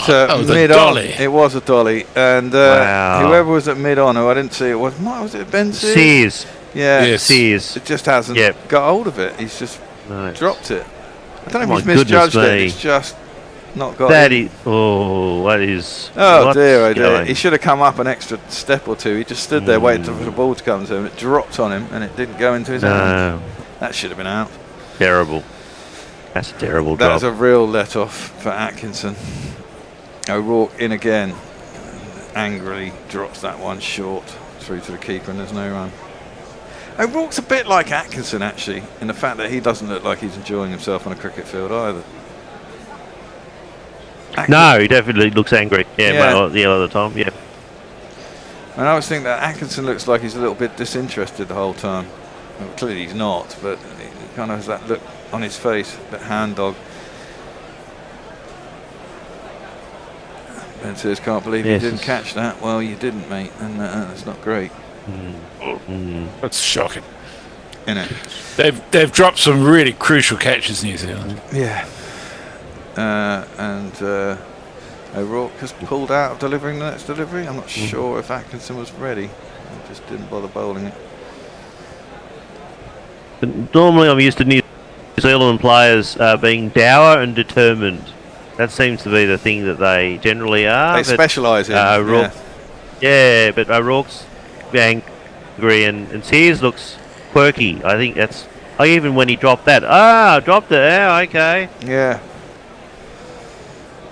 to mid-on. It was a dolly. And whoever was at mid-on, who I didn't see it, was it Ben Sears? Yeah, yes. Sears. It just hasn't got hold of it. He's just dropped it. I don't know if he's misjudged it. He's just not got it. What is... Oh dear. He should have come up an extra step or two. He just stood there waiting for the ball to come to him. It dropped on him and it didn't go into his hand. That should have been out. Terrible. That's a terrible job. That was a real let-off for Atkinson. O'Rourke in again. Angrily drops that one short through to the keeper and there's no run. O'Rourke's a bit like Atkinson actually, in the fact that he doesn't look like he's enjoying himself on a cricket field either. No, he definitely looks angry. All the time, yeah. And I always think that Atkinson looks like he's a little bit disinterested the whole time. Well, clearly he's not, but he kind of has that look on his face, a bit hand dog. Ben says, can't believe you didn't catch that. Well, you didn't, mate, and that's not great. That's shocking. Isn't it? They've dropped some really crucial catches, New Zealand. Yeah. And O'Rourke has pulled out of delivering the next delivery. I'm not sure if Atkinson was ready. He just didn't bother bowling it. But normally I'm used to New Zealand players being dour and determined. That seems to be the thing that they generally are. They specialise in. O'Rourke, but O'Rourke's angry and Sears looks quirky. I think that's... even when he dropped that. Dropped it. Yeah, okay. Yeah.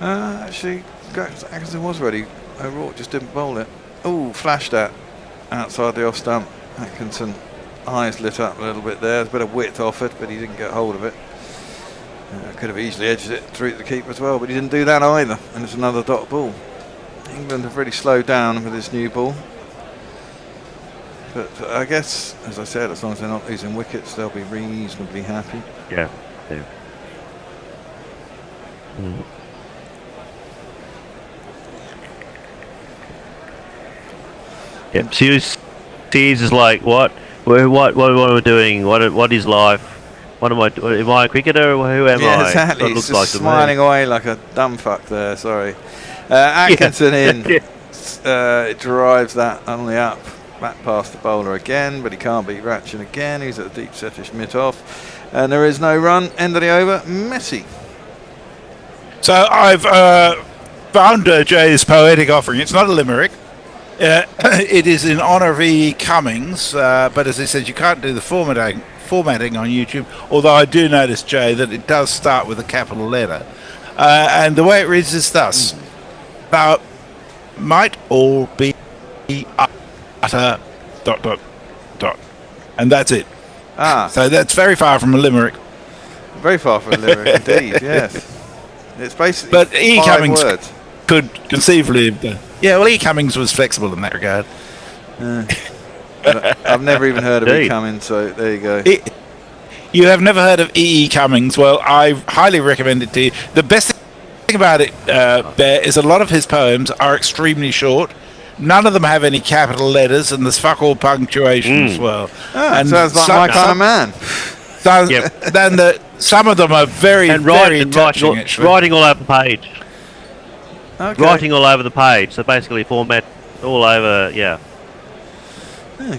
Actually, Atkinson was ready. O'Rourke just didn't bowl it. Oh, flashed at outside the off stump. Atkinson eyes lit up a little bit there. There's a bit of width offered, but he didn't get hold of it. Could have easily edged it through the keeper as well, but he didn't do that either, and it's another dot ball. England have really slowed down with this new ball. But I guess, as I said, as long as they're not losing wickets, they'll be reasonably happy. Yeah. Yep. Series is like, what am I doing? What is life? What am I? Am I a cricketer? Who am I? Yeah, exactly. He's He's just smiling away like a dumb fuck there. Sorry. Atkinson in. It drives that only up. Back past the bowler again, but he can't beat Ratchin again. He's at a deep setish mid-off. And there is no run. End of the over. Messi. So I've found Jay's poetic offering. It's not a limerick. It is in honour of E. Cummings, but as I said, you can't do the formatting on YouTube, although I do notice, Jay, that it does start with a capital letter. And the way it reads is thus. Thou might all be utter ... And that's it. So that's very far from a limerick. Very far from a limerick, indeed, yes. It's basically but E. 5 Cummings words. could conceivably have done. Yeah, well, E. Cummings was flexible in that regard. I've never even heard of E. Cummings, so there you go. You have never heard of E. Cummings? Well, I highly recommend it to you. The best thing about it, Bear, is a lot of his poems are extremely short. None of them have any capital letters, and there's fuck all punctuation as well. And sounds like my kind of man. Then some of them are very touching, actually. Writing all over the page. Okay. Writing all over the page. So basically, format all over. Yeah.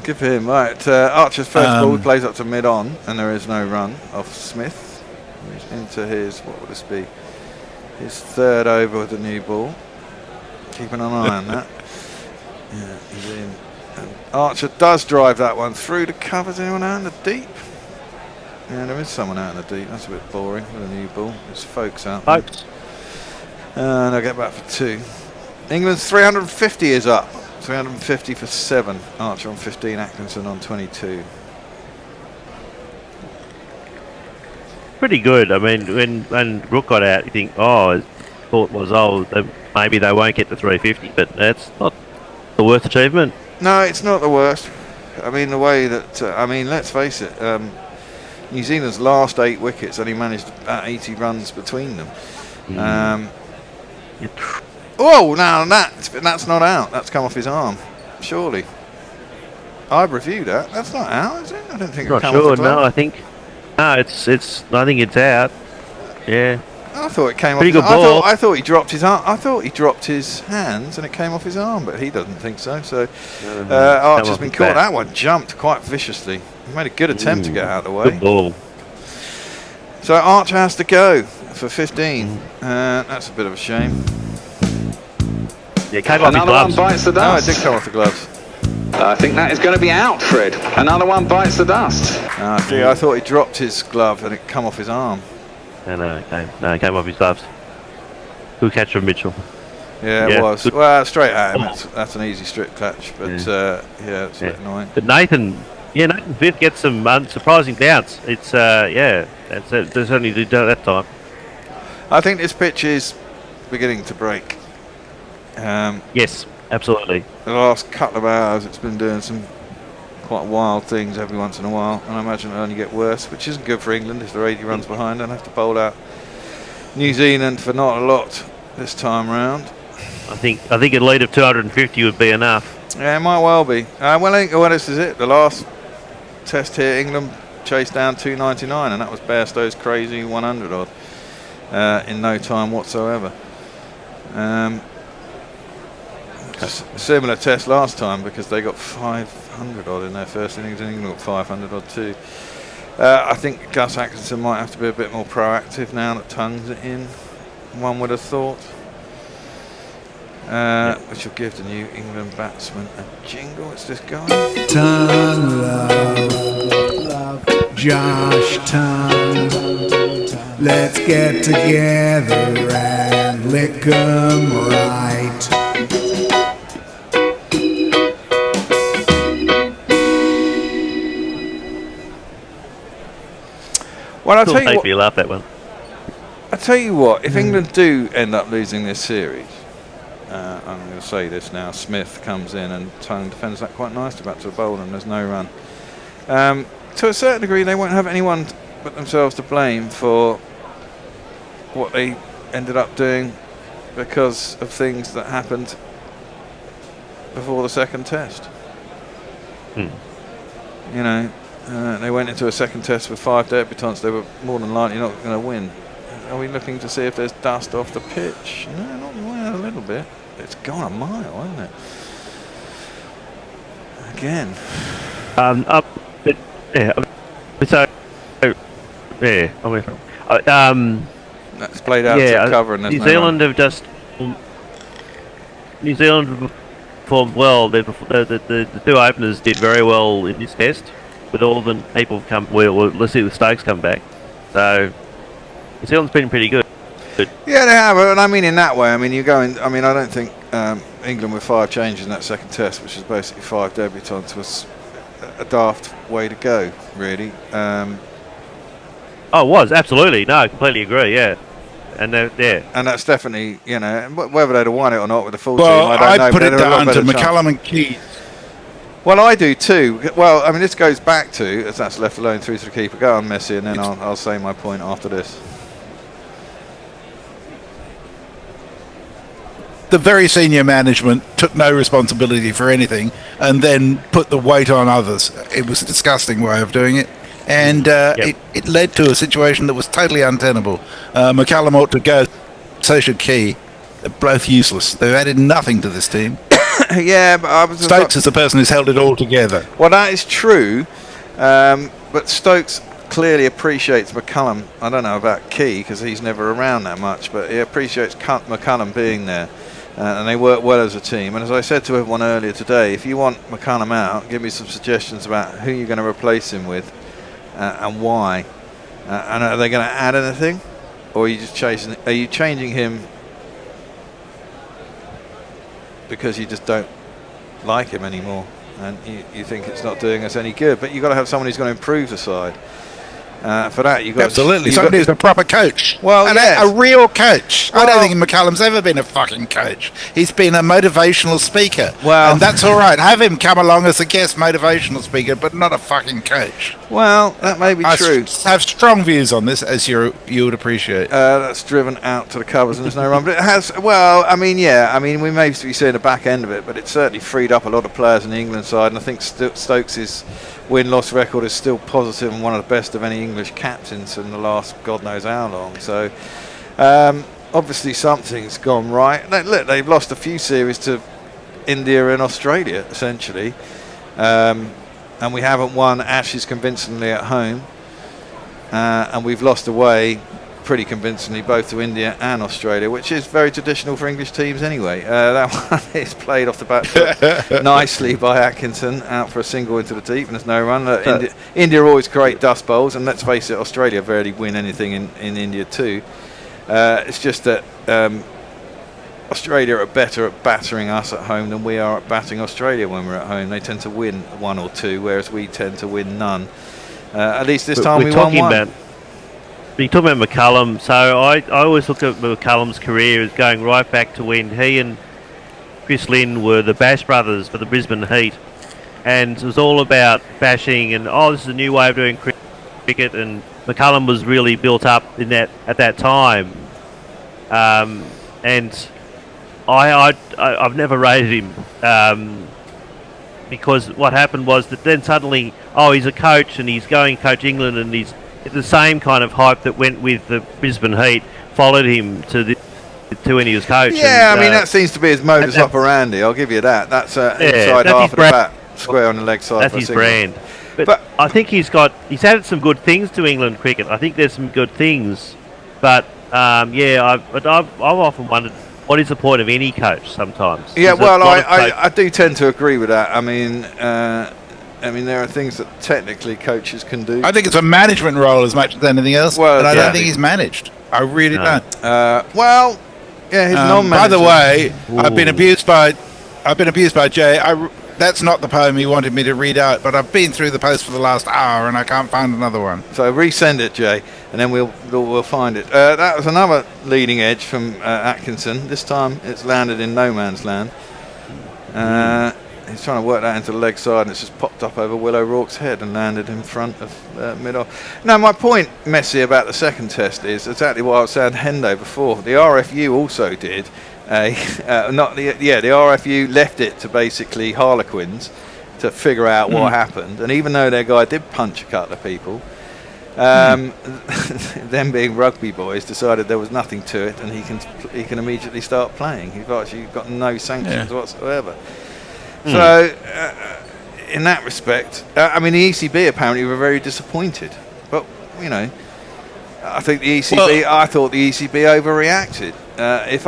Good for him. Right, Archer's first ball plays up to mid-on, and there is no run off Smith. He's into his, what would this be? His third over with the new ball. Keeping an eye on that. Yeah, he's in. And Archer does drive that one through the covers. Anyone out in the deep? Yeah, there is someone out in the deep. That's a bit boring with a new ball. There's folks out there. And I'll get back for 2. England's 350 is up. 350 for 7. Archer on 15, Atkinson on 22. Pretty good. I mean, when Rook got out, you think, oh, thought was maybe they won't get to 350, but that's not the worst achievement. No, it's not the worst. I mean, the way that let's face it. New Zealand's last 8 wickets only managed about 80 runs between them. Oh, now that's not out. That's come off his arm. Surely. I've reviewed that. That's not out, is it? I don't think. Not sure. No, I think. No, it's. I think it's out. Yeah. I thought it came Pretty off. Good ball. I thought he dropped his arm. I thought he dropped his hands and it came off his arm, but he doesn't think so. So Archer's been caught. That one jumped quite viciously. He made a good attempt to get out of the way. Good ball. So Archer has to go for 15. That's a bit of a shame. Yeah, came off his Another one gloves. bites the Oh, dust. it did come off the gloves. I think that is going to be out, Fred. Another one bites the dust. I thought he dropped his glove and it come off his arm. No, it came off his gloves. Good catch from Mitchell. Yeah, it was. Well, straight at him. That's an easy strip catch, but it's a bit annoying. But Nathan Vitt gets some unsurprising downs. It's they certainly did that time. I think this pitch is beginning to break. Yes, absolutely. The last couple of hours, it's been doing some quite wild things every once in a while, and I imagine it'll only get worse, which isn't good for England if they're 80 runs behind and have to bowl out New Zealand for not a lot this time round. I think a lead of 250 would be enough. Yeah, it might well be. Well, I think this is it. The last test here, England chased down 299, and that was Bairstow's crazy 100 odd in no time whatsoever. Similar test last time because they got 500 odd in their first innings, and England got 500 odd too. I think Gus Atkinson might have to be a bit more proactive now that Tongue's in, one would have thought. Which will give the New England batsman a jingle. It's this guy. Tongue love, Josh Tongue. Let's get together and lick 'em right. Well, I'll Still tell you make what, me laugh, that one. tell you what, if England do end up losing this series, I'm going to say this now, Smith comes in and Tongue defends that quite nicely back to the bowl and there's no run. To a certain degree, they won't have anyone but themselves to blame for what they ended up doing because of things that happened before the second test. You know, they went into a second test with 5 debutants. They were more than likely not going to win. Are we looking to see if there's dust off the pitch? No, not well, a little bit. It's gone a mile, hasn't it? Again. That's played out to cover, and New Zealand have just. New Zealand have performed well. The two openers did very well in this test, with all the people come. Well, let's see the Stokes come back. So New Zealand's been pretty good. Yeah, they have, and I mean in that way. I mean, you're going. I mean, I don't think England with 5 changes in that second test, which is basically 5 debutants, was a daft way to go, really. Oh, it was absolutely no, completely agree. Yeah, and and that's definitely, you know, whether they'd have won it or not with the full team, I don't know. I'd put it down to McCullum and Keys. Well, I do too. Well, I mean, this goes back to, as that's left alone through to the keeper. Go on, Messi, and then I'll say my point after this. The very senior management took no responsibility for anything and then put the weight on others. It was a disgusting way of doing it. And it led to a situation that was totally untenable. McCullum ought to go, so should Key. They're both useless. They've added nothing to this team. Yeah, but Stokes is the person who's held it all together. Well, that is true. But Stokes clearly appreciates McCullum. I don't know about Key because he's never around that much, but he appreciates McCullum being there. And they work well as a team. And as I said to everyone earlier today, if you want McCullum out, give me some suggestions about who you're going to replace him with and why. And are they going to add anything, or are you just chasing? Are you changing him because you just don't like him anymore, and you think it's not doing us any good? But you've got to have someone who's going to improve the side. For that, you've got absolutely somebody who's a proper coach. Well, and yes. a real coach. Well, I don't think McCullum's ever been a fucking coach. He's been a motivational speaker. Well, and that's all right. Have him come along as a guest motivational speaker, but not a fucking coach. Well, that may be true. I have strong views on this, as you would appreciate. That's driven out to the covers, and there's no run. But it has. Well, I mean, yeah. I mean, we may be seeing the back end of it, but it's certainly freed up a lot of players in the England side, and I think Stokes' win-loss record is still positive and one of the best of any English captains in the last God knows how long. So obviously something's gone right. Look, they've lost a few series to India and Australia essentially, and we haven't won Ashes convincingly at home, and we've lost away pretty convincingly both to India and Australia, which is very traditional for English teams anyway. That one is played off the back foot nicely by Atkinson, out for a single into the deep, and there's no run. India always create dust bowls, and let's face it, Australia rarely win anything in India too. It's just that Australia are better at battering us at home than we are at batting Australia when we're at home. They tend to win 1 or 2, whereas we tend to win none. At least this time we won 1. You're talking about McCullum, so I always look at McCullum's career as going right back to when he and Chris Lynn were the Bash brothers for the Brisbane Heat, and it was all about bashing and this is a new way of doing cricket, and McCullum was really built up in that at that time, and I've never rated him because what happened was that then suddenly he's a coach and he's going to coach England, and he's the same kind of hype that went with the Brisbane Heat followed him to when he was coach. Yeah, I mean that seems to be his modus operandi. I'll give you that. That's inside half of the bat, square on the leg side. That's his brand. But I think he's added some good things to England cricket. I think there's some good things, but I've often wondered what is the point of any coach sometimes. Yeah, well, I do tend to agree with that. I mean, there are things that technically coaches can do. I think it's a management role as much as anything else, and I don't think he's managed. I really don't. He's non-management. By the way, I've been abused by Jay. that's not the poem he wanted me to read out, but I've been through the post for the last hour and I can't find another one. So resend it, Jay, and then we'll find it. That was another leading edge from Atkinson. This time it's landed in no man's land. He's trying to work that into the leg side, and it's just popped up over Will O'Rourke's head and landed in front of mid-off. Now, my point, Messi, about the second test is exactly what I was saying to Hendo before. The RFU also did the RFU left it to basically Harlequins to figure out what happened, and even though their guy did punch a couple of people, them being rugby boys decided there was nothing to it, and he can immediately start playing. He's actually got no sanctions whatsoever. So, in that respect, I mean, the ECB apparently were very disappointed. But, you know, I think the ECB, I thought the ECB overreacted. If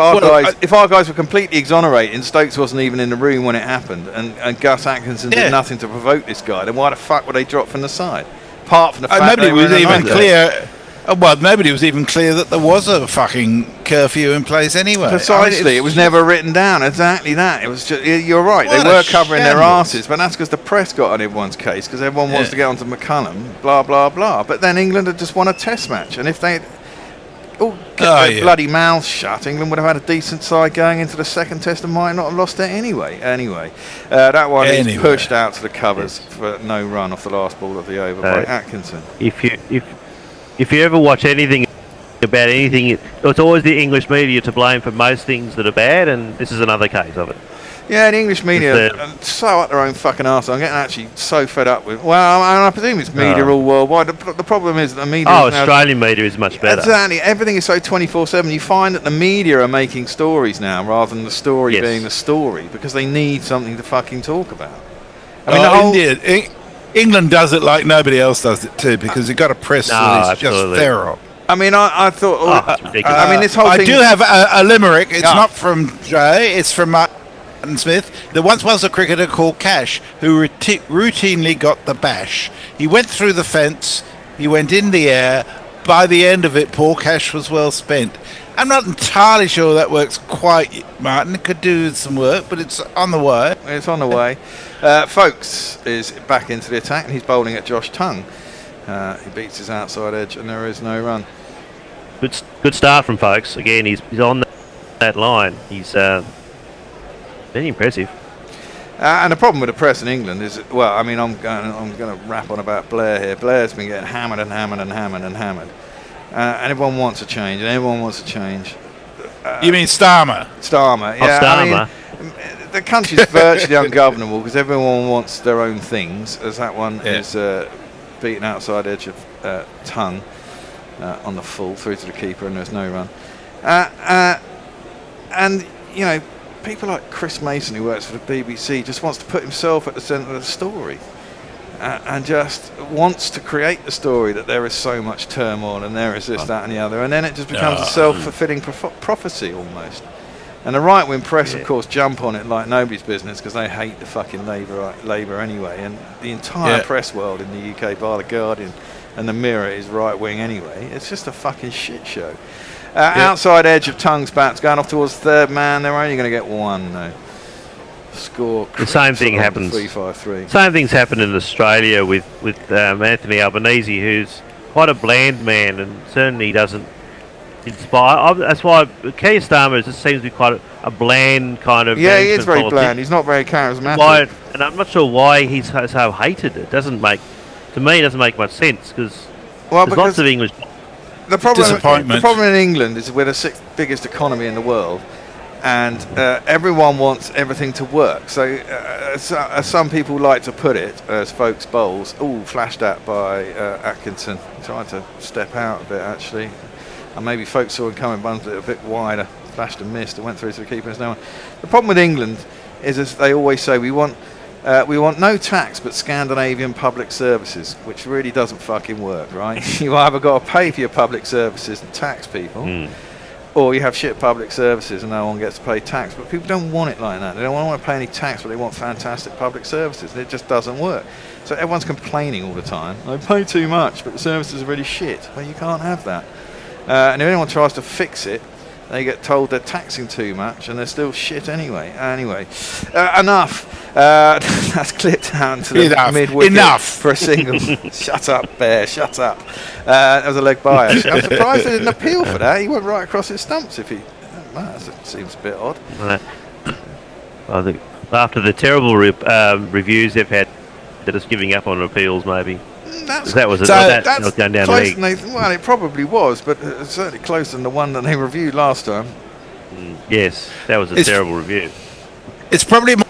our guys were completely exonerated and Stokes wasn't even in the room when it happened, and Gus Atkinson did nothing to provoke this guy, then why the fuck would they drop from the side? Apart from the fact nobody was even clear. Well, nobody was even clear that there was a fucking curfew in place anyway. Precisely, it was never written down. Exactly that. It was just, you're right. They were covering their asses, but that's because the press got on everyone's case because everyone wants to get onto McCullum. Blah blah blah. But then England had just won a Test match, and if they kept their bloody mouths shut, England would have had a decent side going into the second Test and might not have lost it anyway. That one is pushed out to the covers for no run off the last ball of the over by Atkinson. If you ever watch anything about anything, it's always the English media to blame for most things that are bad, and this is another case of it. Yeah, the English media are so up their own fucking arse. I'm getting actually so fed up with. Well, I presume it's media all worldwide. The problem is that the media. Australian media is much better. Exactly, everything is so 24/7. You find that the media are making stories now rather than the story being the story because they need something to fucking talk about. I mean, England does it like nobody else does it too, because you've got a press that is just feral. I mean, I thought. I mean, this whole thing. I do have a limerick. It's not from Jay. It's from Martin Smith. There once was a cricketer called Cash who routinely got the bash. He went through the fence. He went in the air. By the end of it, poor Cash was well spent. I'm not entirely sure that works quite, Martin. It could do some work, but it's on the way. It's on the way. Folkes is back into the attack, and he's bowling at Josh Tongue. He beats his outside edge, and there is no run. Good start from Folkes. Again, he's on that line. He's very impressive. And the problem with the press in England is, well, I mean, I'm going to rap on about Blair here. Blair's been getting hammered and hammered and hammered and hammered. And everyone wants a change, and everyone wants a change. You mean Starmer? Starmer, yeah. Starmer. I mean, the country's virtually ungovernable because everyone wants their own things, as that one is beaten outside edge of Tongue on the full through to the keeper, and there's no run. And, you know, people like Chris Mason, who works for the BBC, just wants to put himself at the centre of the story. And just wants to create the story that there is so much turmoil and there is this, that and the other, and then it just becomes a self-fulfilling prophecy almost. And the right-wing press, of course, jump on it like nobody's business because they hate the fucking Labour anyway, and the entire press world in the UK, bar the Guardian and the Mirror, is right-wing anyway. It's just a fucking shit show. Outside edge of Tongue's bats going off towards third man. They're only going to get one though. Score. The same thing happens. 3-5-3. Same things happen in Australia with Anthony Albanese, who's quite a bland man and certainly doesn't inspire. That's why Keir Starmer just seems to be quite a bland kind of. Yeah, he is very bland. He's not very charismatic. And I'm not sure why he's so hated. It doesn't make much sense because there's lots of English. The problem in England is we're the sixth biggest economy in the world. And everyone wants everything to work. So, as some people like to put it, as Folkes bowls, flashed at by Atkinson. Tried to step out a bit, actually. And maybe Folkes saw him coming, bumped it a bit wider, flashed and missed, and went through to the keeper. There's no one. The problem with England is, as they always say, we want no tax but Scandinavian public services, which really doesn't fucking work, right? You either got to pay for your public services and tax people, or you have shit public services and no one gets to pay tax. But people don't want it like that. They don't want to pay any tax, but they want fantastic public services. It just doesn't work. So everyone's complaining all the time. I pay too much, but the services are really shit. Well, you can't have that. And if anyone tries to fix it, they get told they're taxing too much, and they're still shit anyway. Anyway, enough. That's clipped down to the mid-wicket for a single. Shut up, Bear. Shut up. That was a leg by. I'm surprised they didn't appeal for that. He went right across his stumps. That seems a bit odd. I think after the terrible reviews they've had, they're just giving up on appeals, maybe. That's going down close, league. Nathan. Well, it probably was, but it's certainly closer than the one that they reviewed last time. Yes, that was a terrible review. It's probably more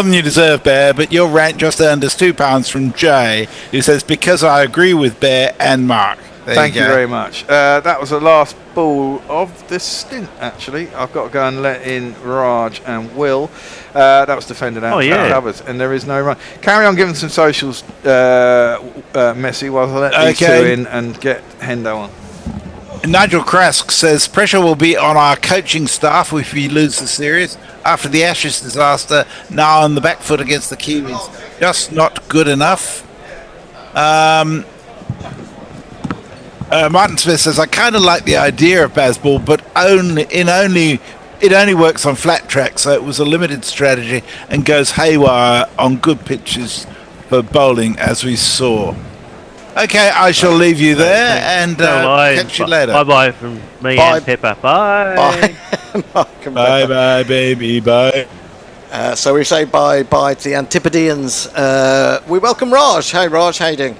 than you deserve, Bear, but your rant just earned us £2 from Jay, who says, because I agree with Bear and Mark. Thank you very much. That was the last ball of this stint, actually. I've got to go and let in Raj and Will. That was defended out covers, and there is no run. Carry on giving some socials, Messi, while I let these two in and get Hendo on. Nigel Krask says pressure will be on our coaching staff if we lose the series after the Ashes disaster. Now on the back foot against the Kiwis, just not good enough. Martin Smith says I kind of like the idea of Bazball, but it only works on flat track, so it was a limited strategy and goes haywire on good pitches for bowling, as we saw. Okay, I shall leave you there and catch you later. Bye from me and Pepper. Bye. Bye, baby. Bye. So we say bye to the Antipodeans. We welcome Raj. Hey, Raj, how you doing?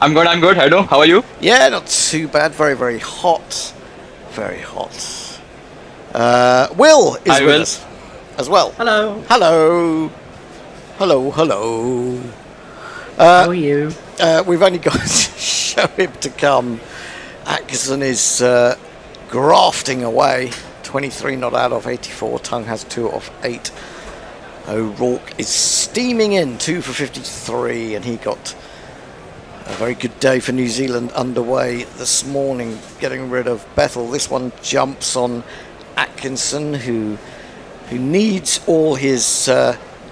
I'm good. Hello, how are you? Yeah, not too bad. Very, very hot. Very hot. Will is with us as well. Hello. Hello. How are you? We've only got to show him to come. Atkinson is grafting away. 23 not out of 84. Tongue has 2 off 8. O'Rourke is steaming in 2 for 53, and he got a very good day for New Zealand underway this morning, getting rid of Bethel. This one jumps on Atkinson, who needs all his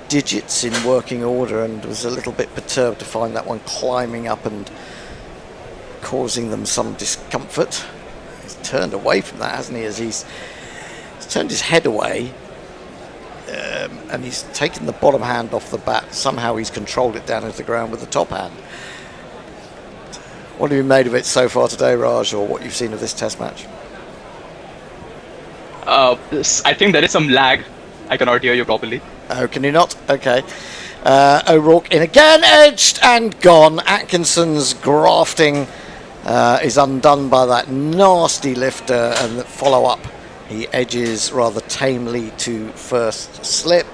digits in working order, and was a little bit perturbed to find that one climbing up and causing them some discomfort. He's turned away from that, hasn't he, as he's turned his head away, and he's taken the bottom hand off the bat. Somehow he's controlled it down into the ground with the top hand. What have you made of it so far today, Raj, or what you've seen of this test match? I think there is some lag. I cannot hear you properly. Oh, can you not? Okay. O'Rourke in again, edged and gone. Atkinson's grafting is undone by that nasty lifter, and the follow-up, he edges rather tamely to first slip.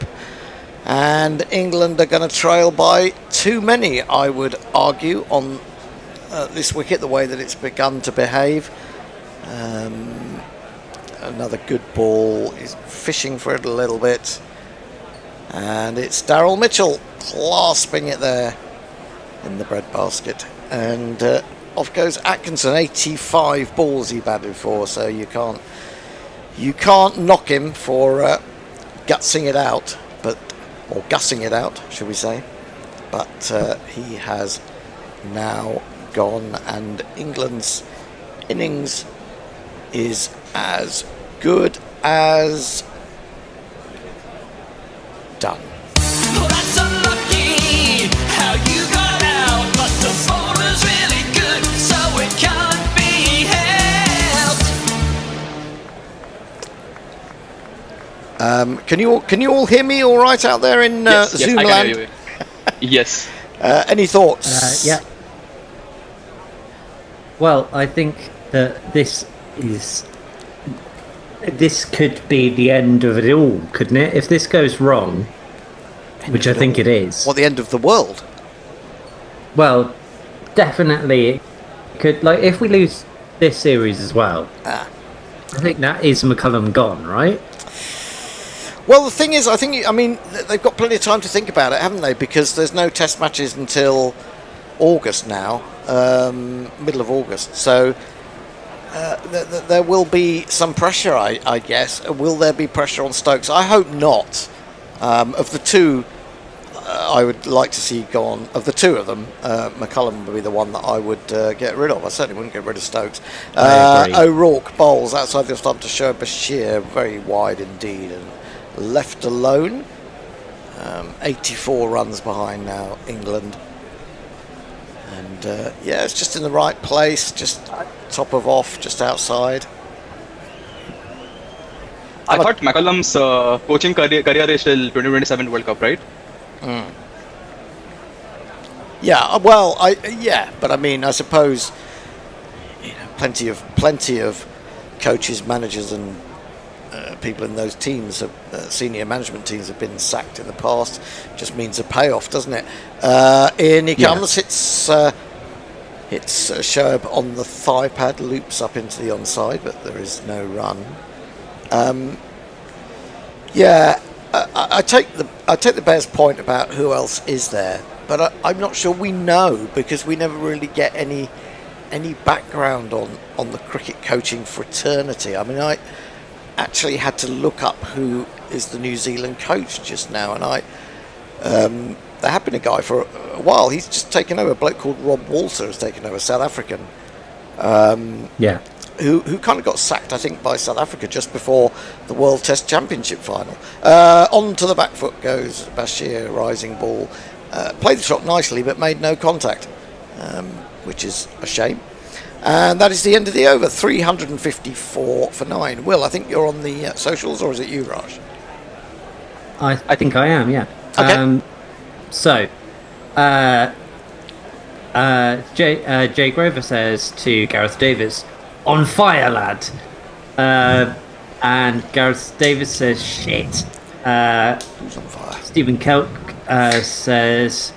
And England are going to trail by too many, I would argue, on this wicket, the way that it's begun to behave. Another good ball. He's fishing for it a little bit, and it's Daryl Mitchell clasping it there in the breadbasket, and off goes Atkinson. 85 balls he batted for, so you can't knock him for gutsing it out, or gussing it out, should we say? But he has now gone, and England's innings is as good as done. Well, that's unlucky how you got out, but the bowler's really good, so it can't be helped. Can you all hear me all right out there in Zoom I land? can hear you. Yes. Any thoughts? Yeah. Well, I think that this could be the end of it all, couldn't it? If this goes wrong, which I think it is. What, the end of the world? Well, definitely it could. Like, if we lose this series as well, I think that is McCullum gone, right? Well, the thing is, I mean, they've got plenty of time to think about it, haven't they? Because there's no test matches until August now, middle of August. So there will be some pressure, I guess. Will there be pressure on Stokes? I hope not. Of the two, I would like to see gone. Of the two of them, McCullum would be the one that I would get rid of. I certainly wouldn't get rid of Stokes. O'Rourke bowls outside the stump to show Bashir, very wide indeed, and left alone. 84 runs behind now, England. And it's just in the right place, just top of off, just outside. I thought McCullum's coaching career is till 2027 World Cup, right? Yeah, well, but I mean, I suppose plenty of coaches, managers, and people in those teams, senior management teams, have been sacked in the past. Just means a payoff, doesn't it? In he comes. Hits Shoaib on the thigh pad, loops up into the onside, but there is no run. I take the Bears' point about who else is there, but I'm not sure we know, because we never really get any background on the cricket coaching fraternity. I mean, I actually had to look up who is the New Zealand coach just now, and there had been a guy for a while. He's just taken over. A bloke called Rob Walter has taken over, South African. Who kind of got sacked, I think, by South Africa just before the World Test Championship final. On to the back foot goes Bashir, rising ball. Played the shot nicely, but made no contact, which is a shame. And that is the end of the over, 354 for 9. Will, I think you're on the socials, or is it you, Raj? I think I am, yeah. Okay. Jay Grover says to Gareth Davis, "On fire, lad." And Gareth Davis says, "Shit." Who's on fire? Stephen Kelk says,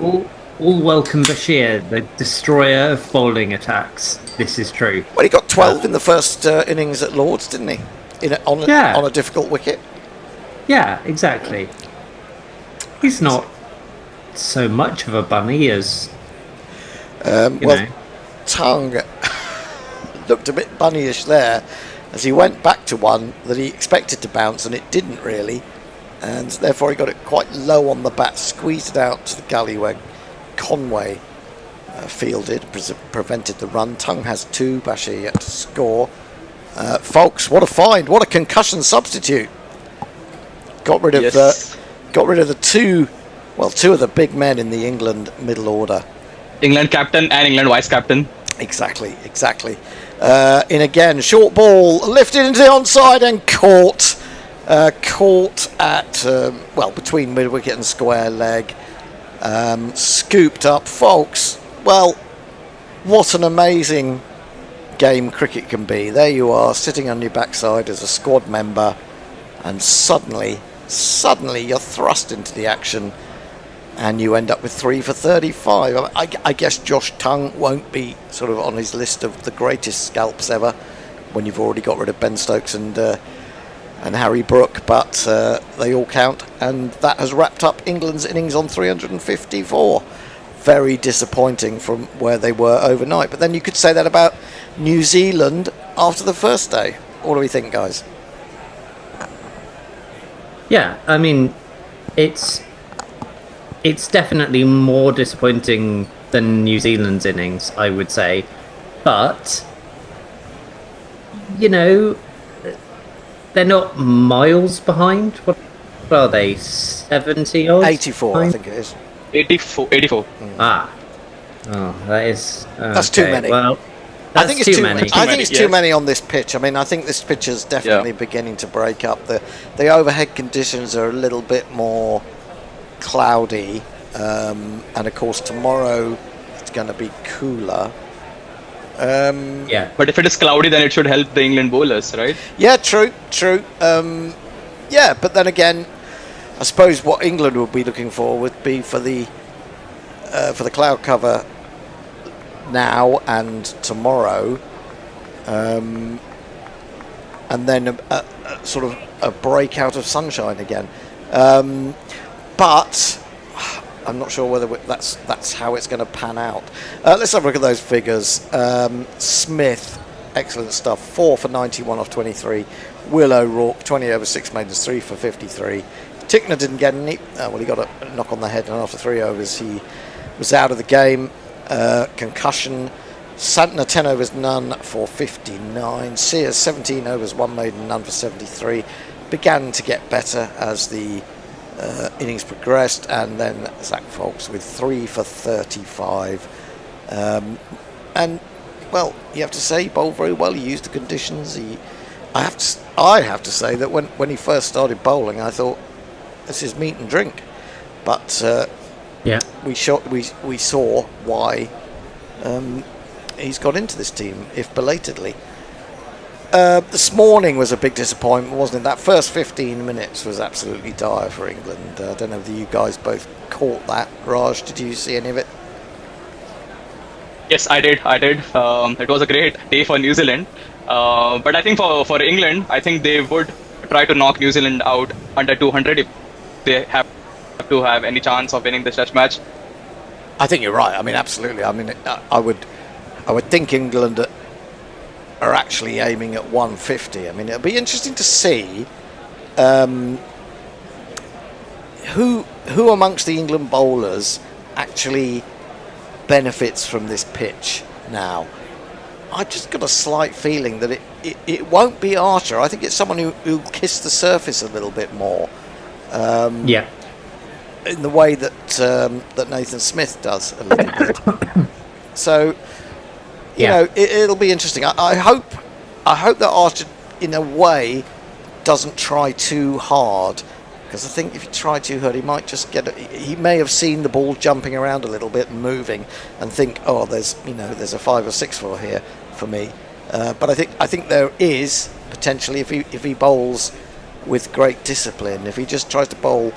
All welcome Bashir, the destroyer of bowling attacks. This is true. Well, he got 12 in the first innings at Lords, didn't he? On a difficult wicket. Yeah, exactly. He's not so much of a bunny as Tongue looked a bit bunnyish there as he went back to one that he expected to bounce, and it didn't really, and therefore he got it quite low on the bat, squeezed it out to the gully where Conway fielded, prevented the run. Tongue has 2, Bashir yet to score. Folks, what a find! What a concussion substitute! Got rid of the two of the big men in the England middle order. England captain and England vice captain. Exactly. In again, short ball lifted into the onside and caught at between mid wicket and square leg. Scooped up, folks. Well, what an amazing game cricket can be. There you are, sitting on your backside as a squad member, and suddenly you're thrust into the action, and you end up with 3 for 35. I guess Josh Tongue won't be sort of on his list of the greatest scalps ever when you've already got rid of Ben Stokes and Harry Brook, but they all count, and that has wrapped up England's innings on 354. Very disappointing from where they were overnight, but then you could say that about New Zealand after the first day. What do we think, guys? Yeah, I mean, it's definitely more disappointing than New Zealand's innings, I would say. But, they're not miles behind. What are they, 70 odd? 84, behind? I think it is. 84. Ah. Oh, that is... That's too many. Well, I think it's too many. I think it's too yes. many on this pitch. I mean, I think this pitch is definitely beginning to break up. The overhead conditions are a little bit more cloudy, and of course tomorrow it's going to be cooler. But if it is cloudy, then it should help the England bowlers, right? Yeah, true. But then again, I suppose what England would be looking for would be for the cloud cover now and tomorrow, and then a sort of a breakout of sunshine again. But I'm not sure whether that's how it's going to pan out. Let's have a look at those figures. Smith, excellent stuff, 4 for 91 off 23. Will O'Rourke, 20 over 6 maidens, 3 for 53. Tickner didn't get any. Well, he got a knock on the head, and after 3 overs, he was out of the game. Concussion. Santner 10 overs, none for 59. Sears 17 overs, 1 maiden, none for 73. Began to get better as the innings progressed, and then Zach Fox with 3 for 35. And well, you have to say he bowled very well. He used the conditions. I have to say that when he first started bowling, I thought this is meat and drink. But we saw why he's got into this team, if belatedly. This morning was a big disappointment, wasn't it? That first 15 minutes was absolutely dire for England. I don't know if you guys both caught that. Raj, did you see any of it? Yes, I did. It was a great day for New Zealand. But I think for England, I think they would try to knock New Zealand out under 200 if they have to have any chance of winning this Test match. I think you're right. I mean, absolutely. I mean, I would think England are actually aiming at 150. I mean, it'll be interesting to see who amongst the England bowlers actually benefits from this pitch now. I just got a slight feeling that it won't be Archer. I think it's someone who'll kiss the surface a little bit more. In the way that that Nathan Smith does a little bit. So, you know, it'll be interesting. I hope that Archer, in a way, doesn't try too hard, because I think if he tried too hard, he might just he may have seen the ball jumping around a little bit and moving, and think, oh, there's a 5 or 6 for here for me. But I think there is potentially if he bowls with great discipline. If he just tries to bowl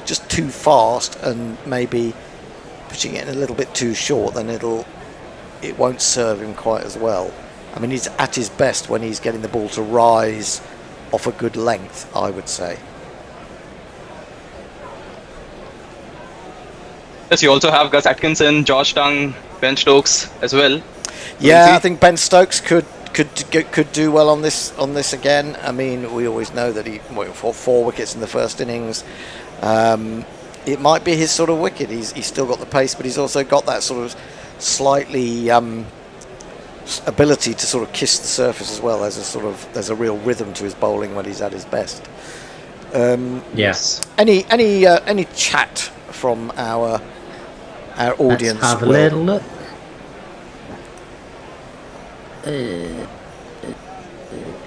just too fast and maybe pitching it in a little bit too short, then it won't serve him quite as well. I mean, he's at his best when he's getting the ball to rise off a good length, I would say. Yes, you also have Gus Atkinson, Josh Tongue, Ben Stokes as well. Yeah, I think Ben Stokes could do well on this again. I mean, we always know that he fought 4 wickets in the first innings. It might be his sort of wicket. He's still got the pace, but he's also got that sort of slightly ability to sort of kiss the surface as well. There's a real rhythm to his bowling when he's at his best. Yes. Any chat from our audience? Let's have a little look.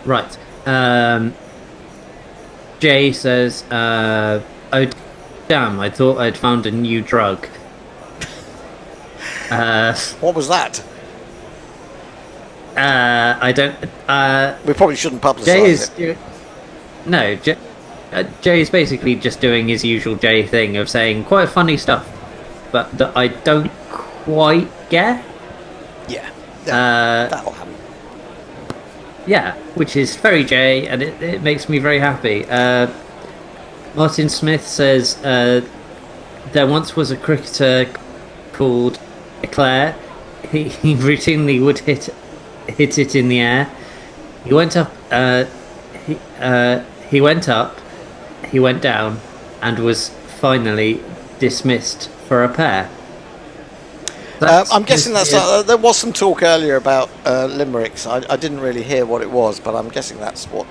Right. Jay says, "Oh damn! I thought I'd found a new drug." What was that? I don't. We probably shouldn't publicise it. No, Jay is basically just doing his usual Jay thing of saying quite funny stuff, but that I don't quite get. Yeah, that'll happen. Yeah, which is very Jay, and it makes me very happy. Martin Smith says there once was a cricketer called Clare. He routinely would hit it in the air. He went up. He went up. He went down, and was finally dismissed for a pair. I'm guessing there was some talk earlier about limericks. I didn't really hear what it was, but I'm guessing that's what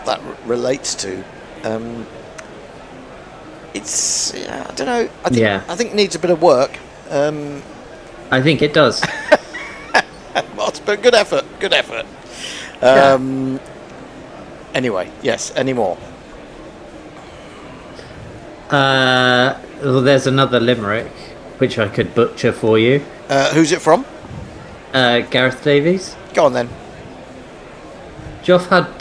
that relates to. It's I don't know. I think it needs a bit of work. I think it does. But good effort. Good effort. Anyway, yes. Any more? Well, there's another limerick which I could butcher for you. Who's it from? Gareth Davies. Go on then. Joff had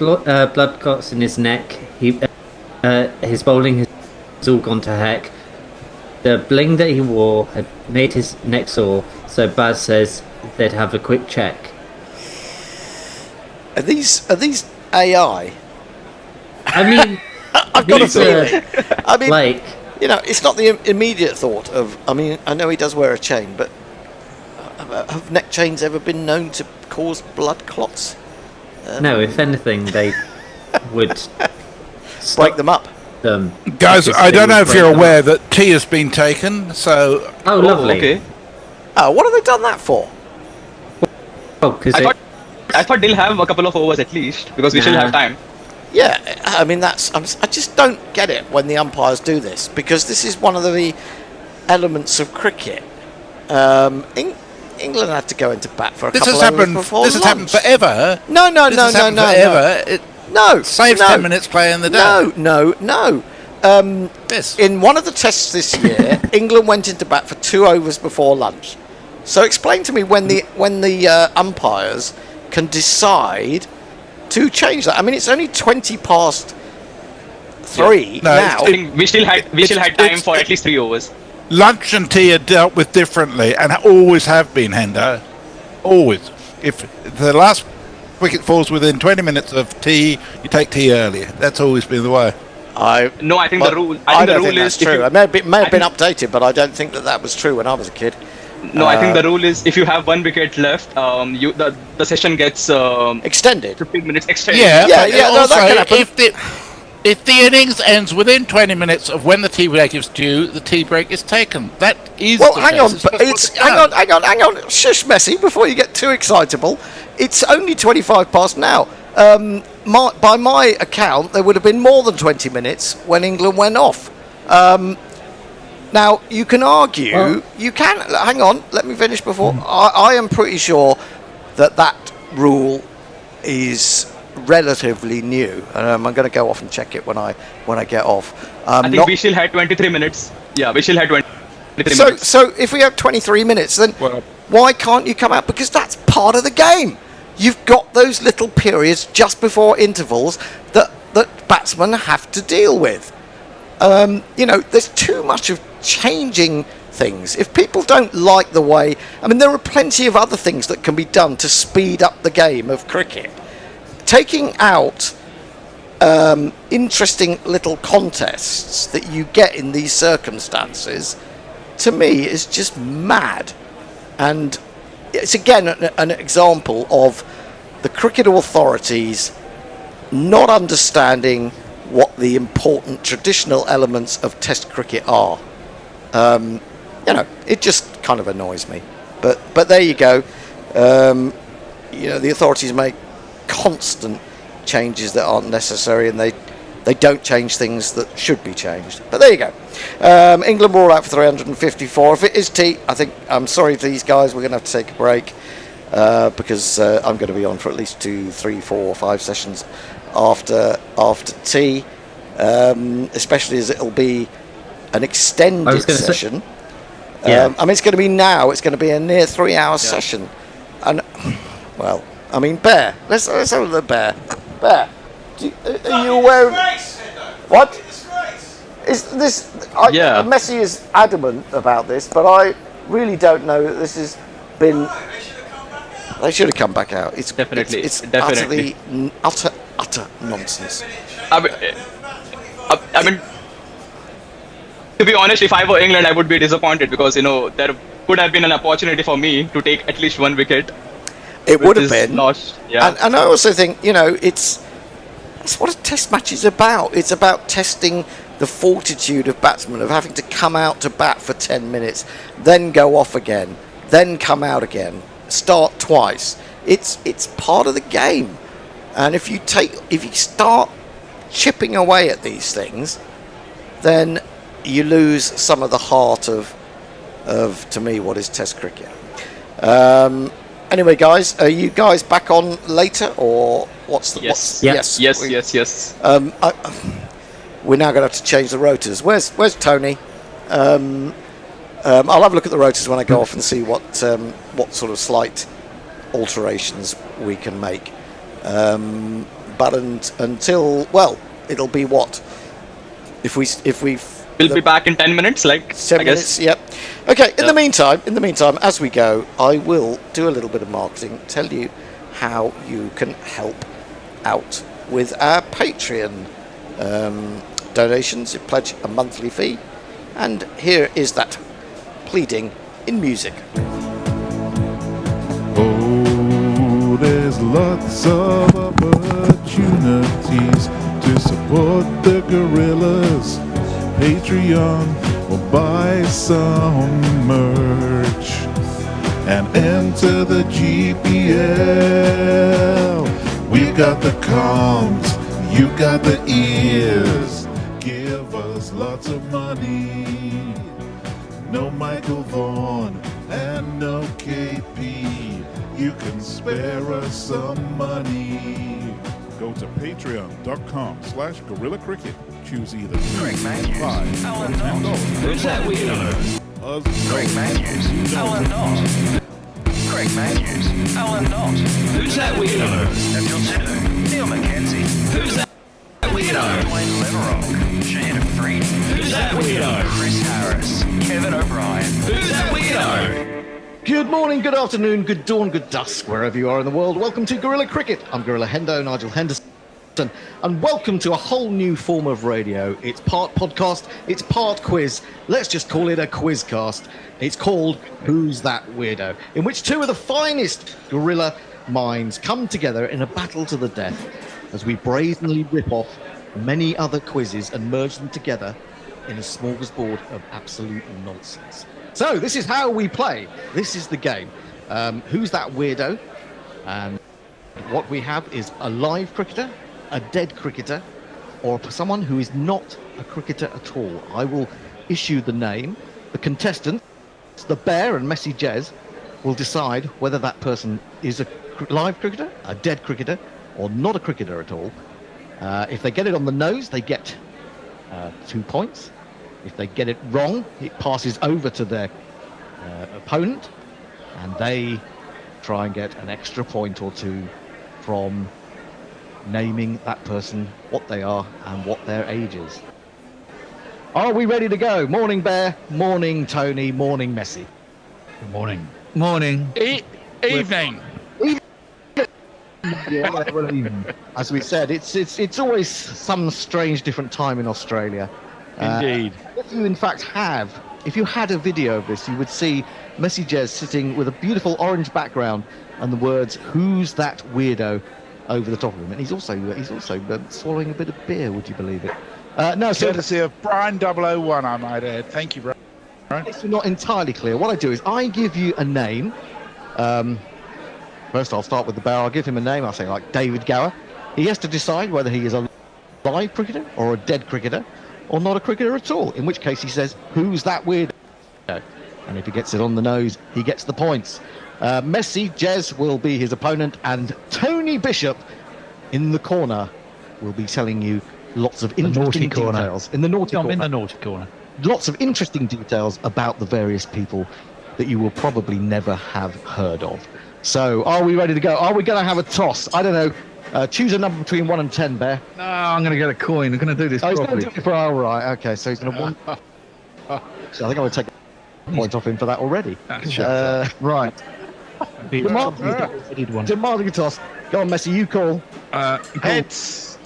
blood clots in his neck. His bowling has all gone to heck. The bling that he wore had made his neck sore, so Baz says they'd have a quick check. Are these AI? I mean, I've got a feeling. I mean, like, it's not the immediate thought of. I mean, I know he does wear a chain, but have neck chains ever been known to cause blood clots? No, if anything, they would break them up. Guys, I don't know if you're aware that tea has been taken, so... Oh, lovely. Okay. What have they done that for? Oh, because I thought they'll have a couple of overs at least, because we still have time. Yeah, I mean, I just don't get it when the umpires do this, because this is one of the elements of cricket. England had to go into bat for a couple of overs before This has happened forever. No. Saves 10 minutes play in the day. No. In one of the tests this year, England went into bat for 2 overs before lunch. So explain to me when the umpires can decide to change that. I mean, it's only 20 past 3 now. I think we still had time for at least 3 overs. Lunch and tea are dealt with differently, and always have been, Hendo. Always. If the last wicket falls within 20 minutes of tea, you take tea earlier. That's always been the way. I think the rule. I don't think that's true. It may have been updated, but I don't think that was true when I was a kid. No, I think the rule is if you have 1 wicket left, the session gets extended. 15 minutes extended. Yeah. No, that can happen. If the innings ends within 20 minutes of when the tea break is due, the tea break is taken. That is. Well, hang on. Hang on. Shush, Messi, before you get too excitable. It's only 25 past now. By my account, there would have been more than 20 minutes when England went off. Now, you can argue, hang on, let me finish before. I am pretty sure that rule is relatively new. I'm going to go off and check it when I get off. I think we still had 23 minutes. Yeah, we still had 23 minutes. So if we have 23 minutes, then why can't you come out? Because that's part of the game. You've got those little periods just before intervals that batsmen have to deal with. There's too much of changing things. If people don't like the way... I mean, there are plenty of other things that can be done to speed up the game of cricket. Taking out interesting little contests that you get in these circumstances, to me, is just mad. And it's again an example of the cricket authorities not understanding what the important traditional elements of Test cricket are. It just kind of annoys me. But there you go. The authorities make constant changes that aren't necessary, and they don't change things that should be changed. But there you go. England were all out for 354. If it is tea, I'm sorry to these guys. We're going to have to take a break because I'm going to be on for at least 2, 3, 4, 5 sessions after tea, especially as it'll be an extended session. It's going to be now. It's going to be a near 3-hour session, and well, I mean, Bear. Let's have a look at Bear. Bear, are you aware of what? Is this? Messi is adamant about this, but I really don't know that this has been. They should have come back out. It's definitely utter nonsense. I mean, to be honest, if I were England, I would be disappointed because there could have been an opportunity for me to take at least 1 wicket. It would have been lost. Yeah. And I also think that's what a Test match is about. It's about testing the fortitude of batsmen, of having to come out to bat for 10 minutes, then go off again, then come out again, start twice. It's part of the game. And if you start chipping away at these things, then you lose some of the heart of to me, what is Test cricket. Anyway, guys, are you guys back on later, or what's the... Yes. Yes. We're now going to have to change the rotors. Where's Tony? I'll have a look at the rotors when I go off and see what sort of slight alterations we can make. But until, well, it'll be what? If we We'll be back in 10 minutes, 10 minutes, yep. Okay, in the meantime, as we go, I will do a little bit of marketing, tell you how you can help out with our Patreon donations. You pledge a monthly fee, and here is that pleading in music. Oh, there's lots of opportunities to to support the Gorillas, Patreon or buy some merch and enter the GPL. We've got the comms, you got the ears. Give us lots of money. No Michael Vaughan and no KP. You can spare us some money. Go to patreon.com/Guerrilla Cricket. Choose either Greg Matthews, $5 Alan or $10. Knott. Who's that weirdo? Greg Matthews, Alan Knott. Greg Matthews, Alan Knott. Who's that weirdo? Daniel Sidhu, Neil Mackenzie. Who's that weirdo? Dwayne Leverock, Shane Freed. Who's that weirdo? Chris Harris, Kevin O'Brien. Who's that weirdo? Good morning, good afternoon, good dawn, good dusk, wherever you are in the world. Welcome to Guerrilla Cricket. I'm Gorilla Hendo, Nigel Henderson, and welcome to a whole new form of radio. It's part podcast, it's part quiz. Let's just call it a quizcast. It's called Who's That Weirdo?, in which two of the finest Guerrilla minds come together in a battle to the death as we brazenly rip off many other quizzes and merge them together in a smorgasbord of absolute nonsense. So this is how we play. This is the game. Who's that weirdo? And what we have is a live cricketer, a dead cricketer, or someone who is not a cricketer at all. I will issue the name. The contestant, the Bear and Messy Jez, will decide whether that person is a live cricketer, a dead cricketer, or not a cricketer at all. If they get it on the nose, they get 2 points. If they get it wrong, it passes over to their opponent, and they try and get an extra point or two from naming that person, what they are, and what their age is. Are we ready to go? Morning, Bear. Morning, Tony. Morning, Messi. Good morning. Morning. Evening. As we said, it's always some strange different time in Australia. Indeed. If you in fact if you had a video of this, you would see Messy Jez sitting with a beautiful orange background and the words "Who's that weirdo?" over the top of him, and he's also swallowing a bit of beer. Would you believe it? No, so Courtesy of Brian 001, I might add. Thank you, Brian. It's not entirely clear. What I do is I give you a name. First, I'll start with the Bear. I'll give him a name. I'll say like David Gower. He has to decide whether he is a live cricketer or a dead cricketer, or not a cricketer at all, in which case he says, "Who's that weirdo?" And if he gets it on the nose, he gets the points. Messy Jez will be his opponent, and Tony Bishop in the corner will be telling you lots of interesting details. In the naughty corner. I'm in the naughty corner. Lots of interesting details about the various people that you will probably never have heard of. So, are we ready to go? Are we going to have a toss? I don't know. Choose a number between 1 and 10, Bear. No, I'm going to get a coin. I'm going to do this He's properly. going to do it for all right. Okay, so he's going to want. So I think I would take a point off him for that already. Right. Demanding a toss. Go on, Messi, you call. Heads.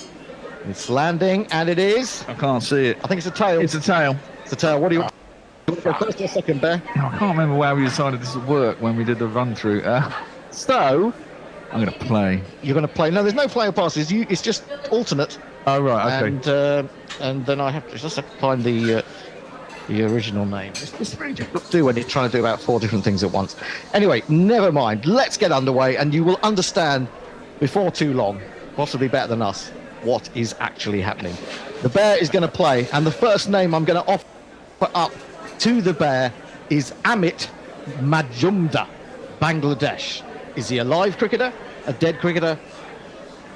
It's landing, and it is. I can't see it. I think it's a tail. It's a tail. It's a tail. What do you want to go first or second, Bear? I can't remember how we decided this would work when we did the run through. So, I'm going to play. You're going to play. No, there's no play or passes. It's just alternate. Oh, right, okay. And then I have to find the original name. It's very difficult to do when you're trying to do about 4 different things at once. Anyway, never mind. Let's get underway, and you will understand before too long, possibly better than us, what is actually happening. The Bear is going to play, and the first name I'm going to offer up to the Bear is Amit Majumdar, Bangladesh. Is he a live cricketer, a dead cricketer,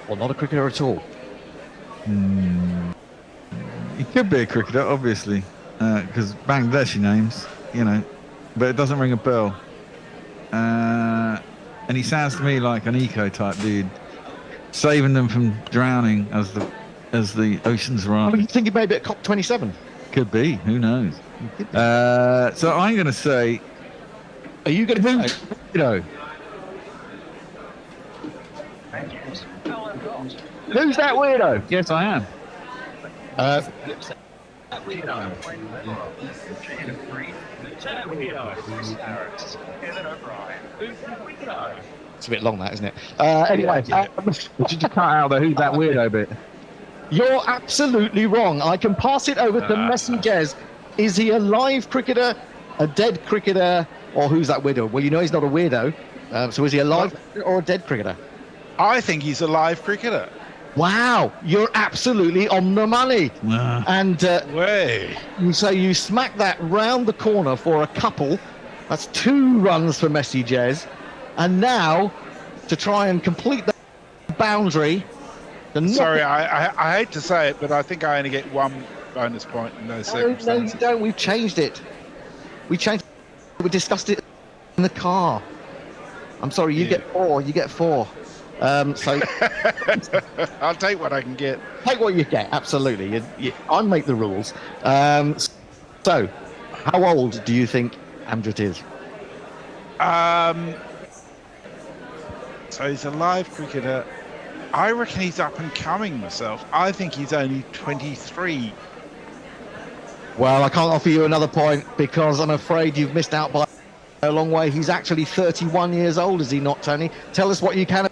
or not a cricketer at all? He could be a cricketer, obviously, because Bangladeshi names, but it doesn't ring a bell. And he sounds to me like an eco-type dude, saving them from drowning as the oceans rise. You think he may be at COP27? Could be. Who knows? So I'm going to say, are you going to say, who's that weirdo? Yes, I am. It's a bit long, that, isn't it? Anyway, did you cut out the who's that weirdo bit? You're absolutely wrong. I can pass it over to Messi Jez. Is he a live cricketer, a dead cricketer, or who's that weirdo? Well, you know he's not a weirdo. So is he a live or a dead cricketer? I think he's a live cricketer. Wow, you're absolutely on the money. And so you smack that round the corner for a couple. That's 2 runs for Messi Jez. And now, to try and complete the boundary... Sorry, I hate to say it, but I think I only get 1 bonus point in those circumstances. No, you don't. We've changed it. We discussed it in the car. I'm sorry, you get 4. You get 4. So I'll take what I can get. Take what you get, absolutely. I make the rules. So, how old do you think Amjad is? So he's a live cricketer. I reckon he's up and coming myself. I think he's only 23. Well, I can't offer you another point because I'm afraid you've missed out by a long way. He's actually 31 years old, is he not, Tony? Tell us what you can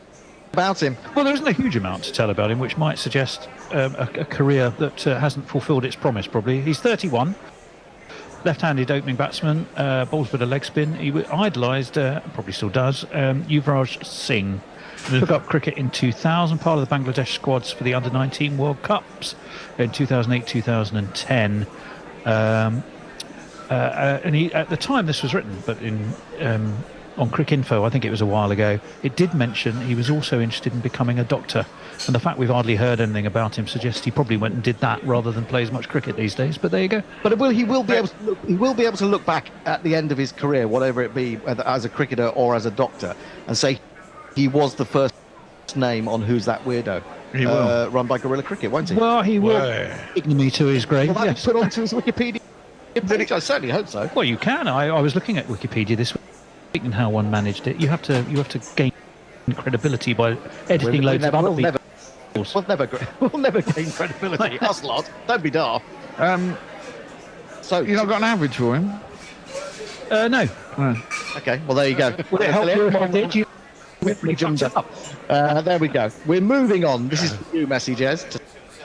about him. Well, there isn't a huge amount to tell about him, which might suggest a career that hasn't fulfilled its promise, probably. He's 31, left-handed opening batsman, bowls with a leg spin. He idolised, probably still does, Yuvraj Singh. Took up cricket in 2000, part of the Bangladesh squads for the Under-19 World Cups in 2008, 2010. And he, at the time this was written, but on Cricinfo, I think it was a while ago, it did mention he was also interested in becoming a doctor. And the fact we've hardly heard anything about him suggests he probably went and did that rather than play as much cricket these days. But there you go. But he will be able to look back at the end of his career, whatever it be, whether as a cricketer or as a doctor, and say he was the first name on Who's That Weirdo, run by Guerrilla Cricket, won't he? Well, he will. Ignominy to his grave. Will that Yes. be put onto his Wikipedia page? I certainly hope so. Well, you can. I was looking at Wikipedia this week and how one managed it. You have to gain credibility by editing loads of other people. We'll never gain credibility. Us lot. Don't be daft. So you've not got an average for him? No. Okay. Well, there you go. Would it help you if I did? There we go. We're moving on. This is for you, Messi Jez, to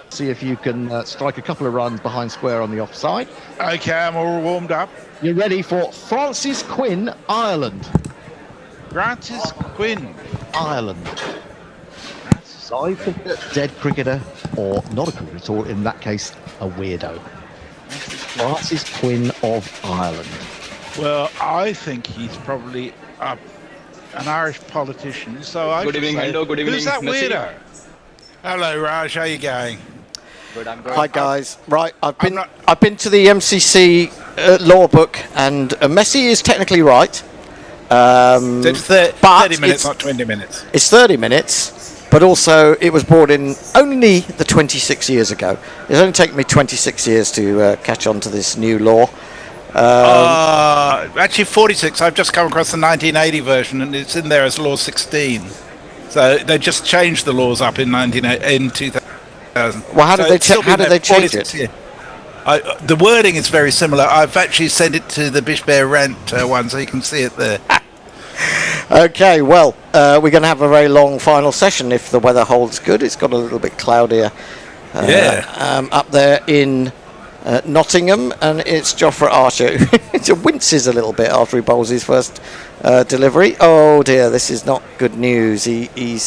see if you can strike a couple of runs behind square on the offside. Okay, I'm all warmed up. You're ready for Francis Quinn, Ireland. Francis Quinn, Ireland. Live cricketer, dead cricketer, or not a cricketer at all, in that case, a weirdo. Francis Quinn of Ireland. Well, I think he's probably an Irish politician, so I Good evening, say, Hendo. Good evening, who's that Messi? weirdo? Hello, Raj. How you going? Good, I'm good. Hi guys. Right, I've been to the MCC law book, and Messi is technically right. It's 30 minutes, not 20 minutes. It's 30 minutes, but also it was brought in only the 26 years ago. It's only taken me 26 years to catch on to this new law. Actually 46. I've just come across the 1980 version, and it's in there as law 16. So they just changed the laws up in 2000. Well, how did they change it? The wording is very similar. I've actually sent it to the Bish Bear Rant one, so you can see it there. Okay, well, we're going to have a very long final session if the weather holds good. It's got a little bit cloudier up there in Nottingham, and it's Jofra Archer who winces a little bit after he bowls his first delivery. Oh dear, this is not good news. He's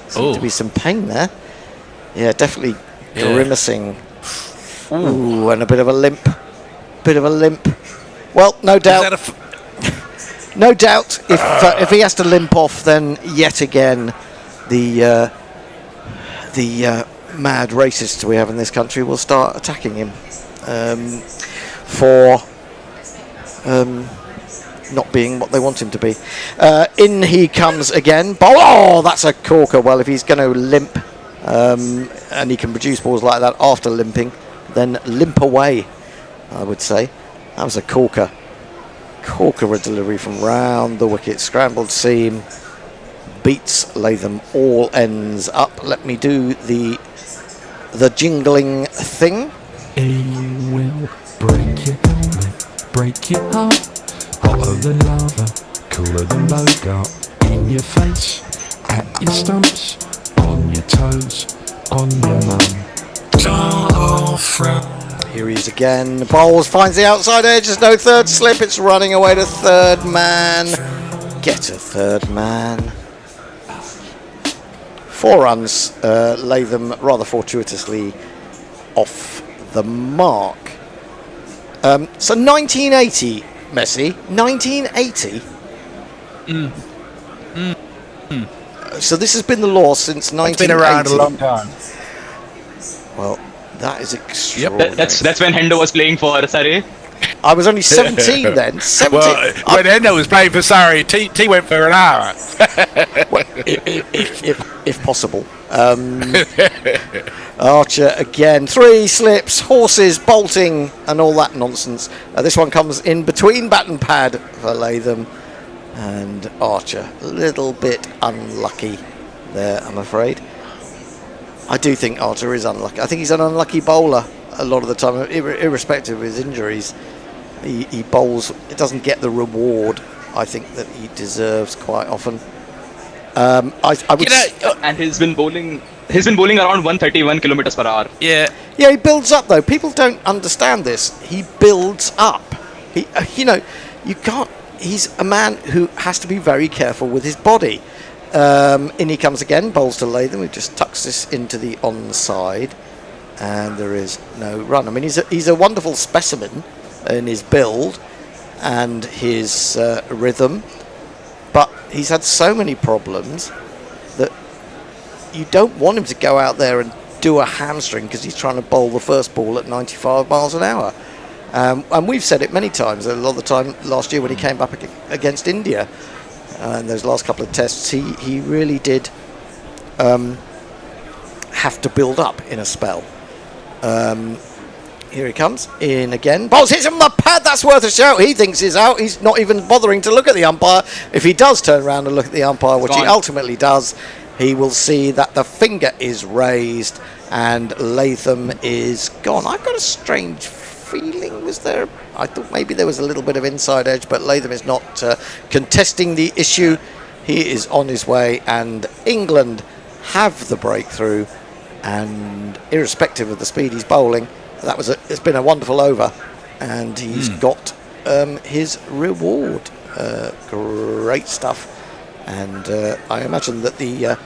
seems to be some pain there. Yeah, definitely grimacing. Ooh, and a bit of a limp. Well, no doubt. No doubt, if he has to limp off, then yet again the mad racists we have in this country will start attacking him for not being what they want him to be. In he comes again. Oh, that's a corker. Well, if he's going to limp and he can produce balls like that after limping, then limp away, I would say. That was a corker. A delivery from round the wicket. Scrambled seam. Beats Latham all ends up. Let me do the jingling thing. He will break your helmet, break your heart. Hotter than lava, cooler than Bogart. In your face, at your stumps, on your toes, on your mum. Don't frown. Here he is again. Bowles finds the outside edge. There's no third slip. It's running away to third man. Get a third man. 4 runs. Latham rather fortuitously off the mark. So 1980, Messi. 1980. So this has been the law since 1980. It's been around a long time. Well, that is extraordinary. That's when Hendo was playing for Surrey. I was only 17 then. 17. Well, when Hendo was playing for Surrey, T went for an hour. Well, if possible. Archer again. 3 slips, horses bolting, and all that nonsense. This one comes in between bat and pad for Latham. And Archer, a little bit unlucky there, I'm afraid. I do think Archer is unlucky. I think he's an unlucky bowler a lot of the time, irrespective of his injuries. He bowls, it doesn't get the reward I think that he deserves quite often. I would and he's been bowling around 131 kilometers per hour. Yeah, he builds up though. People don't understand this. He builds up. You can't. He's a man who has to be very careful with his body. In he comes again, bowls to Latham, who just tucks this into the onside, and there is no run. I mean, he's a wonderful specimen in his build and his rhythm, but he's had so many problems that you don't want him to go out there and do a hamstring because he's trying to bowl the first ball at 95 miles an hour. And we've said it many times. A lot of the time last year when he came back against India in those last couple of tests, he really did have to build up in a spell. Here he comes in again. Bowles hits him on the pad. That's worth a shout. He thinks he's out. He's not even bothering to look at the umpire. If he does turn around and look at the umpire, which he ultimately does, he will see that the finger is raised and Latham is gone. I've got a strange feeling. Was there? I thought maybe there was a little bit of inside edge, but Latham is not contesting the issue. He is on his way, and England have the breakthrough. And irrespective of the speed he's bowling, it's been a wonderful over, and he's got his reward. Great stuff. And I imagine that the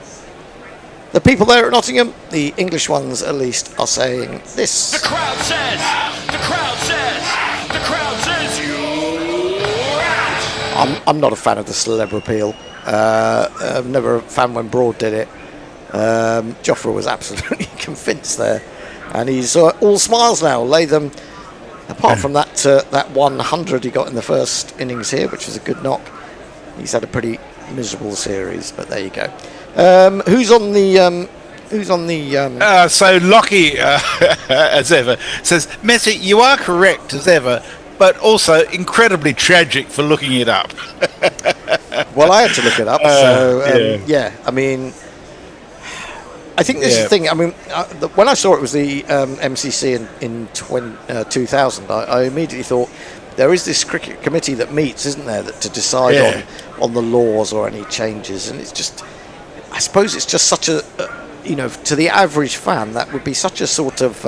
people there at Nottingham, the English ones at least, are saying this. The crowd says you're out. I'm not a fan of the celeb appeal. I'm never a fan when Broad did it. Jofra was absolutely convinced there, and he's all smiles now. Latham, apart from that 100 he got in the first innings here, which was a good knock, he's had a pretty miserable series. But there you go. Who's on the? So Lockie, as ever, says, Messi, you are correct as ever, but also incredibly tragic for looking it up. Well, I had to look it up. Yeah, I mean, I think this is the thing. I mean, when I saw it was the MCC in 2000, I immediately thought there is this cricket committee that meets, isn't there, to decide on the laws or any changes, and it's just, I suppose it's just such a, to the average fan, that would be such a sort of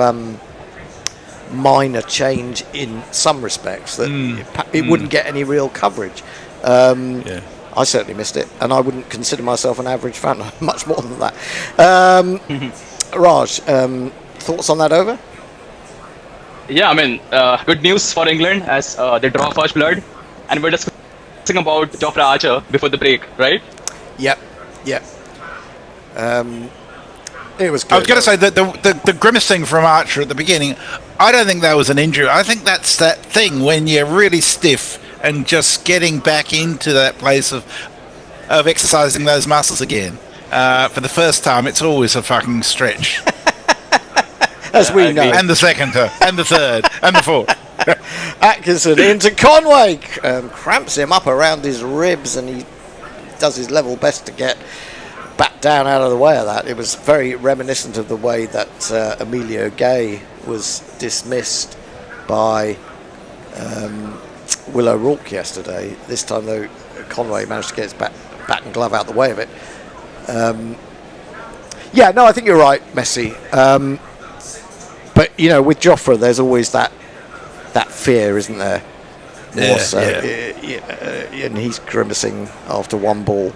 minor change in some respects that it wouldn't get any real coverage. I certainly missed it, and I wouldn't consider myself an average fan. Much more than that. Raj, thoughts on that over? Yeah, I mean, good news for England as they draw first blood, and we're discussing about Jofra Archer before the break, right? Yep. It was good. I was going to say that the grimacing from Archer at the beginning, I don't think that was an injury. I think that's that thing when you're really stiff and just getting back into that place of exercising those muscles again. For the first time, it's always a fucking stretch. As we know. And the second, and the third, and the fourth. Atkinson into Conway, cramps him up around his ribs, and he does his level best to get back down out of the way of that. It was very reminiscent of the way that Emilio Gay was dismissed by Will O'Rourke yesterday. This time, though, Conway managed to get his bat and glove out the way of it. Yeah, no, I think you're right, Messi. But with Joffre, there's always that fear, isn't there? More so, and he's grimacing after one ball.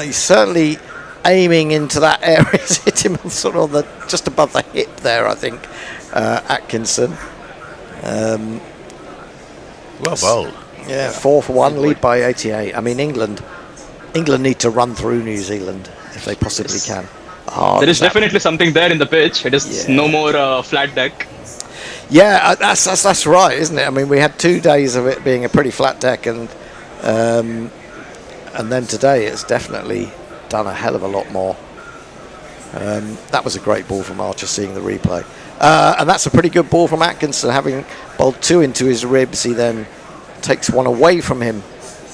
He's certainly aiming into that area. He's hit him sort of just above the hip there, I think. Atkinson. Well bowled. Yeah, 4 for 1, lead by 88. I mean, England need to run through New Zealand if they possibly can. There is definitely something there in the pitch. It is no more flat deck. Yeah, that's right, isn't it? I mean, we had 2 days of it being a pretty flat deck, and then today it's definitely done a hell of a lot more. That was a great ball from Archer, seeing the replay. And that's a pretty good ball from Atkinson, having bowled 2 into his ribs. He then takes one away from him,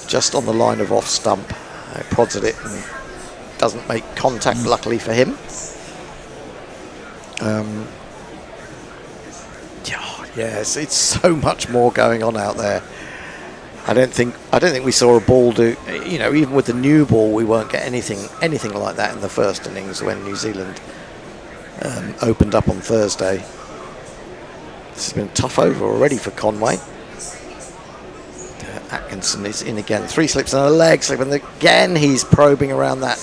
just on the line of off stump. Prods at it and doesn't make contact, luckily for him. Yes, it's so much more going on out there. I don't think we saw a ball do. Even with the new ball, we weren't getting anything like that in the first innings when New Zealand opened up on Thursday. This has been a tough over already for Conway. Atkinson is in again. 3 slips and a leg slip, and again he's probing around that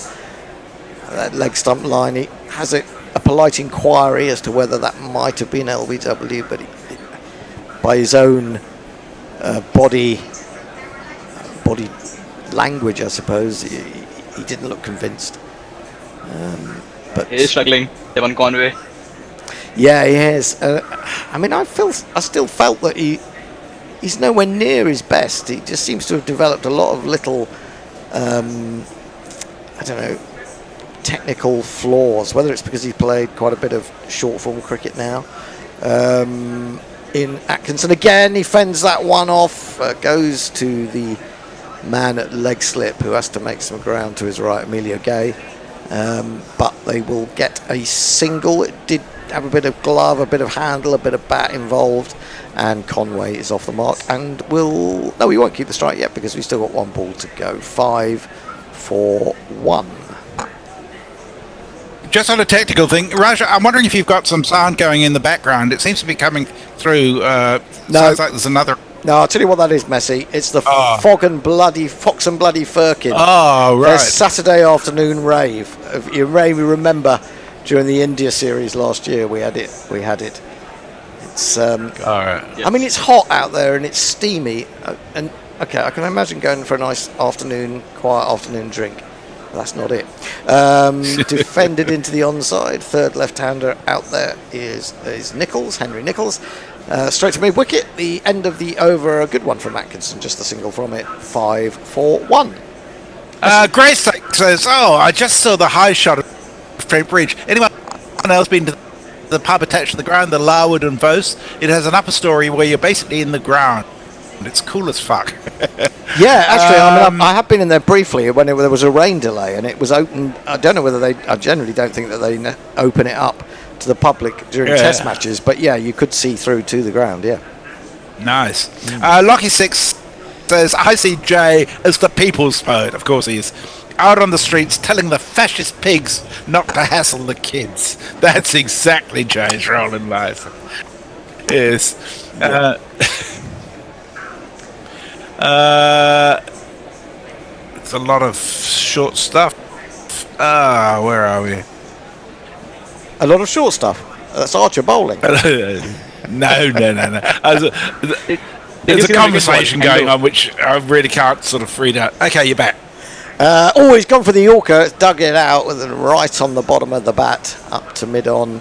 leg stump line. He has a polite inquiry as to whether that might have been LBW, but by his own body language, I suppose, he didn't look convinced. But he is struggling, Devon Conway. Yeah, he is. I mean, I still felt that he's nowhere near his best. He just seems to have developed a lot of little, technical flaws. Whether it's because he's played quite a bit of short form cricket now. In Atkinson again, he fends that one off. Goes to the man at leg slip, who has to make some ground to his right, Emilio Gay. But they will get a single. It did have a bit of glove, a bit of handle, a bit of bat involved, and Conway is off the mark. And we won't keep the strike yet because we've still got 1 ball to go. 5 for 1. Just on a technical thing, Raj, I'm wondering if you've got some sound going in the background. It seems to be coming through. Sounds like there's another. No, I'll tell you what that is, Messi. It's the Fox and Bloody Firkin. Oh, right. There's Saturday afternoon rave. You may remember during the India series last year, we had it. It's all right. I mean, it's hot out there and it's steamy. And okay, I can imagine going for a nice quiet afternoon drink. That's not it. Defended into the onside. Third left-hander out there is Nichols, Henry Nichols. Straight to mid-wicket. The end of the over. A good one from Atkinson. Just a single from it. 5 for 1. Grace says, I just saw the high shot of Trent Bridge. Anyone else been to the pub attached to the ground, the Larwood and Vos? It has an upper story where you're basically in the ground. It's cool as fuck. Yeah, actually, I have been in there briefly when there was a rain delay and it was open. I don't know whether I generally don't think that they open it up to the public during test matches, but yeah, you could see through to the ground, yeah. Nice. Lockie 6 says, I see Jay as the people's poet. Of course he is. Out on the streets telling the fascist pigs not to hassle the kids. That's exactly Jay's role in life. Yes. It's a lot of short stuff. Where are we? A lot of short stuff. That's Archer bowling. No. There's a conversation going on which I really can't sort of read out. Okay, you're back. He's gone for the Yorker. It's dug it out with it right on the bottom of the bat, up to mid-on.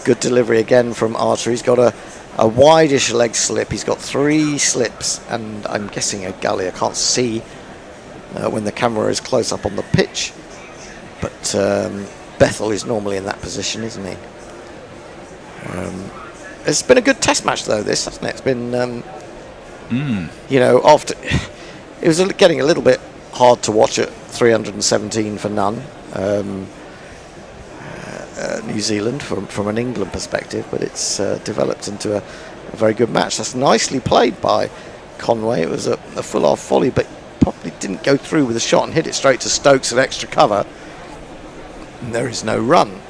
Good delivery again from Archer. He's got a wideish leg slip. He's got 3 slips, and I'm guessing a gully. I can't see when the camera is close up on the pitch, but Bethel is normally in that position, isn't he? It's been a good test match though, this, hasn't it? It's been after it was getting a little bit hard to watch at 317 for none, New Zealand from an England perspective, but it's developed into a very good match. That's nicely played by Conway. It was a full-off volley, but probably didn't go through with a shot and hit it straight to Stokes at extra cover. And there is no run.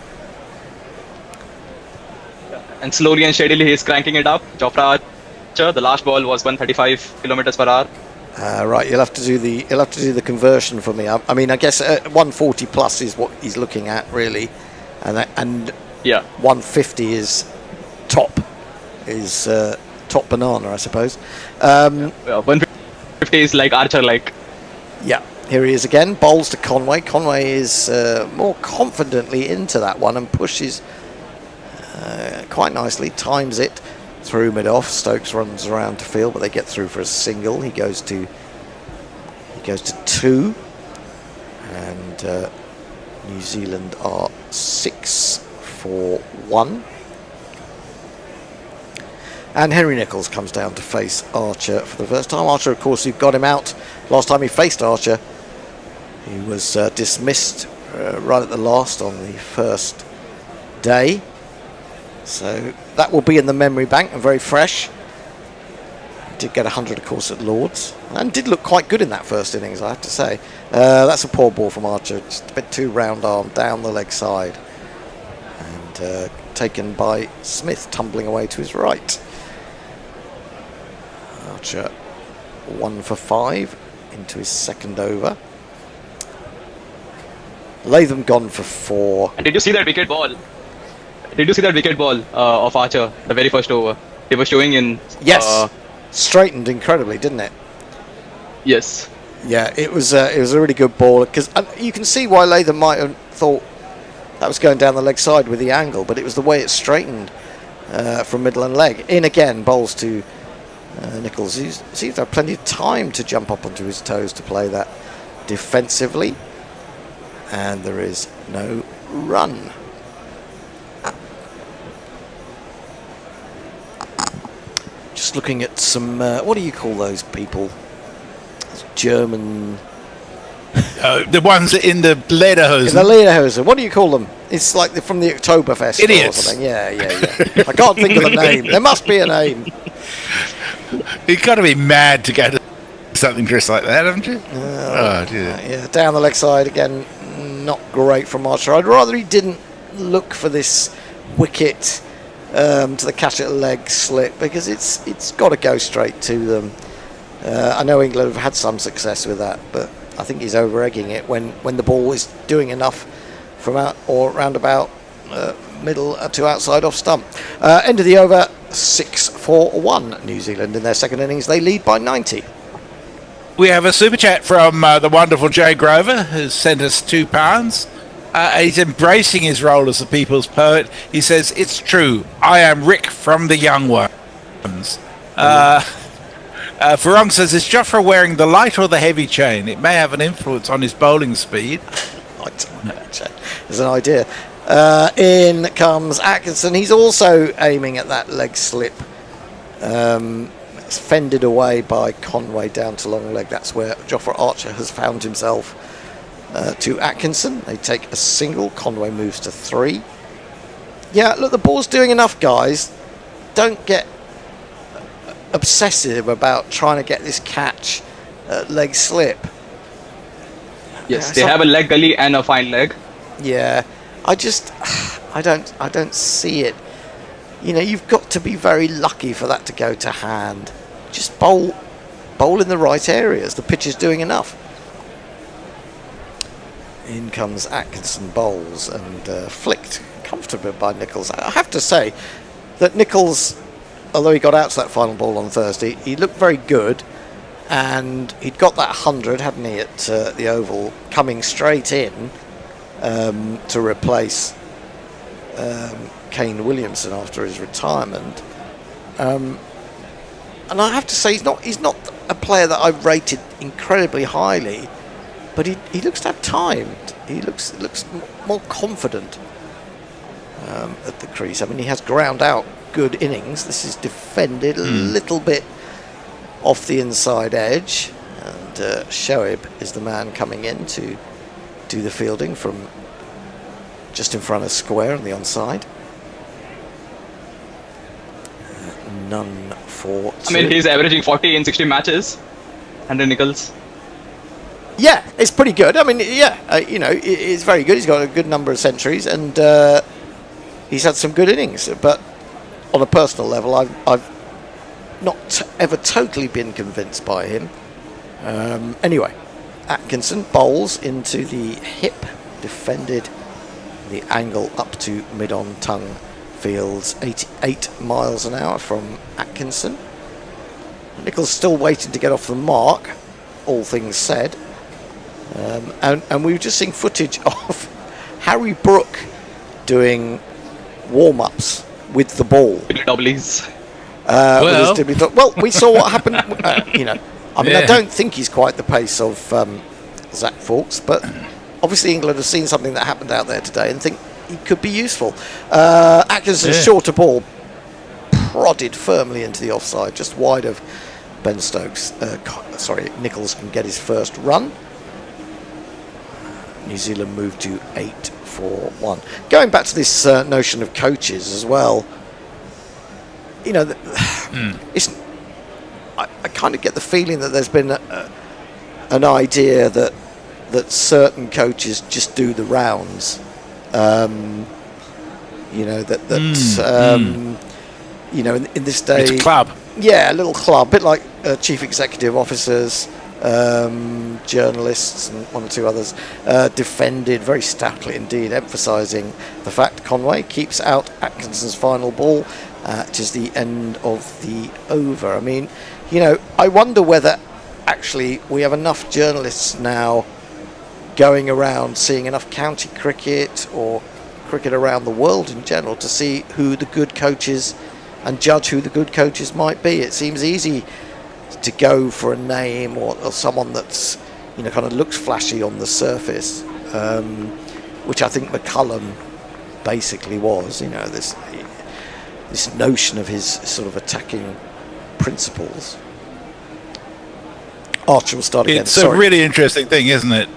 And slowly and steadily he is cranking it up. Jofra Archer, the last ball was 135 kilometers per hour. Right, you'll have to do the conversion for me. I mean, I guess 140 plus is what he's looking at really, and yeah, 150 is top banana, I suppose. 150 is like Archer, like. Yeah, here he is again. Bowls to Conway. Conway is more confidently into that one and pushes quite nicely. Times it through mid-off. Stokes runs around to field, but they get through for a single. He goes to 2, and New Zealand are 6 for 1. And Henry Nicholls comes down to face Archer for the first time. Archer, of course, who got him out last time he faced Archer. He was dismissed right at the last on the first day. So that will be in the memory bank and very fresh. He did get 100, of course, at Lord's. And did look quite good in that first innings, I have to say. That's a poor ball from Archer. Just a bit too round arm down the leg side. And taken by Smith, tumbling away to his right. Archer 1 for 5 into his second over. Latham gone for 4. And did you see that wicket ball? Of Archer, the very first over? They were showing in. Yes, straightened incredibly, didn't it? Yes. Yeah, it was a really good ball, because you can see why Latham might have thought that was going down the leg side with the angle, but it was the way it straightened from middle and leg. In again, bowls to Nicholls. He seems to have plenty of time to jump up onto his toes to play that defensively. And there is no run. Just looking at some, what do you call those people? German... the ones in the lederhosen. In the lederhosen. What do you call them? It's like from the Oktoberfest. Idiots. Or something. Yeah. I can't think of the name. There must be a name. You've got to be mad to go to something dressed like that, haven't you? Oh, dear. Yeah, down the leg side again. Not great from Archer. I'd rather he didn't look for this wicket to the catch at leg slip, because it's got to go straight to them. I know England have had some success with that, but I think he's over-egging it when the ball is doing enough from out or round about middle to outside off stump. End of the over, 6 for 1. New Zealand in their second innings. They lead by 90. We have a super chat from the wonderful Jay Grover, who's sent us £2. He's embracing his role as the people's poet. He says, "It's true, I am Rick from the Young Ones." Farong says, "Is Jofra wearing the light or the heavy chain? It may have an influence on his bowling speed." There's an idea. In comes Atkinson. He's also aiming at that leg slip. It's fended away by Conway down to long leg. That's where Jofra Archer has found himself. To Atkinson. They take a single. Conway moves to 3. Yeah, look, the ball's doing enough, guys. Don't get obsessive about trying to get this catch leg slip. Yes, they have a leg gully and a fine leg. Yeah, I don't see it. You know, you've got to be very lucky for that to go to hand. Just bowl in the right areas. The pitch is doing enough. In comes Atkinson, bowls and flicked comfortably by Nicholls. I have to say that Nicholls, although he got out to that final ball on Thursday, he looked very good, and he'd got that 100, hadn't he, at the Oval, coming straight in to replace Kane Williamson after his retirement. And I have to say, he's not a player that I've rated incredibly highly, but he looks to have time. He looks more confident at the crease. I mean, he has ground out good innings. This is defended a little bit off the inside edge, and Shoaib is the man coming in to do the fielding from just in front of square on the onside. None for 2. I mean, he's averaging 40 in 60 matches. Henry Nicholls. Yeah, it's pretty good. I mean, it's very good. He's got a good number of centuries, and he's had some good innings. But on a personal level, I've not ever totally been convinced by him. Anyway, Atkinson bowls into the hip, defended the angle up to mid-on tongue. Fields 88 miles an hour from Atkinson. Nichols still waiting to get off the mark, all things said. And we were just seeing footage of Harry Brook doing warm-ups with the ball. Doublies. Well, we saw what happened. I don't think he's quite the pace of Zach Fawkes, but obviously England have seen something that happened out there today and think he could be useful. Atkinson's shorter ball prodded firmly into the offside, just wide of Ben Stokes. Nichols can get his first run. New Zealand moved to 8-4-1. Going back to this notion of coaches as well, it's. I kind of get the feeling that there's been an idea that certain coaches just do the rounds. In this day, it's a club. Yeah, a little club, a bit like chief executive officers, journalists, and one or two others defended very stoutly indeed, emphasising the fact Conway keeps out Atkinson's final ball. It is the end of the over. I mean, I wonder whether actually we have enough journalists now going around seeing enough county cricket or cricket around the world in general to see who the good coaches and judge who the good coaches might be. It seems easy to go for a name or someone that's kind of looks flashy on the surface, which I think McCullum basically was. This notion of his sort of attacking principles. Archer will start again. It's a really interesting thing, isn't it?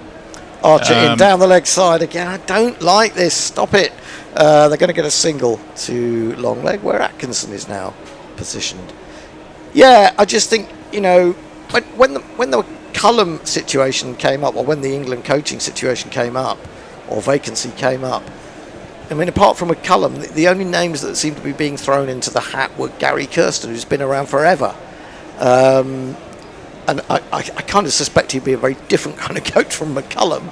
Archer in down the leg side again. I don't like this. Stop it. They're going to get a single to long leg where Atkinson is now positioned. Yeah, I just think, when the McCullum situation came up, or when the England coaching situation came up, or vacancy came up, I mean, apart from McCullum, the only names that seem to be being thrown into the hat were Gary Kirsten, who's been around forever. And I kind of suspect he'd be a very different kind of coach from McCullum.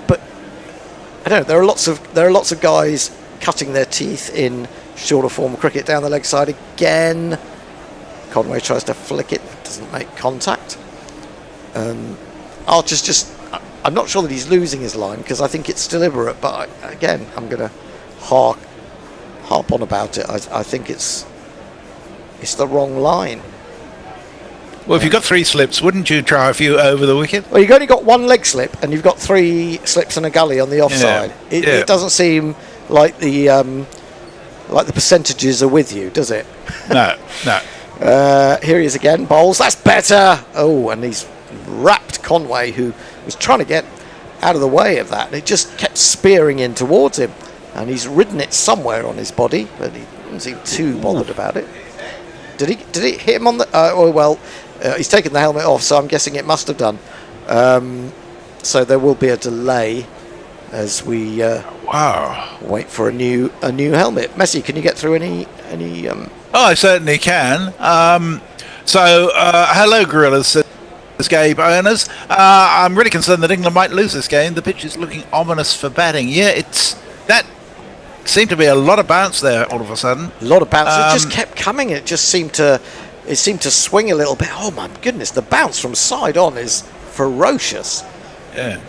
But I don't know. There are lots of guys cutting their teeth in shorter form cricket down the leg side again. Conway tries to flick it, doesn't make contact. Archer's just. I'm not sure that he's losing his line because I think it's deliberate. But again, I'm going to harp on about it. I think it's the wrong line. Well, if you've got 3 slips, wouldn't you try a few over the wicket? Well, you've only got 1 leg slip, and you've got 3 slips and a gully on the offside. It doesn't seem like the percentages are with you, does it? No. Here he is again. Bowls. That's better. Oh, and he's wrapped Conway, who was trying to get out of the way of that. And it just kept spearing in towards him, and he's ridden it somewhere on his body, but he doesn't seem too bothered about it. Did it hit him on the? He's taken the helmet off, so I'm guessing it must have done. So there will be a delay as we wait for a new helmet. Messi, can you get through any? I certainly can. Hello, Gorillas. Says Gabe owners. I'm really concerned that England might lose this game. The pitch is looking ominous for batting. Yeah, that seemed to be a lot of bounce there all of a sudden. A lot of bounce. It just kept coming. It seemed to swing a little bit. Oh my goodness, the bounce from side on is ferocious. Yeah.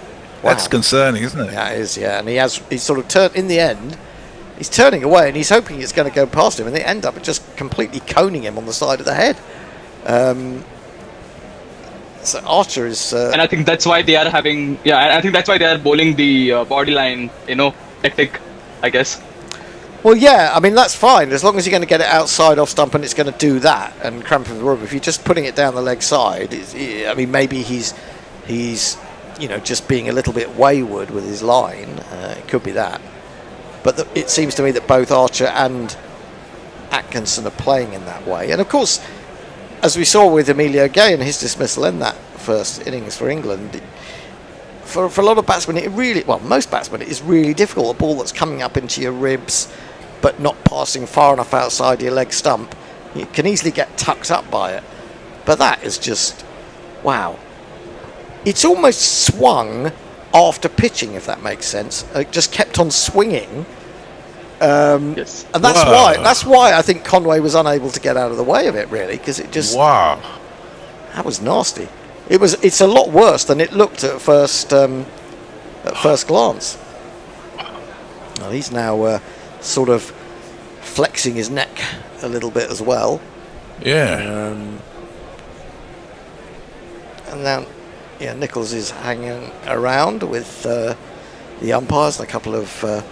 Wow. That's concerning, isn't it? Yeah, it is, yeah. And he's sort of turned, in the end, he's turning away and he's hoping it's going to go past him, and they end up just completely coning him on the side of the head. So Archer is... and I think that's why they are having... Yeah, I think that's why they are bowling the body line, tactic, I guess. Well, yeah, I mean, that's fine, as long as you're going to get it outside off stump and it's going to do that and cramp the rubber. If you're just putting it down the leg side, I mean, maybe he's just being a little bit wayward with his line. It could be that. But it seems to me that both Archer and Atkinson are playing in that way. And, of course, as we saw with Emilio Gay and his dismissal in that first innings for England. For a lot of batsmen, most batsmen, it is really difficult. A ball that's coming up into your ribs, but not passing far enough outside your leg stump, you can easily get tucked up by it. But that is just, wow. It's almost swung after pitching, if that makes sense. It just kept on swinging. Yes. And that's why I think Conway was unable to get out of the way of it, really, because it just... Wow. That was nasty. It's a lot worse than it looked at first glance. Well, he's now sort of flexing his neck a little bit as well. Yeah. And now, Nichols is hanging around with the umpires and a couple of a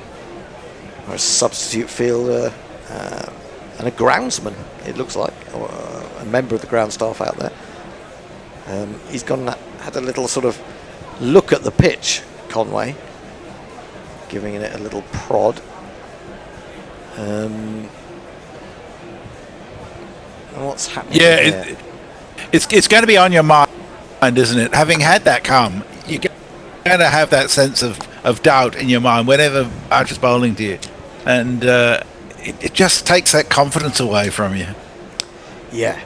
substitute fielder and a groundsman, it looks like, or a member of the ground staff out there. He's had a little sort of look at the pitch, Conway, giving it a little prod. What's happening? Yeah, it's going to be on your mind, isn't it? Having had that come, you're going to have that sense of doubt in your mind whenever Archer's bowling to you, and it just takes that confidence away from you. Yeah.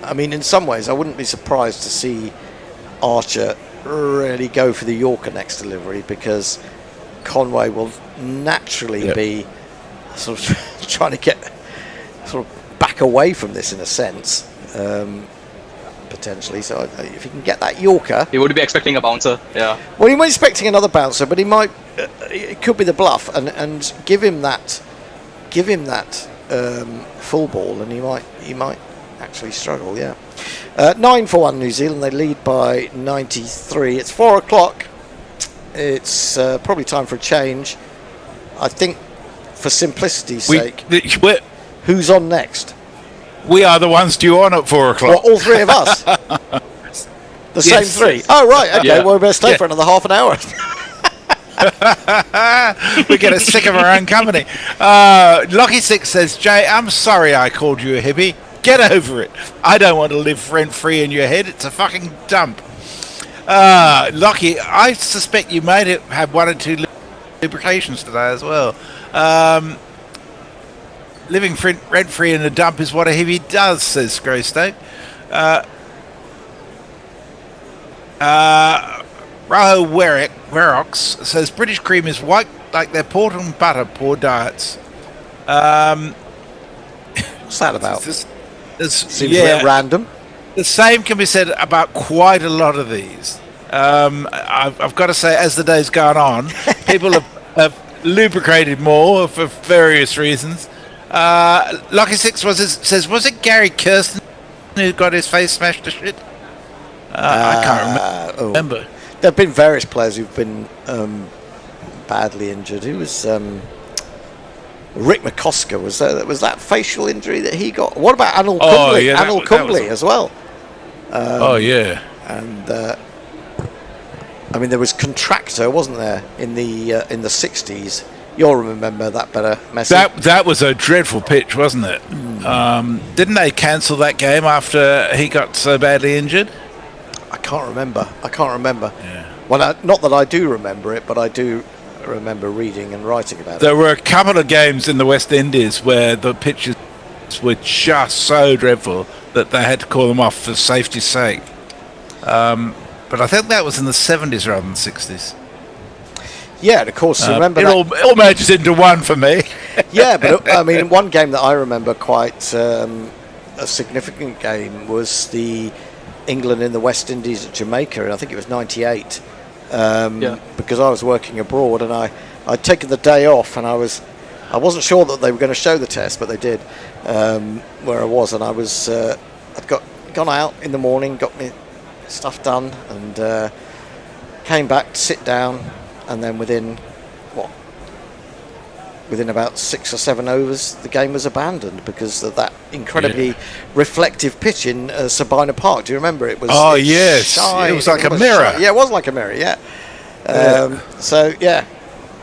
I mean, in some ways, I wouldn't be surprised to see Archer really go for the Yorker next delivery, because Conway will naturally be sort of trying to get sort of back away from this in a sense, potentially. So if he can get that Yorker, he would be expecting a bouncer. Yeah. Well, he might be expecting another bouncer, but he might. It could be the bluff, and give him that full ball, and he might actually struggle. Yeah. 9-1 New Zealand. They lead by 93. It's 4 o'clock. It's probably time for a change. I think, for simplicity's sake, who's on next? We are the ones due on at 4 o'clock. Well, all three of us. The same three. Oh, right. Okay. Yeah. Well, we better stay for another half an hour. We get sick of our own company. Lucky Six says, Jay, I'm sorry I called you a hippie. Get over it. I don't want to live rent-free in your head. It's a fucking dump. Lucky, I suspect you may have 1 or 2 lubrications today as well. Living rent-free in a dump is what a hippie does, says Greystoke. Raho Werox says, British cream is white like their port and butter, poor diets. What's that about? Seems a bit random. The same can be said about quite a lot of these. I've got to say, as the day's gone on, people have lubricated more for various reasons. Lucky Six says, was it Gary Kirsten who got his face smashed to shit? I can't remember. There have been various players who've been badly injured. Who was Rick McCosker? Was that facial injury that he got? What about Anil Kumble? Yeah, Anil Kumble as well. And I mean, there was Contractor, wasn't there, in the 60s? You'll remember that better, Messi. That was a dreadful pitch, wasn't it? Didn't they cancel that game after he got so badly injured? I can't remember. Yeah. Well, not that I do remember it, but I do remember reading and writing about it. There were a couple of games in the West Indies where the pitches were just so dreadful that they had to call them off for safety's sake. But I think that was in the 70s rather than 60s. Yeah, and of course, remember it all merges into one for me. Yeah, but I mean, one game that I remember quite a significant game was the England in the West Indies at Jamaica, and I think it was 98. Because I was working abroad, and I'd taken the day off, and I wasn't sure that they were going to show the test, but they did. Where I was, and I'd gone out in the morning, got my stuff done, and came back to sit down, and then within about 6 or 7 overs, the game was abandoned because of that incredibly reflective pitch in Sabina Park. Do you remember? It was. Oh yes, it was like a mirror. Yeah, it was like a mirror. Yeah. So yeah,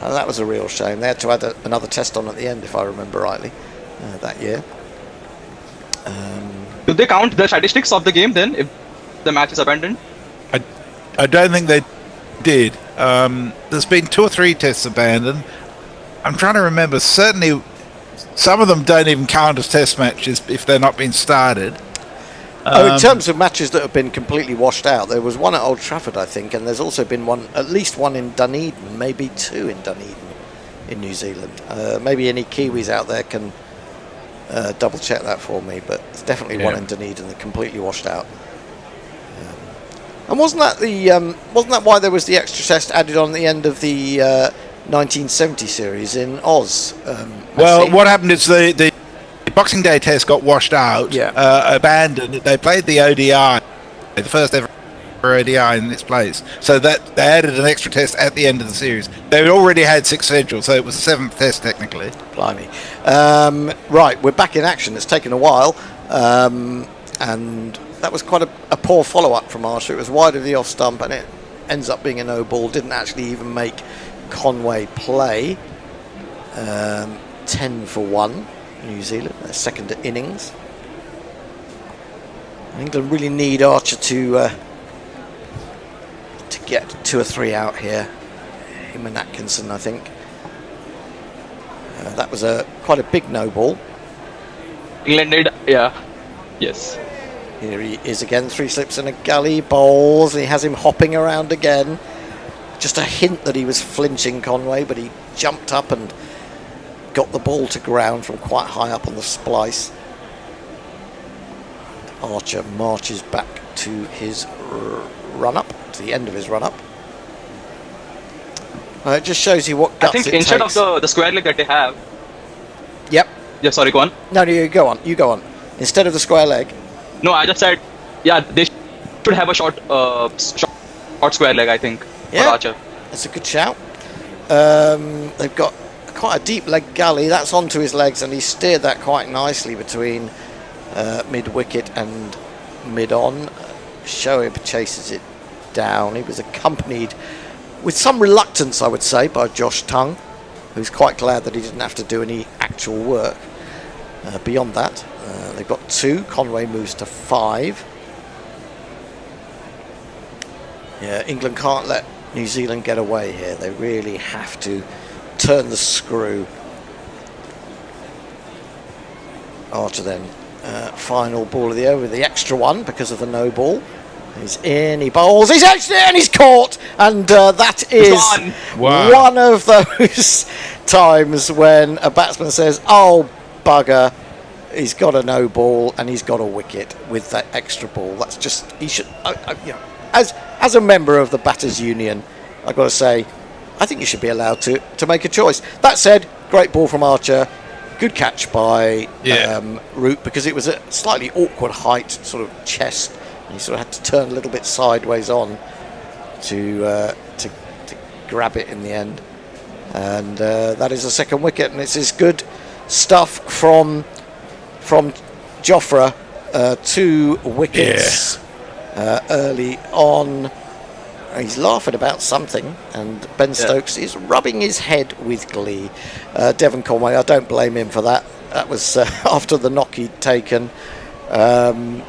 and that was a real shame. They had to add another test on at the end, if I remember rightly, that year. Do they count the statistics of the game then? If the match is abandoned? I don't think they did. There's been 2 or 3 tests abandoned. I'm trying to remember. Certainly, some of them don't even count as test matches if they're not being started. In terms of matches that have been completely washed out, there was one at Old Trafford, I think, and there's also been at least one in Dunedin, maybe 2 in Dunedin in New Zealand. Maybe any Kiwis out there can double check that for me, but it's definitely one in Dunedin that completely washed out. And wasn't that why there was the extra test added on at the end of the 1970 series in Oz? Well, what happened is the Boxing Day test got washed out, abandoned. They played the ODI, the first ever ODI in its place. So that they added an extra test at the end of the series. They already had 6 scheduled, so it was the 7th test technically. Blimey. Right, we're back in action. It's taken a while, and that was quite a poor follow-up from Archer. It was wide of the off stump, and it ends up being a no ball. Didn't actually even make Conway play. 10 for 1. New Zealand, their second innings. England really need Archer to get 2 or 3 out here. Him and Atkinson, I think. That was quite a big no ball. England did, yes. Here he is again, 3 slips and a gully, bowls, and he has him hopping around again. Just a hint that he was flinching, Conway, but he jumped up and got the ball to ground from quite high up on the splice. Archer marches back to his run-up, to the end of his run-up. It just shows you what guts I think instead of the square leg that they have. Yep. Yeah, sorry, go on. No, you go on. You go on. Instead of the square leg. No, I just said, they should have a short square leg, I think, for Archer. That's a good shout. They've got quite a deep leg gully. That's onto his legs, and he steered that quite nicely between mid-wicket and mid-on. Shoaib chases it down. He was accompanied with some reluctance, I would say, by Josh Tongue, who's quite glad that he didn't have to do any actual work. Beyond that, they've got 2. Conway moves to 5. Yeah, England can't let New Zealand get away here. They really have to turn the screw. Archer then, final ball of the over, the extra one because of the no ball. He's in, he bowls, he's edged it, and he's caught. And that is one of those times when a batsman says, "Oh bugger, he's got a no ball and he's got a wicket with that extra ball." That's just, he should, as a member of the Batters Union, I've got to say, I think you should be allowed to make a choice. That said, great ball from Archer. Good catch by Root, because it was a slightly awkward height, sort of chest. And he sort of had to turn a little bit sideways on to grab it in the end. And that is a second wicket, and it's this good stuff from Jofra. 2 wickets early on. He's laughing about something, and Ben Stokes is rubbing his head with glee. Devon Conway, I don't blame him for that. That was after the knock he'd taken. And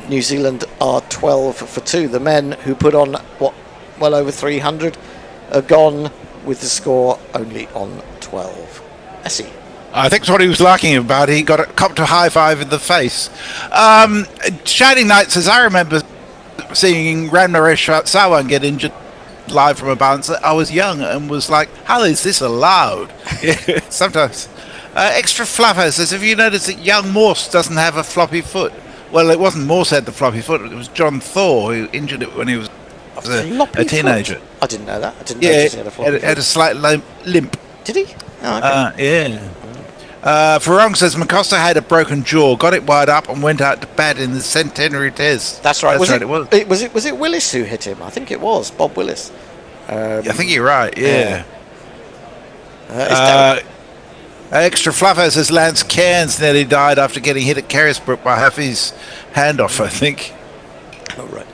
New Zealand are 12 for 2. The men who put on, well over 300 are gone with the score only on 12. Essie. I think that's what he was larking about. He got a cop to high five in the face. Shining Knight says, I remember seeing Ramnaresh Sawan get injured live from a bounce. I was young and was like, how is this allowed? Sometimes. Extra Fluffer says, have you noticed that young Morse doesn't have a floppy foot? Well, it wasn't Morse had the floppy foot, it was John Thor who injured it when he was a teenager. Foot? I didn't know that. I didn't notice he had a floppy foot. Had a slight limp. Did he? Oh, okay. Farong says McCosta had a broken jaw, got it wide up, and went out to bat in the centenary test. That's right. Was it it Willis who hit him? I think it was Bob Willis. I think you're right. Yeah. Extra Fluffer says Lance Cairns nearly died after getting hit at Carisbrook by Hafi's handoff, I think. Oh, right.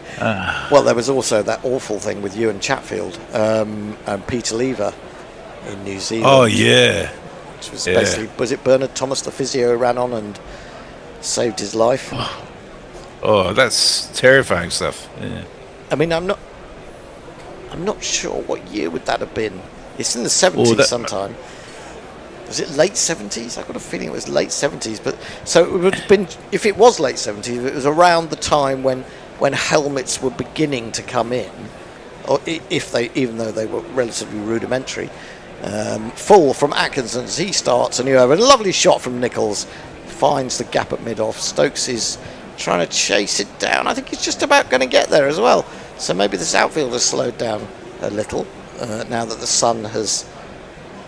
Well, there was also that awful thing with Ewan Chatfield and Peter Lever in New Zealand. Oh, yeah. Which was basically, was it Bernard Thomas, the physio, ran on and saved his life? Oh, that's terrifying stuff. Yeah. I mean, I'm not sure what year would that have been. It's in the 70s sometime. Was it late 70s? I've got a feeling it was late 70s. But so it would have been, if it was late 70s, it was around the time when helmets were beginning to come in, or even though they were relatively rudimentary. Full from Atkinson as he starts a new over. A lovely shot from Nichols. Finds the gap at mid-off. Stokes is trying to chase it down. I think he's just about going to get there as well. So maybe this outfield has slowed down a little now that the sun has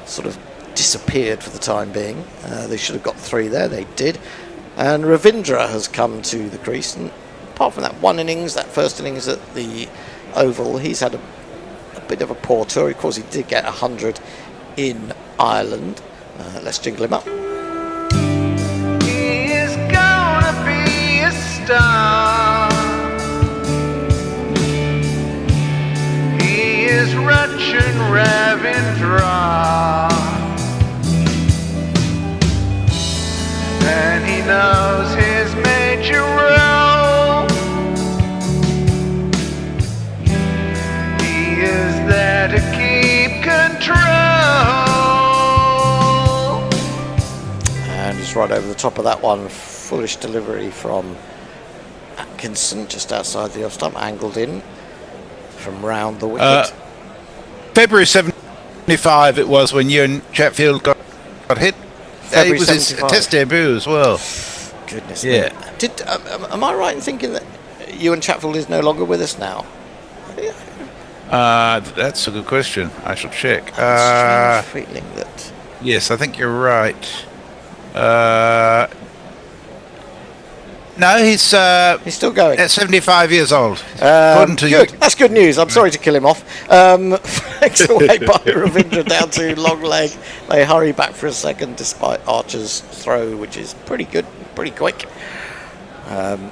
sort of disappeared for the time being. They should have got 3 there. They did. And Ravindra has come to the crease. And apart from that first innings at the Oval, he's had a bit of a poor tour. Of course, he did get 100 in Ireland. Let's jingle him up. He is gonna be a star. He is Rachin Ravindra, and he knows his major role. He is there to keep control. And he's right over the top of that one. Foolish delivery from Atkinson, just outside the off stump, angled in from round the wicket. February 75 it was when you and Chatfield got hit. February it was his 75. test debut as well. Goodness Yeah. me. Am I right in thinking that Ewan Chatfield is no longer with us now? That's a good question. I shall check. I have a strange feeling that... Yes, I think you're right. No, he's still going. At 75 years old. According to Good. That's good news. I'm sorry to kill him off. Flanked away by Ravindra down to long leg. They hurry back for a second despite Archer's throw, which is pretty good, pretty quick. Do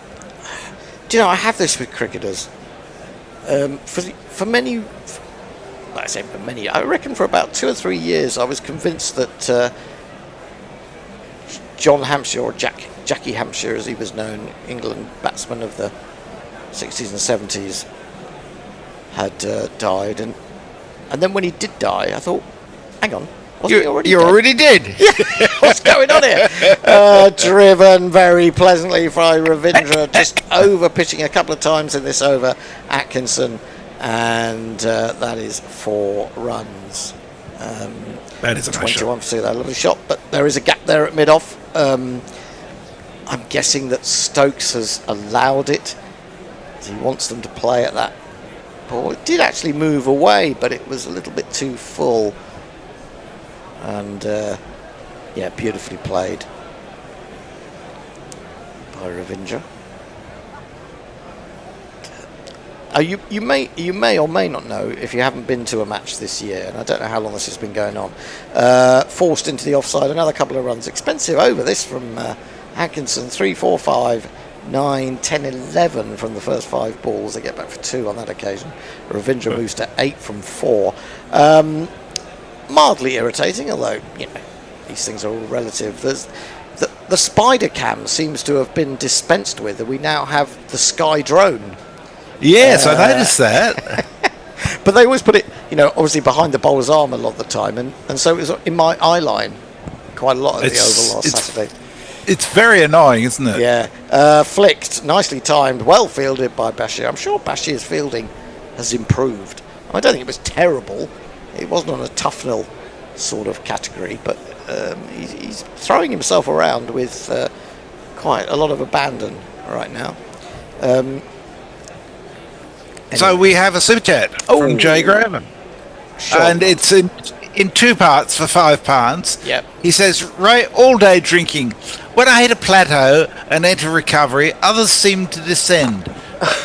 you know, I have this with cricketers. For many, like I say for many, I reckon for about 2 or 3 years I was convinced that John Hampshire, or Jackie Hampshire as he was known, England batsman of the 60s and 70s, had died, and then when he did die I thought, hang on, wasn't he already You're dead? already dead. Yeah, what's going on here? Driven very pleasantly by Ravindra, just over pitching a couple of times in this over, Atkinson, and that is 4 runs. That is a nice 21 for 2, that lovely shot, but there is a gap there at mid-off. I'm guessing that Stokes has allowed it. He wants them to play at that ball. It did actually move away, but it was a little bit too full. And yeah, beautifully played by Ravindra. You may or may not know, if you haven't been to a match this year, and I don't know how long this has been going on, forced into the offside, another couple of runs. Expensive over this from Atkinson, 3, 4, 5, 9, 10, 11 from the first 5 balls. They get back for 2 on that occasion. Ravindra moves to 8 from 4. Mildly irritating, although, you know, these things are all relative. There's the spider cam seems to have been dispensed with, and we now have the Sky drone. Yes, I noticed that. But they always put it, you know, obviously behind the bowler's arm a lot of the time, and so it was in my eye line quite a lot at the Oval last Saturday. It's very annoying, isn't it? Yeah. Flicked, nicely timed, well fielded by Bashir. I'm sure Bashir's fielding has improved. I don't think it was terrible. It wasn't on a Tufnell sort of category, but he's throwing himself around with quite a lot of abandon right now. So we have a super chat from Jay Graham. And it's in 2 parts for £5. Yep. He says, Ray, all day drinking. When I hit a plateau and enter recovery, others seem to descend.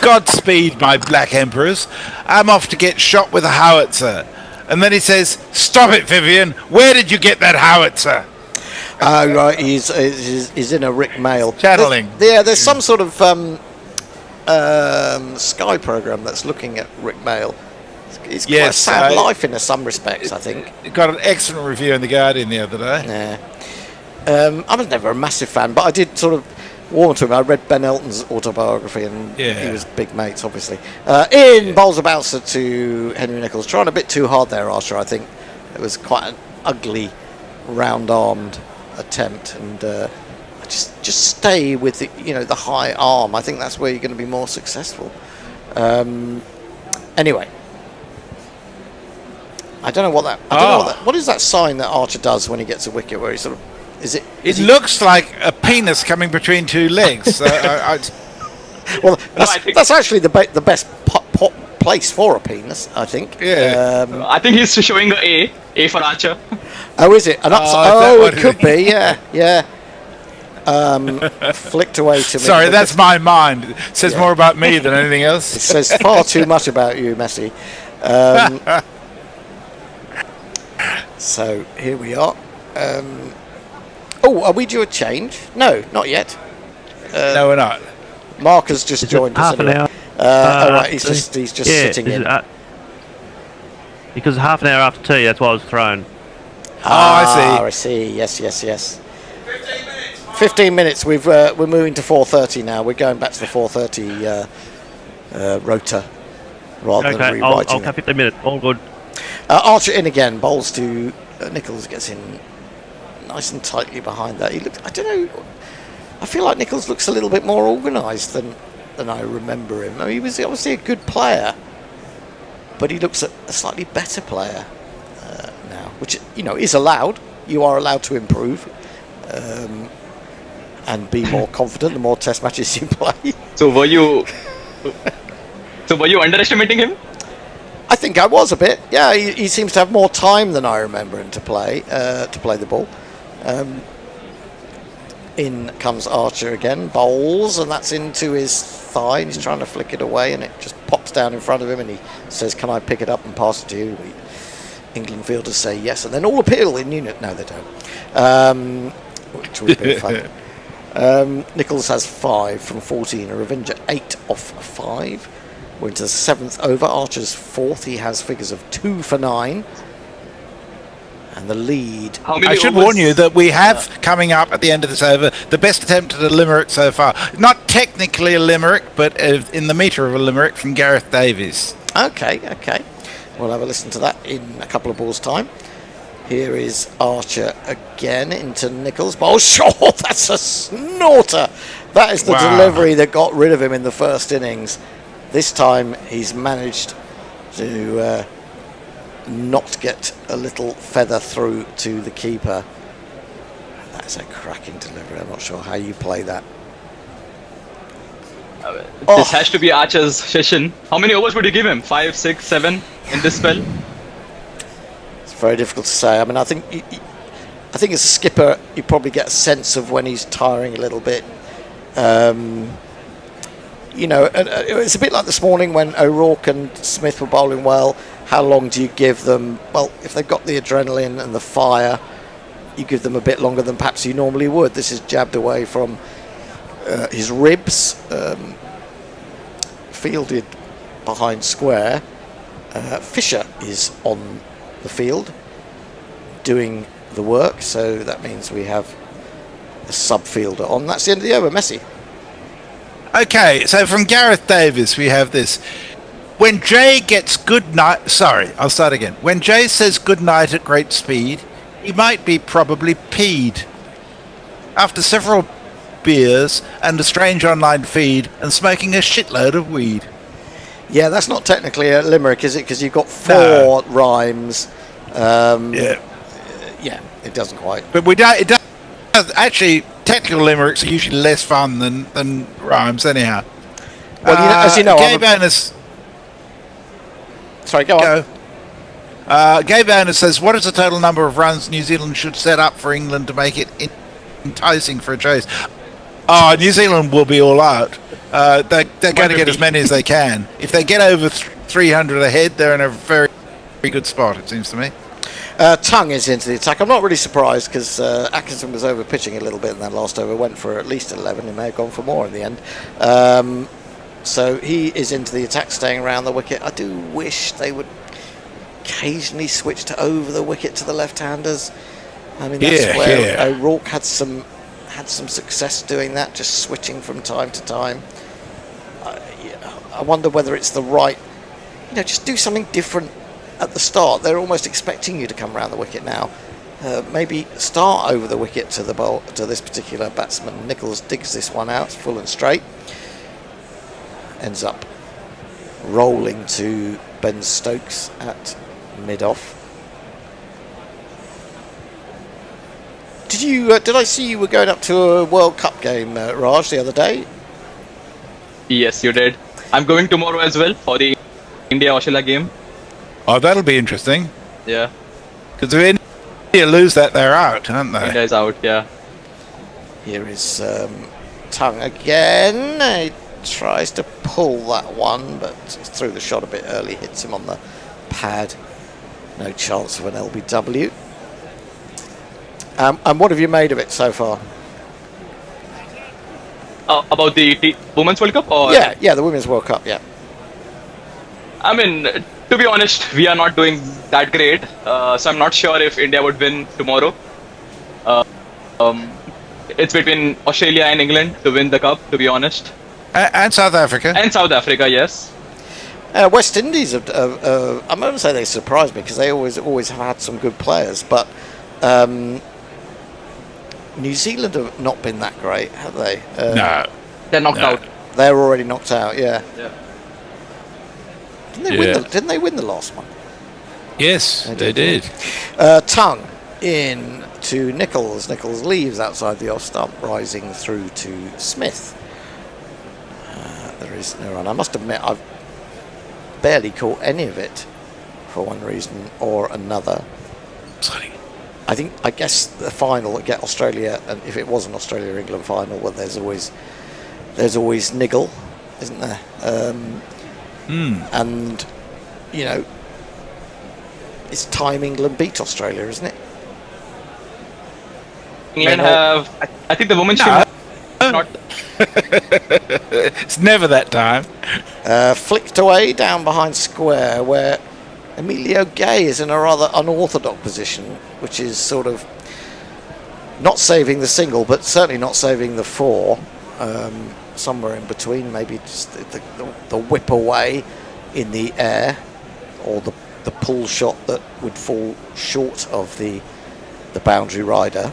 Godspeed, my black emperors. I'm off to get shot with a howitzer. And then he says, stop it, Vivian. Where did you get that howitzer? Oh, right. He's in a Rick Mail. Channeling. There's some sort of Sky program that's looking at Rick Mail. It's quite a sad life in some respects, I think. It got an excellent review in The Guardian the other day. Yeah. I was never a massive fan, but I did sort of warm to him. I read Ben Elton's autobiography, and Yeah. he was big mates, obviously. In bowls a bouncer to Henry Nicholls, trying a bit too hard there, Archer. I think it was quite an ugly, round-armed attempt, and just stay with the high arm. I think that's where you're going to be more successful. Anyway, I don't know what that. I don't know what is that sign that Archer does when he gets a wicket, where he sort of It looks like a penis coming between two legs. Well, that's actually the best place for a penis, I think. Yeah. I think he's showing A for Archer. Oh, is it? It could be. Yeah. Flicked away to me. Sorry, that's my mind. It says more about me than anything else. It says far too much about you, Messi. So here we are. Are we due a change? No, not yet. No, we're not. Mark has just joined us. Half an hour. All right, he's just sitting in. Because half an hour after tea, that's why I was thrown. I see. Yes. 15 minutes. We're moving to 4:30 now. We're going back to the 4:30 rota rather than rewriting I'll have 15 minutes. All good. Archer in again. Bowls to Nicholls, gets in nice and tightly behind that. He looks. I don't know. I feel like Nicholls looks a little bit more organised than I remember him. I mean, he was obviously a good player, but he looks a slightly better player now, which is allowed. You are allowed to improve and be more confident the more Test matches you play. So were you underestimating him? I think I was a bit. Yeah, he seems to have more time than I remember him to play the ball. In comes Archer again, bowls, and that's into his thigh, and he's trying to flick it away, and it just pops down in front of him, and he says, "Can I pick it up and pass it to you?" England fielders say yes, and then all appeal in unit. No, they don't. Which would be fun. Nicholls has 5 from 14, a revenge at 8 off 5. We're into the 7th over. Archer's 4th. He has figures of 2 for 9. And the lead. I should warn you that we have coming up at the end of this over the best attempt at a limerick so far. Not technically a limerick, but in the metre of a limerick from Gareth Davies. Okay. We'll have a listen to that in a couple of balls' time. Here is Archer again into Nicholls. Oh, sure, that's a snorter. That is the delivery that got rid of him in the first innings. This time he's managed to not get a little feather through to the keeper. That's a cracking delivery. I'm not sure how you play that. This has to be Archer's session. How many overs would you give him? 5, 6, 7 in this spell? It's very difficult to say. I mean, I think as a skipper, you probably get a sense of when he's tiring a little bit. It's a bit like this morning when O'Rourke and Smith were bowling well. How long do you give them? Well, if they've got the adrenaline and the fire, you give them a bit longer than perhaps you normally would. This is jabbed away from his ribs, fielded behind square. Fisher is on the field doing the work, so that means we have a sub-fielder on. That's the end of the over. Messi. Okay, so from Gareth Davis we have this. When Jay gets good night... Sorry, I'll start again. When Jay says good night at great speed, he might be probably peed. After several beers and a strange online feed and smoking a shitload of weed. Yeah, that's not technically a limerick, is it? Because you've got 4 rhymes. Yeah, it doesn't quite. But it does actually, technical limericks are usually less fun than rhymes anyhow. Well, as you know, Gabe Ernest... Sorry, go on. Gabe Ernest says, what is the total number of runs New Zealand should set up for England to make it enticing for a chase? New Zealand will be all out. They're going to get as many as they can. If they get over 300 ahead, they're in a very, very good spot, it seems to me. Tongue is into the attack. I'm not really surprised because Atkinson was over pitching a little bit in that last over, went for at least 11. He may have gone for more in the end. So he is into the attack, staying around the wicket. I do wish they would occasionally switch to over the wicket to the left-handers. I mean, that's where O'Rourke had some had some success doing that, just switching from time to time. I wonder whether it's the right, just do something different at the start. They're almost expecting you to come around the wicket now. Maybe start over the wicket to this particular batsman. Nicholls digs this one out, full and straight. Ends up rolling to Ben Stokes at mid-off. Did I see you were going up to a World Cup game, Raj, the other day? Yes, you did. I'm going tomorrow as well for the India-Australia game. Oh, that'll be interesting. Yeah. Because if India lose that, they're out, aren't they? India's out, yeah. Here is Tongue again. He tries to pull that one, but threw the shot a bit early, hits him on the pad. No chance of an LBW. And what have you made of it so far? About the Women's World Cup? Or? Yeah, the Women's World Cup, yeah. I mean, to be honest, we are not doing that great. So I'm not sure if India would win tomorrow. It's between Australia and England to win the cup, to be honest. And South Africa. And South Africa, yes. West Indies, I'm going to say they surprised me because they always have had some good players, but New Zealand have not been that great, have they? No. They're knocked out. They're already knocked out, yeah. Yeah. Didn't they win the last one? Yes, they did. Tongue in to Nicholls. Nicholls leaves outside the off stump, rising through to Smith. There is no run. I must admit, I've barely caught any of it for one reason or another. Sorry. I guess the final get Australia, and if it was an Australia-England final, well, there's always niggle, isn't there? And it's time England beat Australia, isn't it? England have, I think the women's team not. It's never that time. Flicked away down behind square, where Emilio Gay is in a rather unorthodox position, which is sort of not saving the single, but certainly not saving the four. Somewhere in between, maybe just the whip away in the air, or the pull shot that would fall short of the boundary rider.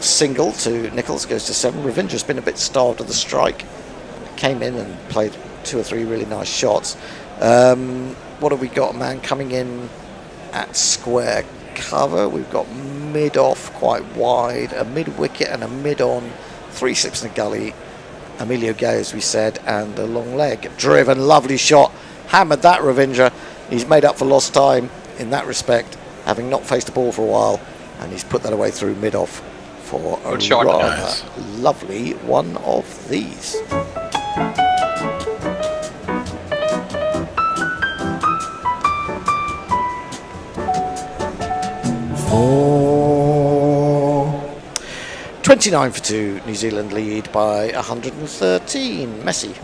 Single to Nicholls, goes to 7. Ravindra's been a bit starved of the strike. Came in and played 2 or 3 really nice shots. What have we got? A man coming in at square cover. We've got mid-off quite wide, a mid-wicket and a mid-on, 3 slips in a gully. Emilio Gay, as we said, and a long leg. Driven, lovely shot. Hammered that, Ravindra. He's made up for lost time in that respect, having not faced the ball for a while, and he's put that away through mid-off for a rather lovely one of these. Four. 29 for 2. New Zealand lead by 113. Messi.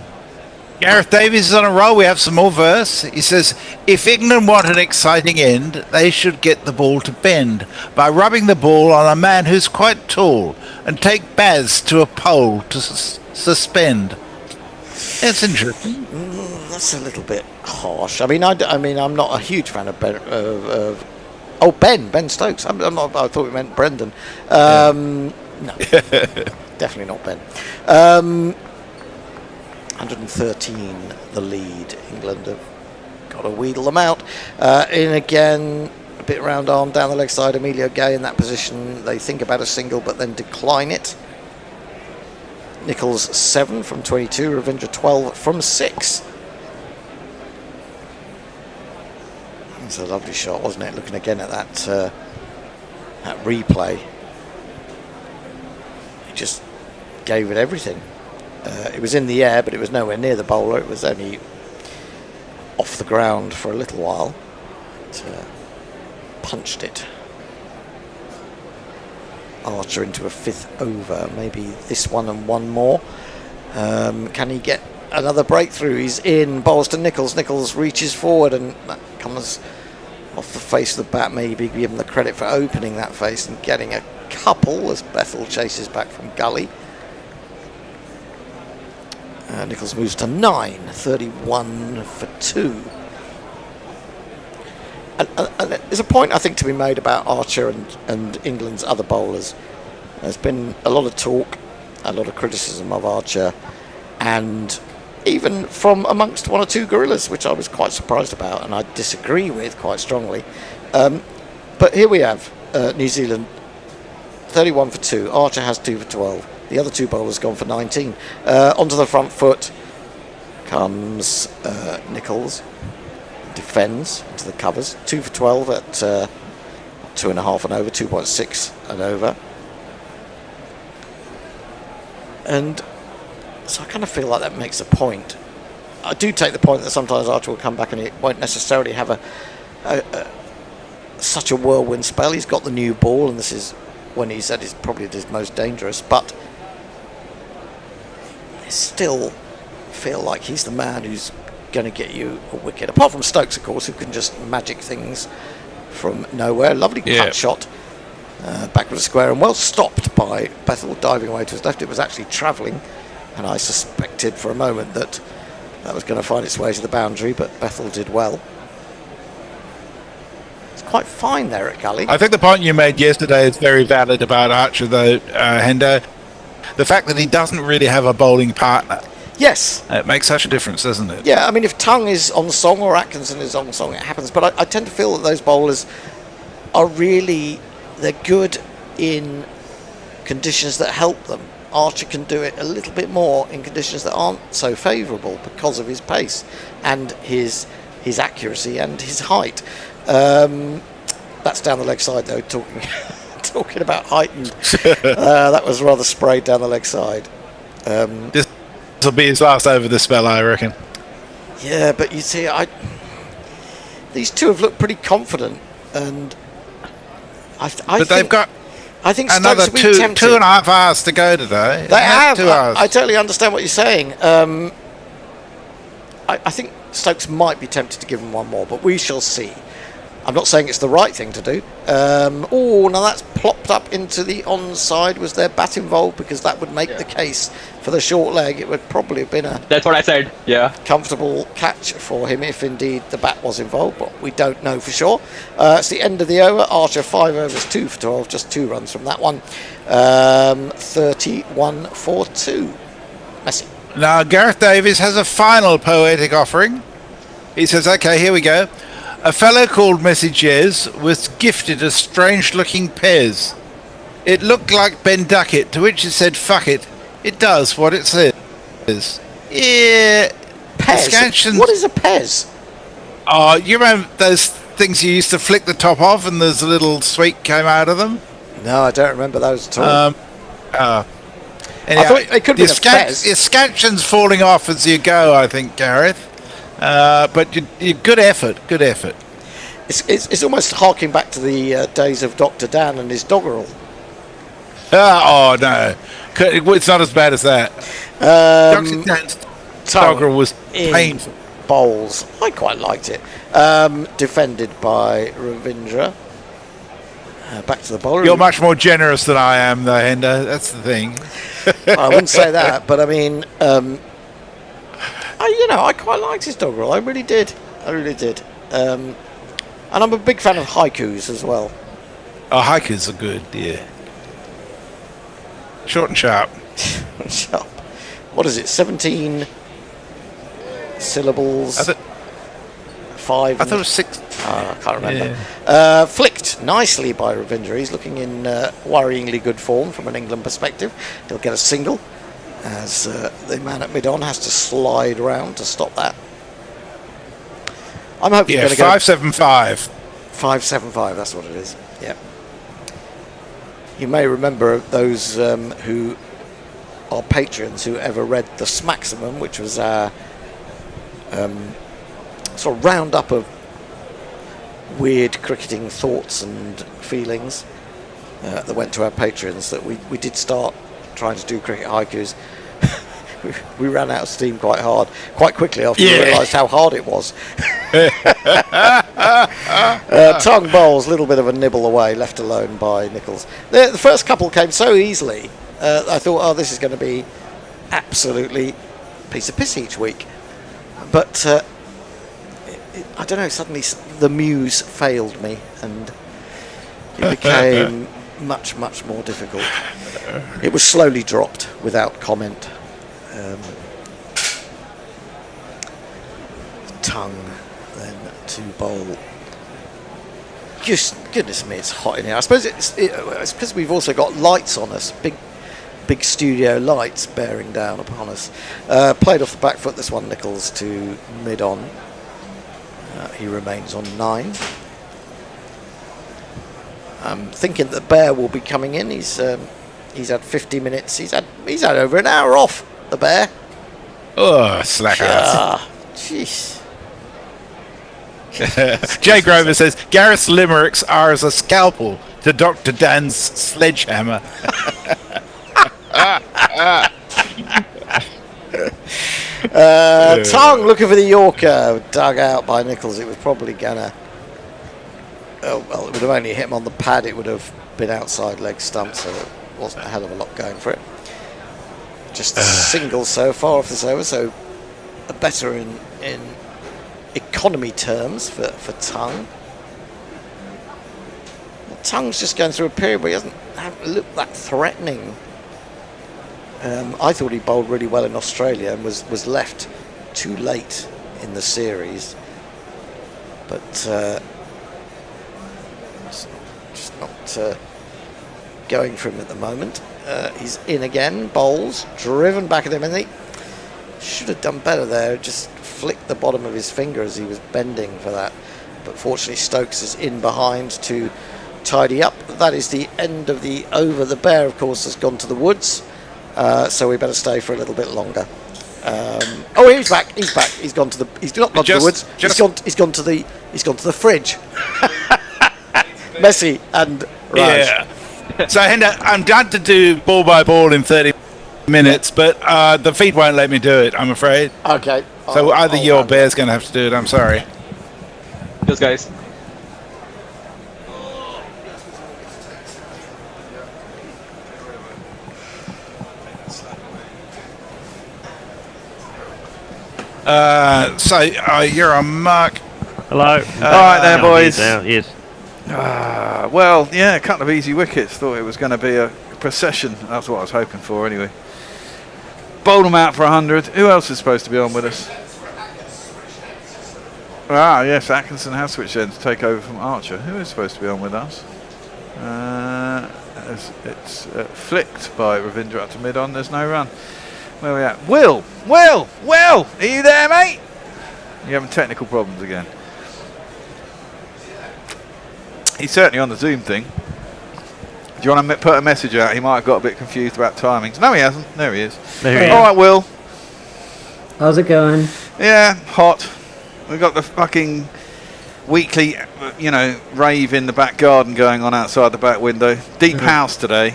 Gareth Davies is on a roll. We have some more verse. He says, if England want an exciting end, they should get the ball to bend by rubbing the ball on a man who's quite tall and take Baz to a pole to suspend. That's interesting. That's a little bit harsh. I mean, I'm not a huge fan of Ben Stokes. I'm not. I thought we meant Brendan. No, definitely not Ben. 113 the lead. England have got to wheedle them out. In again, a bit round arm down the leg side. Emilio Gay in that position. They think about a single but then decline it. Nicholls 7 from 22. Ravindra 12 from 6. It's a lovely shot, wasn't it? Looking again at that replay. He just gave it everything. It was in the air, but it was nowhere near the bowler. It was only off the ground for a little while. It, punched it. Archer into a 5th over. Maybe this one and one more. Can he get another breakthrough? He's in. Bowls to Nicholls. Nicholls reaches forward and that comes off the face of the bat. Maybe give him the credit for opening that face and getting a couple as Bethel chases back from Gully. Nichols moves to 9, 31 for 2. And there's a point I think to be made about Archer and England's other bowlers. There's been a lot of talk, a lot of criticism of Archer, and even from amongst one or two Guerrillas, which I was quite surprised about and I disagree with quite strongly. But here we have New Zealand 31 for 2. Archer has 2 for 12. The other two bowlers gone for 19. Onto the front foot comes Nichols. Defends into the covers. 2 for 12 at 2.5 and over, 2.6 and over. And so I kind of feel like that makes a point. I do take the point that sometimes Archer will come back and it won't necessarily have such a whirlwind spell. He's got the new ball, and this is when he's at his probably at his most dangerous, but I still feel like he's the man who's going to get you a wicket. Apart from Stokes, of course, who can just magic things from nowhere. Lovely cut shot back with a square, and well stopped by Bethel diving away to his left. It was actually travelling, and I suspected for a moment that was going to find its way to the boundary, but Bethel did well. It's quite fine there at Gully. I think the point you made yesterday is very valid about Archer, though, Hendo. The fact that he doesn't really have a bowling partner. Yes. It makes such a difference, doesn't it? Yeah, I mean, if Tongue is on song or Atkinson is on song, it happens. But I tend to feel that those bowlers are really, they're good in conditions that help them. Archer can do it a little bit more in conditions that aren't so favourable because of his pace and his accuracy and his height. That's down the leg side, though, talking about height. And, that was rather sprayed down the leg side. This will be his last over the spell, I reckon. Yeah, but you see, these two have looked pretty confident, and they've got I think another Stokes will be tempted. 2.5 hours to go today. They have. 2 hours. I totally understand what you're saying. I think Stokes might be tempted to give him one more, but we shall see. I'm not saying it's the right thing to do. Now that's plopped up into the onside. Was there bat involved? Because that would make the case for the short leg. It would probably have been That's what I said, yeah. Comfortable catch for him if indeed the bat was involved, but we don't know for sure. It's the end of the over. Archer 5 overs, 2 for 12, just 2 runs from that one. 31 for 2. Messi. Now Gareth Davies has a final poetic offering. He says, okay, here we go. A fellow called Messages was gifted a strange-looking Pez. It looked like Ben Duckett, to which it said, fuck it. It does what it says. Yeah. Pez? What is a Pez? Oh, you remember those things you used to flick the top off and there's a little sweet came out of them? No, I don't remember those at all. Anyway, I thought it could be a Pez. Your scansion's falling off as you go, I think, Gareth. But you good effort. It's almost harking back to the days of Dr. Dan and his doggerel. Oh no, it's not as bad as that. Dr. Dan's doggerel was painful. Bowls, I quite liked it. Defended by Ravindra. Back to the bowler. You're much more generous than I am, though, Hendo. That's the thing. I wouldn't say that, but I mean. I quite liked his doggerel. I really did. And I'm a big fan of haikus as well. Oh, haikus are good, yeah. Short and sharp. Sharp. What is it? 17 syllables. 5. I thought it was 6. I can't remember. Yeah. Flicked nicely by Ravindra. He's looking in worryingly good form from an England perspective. He'll get a single, as the man at mid-on has to slide round to stop that. I'm hoping you're going to go 575. 575, that's what it is. Yeah. You may remember those who are patrons who ever read The Smaximum, which was our sort of roundup of weird cricketing thoughts and feelings that went to our patrons, that we did start trying to do cricket haikus. we ran out of steam quite quickly after we realised how hard it was. Tongue bowls, a little bit of a nibble away, left alone by Nichols. The first couple came so easily. I thought, oh, this is going to be absolutely piece of piss each week. But I don't know, suddenly the muse failed me and it became much, much more difficult. It was slowly dropped without comment. Tongue then to bowl. Just goodness me, it's hot in here. I suppose it's because we've also got lights on us, big studio lights bearing down upon us. Played off the back foot this one, Nichols to mid on. He remains on 9. I'm thinking that Bear will be coming in. He's had 50 minutes. He's had over an hour off. The Bear. Oh, slack ass. Jeez. Jay Grover says Gareth's limericks are as a scalpel to Dr. Dan's sledgehammer. Tongue looking for the Yorker, dug out by Nichols. It was probably gonna. Oh, well, it would have only hit him on the pad. It would have been outside leg stump, so there wasn't a hell of a lot going for it. Just a single so far off this over, so a better in economy terms for Tongue. Well, Tongue's just going through a period where he hasn't looked that threatening. I thought he bowled really well in Australia and was left too late in the series, but just not going for him at the moment. He's in again, bowls, driven back at him, and he should have done better there. Just flicked the bottom of his finger as he was bending for that, but fortunately Stokes is in behind to tidy up. That is the end of the over. The Bear, of course, has gone to the woods. So we better stay for a little bit longer. Oh, he's back. He's back. He's gone to the. He's not gone to the woods. He's gone to the fridge. Messi and Raj. Yeah. So I'm done to do ball by ball in 30 minutes, but the feed won't let me do it, I'm afraid. Okay. So either you or Bear's going to have to do it. I'm sorry. Just guys. You're on Mark. Hello. All right there, boys. Yes. Well, yeah, a couple of easy wickets. Thought it was going to be a procession. That's what I was hoping for, anyway. Bowled them out for 100. Who else is supposed to be on with us? Ah, yes, Atkinson has switched in to take over from Archer. Who is supposed to be on with us? It's flicked by Ravindra up to mid-on. There's no run. Where are we at? Will! Are you there, mate? You're having technical problems again. He's certainly on the Zoom thing. Do you want to put a message out? He might have got a bit confused about timings. No, he hasn't. There he is. All right, Will. How's it going? Yeah, hot. We've got the fucking weekly, rave in the back garden going on outside the back window. Deep house today.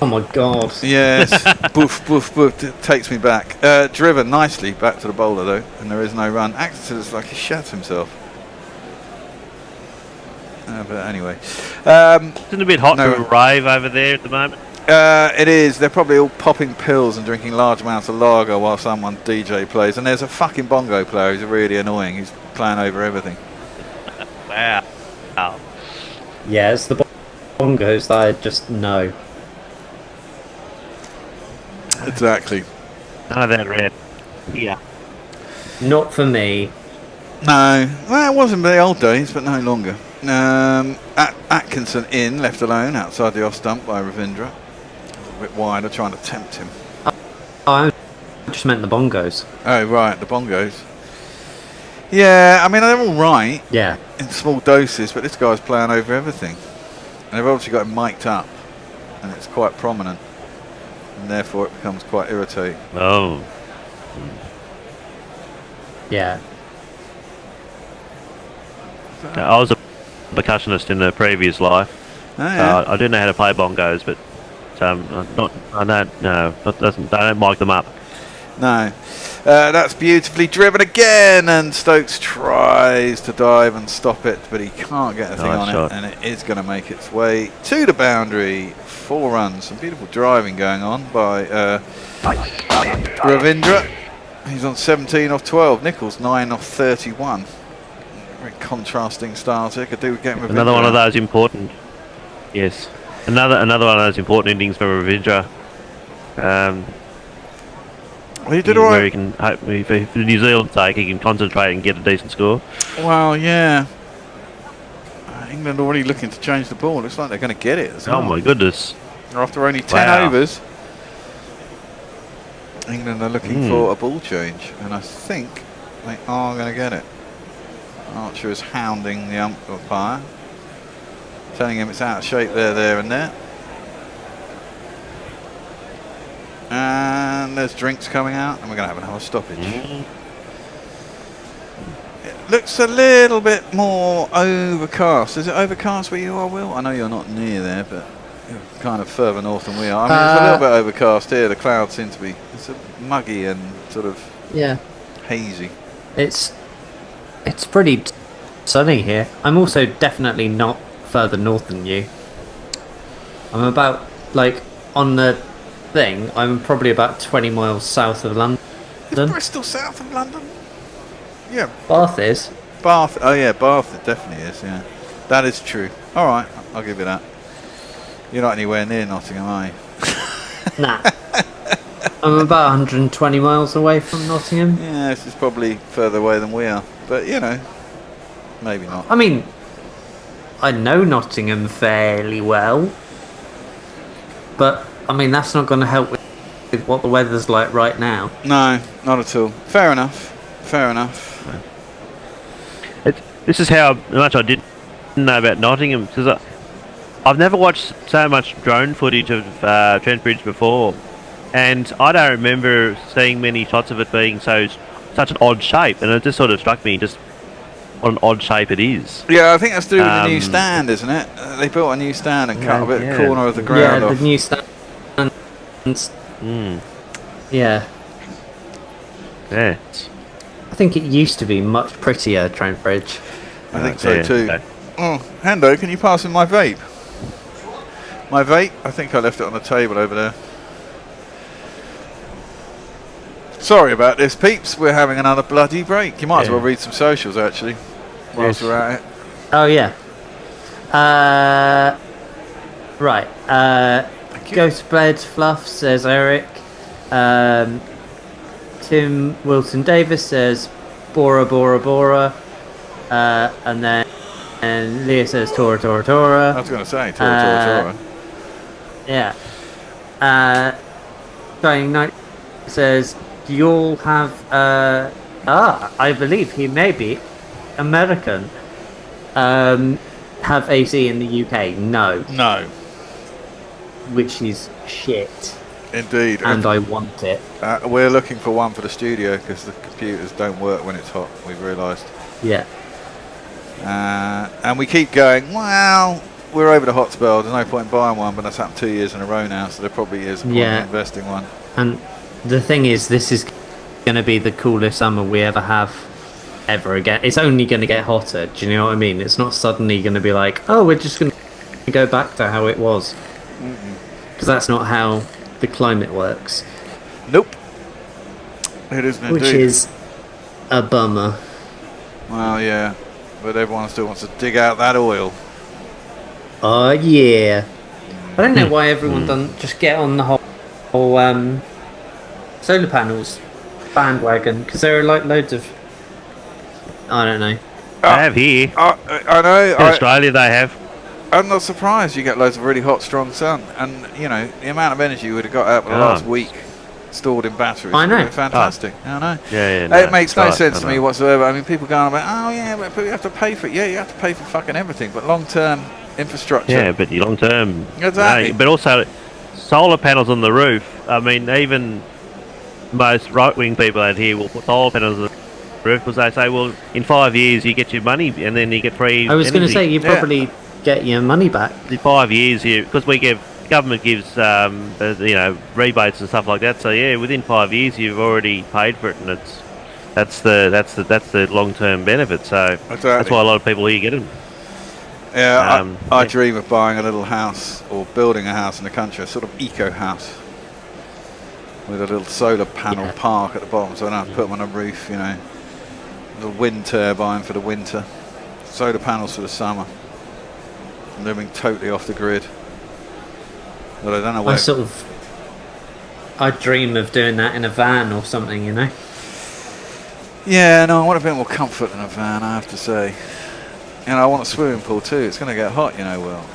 Oh my god. Yes. Boof, boof, boof. It takes me back. Driven nicely back to the bowler, though, and there is no run. Atkinson is like he shat himself. But anyway. Isn't it a bit hot for a rave over there at the moment? It is. They're probably all popping pills and drinking large amounts of lager while someone DJ plays. And there's a fucking bongo player who's really annoying. He's playing over everything. Wow. Yeah, it's the bongos that I just know. Exactly. None of that red. Yeah. Not for me. No. Well, it wasn't in the old days, but no longer. Atkinson in, left alone outside the off stump by Ravindra. A little bit wider, trying to tempt him. I just meant the bongos. Oh, right, the bongos. Yeah, I mean, they're all right. Yeah. In small doses, but this guy's playing over everything. And they've obviously got him mic'd up. And it's quite prominent. And therefore it becomes quite irritating. Oh. Yeah. I was a percussionist in a previous life. Oh, yeah. I do know how to play bongos, but I don't mic them up. No. That's beautifully driven again, and Stokes tries to dive and stop it, but he can't get a thing Nice on shot. it, and it is going to make its way to the boundary. 4 runs. Some beautiful driving going on by Ravindra. He's on 17 off 12. Nichols 9 off 31. Very contrasting styles here. Could do with getting Ravindra. Another one of those important. Yes, another one of those important innings for Ravindra. Well, he did all where right. he can hope, for New Zealand's sake, he can concentrate and get a decent score. Well, yeah. England already looking to change the ball. Looks like they're going to get it as well. Oh my goodness! After only 10 overs, England are looking for a ball change, and I think they are going to get it. Archer is hounding the umpire, telling him it's out of shape there, and there. And there's drinks coming out, and we're going to have another stoppage. It looks a little bit more overcast. Is it overcast where you are, Will? I know you're not near there, but you're kind of further north than we are. I mean, it's a little bit overcast here. The clouds seem to be muggy and sort of hazy. It's pretty sunny here. I'm also definitely not further north than you. I'm about, like, on the thing, I'm probably about 20 miles south of London. Is Bristol south of London? Yeah. Bath is. Bath, oh yeah, Bath it definitely is, yeah. That is true. Alright, I'll give you that. You're not anywhere near Nottingham, are you? Nah. I'm about 120 miles away from Nottingham. Yeah, this is probably further away than we are. But, you know, maybe not. I mean, I know Nottingham fairly well. But, I mean, that's not going to help with what the weather's like right now. No, not at all. Fair enough. Fair enough. This is how much I didn't know about Nottingham, because I've never watched so much drone footage of Trent Bridge before, and I don't remember seeing many shots of it being such an odd shape, and it just sort of struck me just what an odd shape it is. Yeah, I think that's to do with the new stand, isn't it? They built a new stand and cut a bit of corner of the ground off. Yeah, the new stand. Yeah. Yeah. Oh, I think it used to be much prettier, Trent Bridge. I think so too. Oh, Hando, can you pass me my vape? My vape? I think I left it on the table over there. Sorry about this, peeps. We're having another bloody break. You might as well read some socials, actually, whilst we're at it. Oh, yeah. Right. Go to bed, Fluff, says Eric. Tim Wilson Davis says Bora Bora Bora. And then Leah says Tora Tora Tora. I was going to say Tora Tora Tora. Yeah. Shining Knight says, do you all have I believe he may be American. Have AC in the UK? No. No. Which is shit. Indeed. And I want it. We're looking for one for the studio because the computers don't work when it's hot, we've realised. Yeah. And we keep going, well, we're over the hot spell, there's no point in buying one, but that's happened 2 years in a row now, so there probably is a point in investing one. And the thing is, this is going to be the coolest summer we ever have ever again. It's only going to get hotter, do you know what I mean? It's not suddenly going to be like, oh, we're just going to go back to how it was. Because that's not how the climate works. Nope. It isn't indeed. Which is a bummer. Well, yeah. But everyone still wants to dig out that oil. Oh, yeah. I don't know why everyone doesn't just get on the whole solar panels bandwagon, because there are like loads of... I don't know. They have here. I know. In Australia they have. I'm not surprised you get loads of really hot, strong sun. And, you know, the amount of energy you would have got out for the last week stored in batteries. I know. Fantastic. I know. Yeah, It makes no sense to me whatsoever. I mean, people going about, oh, yeah, but you have to pay for it. Yeah, you have to pay for fucking everything. But long-term infrastructure. Yeah, but long-term... Exactly. But also, solar panels on the roof. I mean, even most right-wing people out here will put solar panels on the roof because they say, well, in 5 years you get your money and then you get free I was going to energy. say, you probably get your money back. In 5 years, because we give government gives rebates and stuff like that. So yeah, within 5 years you've already paid for it, and that's the long-term benefit. So that's why a lot of people here get them. Yeah, I dream of buying a little house or building a house in the country, a sort of eco house with a little solar panel park at the bottom, so I don't have to put them on a roof. You know, a little wind turbine for the winter, solar panels for the summer. Living totally off the grid. But I don't know where. I dream of doing that in a van or something, you know. Yeah, no, I want a bit more comfort than a van, I have to say. And I want a swimming pool too. It's going to get hot, you know. Well,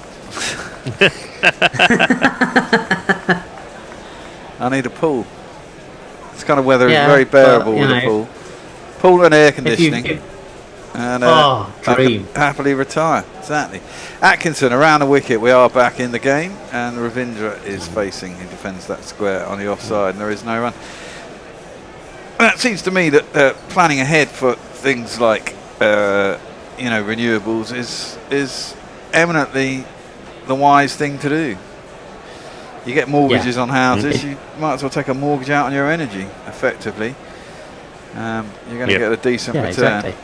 I need a pool. This kind of weather is very bearable with a pool. Pool and air conditioning. And dream. Happily retire. Exactly. Atkinson around the wicket. We are back in the game, and Ravindra is facing. He defends that square on the offside, and there is no run. And it seems to me that planning ahead for things like renewables is eminently the wise thing to do. You get mortgages on houses. You might as well take a mortgage out on your energy. Effectively, you're going to get a decent return. Exactly.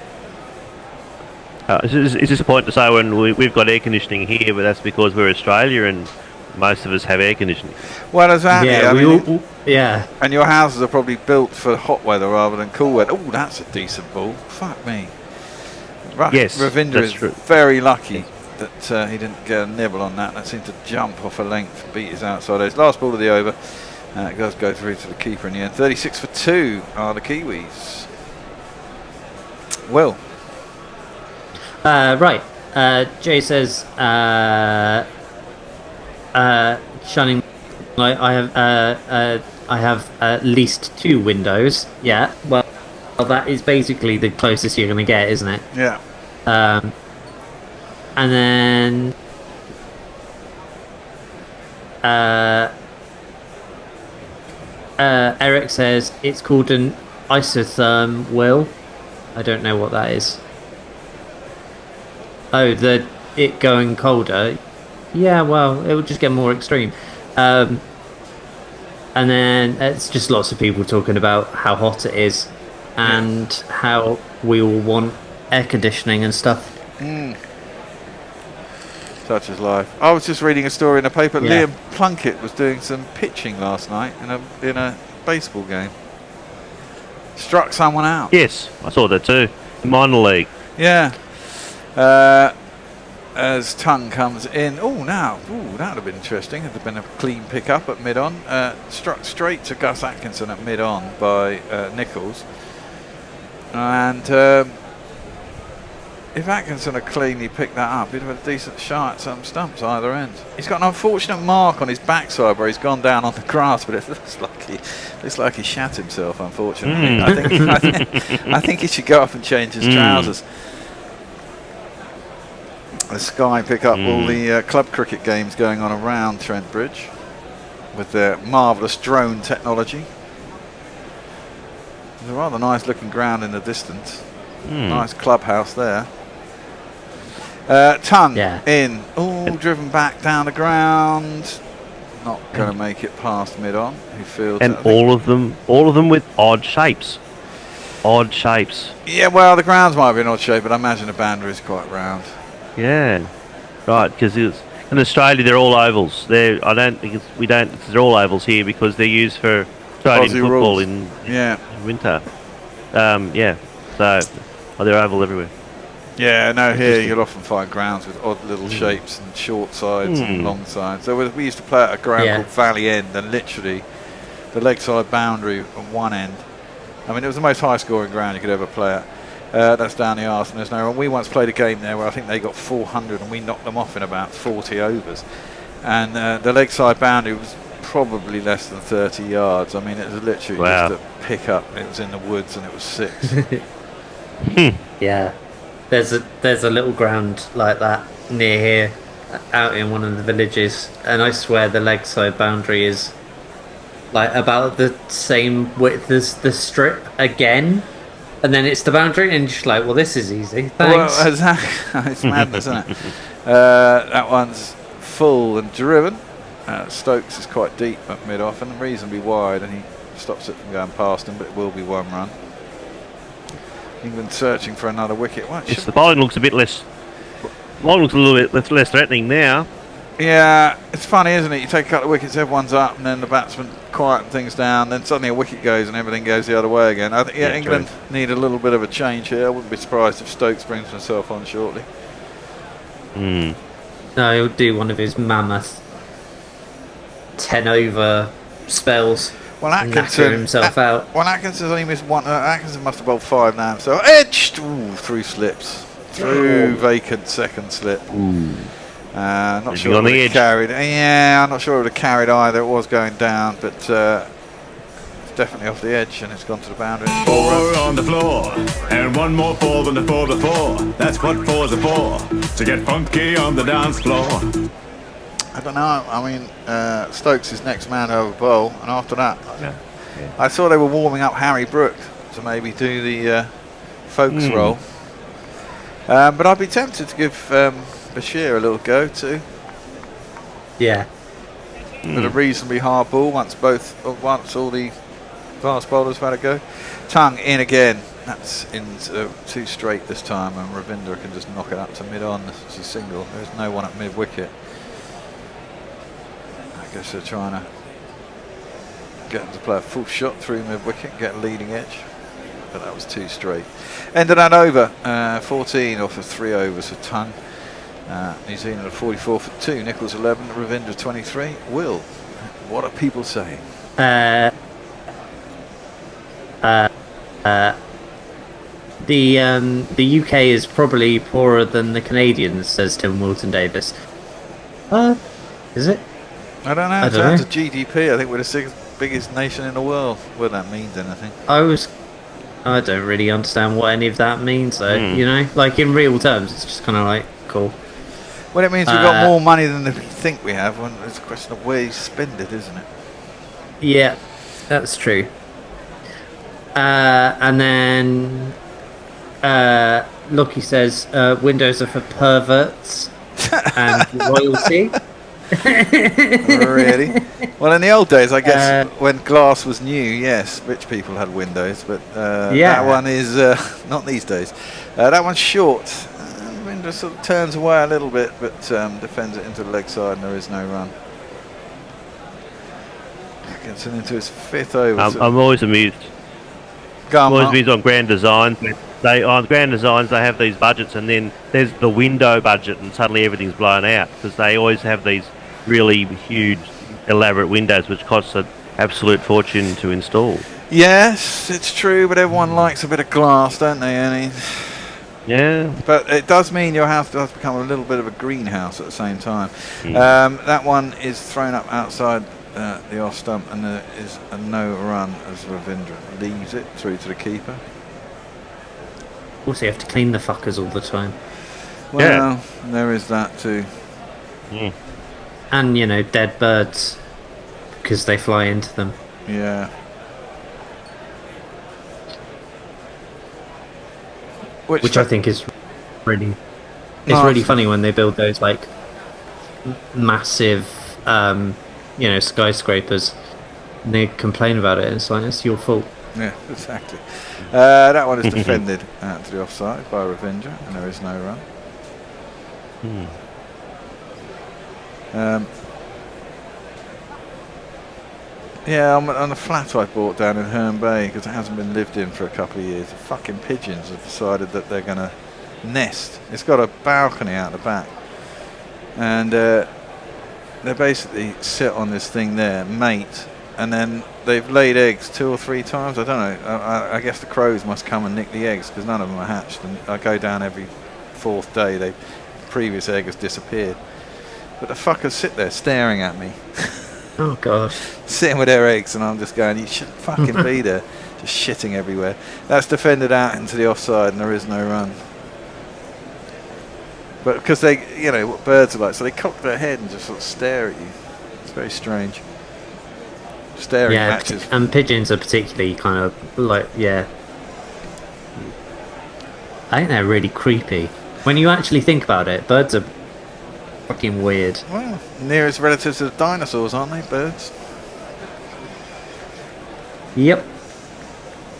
It's just a point to say when we've got air conditioning here, but that's because we're Australia and most of us have air conditioning. Well, exactly. Yeah, And your houses are probably built for hot weather rather than cool weather. Oh, that's a decent ball. Fuck me. Right. Yes, Ravindra is very lucky that he didn't get a nibble on that. That seemed to jump off a length, beat his outside edge. Last ball of the over. It does go through to the keeper in the end. 36 for 2 are the Kiwis. Will. Right. Jay says, shining light. I have at least 2 windows. Yeah. Well, that is basically the closest you're going to get, isn't it? Yeah. And then Eric says it's called an isotherm. Will, I don't know what that is. Oh, it going colder. Yeah, well, it will just get more extreme. And then it's just lots of people talking about how hot it is and how we all want air conditioning and stuff. Such is life. I was just reading a story in the paper. Liam Plunkett was doing some pitching last night in a baseball game. Struck someone out. Yes, I saw that too. Minor league. Yeah. As Tongue comes in. That would have been interesting. Had there been a clean pick-up at mid-on. Struck straight to Gus Atkinson at mid-on by Nichols. And if Atkinson had cleanly picked that up, he'd have had a decent shot at some stumps either end. He's got an unfortunate mark on his backside where he's gone down on the grass, but it looks like he shat himself, unfortunately. I think he should go up and change his trousers. The Sky pick up all the club cricket games going on around Trent Bridge with their marvellous drone technology. There's a rather nice looking ground in the distance. Nice clubhouse there. Tongue in. Driven back down the ground. Not going to make it past mid-on. He feels. And all of them with odd shapes. Odd shapes. Yeah, well, the grounds might be in odd shape, but I imagine the boundary is quite round. Yeah, right. Because in Australia they're all ovals. They're all ovals here because they're used for Australian Aussie football rules. in winter. So they're oval everywhere. Yeah, no, here you'll often find grounds with odd little shapes and short sides and long sides. So we used to play at a ground called Valley End, and literally the leg side boundary on one end. I mean, it was the most high-scoring ground you could ever play at. That's down the arse, and there's no run. We once played a game there where I think they got 400 and we knocked them off in about 40 overs. And the leg side boundary was probably less than 30 yards. I mean, it was literally just a pick up. It was in the woods and it was 6. Yeah, there's a little ground like that near here, out in one of the villages, and I swear the leg side boundary is like about the same width as the strip again. And then it's the boundary, and you're just like, well, this is easy. Thanks. Well, exactly. It's madness, isn't it? That one's full and driven. Stokes is quite deep at mid-off and reasonably wide, and he stops it from going past him, but it will be 1 run. England searching for another wicket. Yes, the bowling looks a bit less. Bowling looks a little bit less threatening now. Yeah, it's funny, isn't it? You take a couple of wickets, everyone's up, and then the batsman quieten things down. Then suddenly a wicket goes, and everything goes the other way again. I think England need a little bit of a change here. I wouldn't be surprised if Stokes brings himself on shortly. No, he'll do one of his mammoth 10-over spells. Well, and knacker himself out. Well, Atkinson's only missed 1. Atkinson must have bowled 5 now. So edged through slips, through vacant second slip. Not sure on the edge. Carried. Yeah, I'm not sure it would have carried either. It was going down, but it's definitely off the edge, and it's gone to the boundary. 4 on the floor, and 1 more 4 than the 4 before. That's what 4s are for, to get funky on the dance floor. I don't know. I mean, Stokes is next man over bowl, and after that, I saw they were warming up Harry Brook to maybe do the Folkes role. But I'd be tempted to give Bashir a little go too. Yeah. With a reasonably hard ball once all the fast bowlers have had a go. Tongue in again. That's into 2 straight this time, and Ravindra can just knock it up to mid-on. It's a single. There's no one at mid-wicket. I guess they're trying to get him to play a full shot through mid-wicket, get a leading edge. But that was 2 straight. Ended that over. 14 off of 3 overs for Tongue. New Zealand at 44 for 2. Nichols 11. Ravindra 23. Will, what are people saying? The UK is probably poorer than the Canadians, says Tim Wilton Davis. Is it? I don't know. In terms of GDP, I think we're the 6th biggest nation in the world. Whether that means anything. I don't really understand what any of that means, though. You know, like in real terms, it's just kind of like cool. Well, it means we've got more money than we think we have. When it's a question of where you spend it, isn't it? Yeah, that's true. And then Lockie says windows are for perverts and royalty. Really? Well, in the old days, I guess, when glass was new, yes, rich people had windows, but that one is not these days. That one's short. The window sort of turns away a little bit, but defends it into the leg side, and there is no run. Gets it into his 5th over. I'm always amused. I'm always amused on Grand Designs. On Grand Designs, they have these budgets, and then there's the window budget, and suddenly everything's blown out because they always have these really huge, elaborate windows which cost an absolute fortune to install. Yes, it's true, but everyone likes a bit of glass, don't they, Annie? Yeah. But it does mean your house does become a little bit of a greenhouse at the same time. That one is thrown up outside the off stump, and there is a no run as Ravindra leaves it through to the keeper. Also, you have to clean the fuckers all the time. Well, there is that too. And, you know, dead birds, because they fly into them. Yeah. Which I think is really... It's really funny when they build those, like, massive, you know, skyscrapers, and they complain about it, and it's like, it's your fault. Yeah, exactly. That one is defended out to the offside by Ravindra, and there is no run. Yeah, on the flat I bought down in Herne Bay, because it hasn't been lived in for a couple of years, the fucking pigeons have decided that they're going to nest. It's got a balcony out the back, and they basically sit on this thing there, mate, and then they've laid eggs 2 or 3 times. I don't know. I guess the crows must come and nick the eggs, because none of them are hatched, and I go down every 4th day. The previous egg has disappeared, but the fuckers sit there staring at me. Oh god. Sitting with their eggs, and I'm just going, you shouldn't fucking be there. Just shitting everywhere. That's defended out into the offside, and there is no run. But because they, you know what birds are like, so they cock their head and just sort of stare at you. It's very strange. Staring matches. And pigeons are particularly kind of like, I think they're really creepy. When you actually think about it, birds are fucking weird. Well, nearest relatives to the dinosaurs, aren't they? Birds. Yep.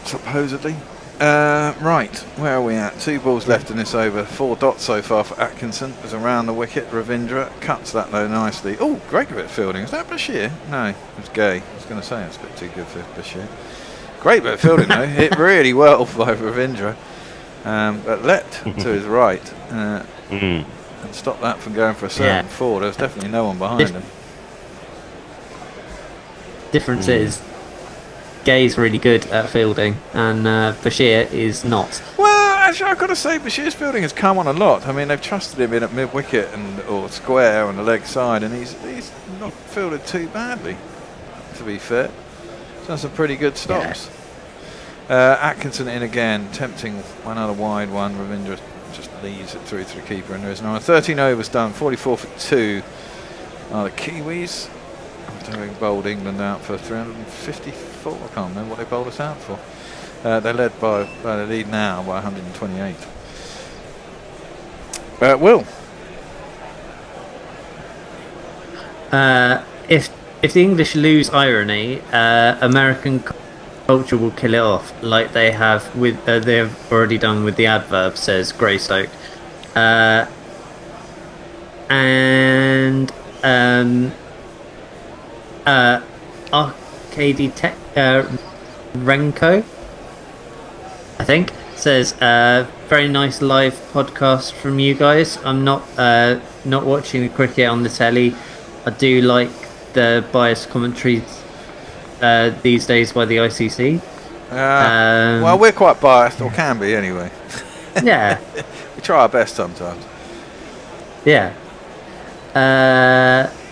Supposedly. Right, where are we at? 2 balls left in this over. 4 dots so far for Atkinson. Is around the wicket. Ravindra cuts that though nicely. Oh, great bit of fielding. Is that Bashir? No, it was Gay. I was going to say it's a bit too good for Bashir. Great bit of fielding though. Hit really well by Ravindra. But leapt to his right. And stopped that from going for a certain 4. There was definitely no one behind him. Difference is, Gay's really good at fielding, and Bashir is not. Well, actually, I've got to say, Bashir's fielding has come on a lot. I mean, they've trusted him in at mid-wicket or square on the leg side, and he's not fielded too badly, to be fair. He's done some pretty good stops. Atkinson in again, tempting another wide one. Ravindra just leaves it through to the keeper, and there is no one. 13 overs done, 44 for 2 are the Kiwis. Having bowled England out for 354. I can't remember what they bowled us out for. They're led by the lead now by 128. Will. If the English lose irony, American culture will kill it off, like they have with they've already done with the adverb. Says Greystoke, and Arcady Tech Renko, I think, says very nice live podcast from you guys. I'm not watching the cricket on the telly. I do like the biased commentary these days by the ICC. Well, we're quite biased, or can be anyway. Yeah. We try our best sometimes. Yeah.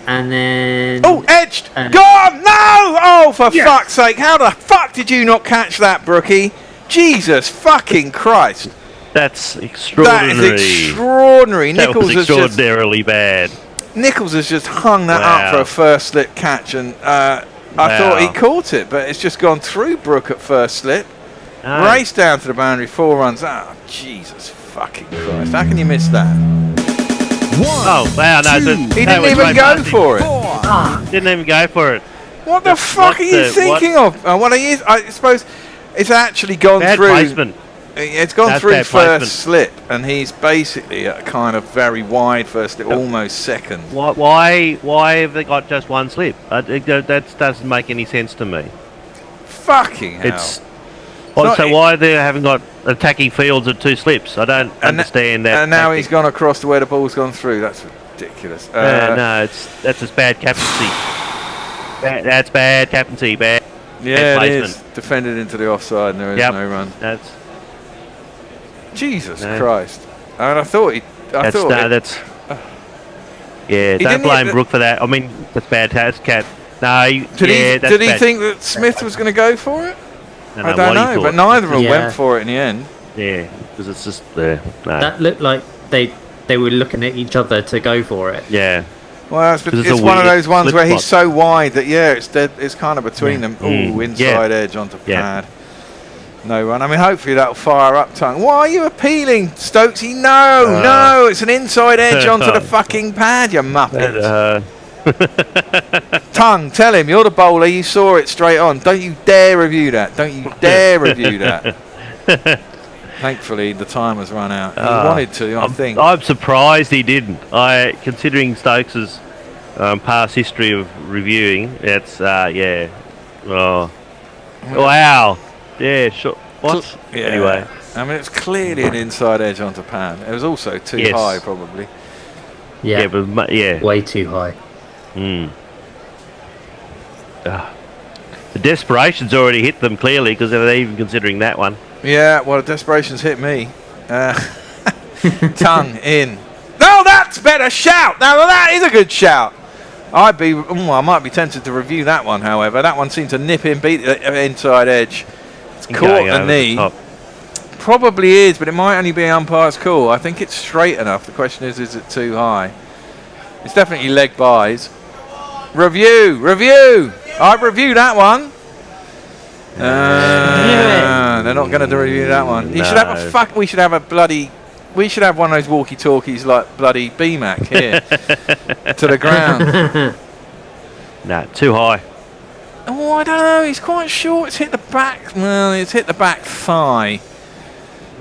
And then... Oh, edged! Gone! No! Oh, for fuck's sake. How the fuck did you not catch that, Brookie? Jesus fucking Christ. That's extraordinary. That is extraordinary. That was extraordinarily bad. Nichols has just hung that up for a first slip catch, and I thought he caught it, but it's just gone through Brook at first slip. Raced down to the boundary, 4 runs. Oh, Jesus fucking Christ. How can you miss that? Oh, wow, no. He didn't even go for it. Didn't even go for it. What the fuck are you thinking of? Well, he is, I suppose it's actually gone bad through. Placement. It's gone That's through bad first placement. slip, and he's basically a kind of very wide first slip, almost second. Why have they got just 1 slip? That doesn't make any sense to me. Fucking hell. So why they haven't got attacking fields of 2 slips? I don't understand that. And now he's gone across to where the ball's gone through. That's ridiculous. No, that's just bad captaincy. That's bad captaincy. Bad. Yeah, bad it placement. is. Defended into the offside, and there is no run. That's Jesus Christ. And I thought he. Don't blame Brook for that. I mean, that's bad. That's cat. No, did he think that Smith was going to go for it? I don't know, but neither of them went for it in the end. Yeah, because it's just there. That looked like they were looking at each other to go for it. Yeah. Well, it's one of those ones where he's so wide that it's dead. It's kind of between them. Ooh, inside edge onto pad. No run. I mean, hopefully that'll fire up Tongue. Why are you appealing, Stokesy? No, it's an inside edge onto the fucking pad, you muppet. Tongue, tell him, you're the bowler, you saw it straight on. Don't you dare review that. Don't you dare review that. Thankfully, the time has run out. He wanted to, I think. I'm surprised he didn't. Considering Stokes's past history of reviewing, it's, Oh. Wow. Yeah, sure. What? Yeah. Anyway. I mean, it's clearly an inside edge onto pad. It was also too high, probably. Yeah, but way too high. The desperation's already hit them, clearly, because they're even considering that one. Yeah, well, the desperation's hit me. Tongue in. No, that's better shout. Now, that is a good shout. I might be tempted to review that one, however. That one seemed to nip in, beat the inside edge. It's caught the knee. Probably is, but it might only be umpire's call. I think it's straight enough. The question is it too high? It's definitely leg buys. Review. I reviewed that one. They're not going to review that one. You should have we should have a bloody We should have one of those walkie-talkies like bloody BMAC here to the ground. Nah, too high. Oh, I don't know. He's quite short. It's hit the back. Well, it's hit the back thigh.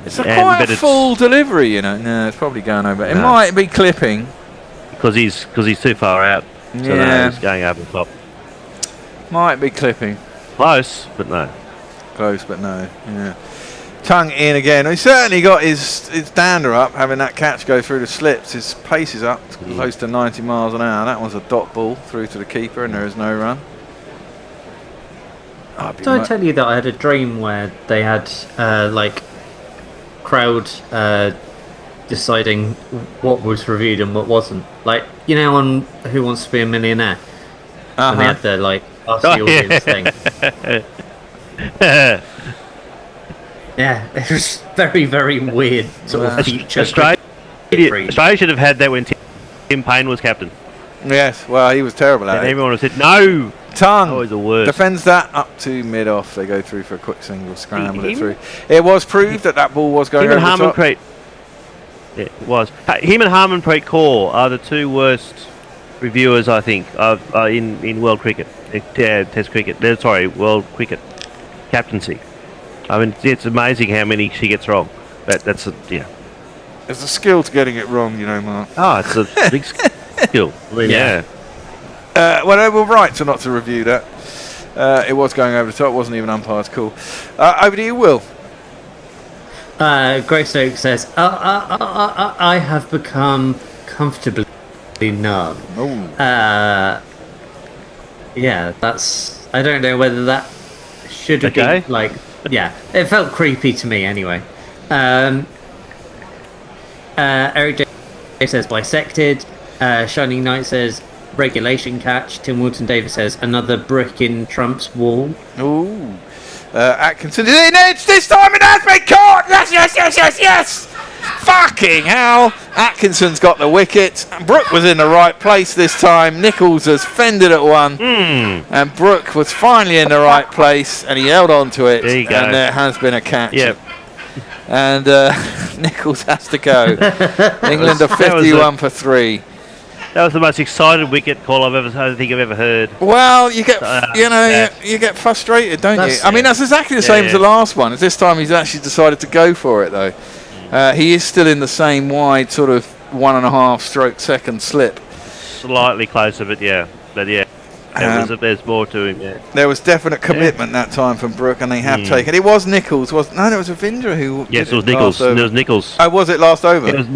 It's quite a full delivery, you know. No, it's probably going over. It might be clipping because he's too far out. So no, he's going over the top. Might be clipping. Close, but no. Close, but no. Yeah. Tongue in again. He certainly got his dander up, having that catch go through the slips. His pace is up close to 90 miles an hour. That was a dot ball through to the keeper, and there is no run. Did I tell you that I had a dream where they had like crowd deciding what was reviewed and what wasn't? Like, you know, on Who Wants to Be a Millionaire, and they had the like ask the audience thing. Yeah, it was very, very weird sort of feature. Australia should have had that when Tim Payne was captain. Yes, well, he was terrible at it. And everyone would have said, no! Tongue Always the worst. defends that up to mid-off. They go through for a quick single, scramble it through. It was proved that ball was going over the top. Yeah, it was. Him and Harmanpreet Kaur are the two worst reviewers, I think, in world cricket. Test cricket. Sorry, world cricket captaincy. I mean, it's amazing how many she gets wrong. That's There's a skill to getting it wrong, you know, Mark. Oh, it's a big skill. I mean, yeah. Well, they were right to not to review that. It was going over the top. It wasn't even umpire's call. Over to you, Will. Greystoke says, I have become comfortably numb. Yeah, that's... I don't know whether that should have been, like... Yeah, it felt creepy to me anyway. Eric J says, bisected. Shining Knight says, regulation catch. Tim Wilton Davis says, another brick in Trump's wall. Ooh. Atkinson is in edge. This time it has been caught. Yes. Fucking hell. Atkinson's got the wicket. And Brooke was in the right place this time. Nichols has fended at one. And Brooke was finally in the right place. And he held on to it. There you go. And there has been a catch. Yep. And Nichols has to go. England are 51 for 3. That was the most excited wicket call I think I've ever heard. Well, you get you get frustrated, don't you? I mean, that's exactly the same as the last one. This time he's actually decided to go for it, though. He is still in the same wide sort of 1.5 stroke second slip. Slightly closer, but there's more to him. Yeah. There was definite commitment that time from Brooke, and they have taken. It was Nichols, it was Ravindra who. Yes, it was Nichols. It was Nichols. Oh, was it last over? Was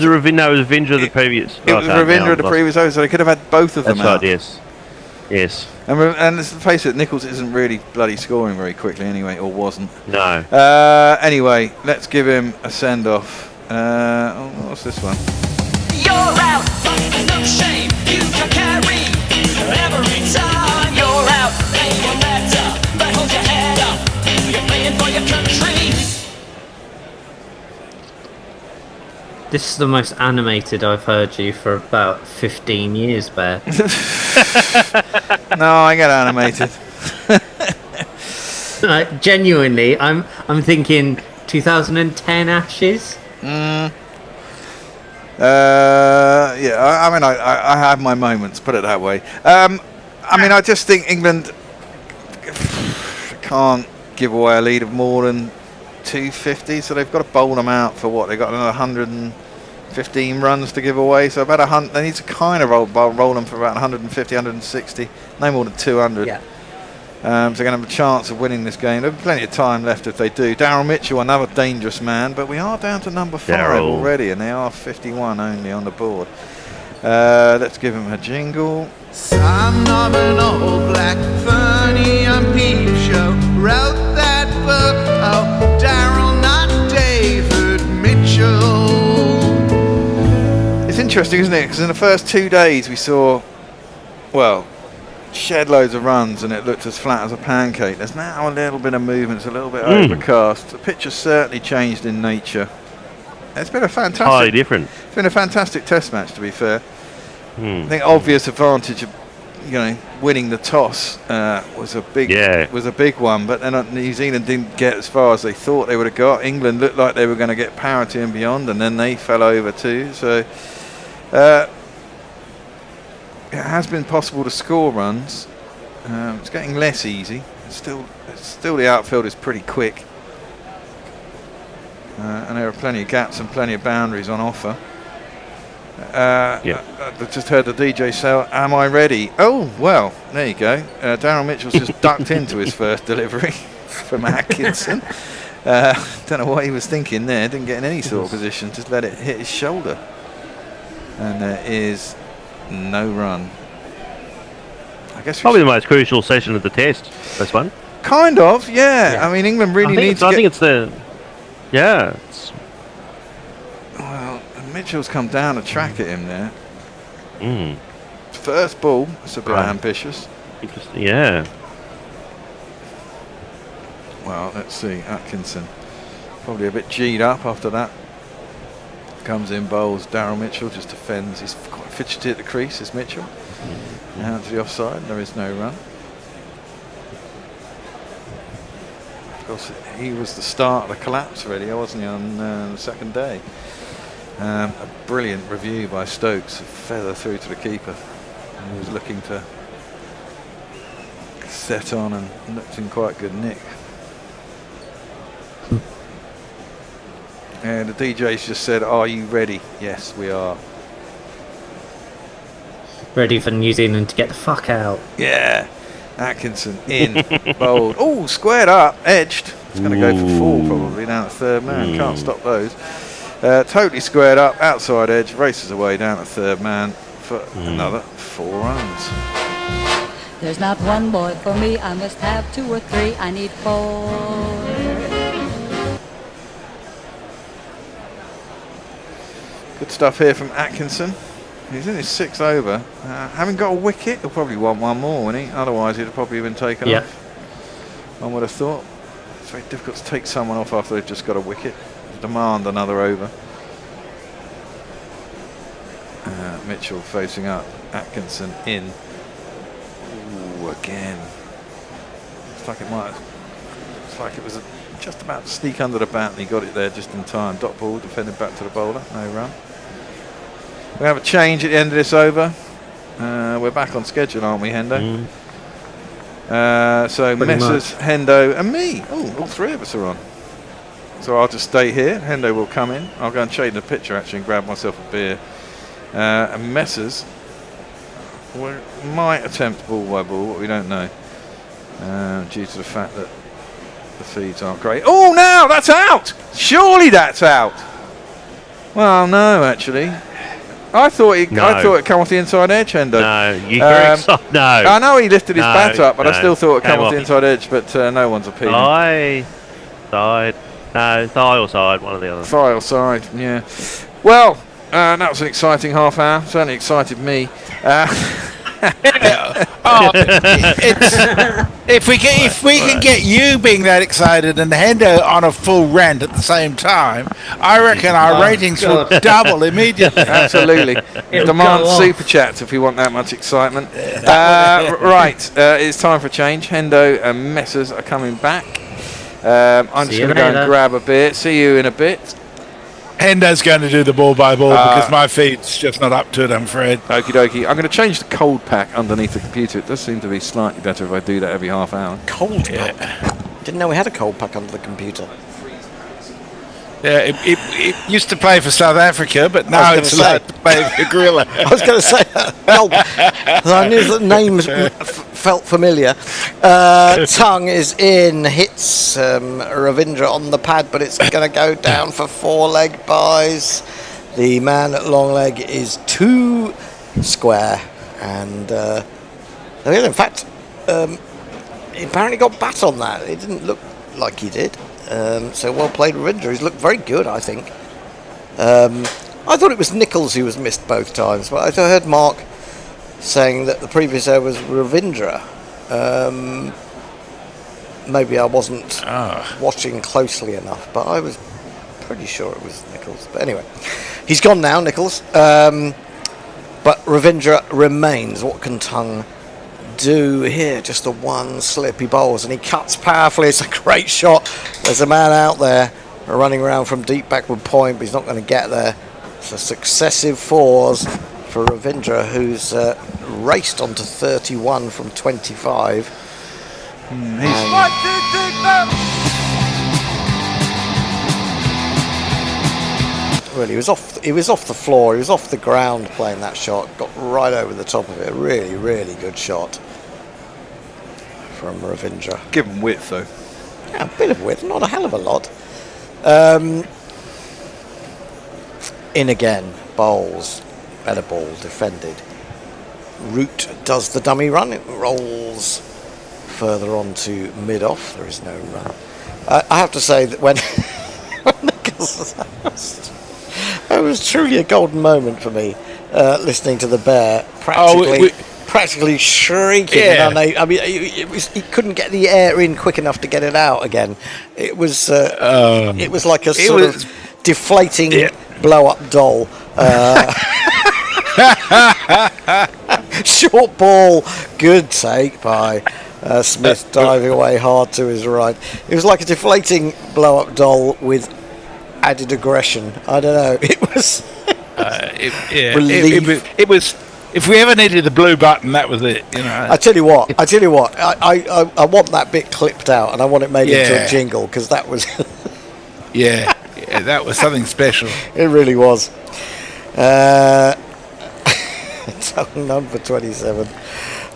it Ravindra? No, it was Ravindra the previous. It was Ravindra the previous over, so they could have had both of them out. That's right, yes. And let's face it, Nichols isn't really bloody scoring very quickly anyway, or wasn't. No. Anyway, let's give him a send-off. What's this one? You're out, no shame, you can carry. Every time you're out, ain't no matter, but hold your head up, you're playing for your country. This is the most animated I've heard you for about 15 years, Bear. No, I get animated. Genuinely, I'm thinking 2010 Ashes. Yeah, I mean, I have my moments, put it that way. I mean, I just think England can't give away a lead of more than 250, so they've got to bowl them out for what? They've got another 115 runs to give away, so about they need to kind of roll them for about 150, 160, no more than 200. Yeah. So they're going to have a chance of winning this game. There's plenty of time left if they do. Darryl Mitchell, another dangerous man, but we are down to number 5 already, and they are 51 only on the board. Let's give him a jingle. Son of an old black Fernie and Peep Show wrote that book. Oh, Darryl, not David Mitchell. It's interesting, isn't it? Because in the first 2 days we saw, shed loads of runs and it looked as flat as a pancake. There's now a little bit of movement. It's a little bit overcast. The pitch has certainly changed in nature. It's been a fantastic... Highly different. It's been a fantastic test match, to be fair. I think obvious advantage of winning the toss was a big one, but then New Zealand didn't get as far as they thought they would have got. England looked like they were going to get parity and beyond, and then they fell over too. So it has been possible to score runs. It's getting less easy. Still the outfield is pretty quick, and there are plenty of gaps and plenty of boundaries on offer. I just heard the DJ say, "Am I ready?" Oh, well, there you go. Daryl Mitchell's just ducked into his first delivery from Atkinson. Don't know what he was thinking there. Didn't get in any sort of position. Just let it hit his shoulder. And there is no run. I guess probably the most crucial session of the test. This one. Kind of, yeah. I mean, England really needs to I think it's the... Yeah. Well, Mitchell's come down to track at him there. First ball, it's a bit ambitious. Interesting, yeah. Well, let's see. Atkinson probably a bit G'd up after that. Comes in, bowls. Daryl Mitchell just defends. He's quite fidgety at the crease, is Mitchell. Now to the offside. There is no run. Of course, he was the start of the collapse, really, wasn't he, on the second day? A brilliant review by Stokes, a feather through to the keeper. And he was looking to set on and looked in quite good nick. And the DJ's just said, "Are you ready?" Yes, we are. Ready for New Zealand to get the fuck out. Yeah. Atkinson in, bowled. Oh, squared up, edged. It's going to go for 4 probably down at third man. Can't stop those. Totally squared up, outside edge, races away down at third man for another 4 runs. There's not one boy for me, I must have 2 or 3, I need 4. Good stuff here from Atkinson. He's in his 6th over. Having got a wicket, he'll probably want one more, wouldn't he? Otherwise, he'd have probably been taken off. One would have thought. It's very difficult to take someone off after they've just got a wicket. Demand another over. Mitchell facing up. Atkinson in. Ooh, again. It's like it might. It's like it was just about to sneak under the bat, and he got it there just in time. Dot ball defended back to the bowler. No run. We have a change at the end of this over. We're back on schedule, aren't we, Hendo? So Messrs, Hendo and me. Oh, all 3 of us are on. So I'll just stay here. Hendo will come in. I'll go and shade the picture actually and grab myself a beer. And Messrs might attempt ball by ball, but we don't know. Due to the fact that the feeds aren't great. Oh, now that's out! Surely that's out! Well, no, actually. I thought it came off the inside edge, Hendo. No, you're excited. No. I know he lifted his bat up, but I still thought it came off the inside edge, but no one's appealing. Thigh or side, one or the other. Thigh or side, yeah. Well, that was an exciting half hour. Certainly excited me. If we can get you being that excited and Hendo on a full rant at the same time, I reckon our ratings will double immediately. Absolutely. Demand super chats if we want that much excitement. Right, it's time for a change. Hendo and Messrs are coming back. I'm just going to go and grab a beer. See you in a bit. Hendo's going to do the ball by ball because my feet's just not up to it, I'm afraid. Okie dokie. I'm going to change the cold pack underneath the computer. It does seem to be slightly better if I do that every half hour. Cold pack? Didn't know we had a cold pack under the computer. Yeah, it used to play for South Africa, but now it's allowed to play for Guerrilla. I was going to say that. I knew the name felt familiar. Tongue is in, hits Ravindra on the pad, but it's going to go down for 4 leg buys. The man at long leg is 2 square, and in fact, he apparently got bat on that. It didn't look like he did. So well played, Ravindra. He's looked very good, I think. I thought it was Nichols who was missed both times, but I heard Mark saying that the previous over was Ravindra. Maybe I wasn't watching closely enough, but I was pretty sure it was Nichols. But anyway, he's gone now, Nichols. But Ravindra remains. What can Tongue do here? Just the one slip he bowls, and he cuts powerfully. It's a great shot. There's a man out there running around from deep backward point, but he's not going to get there. So successive fours for Ravindra, who's raced on to 31 from 25. Well, he was off the floor, he was off the ground playing that shot, got right over the top of it. Really, really good shot from Ravindra. Give him width though. Yeah, a bit of width, not a hell of a lot. In again, bowls, better ball, defended. Root does the dummy run, it rolls further on to mid-off, there is no run. I have to say that when that was truly a golden moment for me, listening to the bear practically shrieking. Yeah. And I mean, he couldn't get the air in quick enough to get it out again. It was like a sort of deflating blow-up doll. Short ball, good take by Smith, diving away hard to his right. It was like a deflating blow-up doll with added aggression. I don't know. It was relief. It was. If we ever needed the blue button, that was it. You know. I tell you what. I want that bit clipped out, and I want it made into a jingle, because that was. yeah, that was something special. It really was. Number 27.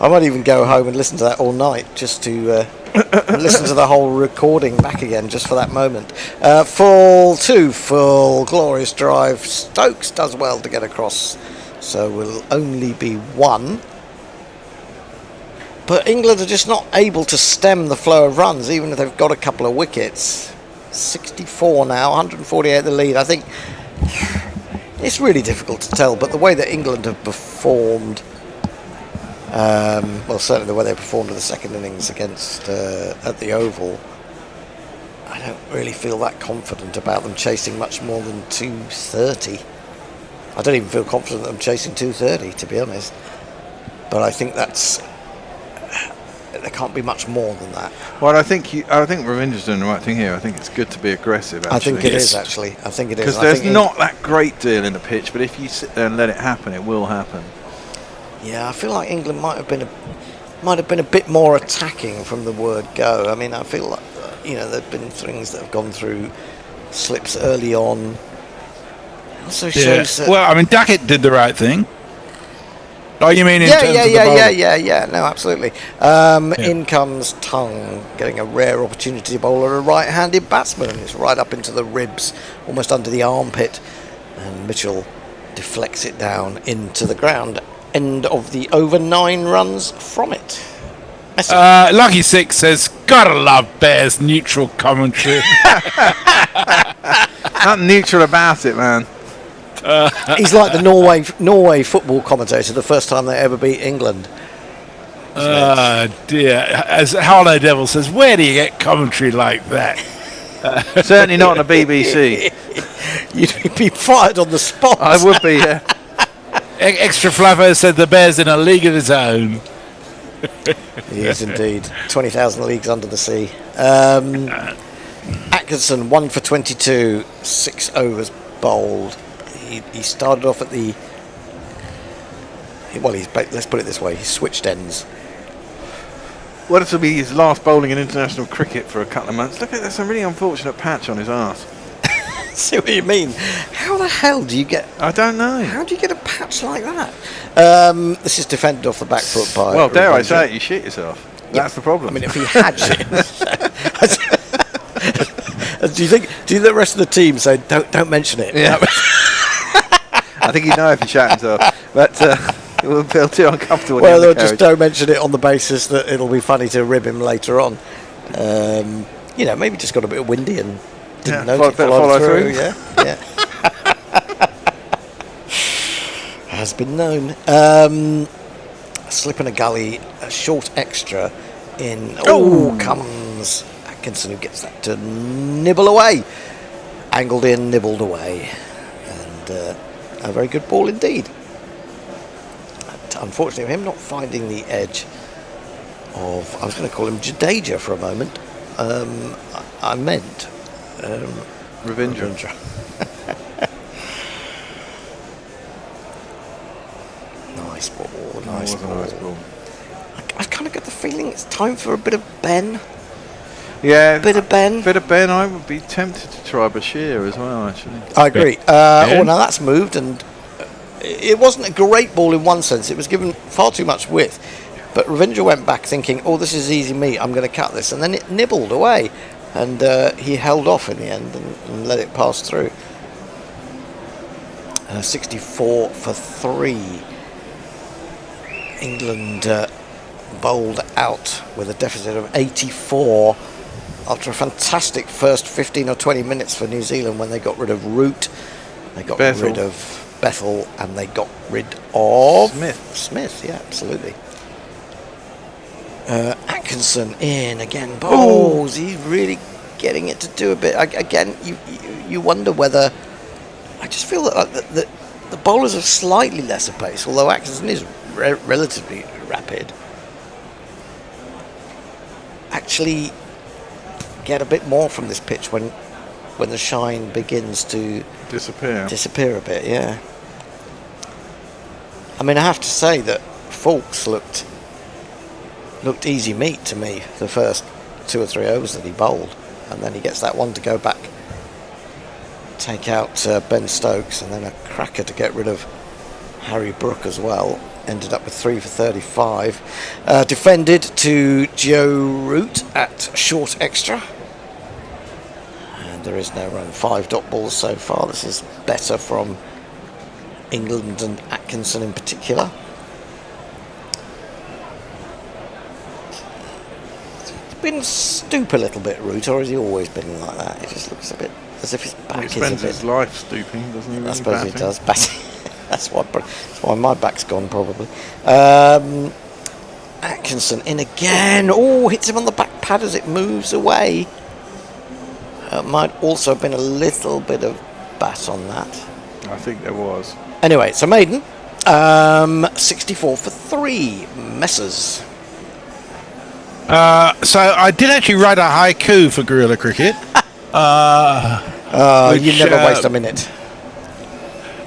I might even go home and listen to that all night, just to listen to the whole recording back again, just for that moment. Full glorious drive. Stokes does well to get across, so will only be one. But England are just not able to stem the flow of runs, even if they've got a couple of wickets. 64 now, 148 the lead. I think it's really difficult to tell, but the way that England have performed, well, certainly the way they performed in the second innings against at the Oval, I don't really feel that confident about them chasing much more than 230. I don't even feel confident that I'm chasing 230, to be honest. But I think there can't be much more than that. Well, I think Ravindra's doing the right thing here. I think it's good to be aggressive. Actually. I think it is, actually. I think it is. Because there's not that great deal in the pitch, but if you sit there and let it happen, it will happen. Yeah, I feel like England might have been a bit more attacking from the word go. I mean, I feel like there've been things that have gone through slips early on. It also shows that. Well, I mean, Duckett did the right thing. Oh, you mean in terms of the bowling? Yeah. No, absolutely. In comes Tongue, getting a rare opportunity to bowl at a right-handed batsman, and it's right up into the ribs, almost under the armpit, and Mitchell deflects it down into the ground. End of the over 9 runs from it. Lucky Six says, "Gotta love Bears neutral commentary." Not neutral about it, man. He's like the Norway football commentator the first time they ever beat England. Dear. As Harlow Devil says, where do you get commentary like that? Certainly not on the BBC. You'd be fired on the spot. I would be, yeah. Extra Fluffo said the Bears in a league of his own. He is indeed. 20,000 leagues under the sea. Atkinson, 1 for 22, 6 overs bowled. He started off at the... Well, let's put it this way, he switched ends. Well, this will be his last bowling in international cricket for a couple of months. Look at that's a really unfortunate patch on his arse. See what you mean? How the hell do you get... I don't know. How do you get a patch like that? This is defended off the back foot by... Well, dare I say it, you shit yourself. Yeah. That's the problem. I mean, if he had shit... Do you think the rest of the team say, don't mention it? Yeah. I think he'd know if he shat himself. But it will feel too uncomfortable. Well, they'll just don't mention it on the basis that it'll be funny to rib him later on. Maybe just got a bit windy and didn't know to follow through. Yeah. Has been known. A slip in a gully, a short extra in. Oh, comes Atkinson, who gets that to nibble away. Angled in, nibbled away. And a very good ball indeed. Unfortunately, him not finding the edge of, I was going to call him Jadeja for a moment. I meant Ravindra. Nice ball, That nice was a ball. nice ball. I kind of get the feeling it's time for a bit of Ben. Yeah, Bit of Ben. I would be tempted to try Bashir as well, actually. I agree. Oh, now that's moved, and it wasn't a great ball in one sense. It was given far too much width. But Ravindra went back thinking, oh, this is easy meat, I'm going to cut this. And then it nibbled away. And he held off in the end and let it pass through. 64 for 3. England bowled out with a deficit of 84 after a fantastic first 15 or 20 minutes for New Zealand when they got rid of Root, they got rid of Bethel, and they got rid of Smith, yeah, absolutely. Atkinson in again, bowls. He's really getting it to do a bit. Again, you wonder whether, I just feel that the bowlers have slightly lesser pace, although Atkinson is relatively rapid. Actually get a bit more from this pitch when the shine begins to disappear a bit. Yeah, I mean, I have to say that Fawkes looked easy meat to me the first 2 or 3 overs that he bowled, and then he gets that one to go back, take out Ben Stokes, and then a cracker to get rid of Harry Brook as well. Ended up with 3 for 35. Defended to Joe Root at short extra. And there is no run. 5 dot balls so far. This is better from England and Atkinson in particular. He's been stoop a little bit, Root, or has he always been like that? It just looks a bit as if his back is a bit... He spends his life stooping, doesn't he? Really, I suppose batting? he does. Batting. That's why my back's gone, probably. Atkinson in again. Oh, hits him on the back pad as it moves away. Might also have been a little bit of bat on that. I think there was. Anyway, it's a maiden. 64 for 3. Messers. So I did actually write a haiku for Guerrilla Cricket. You never waste a minute.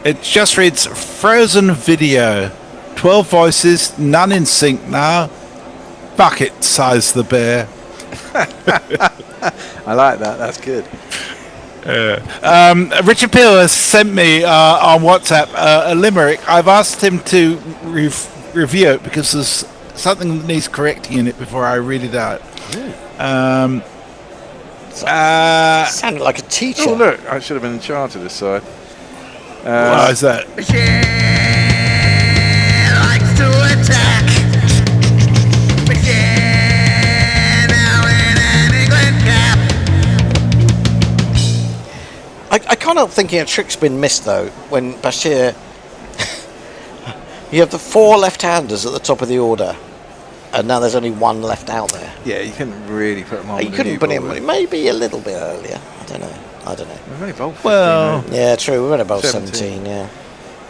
It just reads, frozen video. 12 voices, none in sync now. Bucket size the bear. I like that, that's good. Richard Peel has sent me on WhatsApp a limerick. I've asked him to review it because there's something that needs correcting in it before I read it out. Sounded like a teacher. Oh, look, I should have been in charge of this side. Why is that? Likes to attack. Now in an England cap. I can't help thinking a trick's been missed though when Bashir. You have the 4 left-handers at the top of the order, and now there's only 1 left out there. Yeah, you couldn't really put them on. You couldn't put him maybe a little bit earlier. I don't know. We've only bowled 15, Well, yeah, true. We've only bowled 17. Yeah.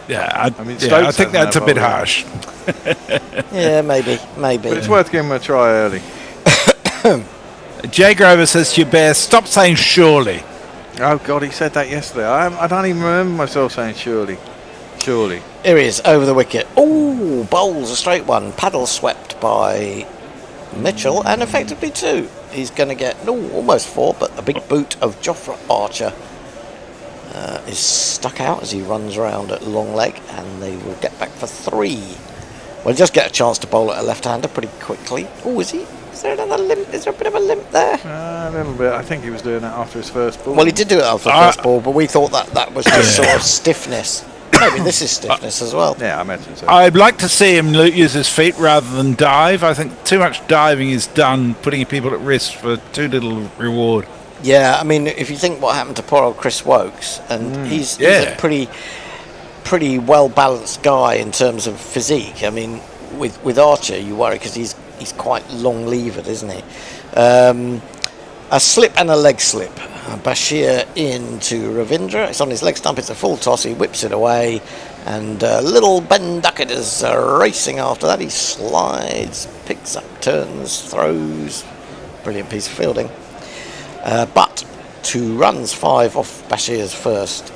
Yeah, I mean, I think that's a bit harsh. Yeah, maybe. But it's worth giving him a try early. Jay Grover says to you, Bear, stop saying surely. Oh, God, he said that yesterday. I don't even remember myself saying surely. Surely. Here he is, over the wicket. Oh, bowls a straight one. Paddle swept by Mitchell, and effectively 2. He's going to get almost 4, but a big boot of Jofra Archer is stuck out as he runs around at long leg, and they will get back for 3. We'll just get a chance to bowl at a left-hander pretty quickly. Oh, is he? Is there another limp? Is there a bit of a limp there? A little bit. I think he was doing that after his first ball. Well, he did do it after the first ball, but we thought that was just sort of stiffness. Maybe this is stiffness as well. Yeah, I imagine so. I'd like to see him use his feet rather than dive. I think too much diving is done, putting people at risk for too little reward. Yeah, I mean, if you think what happened to poor old Chris Wokes, and he's a pretty well balanced guy in terms of physique. I mean, with Archer, you worry because he's quite long levered, isn't he? A slip and a leg slip. Bashir into Ravindra. It's on his leg stump. It's a full toss. He whips it away, And little Ben Duckett is racing after that. He slides, picks up, turns, throws. Brilliant piece of fielding. But 2 runs, 5 off Bashir's first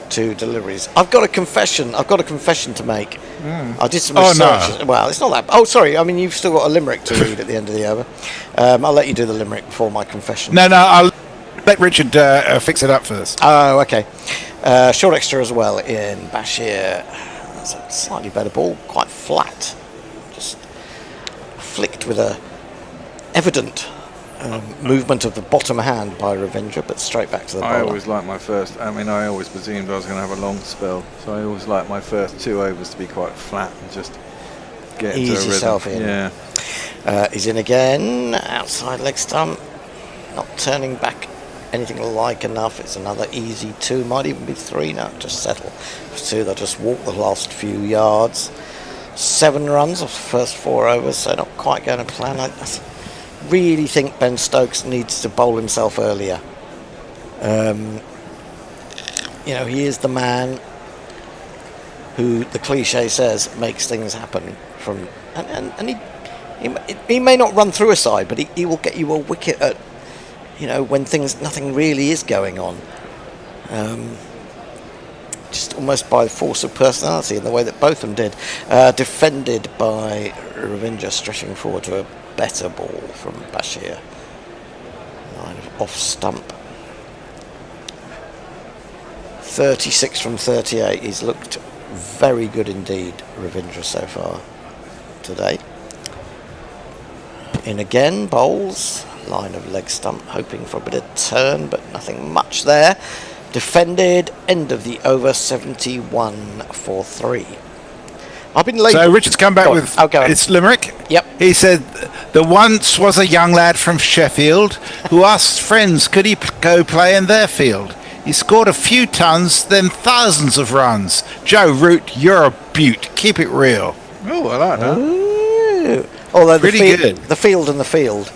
2 deliveries. I've got a confession to make. I did some research. No. Well, it's not that. Oh, sorry. I mean, you've still got a limerick to read at the end of the over. I'll let you do the limerick before my confession. No, I'll let Richard fix it up first. Oh, okay. Short extra as well in Bashir. That's a slightly better ball, quite flat. Just flicked with a evident movement of the bottom hand by Ravindra, but straight back to the bowler. I always like my first. I mean, I always presumed I was going to have a long spell, so I always like my first 2 overs to be quite flat and just get into a Ease rhythm. yourself in. Yeah. He's in again, outside leg stump, not turning back anything like enough. It's another easy 2, might even be 3 now. Just settle for 2. They'll just walk the last few yards. 7 runs off the first 4 overs, so not quite going to plan. I really think Ben Stokes needs to bowl himself earlier. He is the man who the cliche says makes things happen. And he may not run through a side, but he will get you a wicket at when nothing really is going on. Just almost by force of personality in the way that both of them did. Defended by Ravindra, stretching forward to a better ball from Bashir. Line of off stump. 36 from 38. He's looked very good indeed, Ravindra, so far today. In again, bowls. Line of leg stump, hoping for a bit of turn, but nothing much there. Defended, end of the over, 71 for 3. I've been late. So Richard's come back with its limerick. Yep. He said, there once was a young lad from Sheffield who asked friends could he go play in their field. He scored a few tons, then thousands of runs. Joe Root, you're a beaut. Keep it real. Oh, I like that. Ooh. Although Pretty good. The field and the field.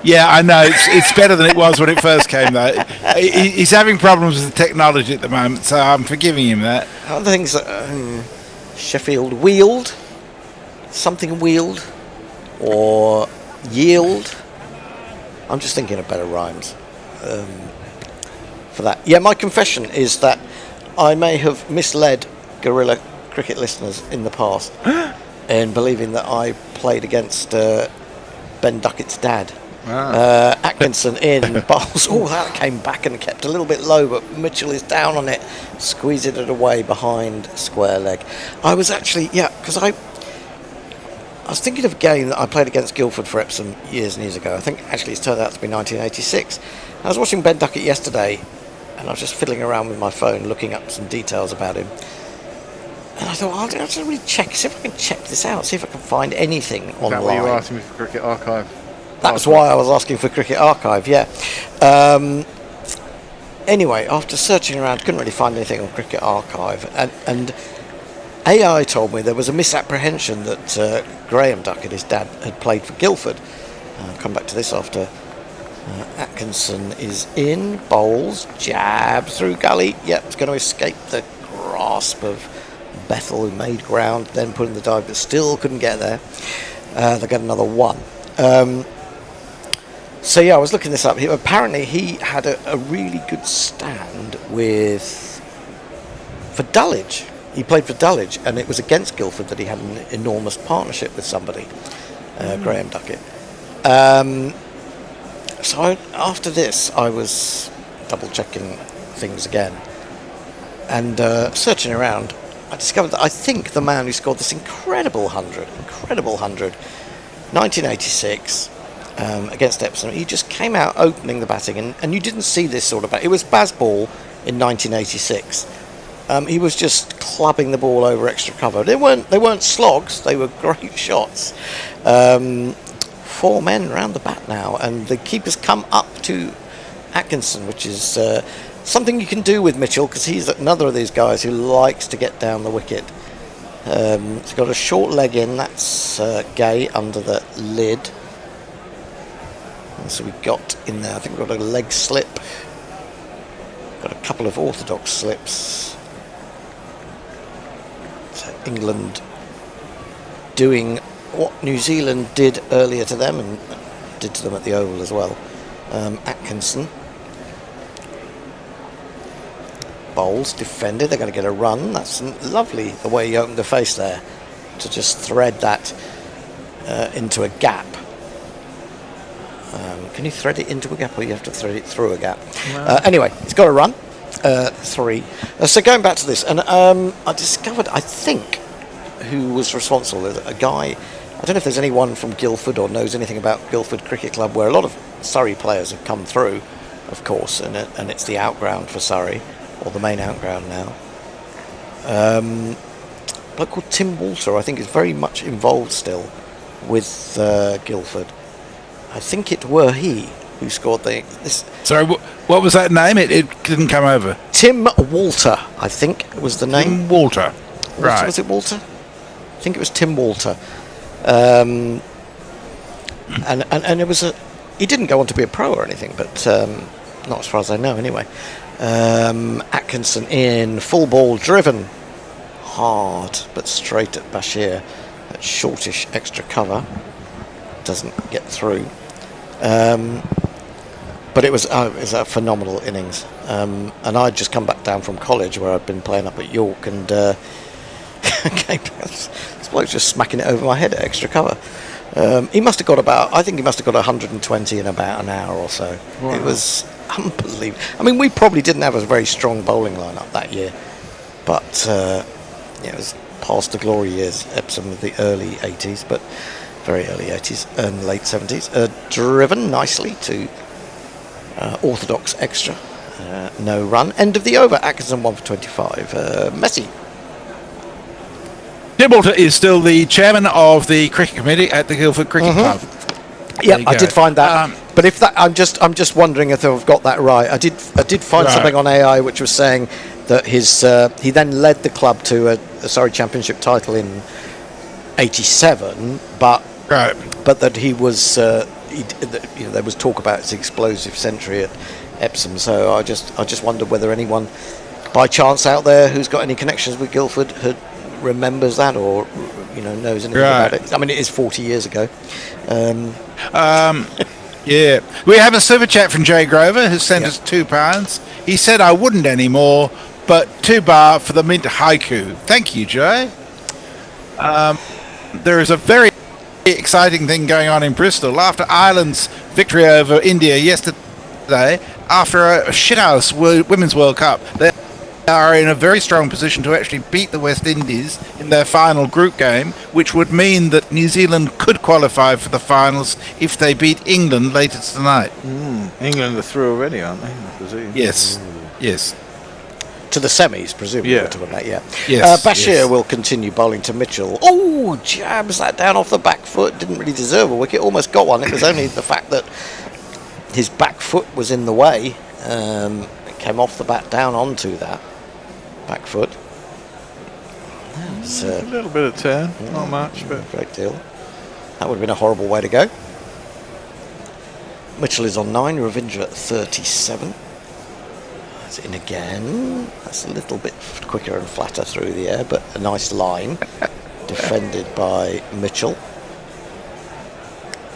Yeah, I know. It's better than it was when it first came, though. He's having problems with the technology at the moment, so I'm forgiving him that. Other things that Sheffield wheeled, something wheeled, or yield. I'm just thinking of better rhymes for that. Yeah, my confession is that I may have misled Guerrilla Cricket listeners in the past in believing that I played against Ben Duckett's dad. Atkinson in bowls. Oh, that came back and kept a little bit low, but Mitchell is down on it, squeezing it away behind square leg. I was actually, because I was thinking of a game that I played against Guildford for Epsom years and years ago. I think actually it's turned out to be 1986. I was watching Ben Duckett yesterday, and I was just fiddling around with my phone, looking up some details about him. And I thought, I'll just really check, see if I can check this out, see if I can find anything online. Is that what you were asking me for Cricket Archive? That was why I was asking for Cricket Archive, yeah. Anyway, after searching around, couldn't really find anything on Cricket Archive. And AI told me there was a misapprehension that Graham Duckett, his dad, had played for Guildford. I'll come back to this after. Atkinson is in, bowls, jab through gully. Yep, it's going to escape the grasp of Bethel, who made ground, then put in the dive, but still couldn't get there. They'll get another 1. So yeah, I was looking this up. Apparently he had a really good stand for Dulwich. He played for Dulwich, and it was against Guildford that he had an enormous partnership with somebody, Graham Duckett. So after this, I was double-checking things again. And searching around, I discovered that I think the man who scored this incredible 100, 1986, against Epsom, he just came out opening the batting, and you didn't see this sort of bat. It was Bazball in 1986. He was just clubbing the ball over extra cover. They weren't slogs, they were great shots. 4 men round the bat now, and the keeper's come up to Atkinson, which is something you can do with Mitchell, because he's another of these guys who likes to get down the wicket. He's got a short leg in, that's Gay under the lid. And so we got in there, I think we've got a leg slip, got a couple of orthodox slips. So England doing what New Zealand did earlier to them and did to them at the Oval as well. Atkinson bowls, defended, they're going to get a run. That's lovely the way he opened the face there to just thread that into a gap. Can you thread it into a gap or you have to thread it through a gap? Anyway, he's got a run. 3. So going back to this, and I discovered, I think, who was responsible, a guy, I don't know if there's anyone from Guildford or knows anything about Guildford Cricket Club, where a lot of Surrey players have come through, of course, and it's the outground for Surrey, or the main outground now. A bloke called Tim Walter, I think, is very much involved still with Guildford. I think it were he who scored this. Sorry, what was that name? It didn't come over. Tim Walter, I think was the name. Tim Walter. Right. Was it Walter? I think it was Tim Walter. And it was he didn't go on to be a pro or anything, but not as far as I know anyway. Atkinson in, full ball driven hard but straight at Bashir. That shortish extra cover doesn't get through. But it was a phenomenal innings. And I'd just come back down from college where I'd been playing up at York, and this bloke's just smacking it over my head at extra cover. He must have got I think he must have got 120 in about an hour or so. Wow. It was unbelievable. I mean, we probably didn't have a very strong bowling lineup that year, but it was past the glory years, Epsom of the early 80s, but very early 80s and late 70s. Driven nicely to orthodox extra. No run. End of the over. Atkinson 1 for 25. Messi. Tim Walter is still the chairman of the cricket committee at the Guildford Cricket Club. Yeah, I did find that. But if that, I'm just wondering if I've got that right. I did find something on AI which was saying that he then led the club to a Surrey Championship title in '87, but that he was there was talk about his explosive century at Epsom. So I just wondered whether anyone by chance out there who's got any connections with Guildford remembers that, or knows anything about it. I mean, it is 40 years ago. Yeah, we have a super chat from Jay Grover who sent us £2. He said I wouldn't anymore, but £2 for the mint haiku. Thank you, Jay. There is a very exciting thing going on in Bristol after Ireland's victory over India yesterday. After a shithouse Women's World Cup, they are in a very strong position to actually beat the West Indies in their final group game, which would mean that New Zealand could qualify for the finals if they beat England later tonight. England are through already, aren't they? I presume. Yes. To the semis, presumably. We're talking about, Yes. Bashir will continue bowling to Mitchell. Oh, jabs that down off the back foot. Didn't really deserve a wicket. Almost got one. It was only the fact that his back foot was in the way. It came off the bat down onto that back foot. A little bit of turn, not much, but great deal. That would have been a horrible way to go. Mitchell is on 9, Ravindra at 37. That's in again. That's a little bit quicker and flatter through the air, but a nice line. Defended by Mitchell.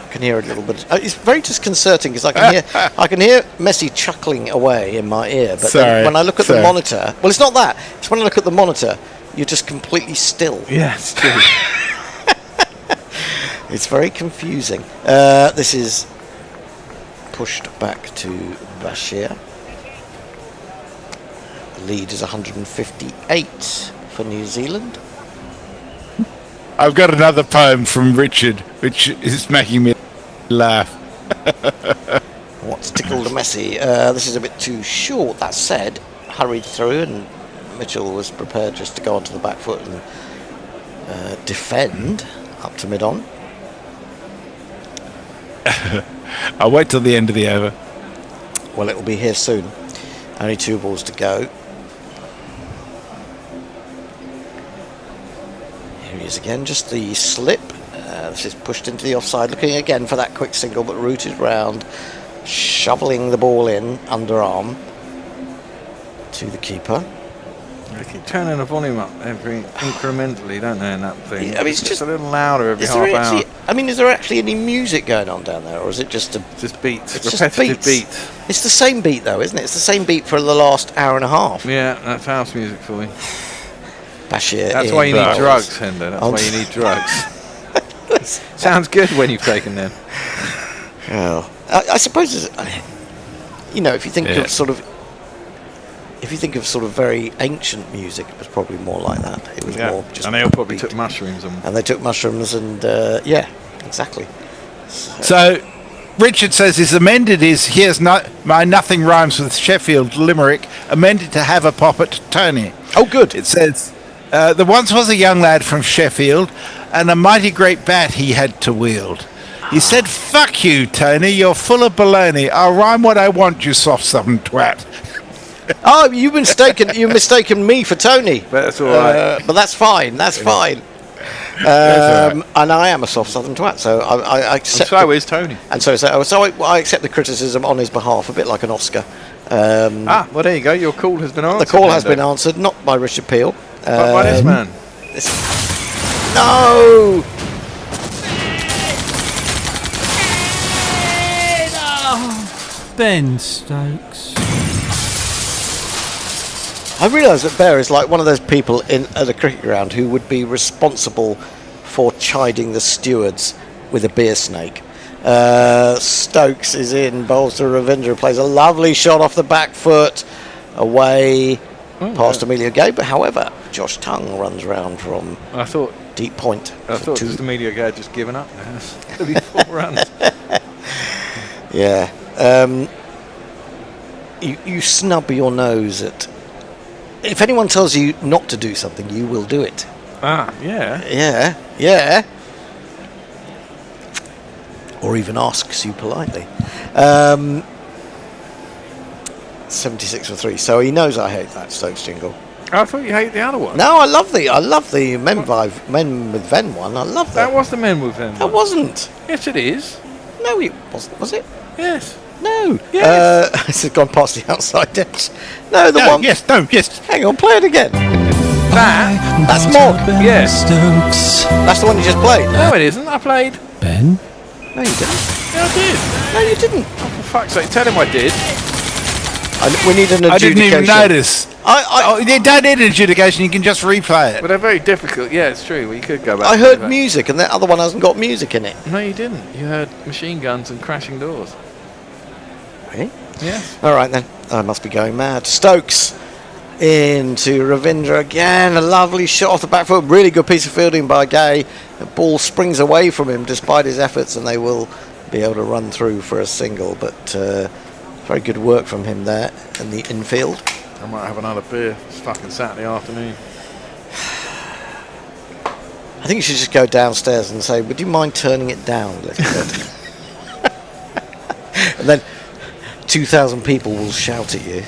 I can hear a little bit. It's very disconcerting because I can hear Messi chuckling away in my ear. But then when I look at the monitor, well, it's not that. It's when I look at the monitor, you're just completely still. Yeah, it's true. It's very confusing. This is pushed back to Bashir. The lead is 158 for New Zealand. I've got another poem from Richard, which is making me laugh. What's tickled Messi? This is a bit too short. That said, hurried through, and Mitchell was prepared just to go onto the back foot and defend up to mid-on. I'll wait till the end of the over. Well, it'll be here soon. Only 2 balls to go. Here he is again, just the slip. This is pushed into the offside, looking again for that quick single, but rooted round, shoveling the ball in underarm to the keeper. They keep turning the volume up incrementally, don't they, in that thing? Yeah, I mean, it's just a little louder every Is half there hour. actually, I mean, is there actually any music going on down there, or is it just just beats, it's repetitive just beats? It's the same beat, though, isn't it? It's the same beat for the last hour and a half. Yeah, that's house music for you. Bashir. That's why you need drugs, Hendo. That's why you need drugs. Sounds good when you've taken them. Well, I suppose, you know, if you think of sort of. If you think of sort of very ancient music, it was probably more like that. It was more just. And they all probably took mushrooms. And they took mushrooms, and yeah, exactly. So, Richard says he's amended his "Here's my nothing rhymes with Sheffield" limerick, amended to have a pop at Tony. Oh, good. It says, "There once was a young lad from Sheffield, and a mighty great bat he had to wield. He said, 'Fuck you, Tony, you're full of baloney. I'll rhyme what I want, you soft southern twat.'" Oh, you've mistaken me for Tony. But that's all right. But that's fine. That's fine. And I am a soft southern twat, so I accept. And so is Tony. And so I accept the criticism on his behalf, a bit like an Oscar. Well, there you go. Your call has been answered. The call has been answered, not by Richard Peel, but by this man. No. Ben Stokes. I realise that Bear is like one of those people at a cricket ground who would be responsible for chiding the stewards with a beer snake. Stokes is in, bowls to Ravindra, plays a lovely shot off the back foot, away past Emilio Gay, but however, Josh Tongue runs round from deep point. I thought just Emilio Gay had just given up now. 34 runs. Yeah. You snub your nose at... If anyone tells you not to do something, you will do it. Yeah. Yeah. Or even asks you politely. 76 for 3. So he knows I hate that Stokes jingle. I thought you hated the other one. No, I love the Men with Ven one. I love that. That was the Men with Ven. That wasn't. Yes, it is. No, it wasn't. Was it? Yes. No. Yes. This has gone past the outside edge. No, the one. Yes. Hang on, play it again. That's Mog. Yes. That's the one you just played. No, it isn't. I played. Ben? No, you didn't. Yeah, I did. No, you didn't. Oh, for fuck's sake, tell him I did. We need an adjudication. I didn't even notice. You don't need an adjudication, you can just replay it. But they're very difficult. Yeah, it's true. Well, you could go back. I heard music, and that other one hasn't got music in it. No, you didn't. You heard machine guns and crashing doors. Really? Yes. All right, then. I must be going mad. Stokes into Ravindra again. A lovely shot off the back foot. Really good piece of fielding by Gay. The ball springs away from him despite his efforts, and they will be able to run through for a single. But very good work from him there in the infield. I might have another beer. It's fucking Saturday afternoon. I think you should just go downstairs and say, would you mind turning it down a little bit? And then 2,000 people will shout at you.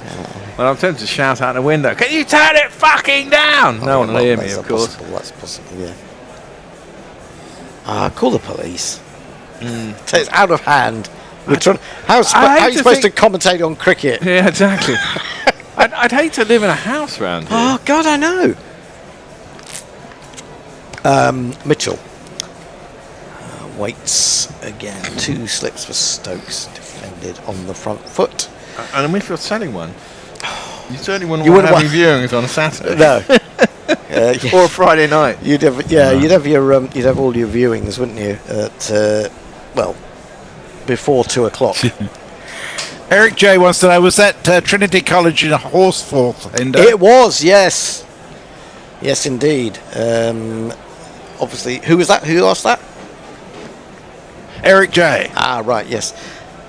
Well, I'm tempted to shout out the window, can you turn it fucking down? No one will hear me, of course. That's possible, yeah. Call the police. It's out of hand. How are you supposed to commentate on cricket? Yeah, exactly. I'd hate to live in a house round here. Oh, God, I know. Mitchell waits again. 2 slips for Stokes, defended on the front foot. And if you're selling one, you certainly wouldn't want having viewings on a Saturday. No. Or a Friday night. You'd have all your viewings, wouldn't you? At before 2 o'clock. Eric J wants to know, was that Trinity College in Horsforth? It was, yes. Yes, indeed. Obviously, who was that? Who asked that? Eric J. Right, yes.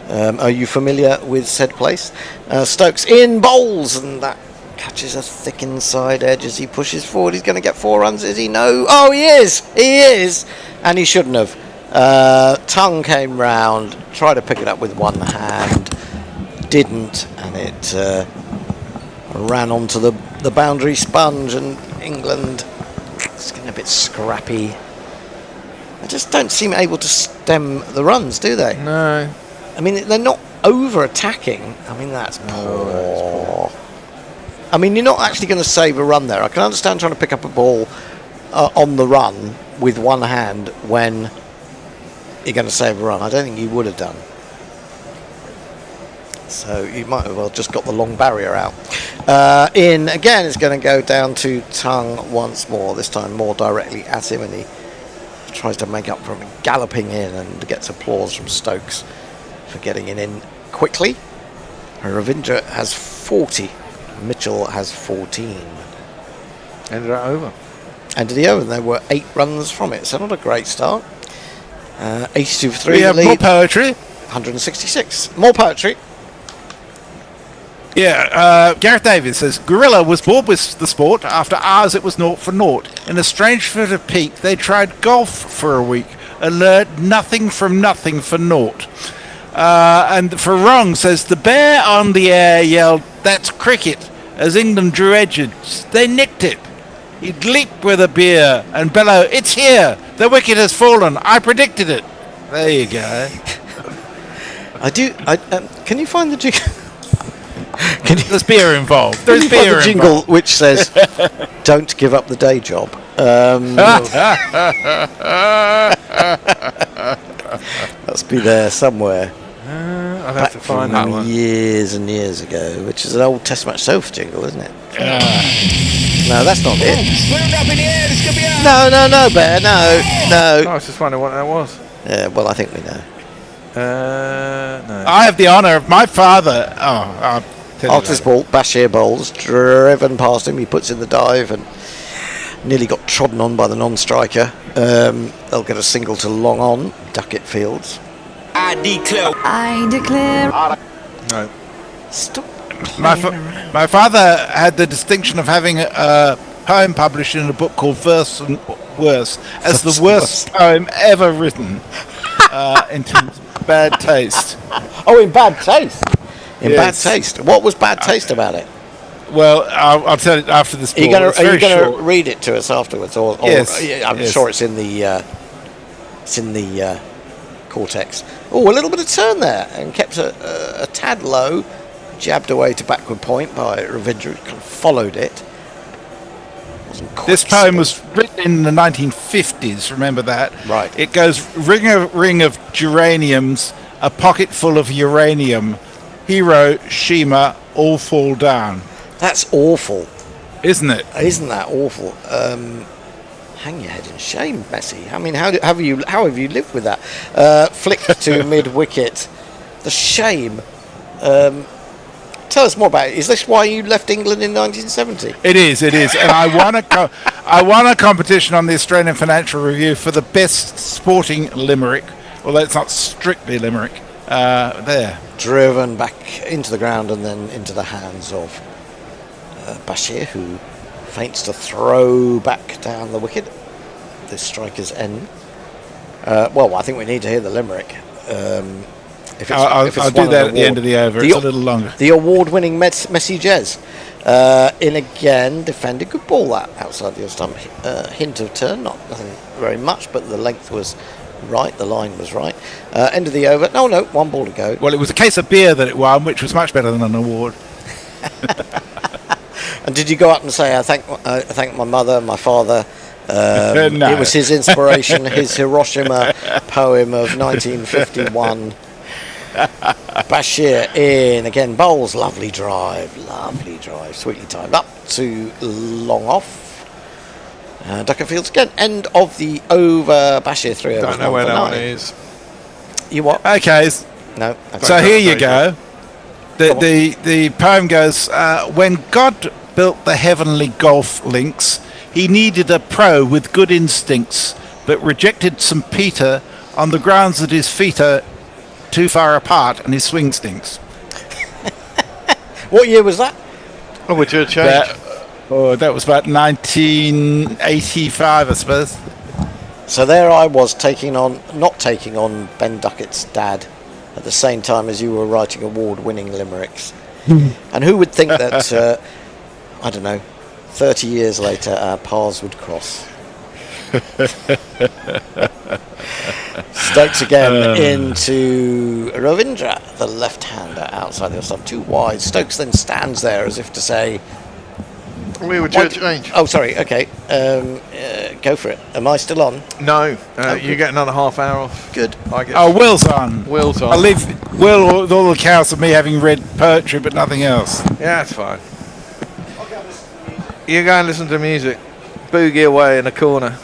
Are you familiar with said place? Stokes in bowls, and that catches a thick inside edge as he pushes forward. He's going to get 4 runs, is he? No. Oh, he is! He is! And he shouldn't have. Tongue came round, tried to pick it up with one hand, didn't, and it ran onto the boundary sponge, and England is getting a bit scrappy. They just don't seem able to stem the runs, do they? No. I mean, they're not over-attacking. I mean, that's poor. I mean, you're not actually going to save a run there. I can understand trying to pick up a ball on the run with one hand when you're going to save a run. I don't think you would have done. So you might have well just got the long barrier out. In again, it's going to go down to Tongue once more, this time more directly at him, and he tries to make up for him, galloping in, and gets applause from Stokes for getting in quickly. Ravindra has 40, Mitchell has 14. Ended that over. Ended the over, and there were 8 runs from it, so not a great start. 82 for 3. We have more poetry. 166. More poetry. Yeah, Gareth Davies says, Guerrilla was bored with the sport. After hours it was 0 for 0. In a strange fit of pique, they tried golf for a week and learned nothing from nothing for 0. And for Wrong says, the bear on the air yelled, that's cricket, as England drew edges. They nicked it. He'd leap with a beer and bellow, it's here, the wicket has fallen, I predicted it. There you go. Can you find the jingle? There's beer involved. Can you find the jingle which says, don't give up the day job? Must be there somewhere. I'll have to find that one. Years and years ago, which is an old Test Match Sofa jingle, isn't it? No, that's not it. No, Bear, no. I was just wondering what that was. Yeah, well, I think we know. No. I have the honour of my father. After this ball, Bashir bowls, driven past him, he puts in the dive and nearly got trodden on by the non-striker. They'll get a single to long on, Duckett Fields. I declare. No. Stop. My father had the distinction of having a poem published in a book called Verse and Worse as the worst poem ever written in terms of bad taste. Oh, in bad taste? In Yes. bad taste. What was bad taste about it? Well, I'll tell it after this. Are you going to read it to us afterwards, or Yes, I'm yes. sure it's in the cortex. Oh, a little bit of turn there, and kept a tad low, jabbed away to backward point by Ravindra, kind of followed it. This poem was written in the 1950s. Remember that? Right. It goes ring of geraniums, a pocket full of uranium. Hero, Shima, all fall down. That's awful, isn't it? Isn't that awful? Hang your head in shame, Messi. I mean, how have you lived with that? Flicked to mid wicket. The shame. Tell us more about it. Is this why you left England in 1970? It is, and I won a competition on the Australian Financial Review for the best sporting limerick, although it's not strictly limerick. There. Driven back into the ground and then into the hands of Bashir, who feints to throw back down the wicket. The striker's end. Well, I think we need to hear the limerick. I'll do that at the end of the over. It's a little longer. The award-winning Messi Jez. In again, defended. Good ball that outside the stump. Hint of turn, nothing very much, but the length was right, the line was right. End of the over. No, one ball to go. Well, it was a case of beer that it won, which was much better than an award. And did you go up and say, I thank my mother, my father? No. It was his inspiration, his Hiroshima poem of 1951. Bashir in again, bowls, lovely drive, sweetly timed up to long off. Duckett Fields again, end of the over. Bashir 3 overs. Don't know where that one is. You what? Okay. No. So here you go. The poem goes, when God built the heavenly golf links, he needed a pro with good instincts, but rejected St. Peter on the grounds that his feet are too far apart and his swing stinks. What year was that? Oh, would you change? That was about 1985, I suppose. So there I was not taking on Ben Duckett's dad at the same time as you were writing award-winning limericks. And who would think that, I don't know, 30 years later our paths would cross? Stokes again into Ravindra, the left-hander outside the stump, too wide. Stokes then stands there as if to say, We were due to change. Oh, sorry. Okay, go for it. Am I still on? No, you get another half hour off. Good. I get. Oh, Will's on. Will's on. I leave Will with all the accounts of me having read poetry, but nothing else. Yeah, that's fine. You go and listen to music. Boogie away in the corner.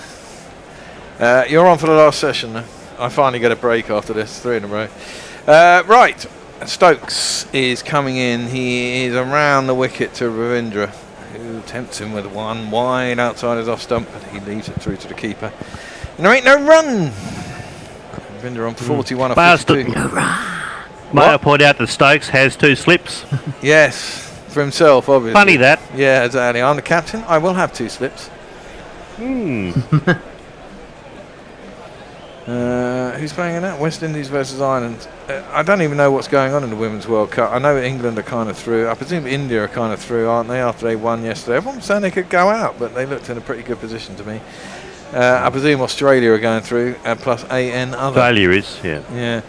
You're on for the last session now. I finally get a break after this, 3 in a row. Right, Stokes is coming in. He is around the wicket to Ravindra, who tempts him with one wide outside his off stump, but he leaves it through to the keeper. And there ain't no run. Ravindra on 41 of 52. May I point out that Stokes has 2 slips? Yes, for himself, obviously. Funny that. Yeah, exactly. I'm the captain. I will have 2 slips. Who's playing in that? West Indies versus Ireland. I don't even know what's going on in the Women's World Cup. I know England are kind of through. I presume India are kind of through, aren't they, after they won yesterday? Everyone was saying they could go out, but they looked in a pretty good position to me. I presume Australia are going through, plus AN other. Australia is, yeah. Yeah.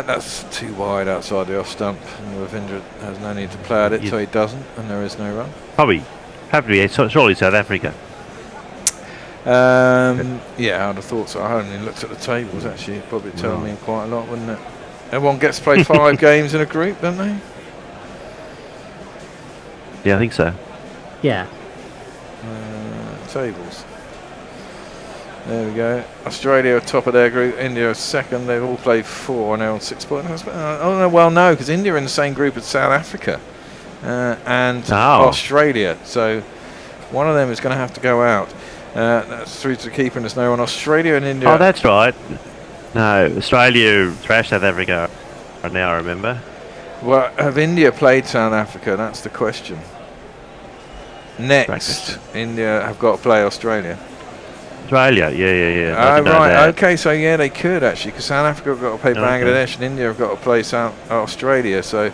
That's too wide outside the off stump. And Ravindra has no need to play at it, so he doesn't, and there is no run. Probably have to be surely South Africa. Yeah, I'd have thought so. I haven't even looked at the tables actually. It'd probably tell me quite a lot, wouldn't it? Everyone gets to play 5 games in a group, don't they? Yeah, I think so. Yeah. Tables. There we go. Australia are top of their group. India are second. They've all played 4 and they're on 6 points. Oh no, well no, because India are in the same group as South Africa and Australia. So one of them is going to have to go out. That's through to the keeper, and there's no one. Australia and India. Oh, that's right. No, Australia thrashed South Africa. Now I remember. Well, have India played South Africa? That's the question. Next, India have got to play Australia. Australia, yeah. Oh, right, okay, so yeah, they could actually, because South Africa have got to play Bangladesh and India have got to play Australia. So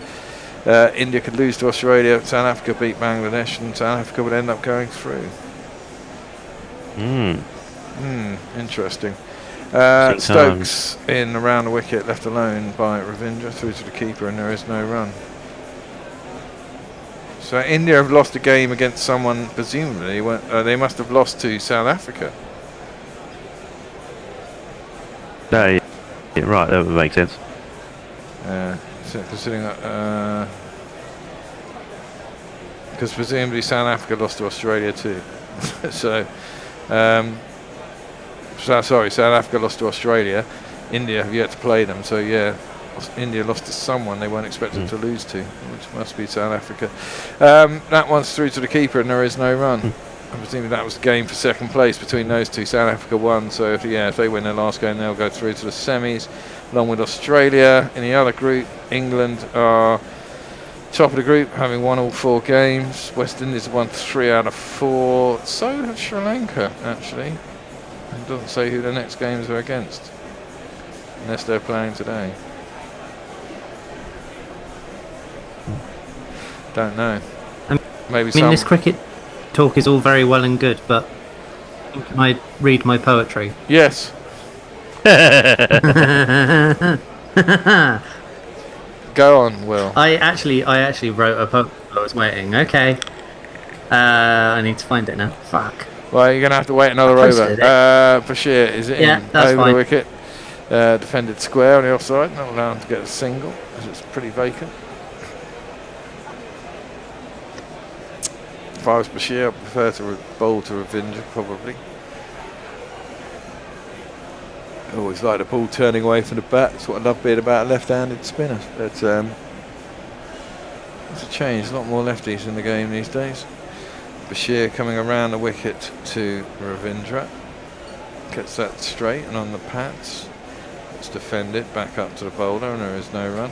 India could lose to Australia, South Africa beat Bangladesh, and South Africa would end up going through. Interesting. Stokes in around the wicket, left alone by Ravindra, through to the keeper, and there is no run. So India have lost a game against someone, presumably they must have lost to South Africa. Yeah, right, that would make sense. So considering that, because presumably South Africa lost to Australia too. Sorry, South Africa lost to Australia. India have yet to play them, so yeah, India lost to someone they weren't expected to lose to, which must be South Africa. That one's through to the keeper, and there is no run. I presume that was the game for second place between those two. South Africa won, so if they win their last game, they'll go through to the semis, along with Australia. In the other group, England are top of the group, having won all 4 games. West Indies have won 3 out of 4. So have Sri Lanka, actually. It doesn't say who the next games are against, unless they're playing today. Don't know. Maybe. I mean, this cricket talk is all very well and good, but can I read my poetry? Yes. Go on, Will. I actually wrote a poem. I was waiting. Okay. I need to find it now. Fuck. Well, you're going to have to wait another over. Bashir, is it in? That's over fine. the wicket. Defended square on the offside. Not allowed to get a single, as it's pretty vacant. If I was Bashir, I'd prefer to bowl to Ravindra, probably. I always like the ball turning away from the bat. That's what I love being about a left-handed spinner. But it's a change. A lot more lefties in the game these days. Bashir coming around the wicket to Ravindra. Gets that straight and on the pads. It's defended, back up to the bowler, and there is no run.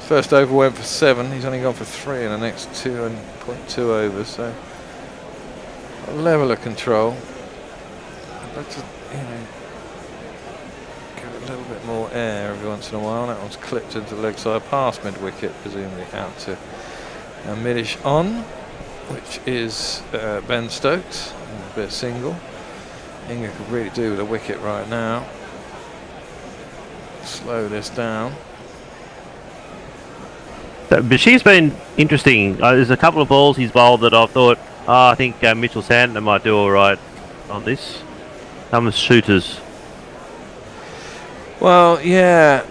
First over went for 7. He's only gone for 3 in the next 2.2 overs. So a level of control. I'd like to, give it a little bit more air every once in a while. That one's clipped into the leg side, past mid wicket, presumably out to Midish on, which is Ben Stokes. A bit single. Inga could really do with a wicket right now. Slow this down. But she's been interesting. There's a couple of balls he's bowled that I've thought, I think Mitchell Santner might do all right on this. Some shooters. Well, yeah,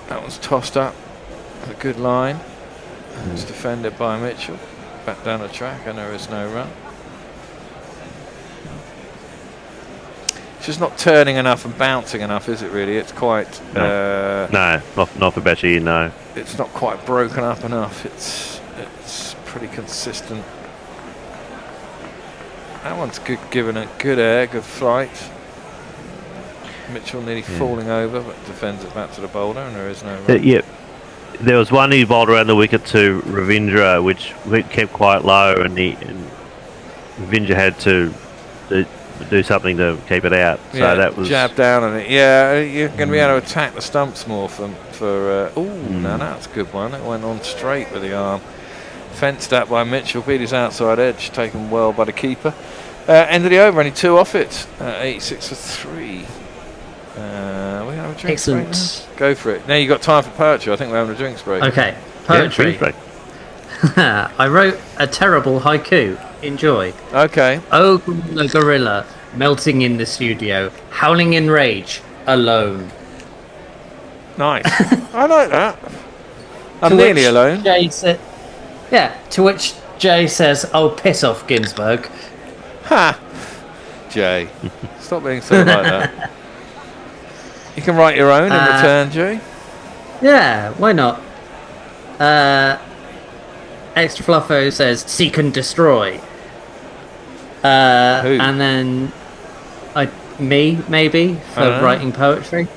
that was tossed up. A good line. It's defended by Mitchell. Back down the track, and there is no run. It's just not turning enough and bouncing enough, is it? Really, it's quite. No, not for Bashir. No, it's not quite broken up enough. It's pretty consistent. That one's good, given a good air, good flight. Mitchell nearly falling over, but defends it back to the bowler, and there is no run. Yep. There was one he bowled around the wicket to Ravindra, which kept quite low, and Ravindra had to do something to keep it out. So that was jab down on it. Yeah, you're going to be able to attack the stumps more no, that's a good one. It went on straight with the arm. Fenced out by Mitchell, beat his outside edge, taken well by the keeper. End of the over, only 2 off it. 86 for 3. We have a drinks Excellent. break now? Go for it. Now you've got time for poetry. I think we're having a drinks break. Okay, poetry. I wrote a terrible haiku. Enjoy. Okay. Oh, the gorilla, melting in the studio, howling in rage, alone. Nice. I like that. I'm To nearly which alone. To which Jay says, "Oh, piss off, Ginsburg." Ha! Jay. Stop being so like that. You can write your own in return, Jay. Yeah, why not? Extra Fluffo says, "Seek and destroy." Who? And then me maybe for writing poetry.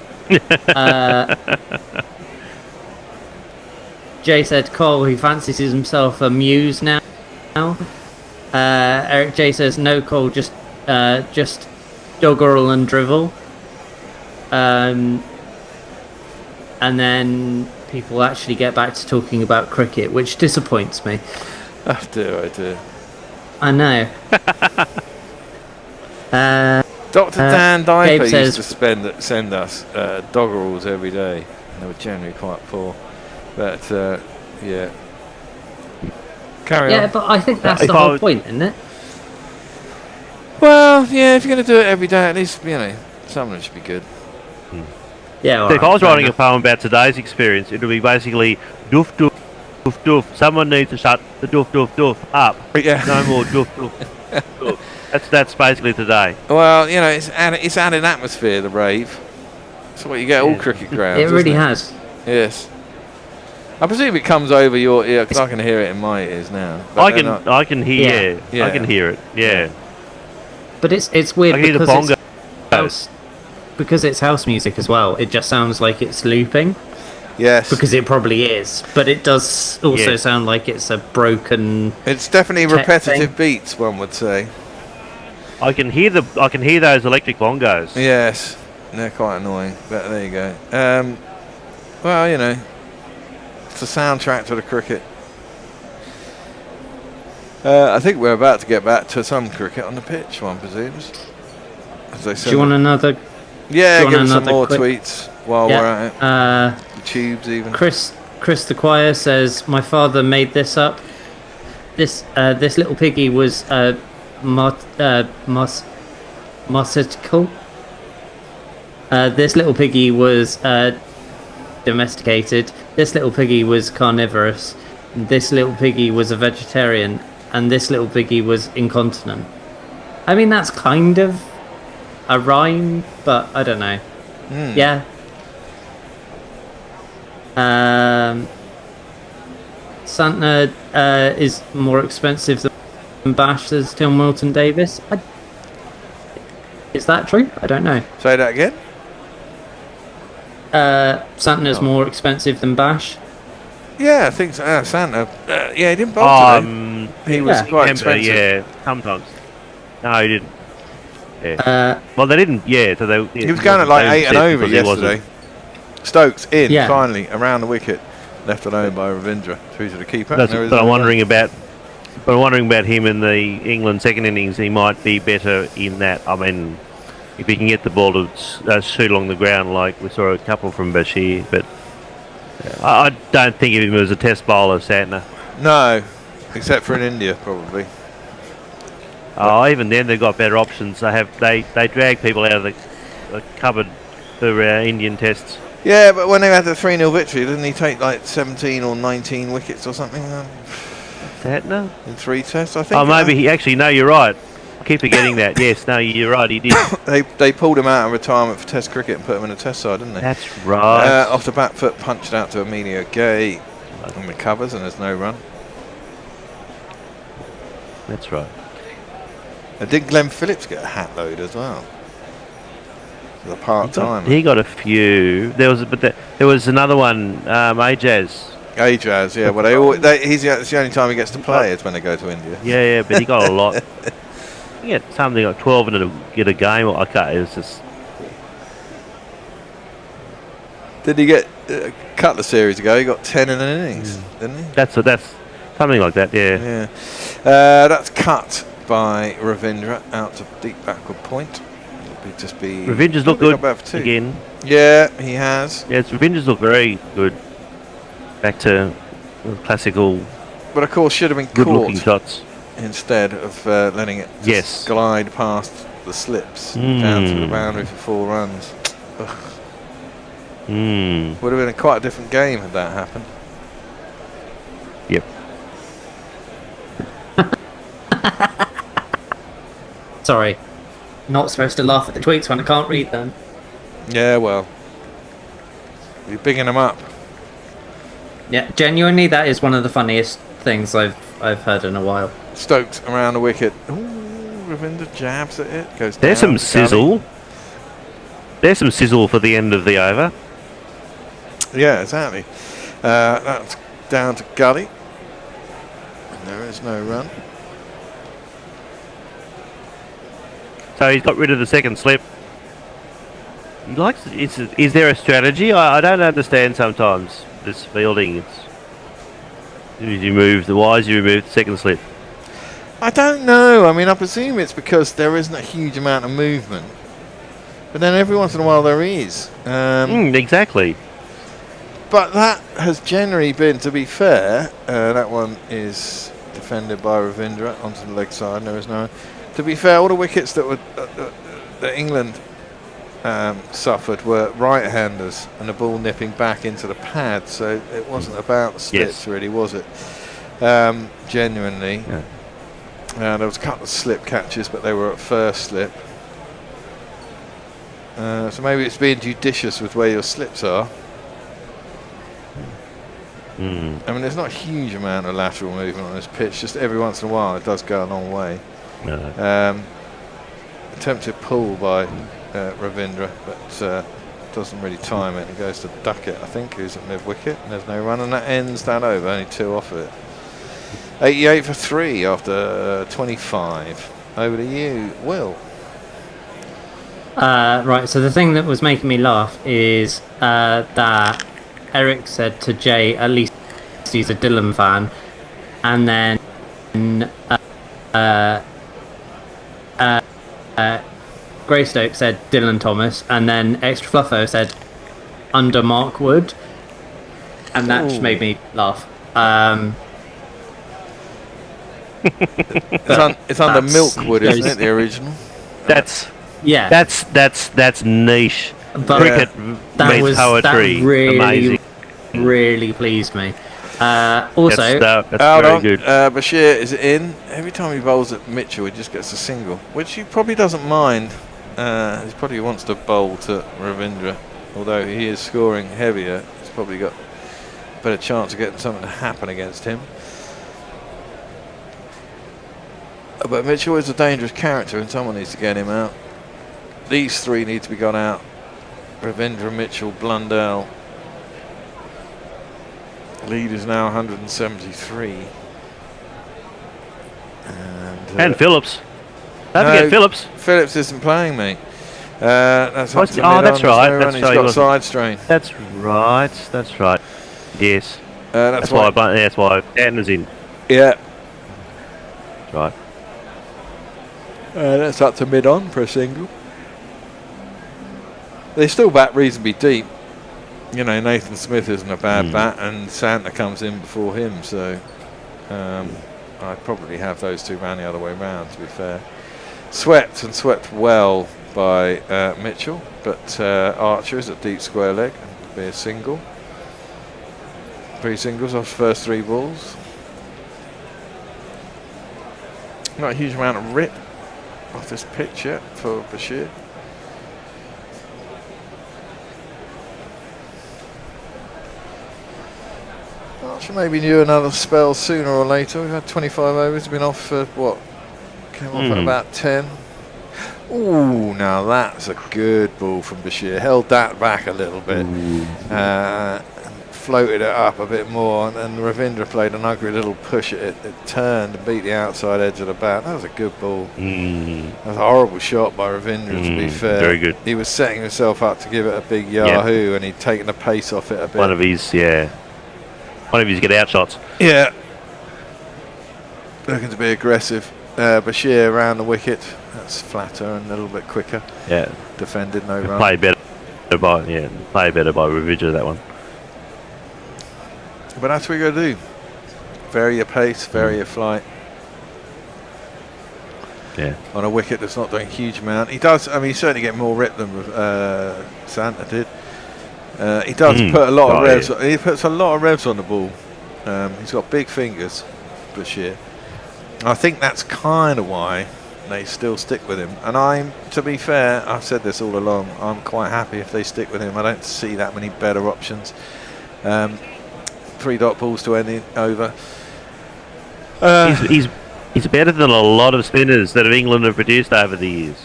Jay said Cole, he fancies himself a muse now. Eric J says no, Cole, just doggerel and drivel. And then people actually get back to talking about cricket, which disappoints me. I do. I know. Dr. Dan Gabe Diper says, used to send us doggerels every day. They were generally quite poor. But, yeah. Carry on. yeah, but I think that's the whole point, isn't it? Well, yeah, if you're going to do it every day, at least, some of them should be good. Yeah, So if I was writing a poem about today's experience, it would be basically doof doof doof doof. Someone needs to shut the doof doof doof up. Yeah. No more doof doof doof. That's basically today. Well, it's added atmosphere, the rave. That's what you get at all cricket grounds. It really isn't has. Yes. I presume it comes over your ear, because I can hear it in my ears now. I can hear. Yeah. I can hear it. Yeah. But it's weird I can hear the because bongos. because it's house music as well. It just sounds like it's looping. Yes. Because it probably is, but it does also sound like it's a broken. It's definitely tech repetitive thing. beats, one would say. I can hear those electric bongos. Yes, they're quite annoying, but there you go. Well, it's a soundtrack to the cricket. I think we're about to get back to some cricket on the pitch, one presumes. Do you want another? Yeah, give us some more tweets while we're at it. The tubes, even. Chris the Choir says, "My father made this up. This little piggy was marsupial. This little piggy was domesticated. This little piggy was carnivorous. This little piggy was a vegetarian, and this little piggy was incontinent." I mean, that's kind of a rhyme, but I don't know. Yeah. Santner is more expensive than Bash, says Tim Milton Davis. Is that true? I don't know. Say that again. Santner's more expensive than Bash. Yeah, I think so. Santner. Yeah, he didn't bowl today. He was quite expensive. Yeah, sometimes. No, he didn't. Yeah. Well, they didn't. Yeah, so they. He was going at like 8 and over yesterday. Stokes in finally around the wicket, left alone by Ravindra through to the keeper. But I'm wondering about him in the England second innings. He might be better in that. I mean, if he can get the ball to shoot along the ground, like we saw a couple from Bashir, but I don't think of him as a test bowler, Santner. No, except for in India, probably. Oh, even then they've got better options. They drag people out of the cupboard for Indian tests. Yeah, but when they had the 3-0 victory, didn't he take like 17 or 19 wickets or something? Santner? In 3 tests, I think. Oh, maybe he actually. No, you're right. I keep forgetting that. Yes, no, you're right. He did. They pulled him out of retirement for Test cricket and put him in a Test side, didn't they? That's right. Off the back foot, punched out to Emilio Gay, and recovers, and there's no run. That's right. Did Glenn Phillips get a hat load as well? The part-time. He got a few. There was another one. Ajaz. Ajaz, yeah. Well, it's the only time he gets to play is when they go to India. Yeah, but he got a lot. He get something like 12 and get a game. Okay, it was just. Did he get a couple of series ago? He got 10 in an innings, didn't he? That's something like that. Yeah. That's cut by Ravindra out to deep backward point. Ravindra's look good again. Yeah, he has. Yes, Ravindra's look very good. Back to classical. But of course, should have been good-looking caught shots instead of letting it just glide past the slips down to the boundary for 4 runs. Would have been quite a different game had that happened. Yep. Sorry. Not supposed to laugh at the tweets when I can't read them. Yeah, well. You're bigging them up. Yeah, genuinely, that is one of the funniest things I've heard in a while. Stokes around the wicket. Ooh, Ravindra jabs at it. Goes down. There's some sizzle. There's some sizzle for the end of the over. Yeah, exactly. That's down to Gully. And there is no run. So he's got rid of the second slip. He likes. Is there a strategy? I don't understand sometimes this fielding. Why did you remove the second slip? I don't know. I mean, I presume it's because there isn't a huge amount of movement. But then every once in a while there is. Exactly. But that has generally been, to be fair, that one is defended by Ravindra onto the leg side. There is no. To be fair, all the wickets that England suffered were right-handers, and the ball nipping back into the pad. So it wasn't about the splits, really, was it? Genuinely. Yeah. There was a couple of slip catches, but they were at first slip. So maybe it's being judicious with where your slips are. I mean, there's not a huge amount of lateral movement on this pitch. Just every once in a while, it does go a long way. Attempted pull by Ravindra, but doesn't really time it. He goes to Duckett, I think, who's at mid-wicket, and there's no run, and that ends that over. Only 2 off of it. 88 for 3 after 25. Over to you, Will. Right, so the thing that was making me laugh is that Eric said to Jay, at least he's a Dylan fan, and then Greystoke said Dylan Thomas, and then Extra Fluffo said under Mark Wood, and that just made me laugh. It's under Milkwood, isn't it? The original. That's niche. But Cricket meets poetry. That really, amazing. Really pleased me. Also, that's very good. Bashir is in. Every time he bowls at Mitchell, he just gets a single, which he probably doesn't mind. He probably wants to bowl to Ravindra, although he is scoring heavier. He's probably got a better chance of getting something to happen against him. But Mitchell is a dangerous character, and someone needs to get him out. These 3 need to be gone out. Ravindra, Mitchell, Blundell. Lead is now 173. And Phillips. Don't forget Phillips. Phillips isn't playing, mate. That's that's right. He's got side strain. That's right. Yes. That's why Danner's in. Yeah. That's right. That's up to mid-on for a single. They still bat reasonably deep. you know, Nathan Smith isn't a bad bat, and Santa comes in before him, so I'd probably have those two round the other way round, to be fair. Swept well by Mitchell, but Archer is at deep square leg, and be a single. 3 singles off first 3 balls. Not a huge amount of rip off this pitch yet for Bashir. Archer maybe knew another spell sooner or later. We've had 25 overs, been off for what? Came off at about 10. Ooh, now that's a good ball from Bashir. Held that back a little bit. Floated it up a bit more, and Ravindra played an ugly little push at it. It turned and beat the outside edge of the bat. That was a good ball. That was a horrible shot by Ravindra, to be fair. Very good. He was setting himself up to give it a big yahoo, and he'd taken the pace off it a bit. One of his get out shots. Yeah. Looking to be aggressive. Bashir around the wicket. That's flatter and a little bit quicker. Yeah. Defended, no run. Played better by Ravindra, that one. But that's what you got to do. Vary your pace, vary your flight. Yeah. On a wicket that's not doing a huge amount. He does, I mean, he certainly get more rip than Santa did. He does put a lot of revs. He puts a lot of revs on the ball. He's got big fingers, Bashir. I think that's kind of why they still stick with him. And to be fair, I've said this all along, I'm quite happy if they stick with him. I don't see that many better options. 3 dot balls to end the over. He's better than a lot of spinners that England have produced over the years.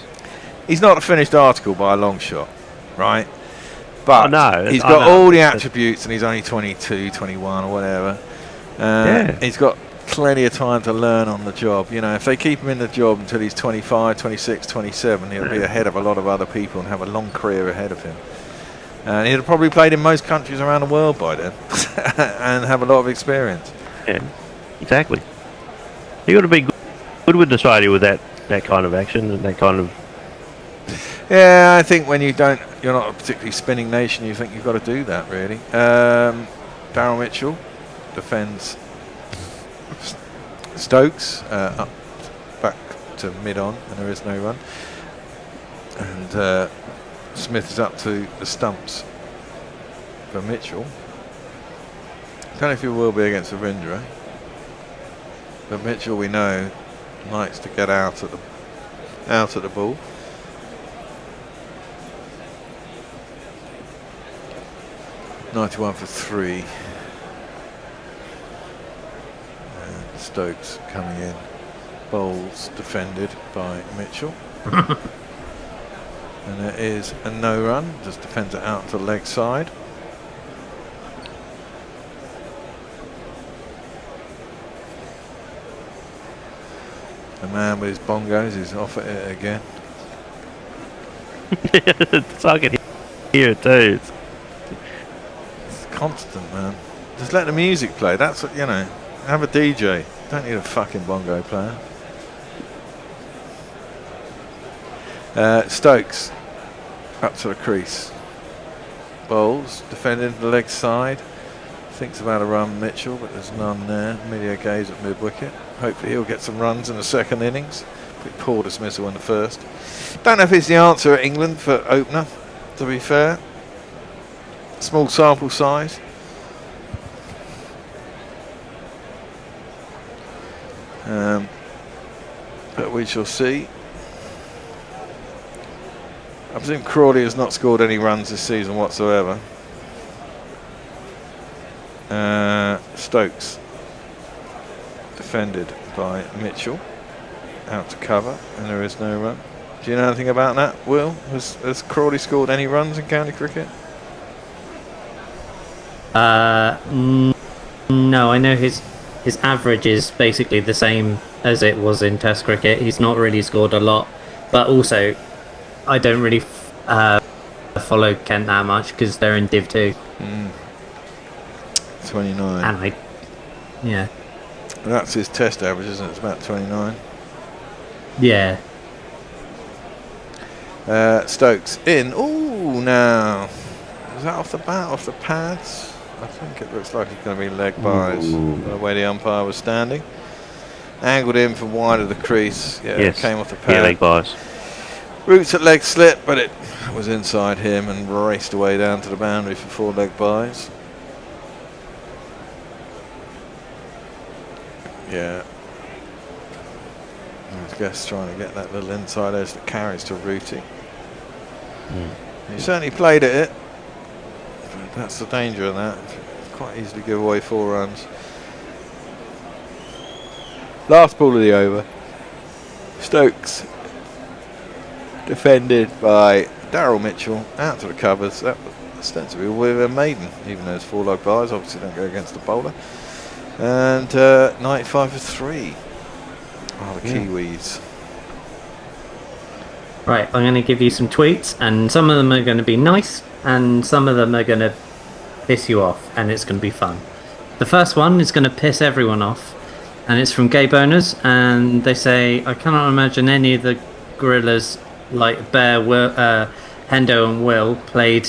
He's not a finished article by a long shot, right? But he's got all the attributes, and he's only 22, 21 or whatever. He's got plenty of time to learn on the job. You know, if they keep him in the job until he's 25, 26, 27, he'll be ahead of a lot of other people and have a long career ahead of him. And he'd have probably played in most countries around the world by then and have a lot of experience. Yeah, exactly. You got to be good with Australia with that kind of action and that kind of. Yeah, I think when you're not a particularly spinning nation, you think you've got to do that, really. Darryl Mitchell defends Stokes up back to mid-on, and there is no run. And Smith is up to the stumps for Mitchell. I don't know if he will be against Ravindra, but Mitchell, we know, likes to get out at the ball. .91 for 3. And Stokes coming in. Bowls defended by Mitchell. And there is a no run, just defends it out to the leg side. The man with his bongos is off at it again. I can hear it too. It's constant, man. Just let the music play. That's what, you know, have a DJ. Don't need a fucking bongo player. Stokes up to the crease. Bowls defending the leg side. Thinks about a run, Mitchell, but there's none there. Emilio Gay's at mid wicket. Hopefully he'll get some runs in the second innings. Pretty poor dismissal in the first. Don't know if it's the answer at England for opener, to be fair. Small sample size. But we shall see. I presume Crawley has not scored any runs this season whatsoever. Stokes defended by Mitchell, out to cover, and there is no run. Do you know anything about that, Will? Has Crawley scored any runs in county cricket? No, I know his average is basically the same as it was in Test cricket. He's not really scored a lot, but also I don't really follow Kent that much because they're in Div 2. 29. And yeah. That's his Test average, isn't it? It's about 29. Yeah. Stokes in. Ooh, now Is that off the bat, off the pads? I think it looks like it's going to be leg byes, the way the umpire was standing. Angled in from wide of the crease. Yeah, Yes. it came off the pad. Yeah, leg byes. Roots at leg slip, but it was inside him and raced away down to the boundary for 4 leg byes. Yeah. I guess trying to get that little inside edge that carries to Rooty. He certainly played at it. But that's the danger of that. Quite easily give away 4 runs. Last ball of the over. Stokes defended by Daryl Mitchell out to the covers. That was ostensibly with a maiden, even though it's 4 leg byes. Obviously don't go against the bowler. And 95 for 3 are the Kiwis. Right, I'm going to give you some tweets, and some of them are going to be nice, and some of them are going to piss you off, and it's going to be fun. The first one is going to piss everyone off, and it's from Gay Boners, and they say, I cannot imagine any of the gorillas like Bear, Hendo and Will played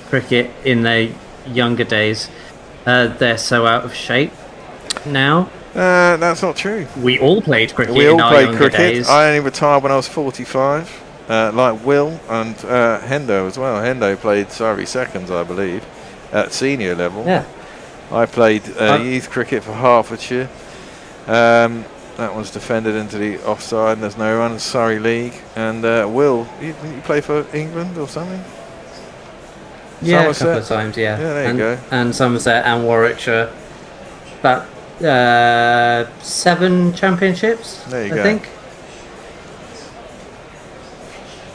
cricket in their younger days. They're so out of shape now. That's not true. We all played cricket We all in our played younger cricket. days. I only retired when I was 45, like Will and Hendo as well. Hendo played Surrey seconds, I believe, at senior level. Yeah. I played youth cricket for Hertfordshire. That was defended into the offside, and there's no run in Surrey League. And Will, you play for England or something? Yeah, a Somerset? couple of times, yeah. Yeah, there you go. And Somerset and Warwickshire. About 7 championships, There you I go. think.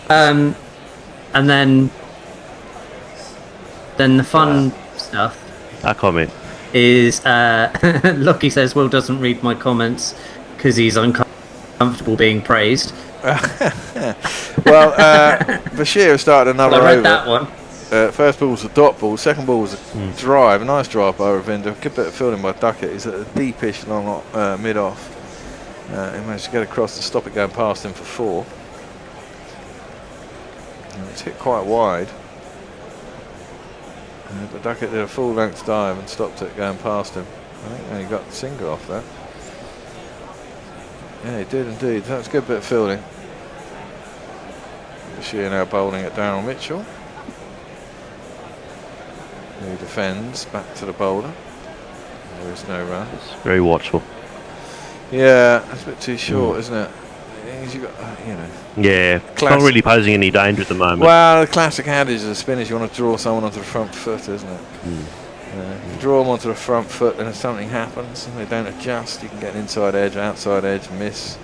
And then the fun stuff. I comment. Is Lucky says Will doesn't read my comments because he's uncomfortable being praised. Well, Bashir started another I read over. that one. First ball was a dot ball, second ball was a drive, a nice drive by Ravinder. Good bit of fielding by Duckett. He's at a deepish long mid-off. He managed to get across to stop it going past him for 4. And it's hit quite wide. But Duckett did a full length dive and stopped it going past him. I think he only got the single off that. Yeah, he did indeed. That's a good bit of fielding. Bashir now bowling at Daryl Mitchell, who defends back to the bowler. There is no run. It's very watchful. Yeah, it's a bit too short, isn't it? You got, Yeah, it's not really posing any danger at the moment. Well, the classic adage of the spinners, you want to draw someone onto the front foot, isn't it? If you draw them onto the front foot, and if something happens and they don't adjust, you can get an inside edge, outside edge, miss.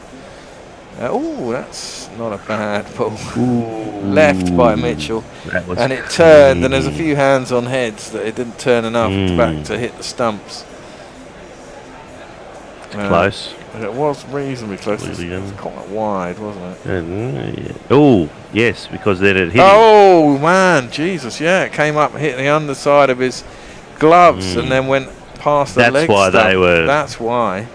Oh, that's not a bad ball. Left by Mitchell, and it turned, and there's a few hands on heads that it didn't turn enough back to hit the stumps. Close. It was reasonably close. It was quite wide, wasn't it? Oh, yes, because then it hit Oh, man, Jesus, yeah. It came up, hit the underside of his gloves, and then went past the That's leg why stump. they were- That's why.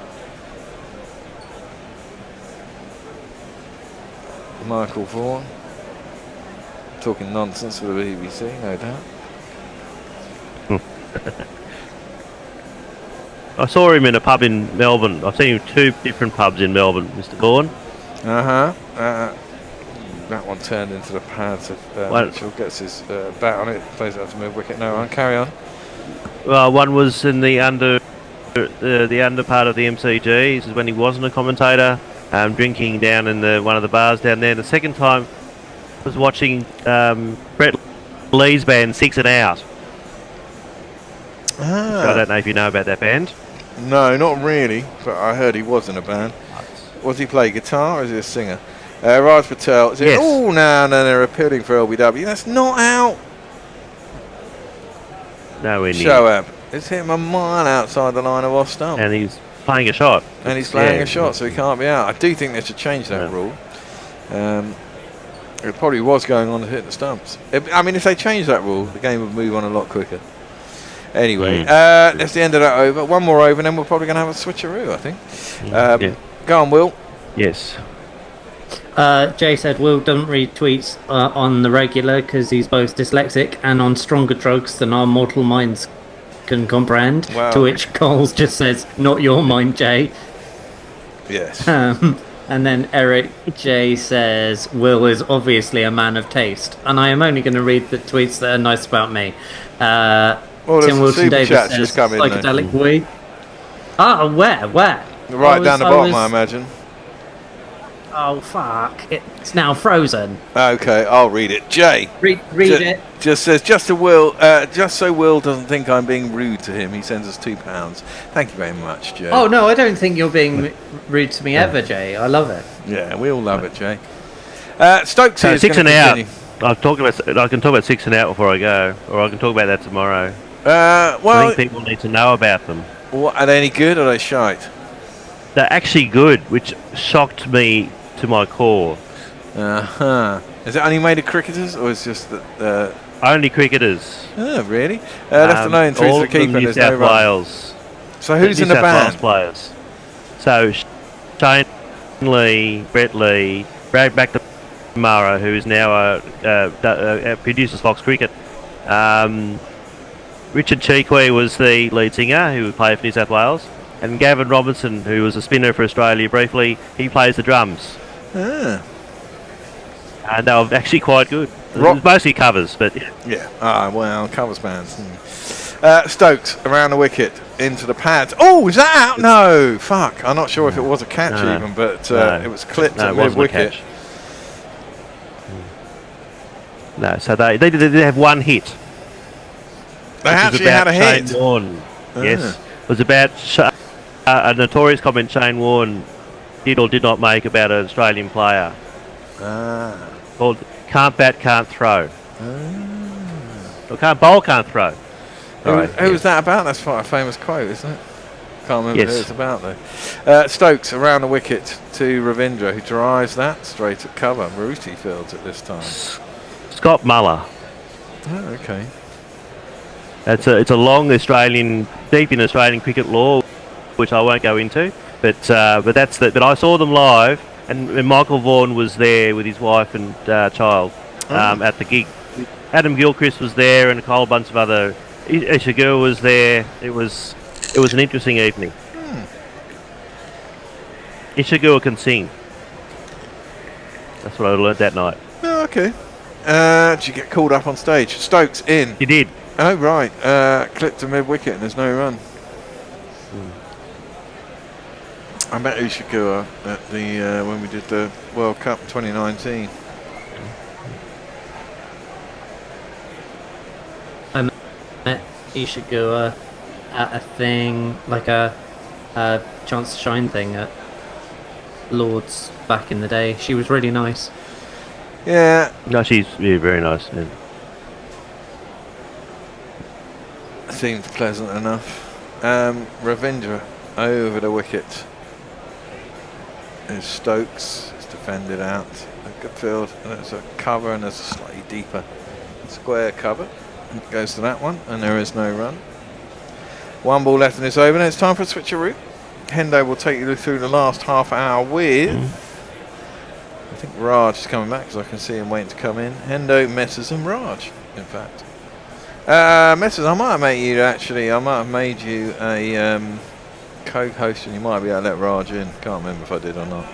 Michael Vaughan. Talking nonsense for the BBC, no doubt. I saw him in a pub in Melbourne. I've seen him 2 different pubs in Melbourne, Mr. Vaughan. That one turned into the pads of Mitchell. Gets his bat on it, plays it out to mid wicket. No run, carry on. Well, one was in the under part of the MCG. This is when he wasn't a commentator, drinking down in one of the bars down there. The second time was watching Brett Lee's band 6 and Out. So I don't know if you know about that band. No, not really, but I heard he was in a band. Was he play guitar or is he a singer? Raj Patel. Yes. Oh, no, they're appealing for LBW. That's not out. Nowhere near. Shoaib. It's hit him a mile outside the line of off stump. And he's playing a shot. And he's playing a shot, so he can't be out. I do think they should change that rule. It probably was going on to hit the stumps. I mean, if they change that rule, the game would move on a lot quicker. Anyway, that's the end of that over. One more over, and then we're probably going to have a switcheroo, I think. Go on, Will. Yes. Jay said Will doesn't read tweets on the regular because he's both dyslexic and on stronger drugs than our mortal minds can comprehend. Wow. To which Coles just says, "Not your mind, Jay." Yes. And then Eric J says, "Will is obviously a man of taste," and I am only going to read the tweets that are nice about me. Tim Wilson Davis says, "Psychedelic weed." Oh, where? Right down the bottom, I imagine. Oh fuck! It's now frozen. Okay, I'll read it. Jay, read it. Just says just so Will doesn't think I'm being rude to him. He sends us £2. Thank you very much, Jay. Oh no, I don't think you're being rude to me ever, Jay. I love it. Yeah, we all love it, Jay. Stokes is 6 and continue. out. I can talk about 6 and out before I go, or I can talk about that tomorrow. Well, I think people need to know about them. What, are they any good or are they shite? They're actually good, which shocked me to my core. Is it only made of cricketers, or is it just that? Only cricketers. Oh, really? Left alone through all the of them keeper. New There's no South run. Wales. So who's in New the South Wales band? players. So Shane Lee, Brett Lee, Brad McNamara, who is now produces Fox Cricket. Richard Cheekwee was the lead singer who played for New South Wales, and Gavin Robinson, who was a spinner for Australia briefly, he plays the drums. And they were actually quite good. It was mostly covers, but yeah. Well, covers bands. Stokes around the wicket into the pads. Oh, is that out? No, fuck. I'm not sure if it was a catch even, but it was clipped at mid wicket. No, so they did have one hit. They actually had a hit. Shane Warne. Yes, it was about a notorious comment Shane Warne did or did not make about an Australian player. Called "Can't bat, can't throw." Or can't bowl, can't throw. Who was that about? That's quite a famous quote, isn't it? Can't remember who it's about though. Stokes around the wicket to Ravindra, who drives that straight at cover. Maruti fields at this time. Scott Muller. Oh, okay. It's a long deep in Australian cricket law, which I won't go into. But But I saw them live, and Michael Vaughan was there with his wife and child at the gig. Adam Gilchrist was there, and a whole bunch of other. Isha Gur was there. It was an interesting evening. Isha Gur can sing. That's what I learned that night. Oh, okay. Did you get called up on stage? Stokes in. You did. Oh right. Clipped to mid wicket and there's no run. I met Isha Gur at the when we did the World Cup 2019. I met Isha Gur at a thing like a Chance to Shine thing at Lord's back in the day. She was really nice. Yeah. No, she's very nice. Yeah. Seemed pleasant enough. Ravindra over the wicket. There's Stokes. It's defended out. A good field. And there's a cover and there's a slightly deeper square cover. It goes to that one and there is no run. One ball left in this over and it's time for a switcheroo. Hendo will take you through the last half hour with... I think Raj is coming back because I can see him waiting to come in. Hendo, Messers and Raj, in fact. Messers, I might have made you actually, I might have made you a co-host and you might be able to let Raj in. Can't remember if I did or not.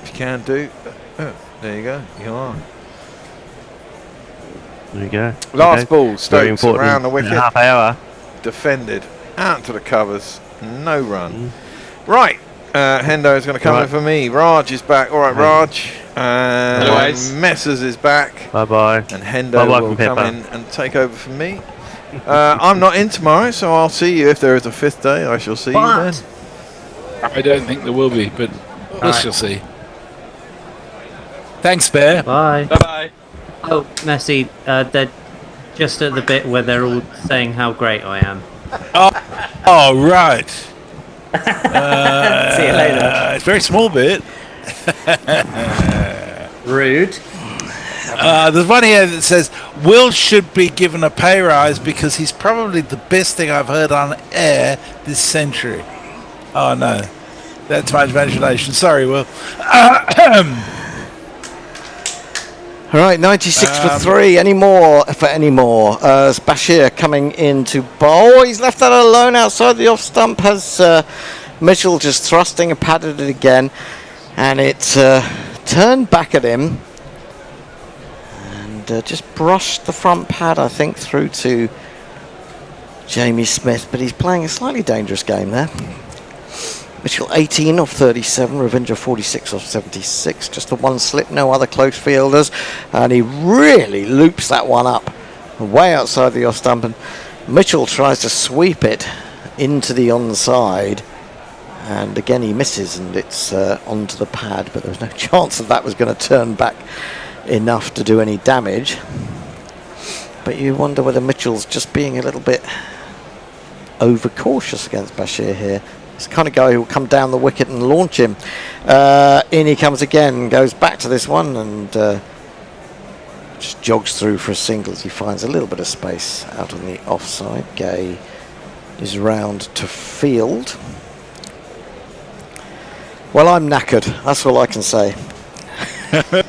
If you can do, there you go, you are. There you go. Last ball, Stokes around the wicket. Half hour. Defended, out to the covers, no run. Right, Hendo is going to come in for me. Raj is back. All right, Raj. Messers is back. Bye-bye. And Hendo will come in and take over for me. I'm not in tomorrow, so I'll see you if there is a fifth day. I shall see you then. I don't think there will be, but we shall see. Thanks, Bear. Bye. Bye-bye. Oh, Messi, they're just at the bit where they're all saying how great I am. Oh right. See you later. It's a very small bit. Rude. There's one here that says Will should be given a pay rise because he's probably the best thing I've heard on air this century. Oh no. That's my imagination. Sorry, Will. All right, 96 for 3. Any more? It's Bashir coming in to bowl. He's left that alone outside the off stump. Has Mitchell just thrusting and patted it again, and it turned back at him and just brushed the front pad, I think, through to Jamie Smith. But he's playing a slightly dangerous game there. Mitchell 18 off 37, Ravindra 46 off 76, just the one slip, no other close fielders, and he really loops that one up way outside the off stump, and Mitchell tries to sweep it into the onside, and again he misses, and it's onto the pad, but there was no chance that was going to turn back enough to do any damage. But you wonder whether Mitchell's just being a little bit overcautious against Bashir here. It's the kind of guy who will come down the wicket and launch him. In he comes again, goes back to this one, and just jogs through for a single as he finds a little bit of space out on the offside. Gay is round to field. Well, I'm knackered. That's all I can say.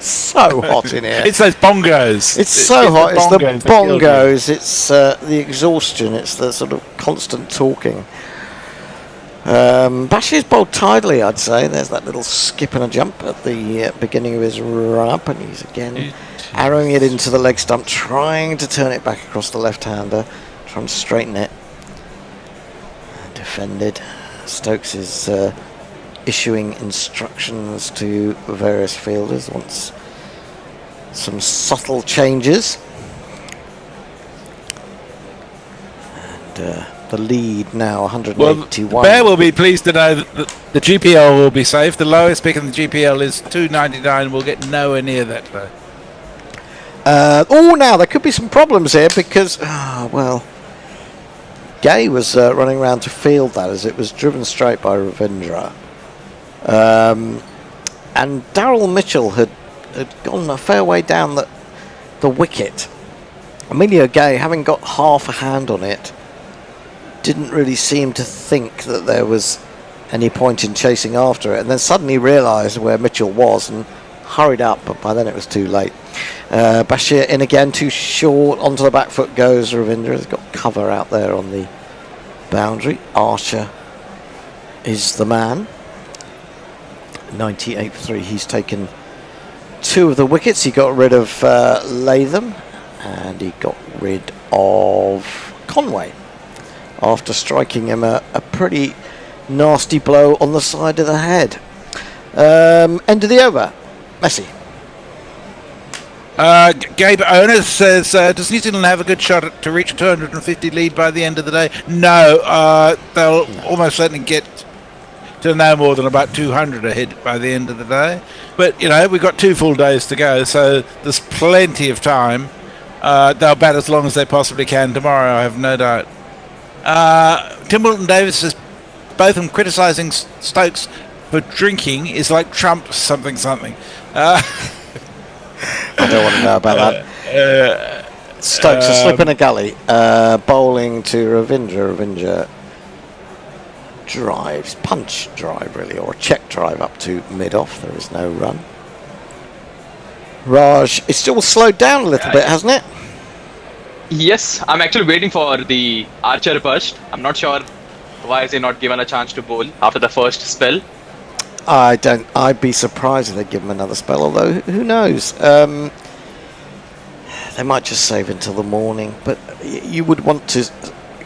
So hot in here. It's those bongos. It's so hot. It's the bongos. It's the exhaustion. It's the sort of constant talking. Bashir's bowled tidily, I'd say. There's that little skip and a jump at the beginning of his run-up, and he's again arrowing it into the leg stump, trying to turn it back across the left-hander, trying to straighten it. Defended. Stokes is issuing instructions to various fielders, wants some subtle changes. And the lead now 181. Well, Bear will be pleased to know that the GPL will be safe. The lowest pick in the GPL is 299. We'll get nowhere near that though. Now there could be some problems here because, Gay was running around to field that as it was driven straight by Ravindra. And Daryl Mitchell had gone a fair way down the wicket. Emilio Gay, having got half a hand on it, didn't really seem to think that there was any point in chasing after it, and then suddenly realised where Mitchell was and hurried up, but by then it was too late. Bashir in again, too short, onto the back foot goes Ravindra. He's got cover out there on the boundary. Archer is the man. 98 for 3. He's taken 2 of the wickets. He got rid of Latham, and he got rid of Conway after striking him a pretty nasty blow on the side of the head. End of the over. Messi. Gabe Owner says, does New Zealand have a good shot to reach a 250 lead by the end of the day? No, they'll almost certainly get to no more than about 200 ahead by the end of the day. But, we've got 2 full days to go, so there's plenty of time. They'll bat as long as they possibly can tomorrow, I have no doubt. Tim Wilton Davis says, both of them criticising Stokes for drinking is like Trump something. I don't want to know about that. Stokes a slip in a gully, bowling to Ravindra. Ravindra drives, punch drive really, or a check drive up to mid-off. There is no run. Raj, it's still slowed down a little bit, hasn't it? Yes, I'm actually waiting for the Archer burst. I'm not sure why is he not given a chance to bowl after the first spell. I'd be surprised if they give him another spell, although who knows? They might just save until the morning, but you would want to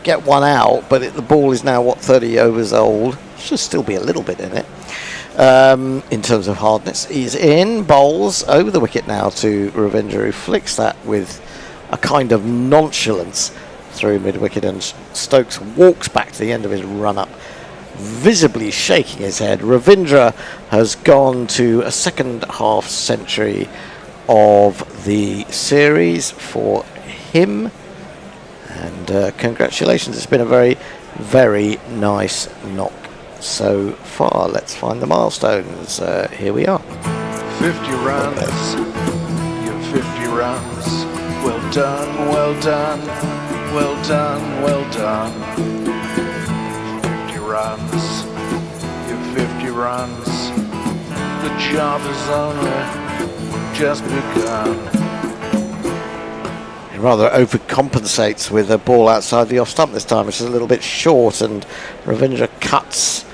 get one out, but the ball is now 30 overs old. Should still be a little bit in it in terms of hardness. He's in, bowls over the wicket now to Ravindra, who flicks that with a kind of nonchalance through mid-wicket, and Stokes walks back to the end of his run-up, visibly shaking his head. Ravindra has gone to a second half century of the series for him, and congratulations. It's been a very, very nice knock so far. Let's find the milestones. Here we are. 50 runs, you're 50 runs. Well done, well done, well done, well done. 50 runs, you're 50 runs. The job has only just begun. He rather overcompensates with a ball outside the off stump this time, which is a little bit short, and Ravindra cuts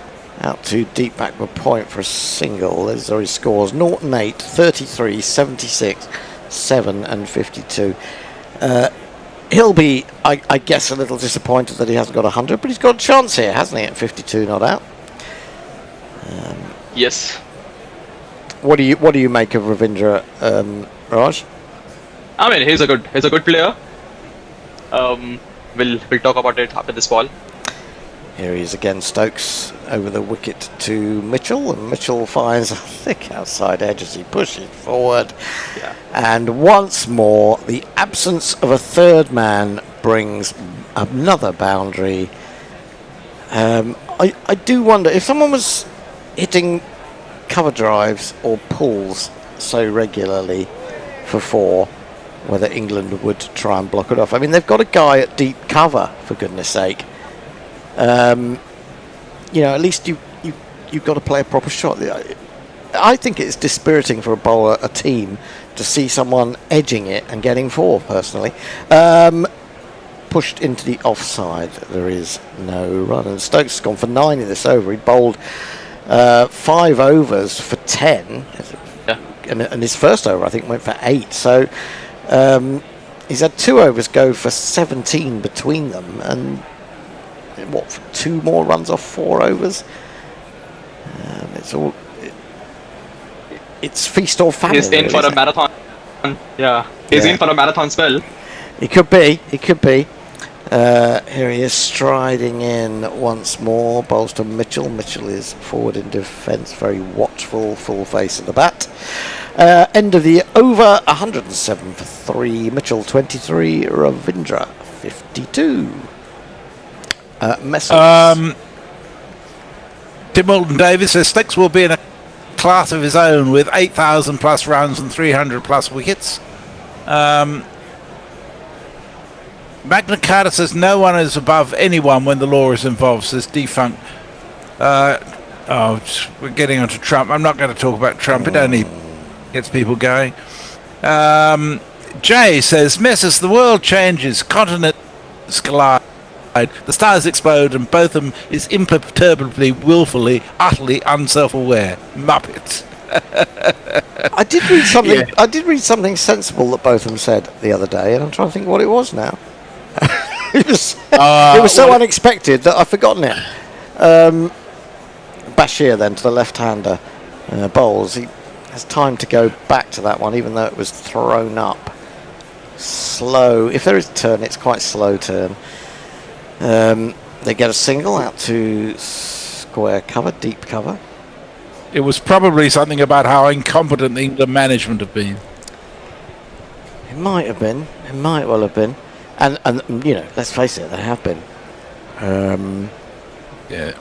out to deep backward point for a single. Those are his scores: 0 and 8, 33, 76, 7 and 52. He'll be, I guess, a little disappointed that he hasn't got 100, but he's got a chance here, hasn't he, at 52 not out? Yes. What do you make of Ravindra, Raj? I mean, he's a good player. We'll talk about it after this ball. Here he is again, Stokes over the wicket to Mitchell, and Mitchell finds a thick outside edge as he pushes forward. Yeah. And once more, the absence of a third man brings another boundary. I do wonder if someone was hitting cover drives or pulls so regularly for 4, whether England would try and block it off. I mean, they've got a guy at deep cover, for goodness sake. At least you've got to play a proper shot. I think it's dispiriting for a bowler, a team, to see someone edging it and getting 4, personally. Pushed into the offside. There is no run. And Stokes has gone for 9 in this over. He bowled 5 overs for 10. Yeah. And his first over, I think, went for 8. So he's had 2 overs go for 17 between them. And 2 more runs off 4 overs. It's feast or famine. He's in for a marathon. Yeah, he's in for a marathon spell. He could be. Here he is striding in once more. Bowls to Mitchell. Mitchell is forward in defence, very watchful, full face of the bat. End of the over, 107 for 3. Mitchell 23, Ravindra 52. Tim Walton Davis says Stokes will be in a class of his own with 8,000 plus runs and 300 plus wickets. Magna Carta says no one is above anyone when the law is involved, says defunct. We're getting onto Trump. I'm not going to talk about Trump. It only gets people going. Jay says, Messes, the world changes, continents collide, the stars explode, and Botham is imperturbably, willfully, utterly unself-aware. Muppets. I did read something. Yeah. I did read something sensible that Botham said the other day, and I'm trying to think what it was now. it was so unexpected that I've forgotten it. Bashir then to the left-hander bowls. He has time to go back to that one, even though it was thrown up. Slow. If there is a turn, it's quite slow turn. They get a single out to square cover, deep cover. It was probably something about how incompetent the England management have been. It might have been. It might well have been. And let's face it, they have been. Yeah.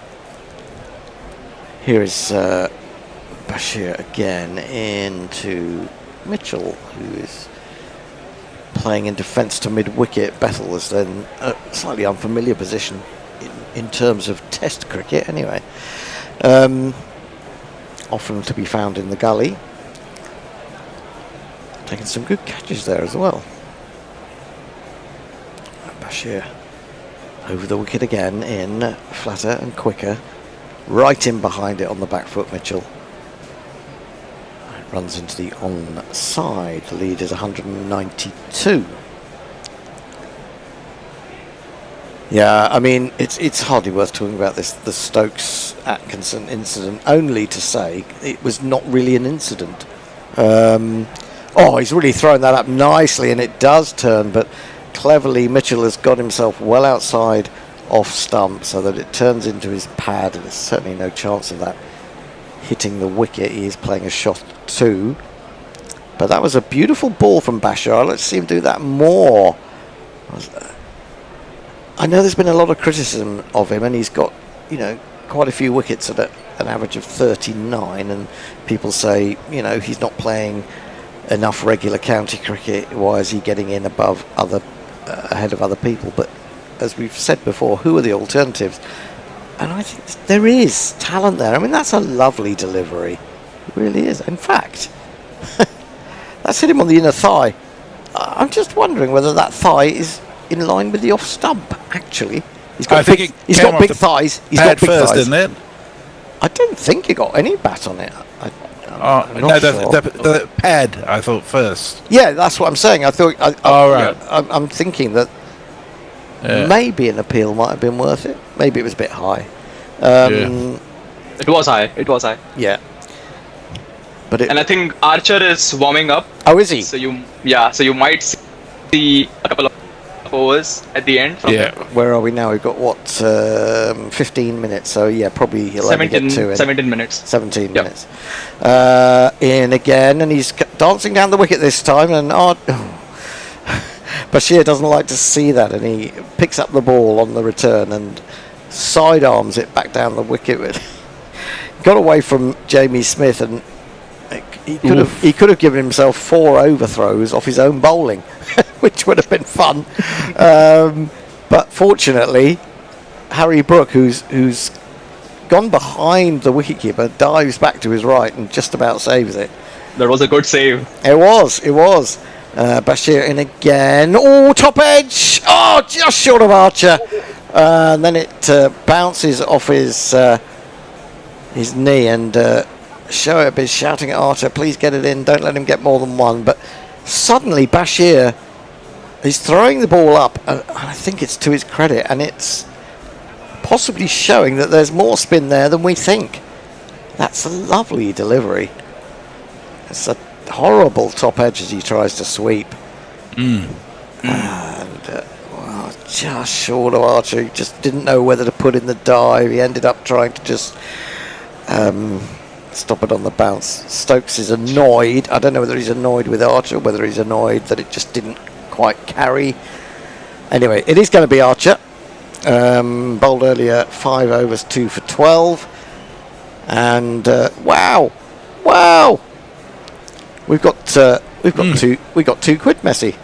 Here is Bashir again into Mitchell, who is playing in defence to mid-wicket. Bethel is then a slightly unfamiliar position in terms of Test cricket, anyway. Often to be found in the gully. Taking some good catches there as well. Bashir over the wicket again, in flatter and quicker. Right in behind it on the back foot, Mitchell. It runs into the onside. The lead is 192. Yeah, I mean, it's hardly worth talking about the Stokes-Atkinson incident, only to say it was not really an incident. He's really thrown that up nicely, and it does turn, but cleverly Mitchell has got himself well outside off stump so that it turns into his pad, and there's certainly no chance of that hitting the wicket. He is playing a shot too. But that was a beautiful ball from Bashir. Let's see him do that more. I know there's been a lot of criticism of him, and he's got, quite a few wickets at an average of 39, and people say, he's not playing enough regular county cricket. Why is he getting in ahead of other people? But as we've said before, who are the alternatives? And I think there is talent there. I mean, that's a lovely delivery. It really is. In fact, that's hit him on the inner thigh. I'm just wondering whether that thigh is in line with the off stump, actually. He's got big thighs. He's got big thighs. Didn't it? I don't think he got any bat on it. I'm no, not sure. the pad, I thought, first. Yeah, that's what I'm saying. I thought. Right. I'm thinking that maybe an appeal might have been worth it. Maybe it was a bit high. It was high. It was high. Yeah. And I think Archer is warming up. Oh, is he? So you might see a couple of overs at the end. From him. Where are we now? We've got 15 minutes. So yeah, probably he'll only get 2 in. 17 minutes. 17 minutes. In again, and he's dancing down the wicket this time, and Bashir doesn't like to see that, and he picks up the ball on the return and sidearms it back down the wicket. Got away from Jamie Smith, and he could have given himself 4 overthrows off his own bowling, which would have been fun. But fortunately, Harry Brook, who's gone behind the wicketkeeper, dives back to his right and just about saves it. That was a good save. It was. Bashir in again. Oh, top edge. Oh, just short of Archer. And then it bounces off his knee, and Shoaib is shouting at Archer, please get it in, don't let him get more than one. But suddenly Bashir is throwing the ball up, and I think it's to his credit, and it's possibly showing that there's more spin there than we think. That's a lovely delivery. It's a horrible top edge as he tries to sweep. And just short of Archer. He just didn't know whether to put in the dive. He ended up trying to just stop it on the bounce. Stokes is annoyed. I don't know whether he's annoyed with Archer or whether he's annoyed that it just didn't quite carry. Anyway, it is going to be Archer. Bowled earlier, 5 overs, 2 for 12. And wow. We've got 2 quid, Messi.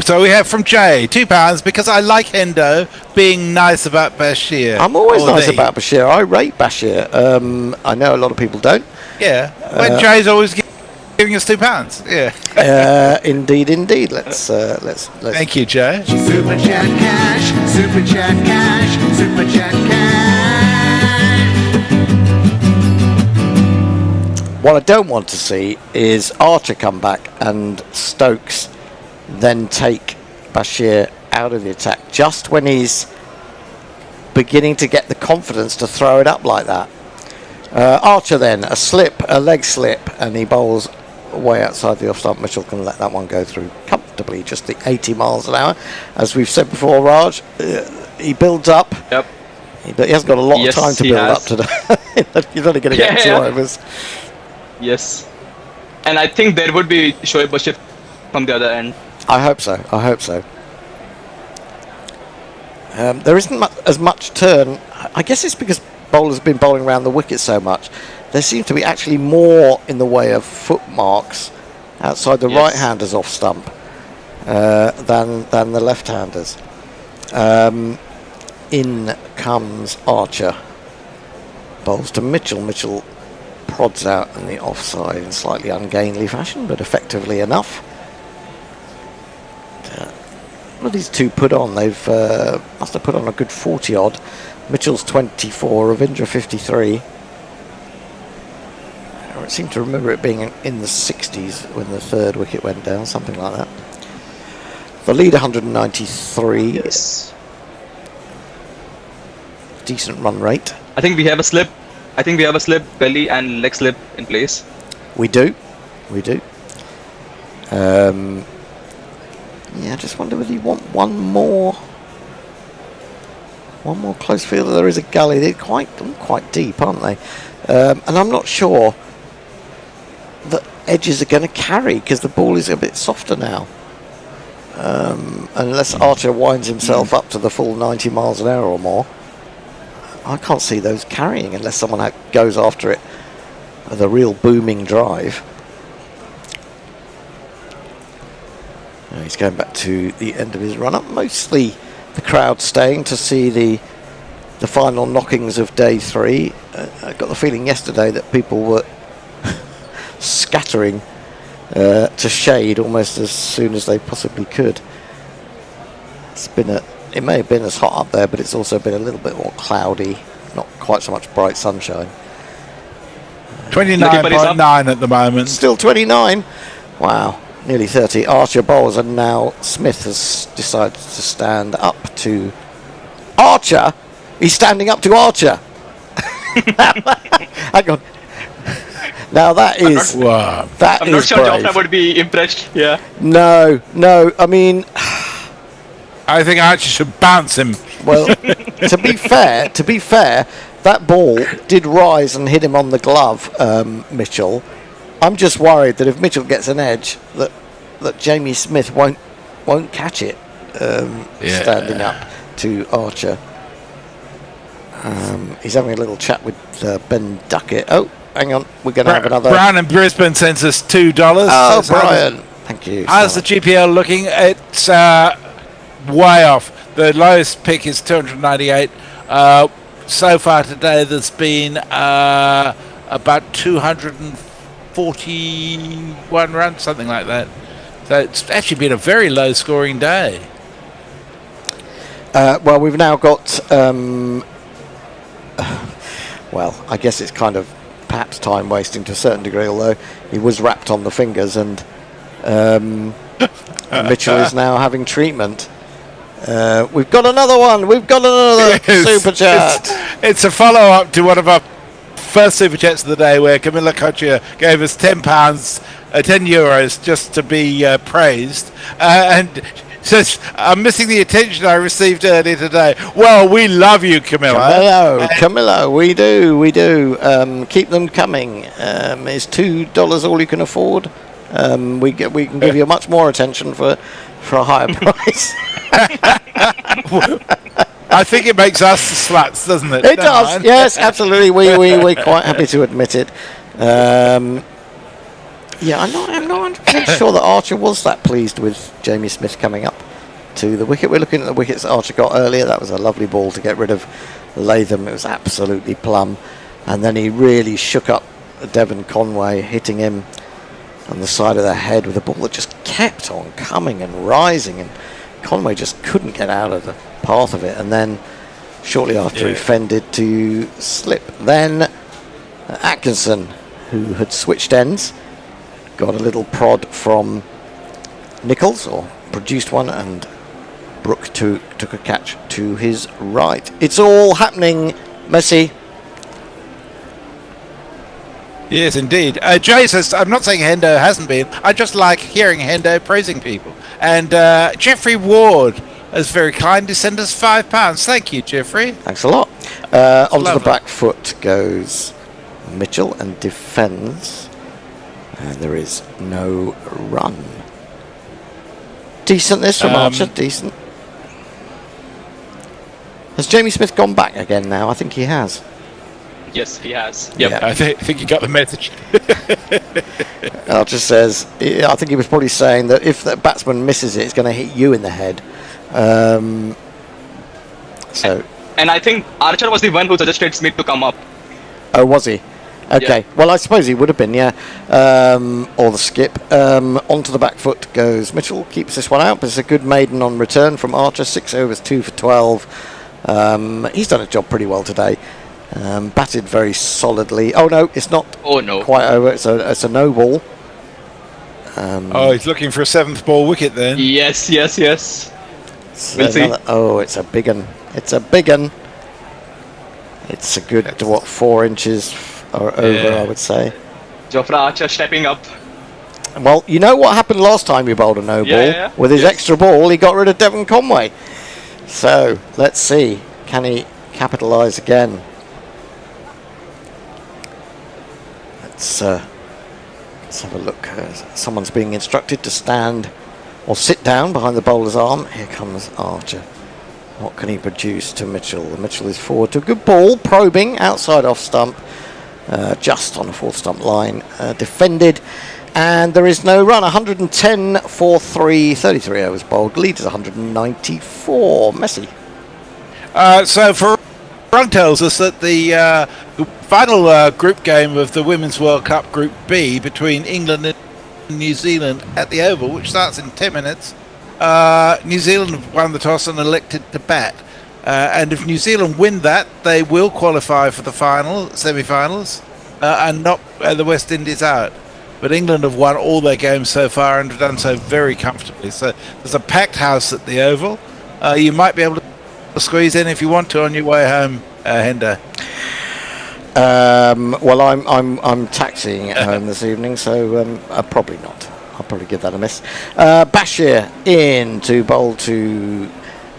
So we have from Jay £2 because I like Hendo being nice about Bashir. I'm always nice about Bashir. I rate Bashir. I know a lot of people don't. Yeah, when Jay's always giving us £2. Yeah. Indeed. Let's. Thank you, Jay. Super chat cash, super chat cash, super chat cash. What I don't want to see is Archer come back and Stokes then take Bashir out of the attack just when he's beginning to get the confidence to throw it up like that. Archer then, a leg slip, and he bowls way outside the off stump. Mitchell can let that one go through comfortably, just the 80 miles an hour. As we've said before, Raj, he builds up. Yep. He hasn't got a lot of time to build up today. He's only going to get 2 overs. Yes. And I think there would be Shoaib Bashir from the other end. I hope so. There isn't as much turn. I guess it's because bowlers have been bowling around the wicket so much. There seems to be actually more in the way of footmarks outside the right-handers off stump than the left-handers. In comes Archer. Bowls to Mitchell. Mitchell prods out in the offside in slightly ungainly fashion, but effectively enough. What have these two put on? They've must have put on a good 40 odd. Mitchell's 24, Ravindra 53. I seem to remember it being in the 60s when the 3rd wicket went down, something like that. The lead 193. Yes. Decent run rate. I think we have a slip. Belly and leg slip in place. We do. Yeah, I just wonder whether you want one more close fielder. There is a gully. They're quite deep, aren't they? And I'm not sure that edges are going to carry because the ball is a bit softer now. Unless Archer winds himself up to the full 90 miles an hour or more, I can't see those carrying unless someone goes after it with a real booming drive. He's going back to the end of his run-up. Mostly the crowd staying to see the final knockings of day 3. I got the feeling yesterday that people were scattering to shade almost as soon as they possibly could. It may have been as hot up there, but it's also been a little bit more cloudy, not quite so much bright sunshine. 29.9 at the moment. Still 29. Wow, nearly 30. Archer bowls, and now Smith has decided to stand up to Archer. He's standing up to Archer. Hang on. Now that is wow. I'm not sure Jofra would be impressed. Yeah. No. I mean, I think Archer should bounce him. Well, to be fair, that ball did rise and hit him on the glove, Mitchell. I'm just worried that if Mitchell gets an edge, that Jamie Smith won't catch it, standing up to Archer. He's having a little chat with Ben Duckett. Oh, hang on, we're going to have another. Brown in Brisbane sends us $2. Oh, Brian, thank you. How's the GPL looking? It's way off. The lowest pick is 298. So far today, there's been about 241 runs, something like that. So it's actually been a very low-scoring day. Well, we've now got. Well, I guess it's kind of perhaps time wasting to a certain degree, although he was wrapped on the fingers, and Mitchell is now having treatment. We've got another one. We've got another super chat. It's a follow-up to one of our first super chats of the day, where Camilla Cochia gave us £10, €10 just to be praised, and says, "I'm missing the attention I received earlier today." Well, we love you, Camilla. Camilla, we do. Keep them coming. Is $2 all you can afford? We can give you much more attention for a higher price. I think it makes us the sluts, doesn't it? It does. Yes, absolutely. We're quite happy to admit it. Yeah, I'm not 100% sure that Archer was that pleased with Jamie Smith coming up to the wicket. We're looking at the wickets Archer got earlier. That was a lovely ball to get rid of Latham. It was absolutely plumb. And then he really shook up Devon Conway, hitting him on the side of the head with a ball that just kept on coming and rising, and Conway just couldn't get out of the path of it. And then shortly after he fended to slip. Then Atkinson, who had switched ends, got a little prod from Nichols, or produced one, and Brooke took a catch to his right. It's all happening, Messi. Yes, indeed. Jay says, I'm not saying Hendo hasn't been. I just like hearing Hendo praising people. And Jeffrey Ward is very kind to send us £5. Thank you, Jeffrey. Thanks a lot. Onto the back foot goes Mitchell and defends. And there is no run. Decent this from Archer, decent. Has Jamie Smith gone back again now? I think he has. Yes, he has. Yep. Yeah. I think you got the message. Archer says, I think he was probably saying that if the batsman misses it, it's going to hit you in the head. And I think Archer was the one who suggested Smith to come up. Oh, was he? Okay. Yeah. Well, I suppose he would have been, yeah. Or the skip. Onto the back foot goes Mitchell. Keeps this one out, but it's a good maiden on return from Archer. 6 overs, 2 for 12. He's done a job pretty well today. Batted very solidly. Oh no, it's not quite over. It's a no ball. He's looking for a 7th ball wicket then. Yes. We'll see. It's a big un. It's a big un. It's a good 4 inches or over, I would say. Jofra Archer stepping up. Well, you know what happened last time he bowled a no ball? Yeah. With his extra ball, he got rid of Devon Conway. So let's see, can he capitalise again? Let's have a look. Someone's being instructed to stand or sit down behind the bowler's arm. Here comes Archer. What can he produce to Mitchell? Mitchell is forward to a good ball, probing outside off stump, just on the 4th stump line. Defended, And there is no run. 110 for 3, 33 overs bowled. Lead is 194. Messi. So Farung tells us that the final group game of the Women's World Cup Group B between England and New Zealand at the Oval, which starts in 10 minutes, New Zealand have won the toss and elected to bat. And if New Zealand win that, they will qualify for the semi-finals, and knock the West Indies out. But England have won all their games so far and have done so very comfortably. So there's a packed house at the Oval. You might be able to squeeze in if you want to on your way home, Hendo. Well, I'm taxiing at home this evening, so probably not. I'll probably give that a miss. Bashir in to bowl to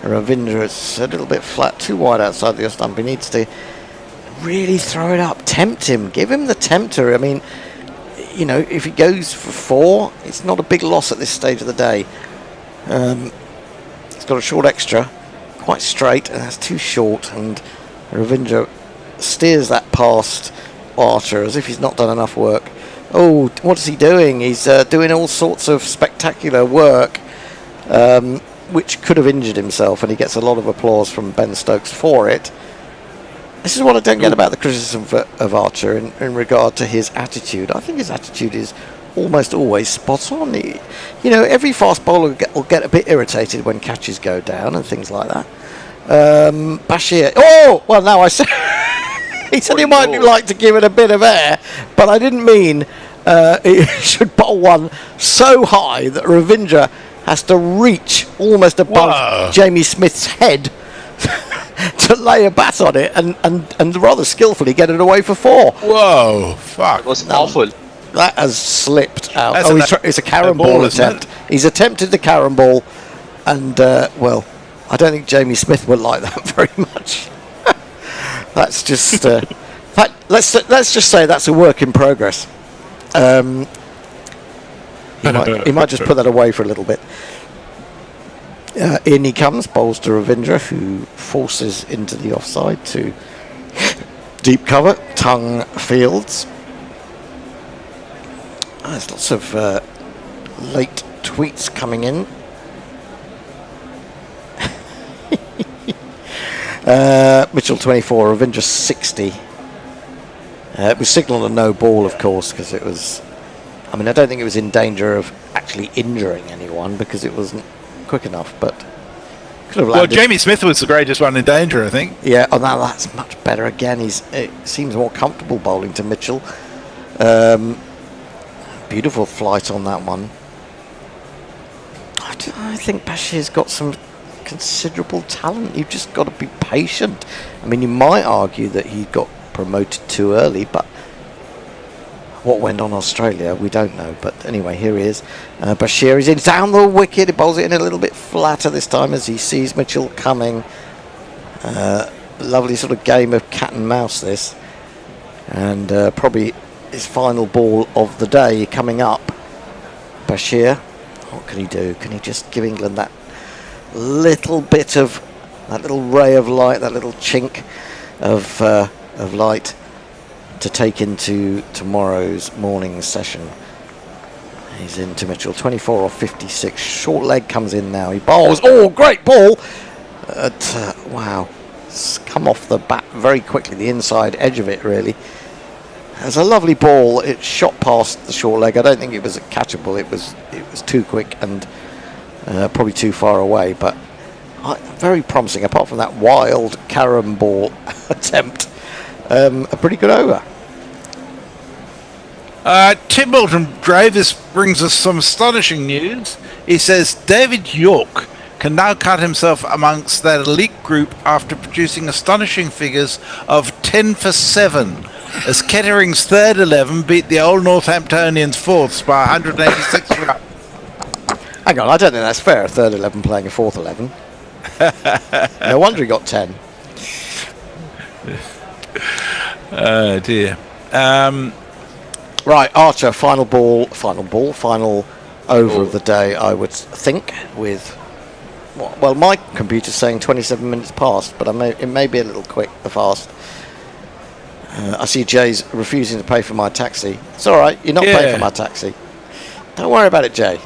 Ravindra. It's a little bit flat, too wide outside the stump. He needs to really throw it up, tempt him, give him the tempter. I mean, you know, if he goes for 4, it's not a big loss at this stage of the day. He's got a short extra, quite straight, and that's too short, and Ravindra steers that past Archer as if he's not done enough work. Oh, what is he doing? He's doing all sorts of spectacular work, which could have injured himself, and he gets a lot of applause from Ben Stokes for it. This is what I don't get about the criticism of Archer in regard to his attitude. I think his attitude is almost always spot on. You know, every fast bowler will get a bit irritated when catches go down and things like that. Bashir. Oh, well, now I said he said he might like to give it a bit of air, but I didn't mean he should bowl one so high that Ravindra has to reach almost above Jamie Smith's head to lay a bat on it and rather skillfully get it away for 4. Whoa, fuck. It was awful. That has slipped out. That's It's a carrom ball attempt. He's attempted the carrom ball, and, well, I don't think Jamie Smith would like that very much. That's just... let's just say that's a work in progress. He might just put that away for a little bit. In he comes, bowls to Ravindra, who forces into the offside to deep cover, tongue fields. There's lots of late tweets coming in. Mitchell 24, Ravindra 60. It was signalled a no ball, of course, because it was... I mean, I don't think it was in danger of actually injuring anyone because it wasn't quick enough, but could have landed. Well, Jamie Smith was the greatest one in danger, I think. Yeah, oh, now that's much better again. It seems more comfortable bowling to Mitchell. Beautiful flight on that one. I think Bashir's got some considerable talent. You've just got to be patient. I mean, you might argue that he got promoted too early, but what went on Australia, we don't know. But anyway, here he is. Bashir is in down the wicket. He bowls it in a little bit flatter this time as he sees Mitchell coming. Lovely sort of game of cat and mouse this. And probably his final ball of the day coming up. Bashir, what can he do? Can he just give England that little bit of, that little ray of light, that little chink of light to take into tomorrow's morning session? He's into Mitchell, 24 or 56. Short leg comes in now. He bowls. Oh, great ball! Wow, it's come off the bat very quickly. The inside edge of it, really. It's a lovely ball. It shot past the short leg. I don't think it was catchable. It was too quick and probably too far away. But very promising. Apart from that wild carrom ball attempt, a pretty good over. Tim Milton Davis brings us some astonishing news. He says David York can now count himself amongst that elite group after producing astonishing figures of 10 for 7 as Kettering's third 11 beat the old Northamptonians' fourths by 186 runs. Hang on, I don't think that's fair, a third 11 playing a fourth 11. No wonder he got 10. Oh dear. Right, Archer, final over of the day, I would think, with... Well, my computer's saying 27 minutes past, but it may be a little quick, the fast. I see Jay's refusing to pay for my taxi. It's all right, you're not paying for my taxi. Don't worry about it, Jay.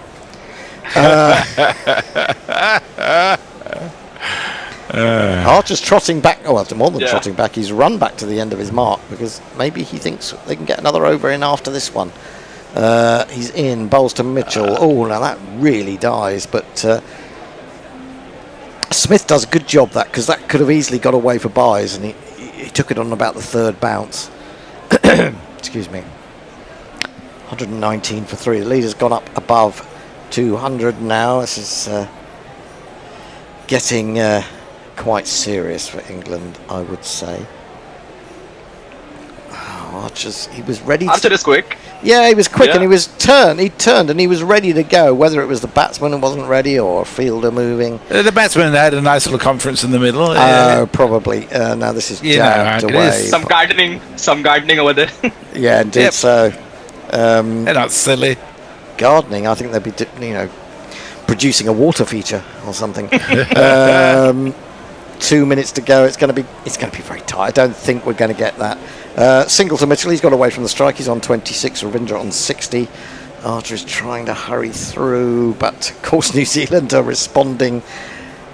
Archer's trotting back. Oh, well, more than trotting back. He's run back to the end of his mark because maybe he thinks they can get another over in after this one. He's in. Bowls to Mitchell. Oh, now that really dies. But Smith does a good job because that could have easily got away for buys, and he took it on about the third bounce. Excuse me. 119 for 3. The leader's gone up above 200 now. This is getting quite serious for England, I would say. Archer's, he was ready. Archer is quick. Yeah, he was quick, and he was turned. He turned and he was ready to go. Whether it was the batsman who wasn't ready or a fielder moving. The batsman had a nice little conference in the middle. Probably. Now this is jabbed away. Some gardening over there. Yeah, indeed. So they're not silly. Gardening. I think they'd be, producing a water feature or something. 2 minutes to go. It's going to be very tight. I don't think we're going to get that. Single to Mitchell. He's got away from the strike. He's on 26. Ravindra on 60. Archer is trying to hurry through, but of course New Zealand are responding,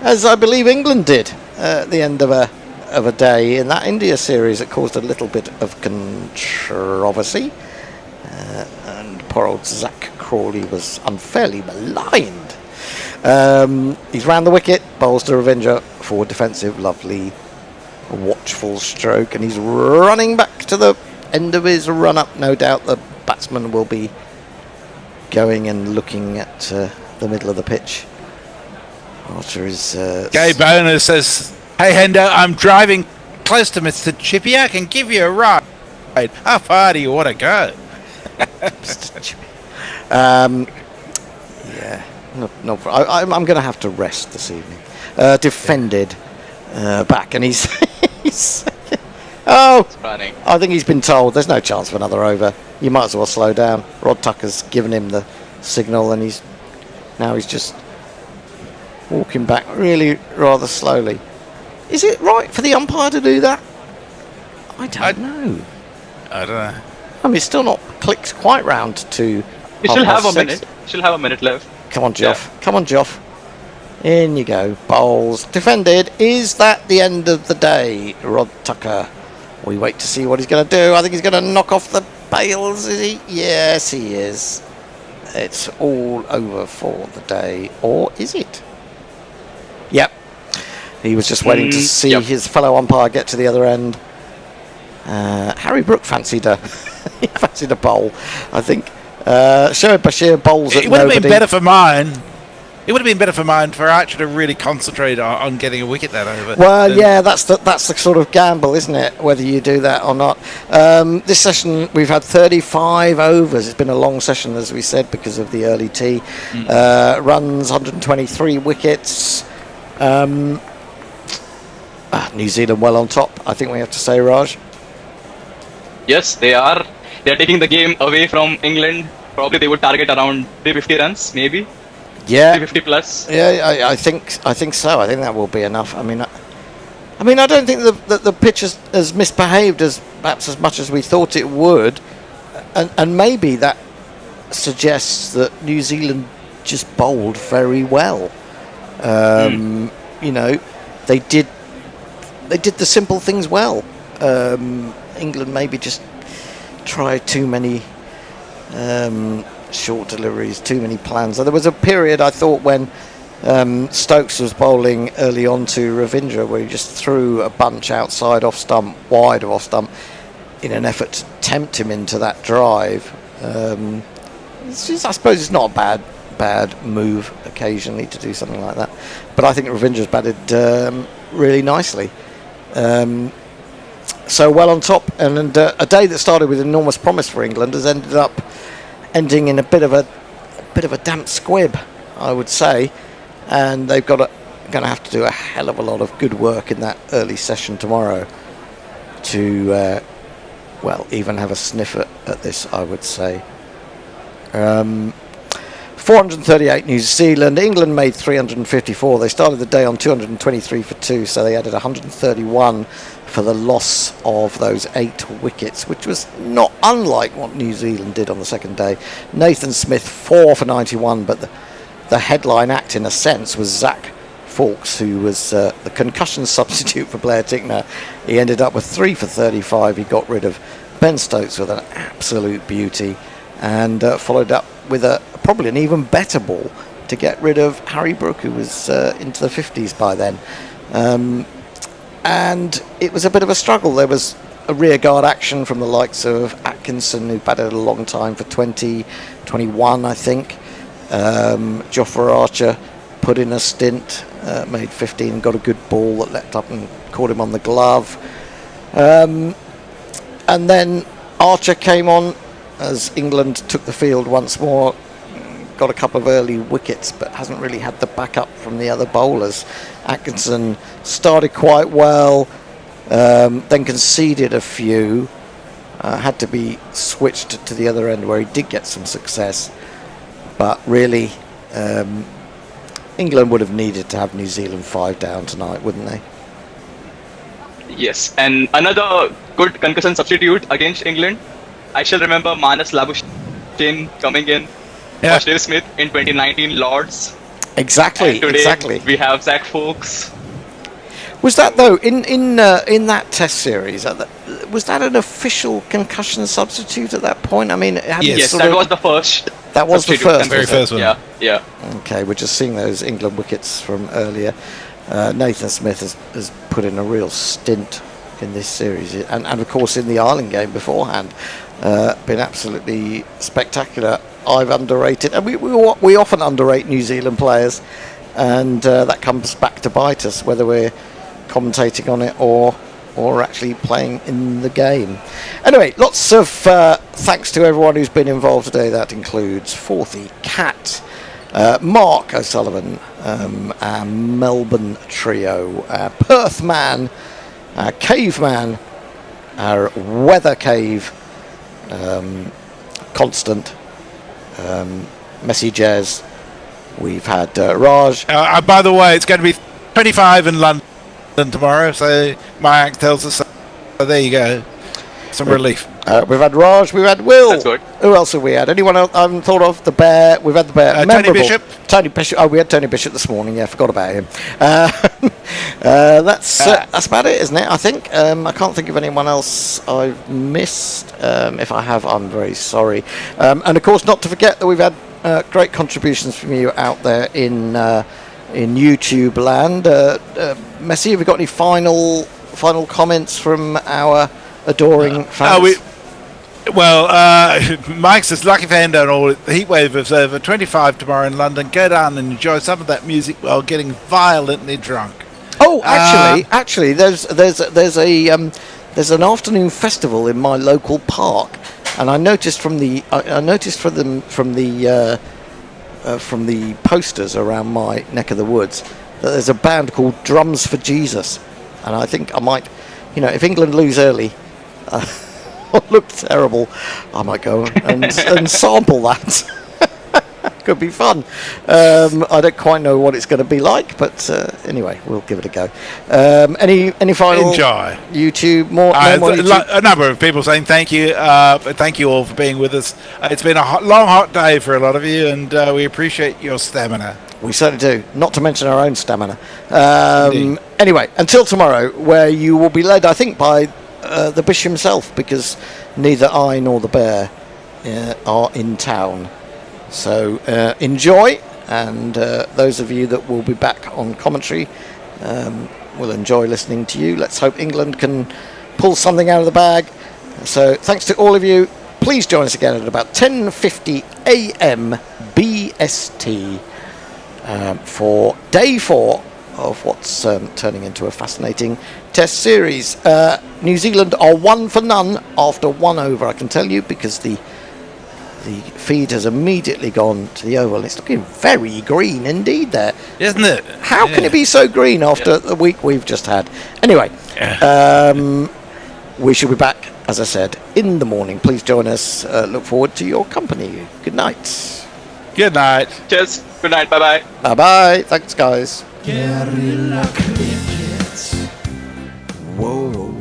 as I believe England did at the end of a day in that India series. It caused a little bit of controversy, and poor old Zach Crawley was unfairly maligned. He's round the wicket, bowls to Ravindra, forward defensive, lovely watchful stroke, and he's running back to the end of his run up. No doubt the batsman will be going and looking at the middle of the pitch. Archer is Gay Boner says, "Hey Hendo, I'm driving close to Mr. Chippy. I can give you a ride. How far do you want to go?" Mr. Chippy. Yeah. No, I'm going to have to rest this evening. Defended back, and he's I think he's been told there's no chance for another over. You might as well slow down. Rod Tucker's given him the signal, and he's just walking back really rather slowly. Is it right for the umpire to do that? I don't know. I don't know. I mean, it's still not clicked quite round to. You still have a minute. Still have a minute left. Come on, Joff. Come on, Joff. In you go. Bowls. Defended. Is that the end of the day, Rod Tucker? We wait to see what he's going to do. I think he's going to knock off the bails, is he? Yes, he is. It's all over for the day. Or is it? Yep. He was just waiting to see his fellow umpire get to the other end. Harry Brook fancied a bowl, I think. Shoaib Bashir bowls at It would have nobody. been better for mine. It would have been better for mine for Archer to really concentrate on getting a wicket that over. Well, yeah, that's the sort of gamble, isn't it? Whether you do that or not. This session we've had 35 overs. It's been a long session, as we said, because of the early tee. Runs, 123 wickets. New Zealand well on top, I think we have to say, Raj. Yes, they are. They are taking the game away from England. Probably they would target around 350 runs, maybe. Yeah, 350 plus. Yeah, I think so. I think that will be enough. I mean, I don't think the pitch has misbehaved perhaps as much as we thought it would, and maybe that suggests that New Zealand just bowled very well. They did the simple things well. England maybe just tried too many short deliveries, too many plans. So there was a period, I thought, when Stokes was bowling early on to Ravindra, where he just threw a bunch outside off stump, wide of off stump, in an effort to tempt him into that drive. I suppose it's not a bad move occasionally to do something like that, but I think Ravindra's batted really nicely. So well on top, and a day that started with enormous promise for England has ending in a bit of a damp squib, I would say, and they've going to have to do a hell of a lot of good work in that early session tomorrow to even have a sniff at this, I would say. 438 New Zealand. England made 354. They started the day on 223 for 2, so they added 131 for for the loss of those 8 wickets, which was not unlike what New Zealand did on the second day. Nathan Smith 4 for 91, but the headline act in a sense was Zach Fawkes, who was the concussion substitute for Blair Tickner. He ended up with 3 for 35. He got rid of Ben Stokes with an absolute beauty, and followed up with probably an even better ball to get rid of Harry Brook, who was into the 50s by then. And it was a bit of a struggle. There was a rearguard action from the likes of Atkinson, who batted a long time for 20, 21, I think. Jofra Archer put in a stint, made 15, got a good ball that leapt up and caught him on the glove. And then Archer came on as England took the field once more, got a couple of early wickets, but hasn't really had the backup from the other bowlers. Atkinson started quite well, then conceded a few, had to be switched to the other end where he did get some success, but really England would have needed to have New Zealand 5 down tonight, wouldn't they? Yes, and another good concussion substitute against England. I shall remember Manas Labuschagne coming in for Steve Smith in 2019 Lords. Exactly, and today exactly. We have Zach Fawkes. Was that though in that Test series? Was that an official concussion substitute at that point? I mean, Yes, that was the first. That was the first, very first one. Yeah. Okay, we're just seeing those England wickets from earlier. Nathan Smith has put in a real stint in this series, and of course in the Ireland game beforehand, been absolutely spectacular. I've underrated, and we often underrate New Zealand players, and that comes back to bite us, whether we're commentating on it or actually playing in the game. Anyway, lots of thanks to everyone who's been involved today. That includes Forthy, Cat, Mark O'Sullivan, our Melbourne trio, our Perth man, our Caveman, our Weather Cave, Constant, Messy Jazz. We've had Raj. By the way, it's going to be 25 in London tomorrow, so my act tells us. So there you go, some relief. We've had Raj, we've had Will. That's good. Who else have we had? Anyone else I haven't thought of? The Bear. We've had the Bear. Tony Bishop. Tony Bishop. Oh, we had Tony Bishop this morning. Yeah, forgot about him. That's about it, isn't it? I think. I can't think of anyone else I've missed. If I have, I'm very sorry. And of course, not to forget that we've had great contributions from you out there in YouTube land. Messi, have we got any final comments from our adoring fans? Mike says, lucky for Endo and all, the Heatwave Observer, 25 tomorrow in London. Go down and enjoy some of that music while getting violently drunk. Oh, actually, there's an afternoon festival in my local park, and I noticed from the posters around my neck of the woods that there's a band called Drums for Jesus, and I think I might, if England lose early, look terrible, I might go and sample that. Could be fun. I don't quite know what it's going to be like, but anyway, we'll give it a go. Any final enjoy YouTube more YouTube? A number of people saying thank you. Thank you all for being with us. It's been a long hot day for a lot of you, and we appreciate your stamina. We certainly do, not to mention our own stamina. Anyway, until tomorrow, where you will be led, I think, by the Bish himself, because neither I nor the Bear are in town. So enjoy, and those of you that will be back on commentary will enjoy listening to you. Let's hope England can pull something out of the bag. So thanks to all of you. Please join us again at about 10:50 a.m. BST for day 4 of what's turning into a fascinating Test series. New Zealand are 1 for none after 1 over, I can tell you, because the feed has immediately gone to the oval. It's looking very green indeed there. Isn't it? How can it be so green after the week we've just had? Anyway, we shall be back, as I said, in the morning. Please join us. Look forward to your company. Good night. Good night. Cheers. Good night. Bye-bye. Bye-bye. Thanks, guys. Guerrilla Cricket. Whoa.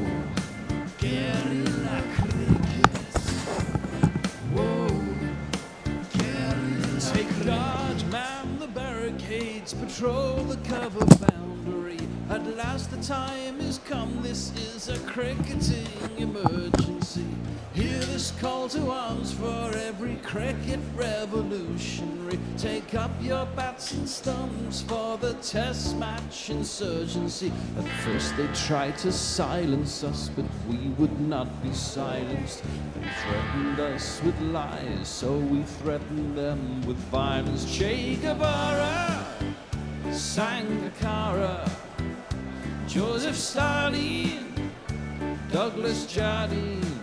control the cover boundary. At last the time is come, this is a cricketing emergency. Hear this call to arms for every cricket revolutionary. Take up your bats and stumps for the test match insurgency. At first they tried to silence us, but we would not be silenced. They threatened us with lies, so we threatened them with violence. Che Guevara, Sangakkara, Joseph Stalin, Douglas Jardine,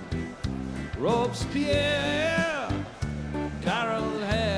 Robespierre, Darrell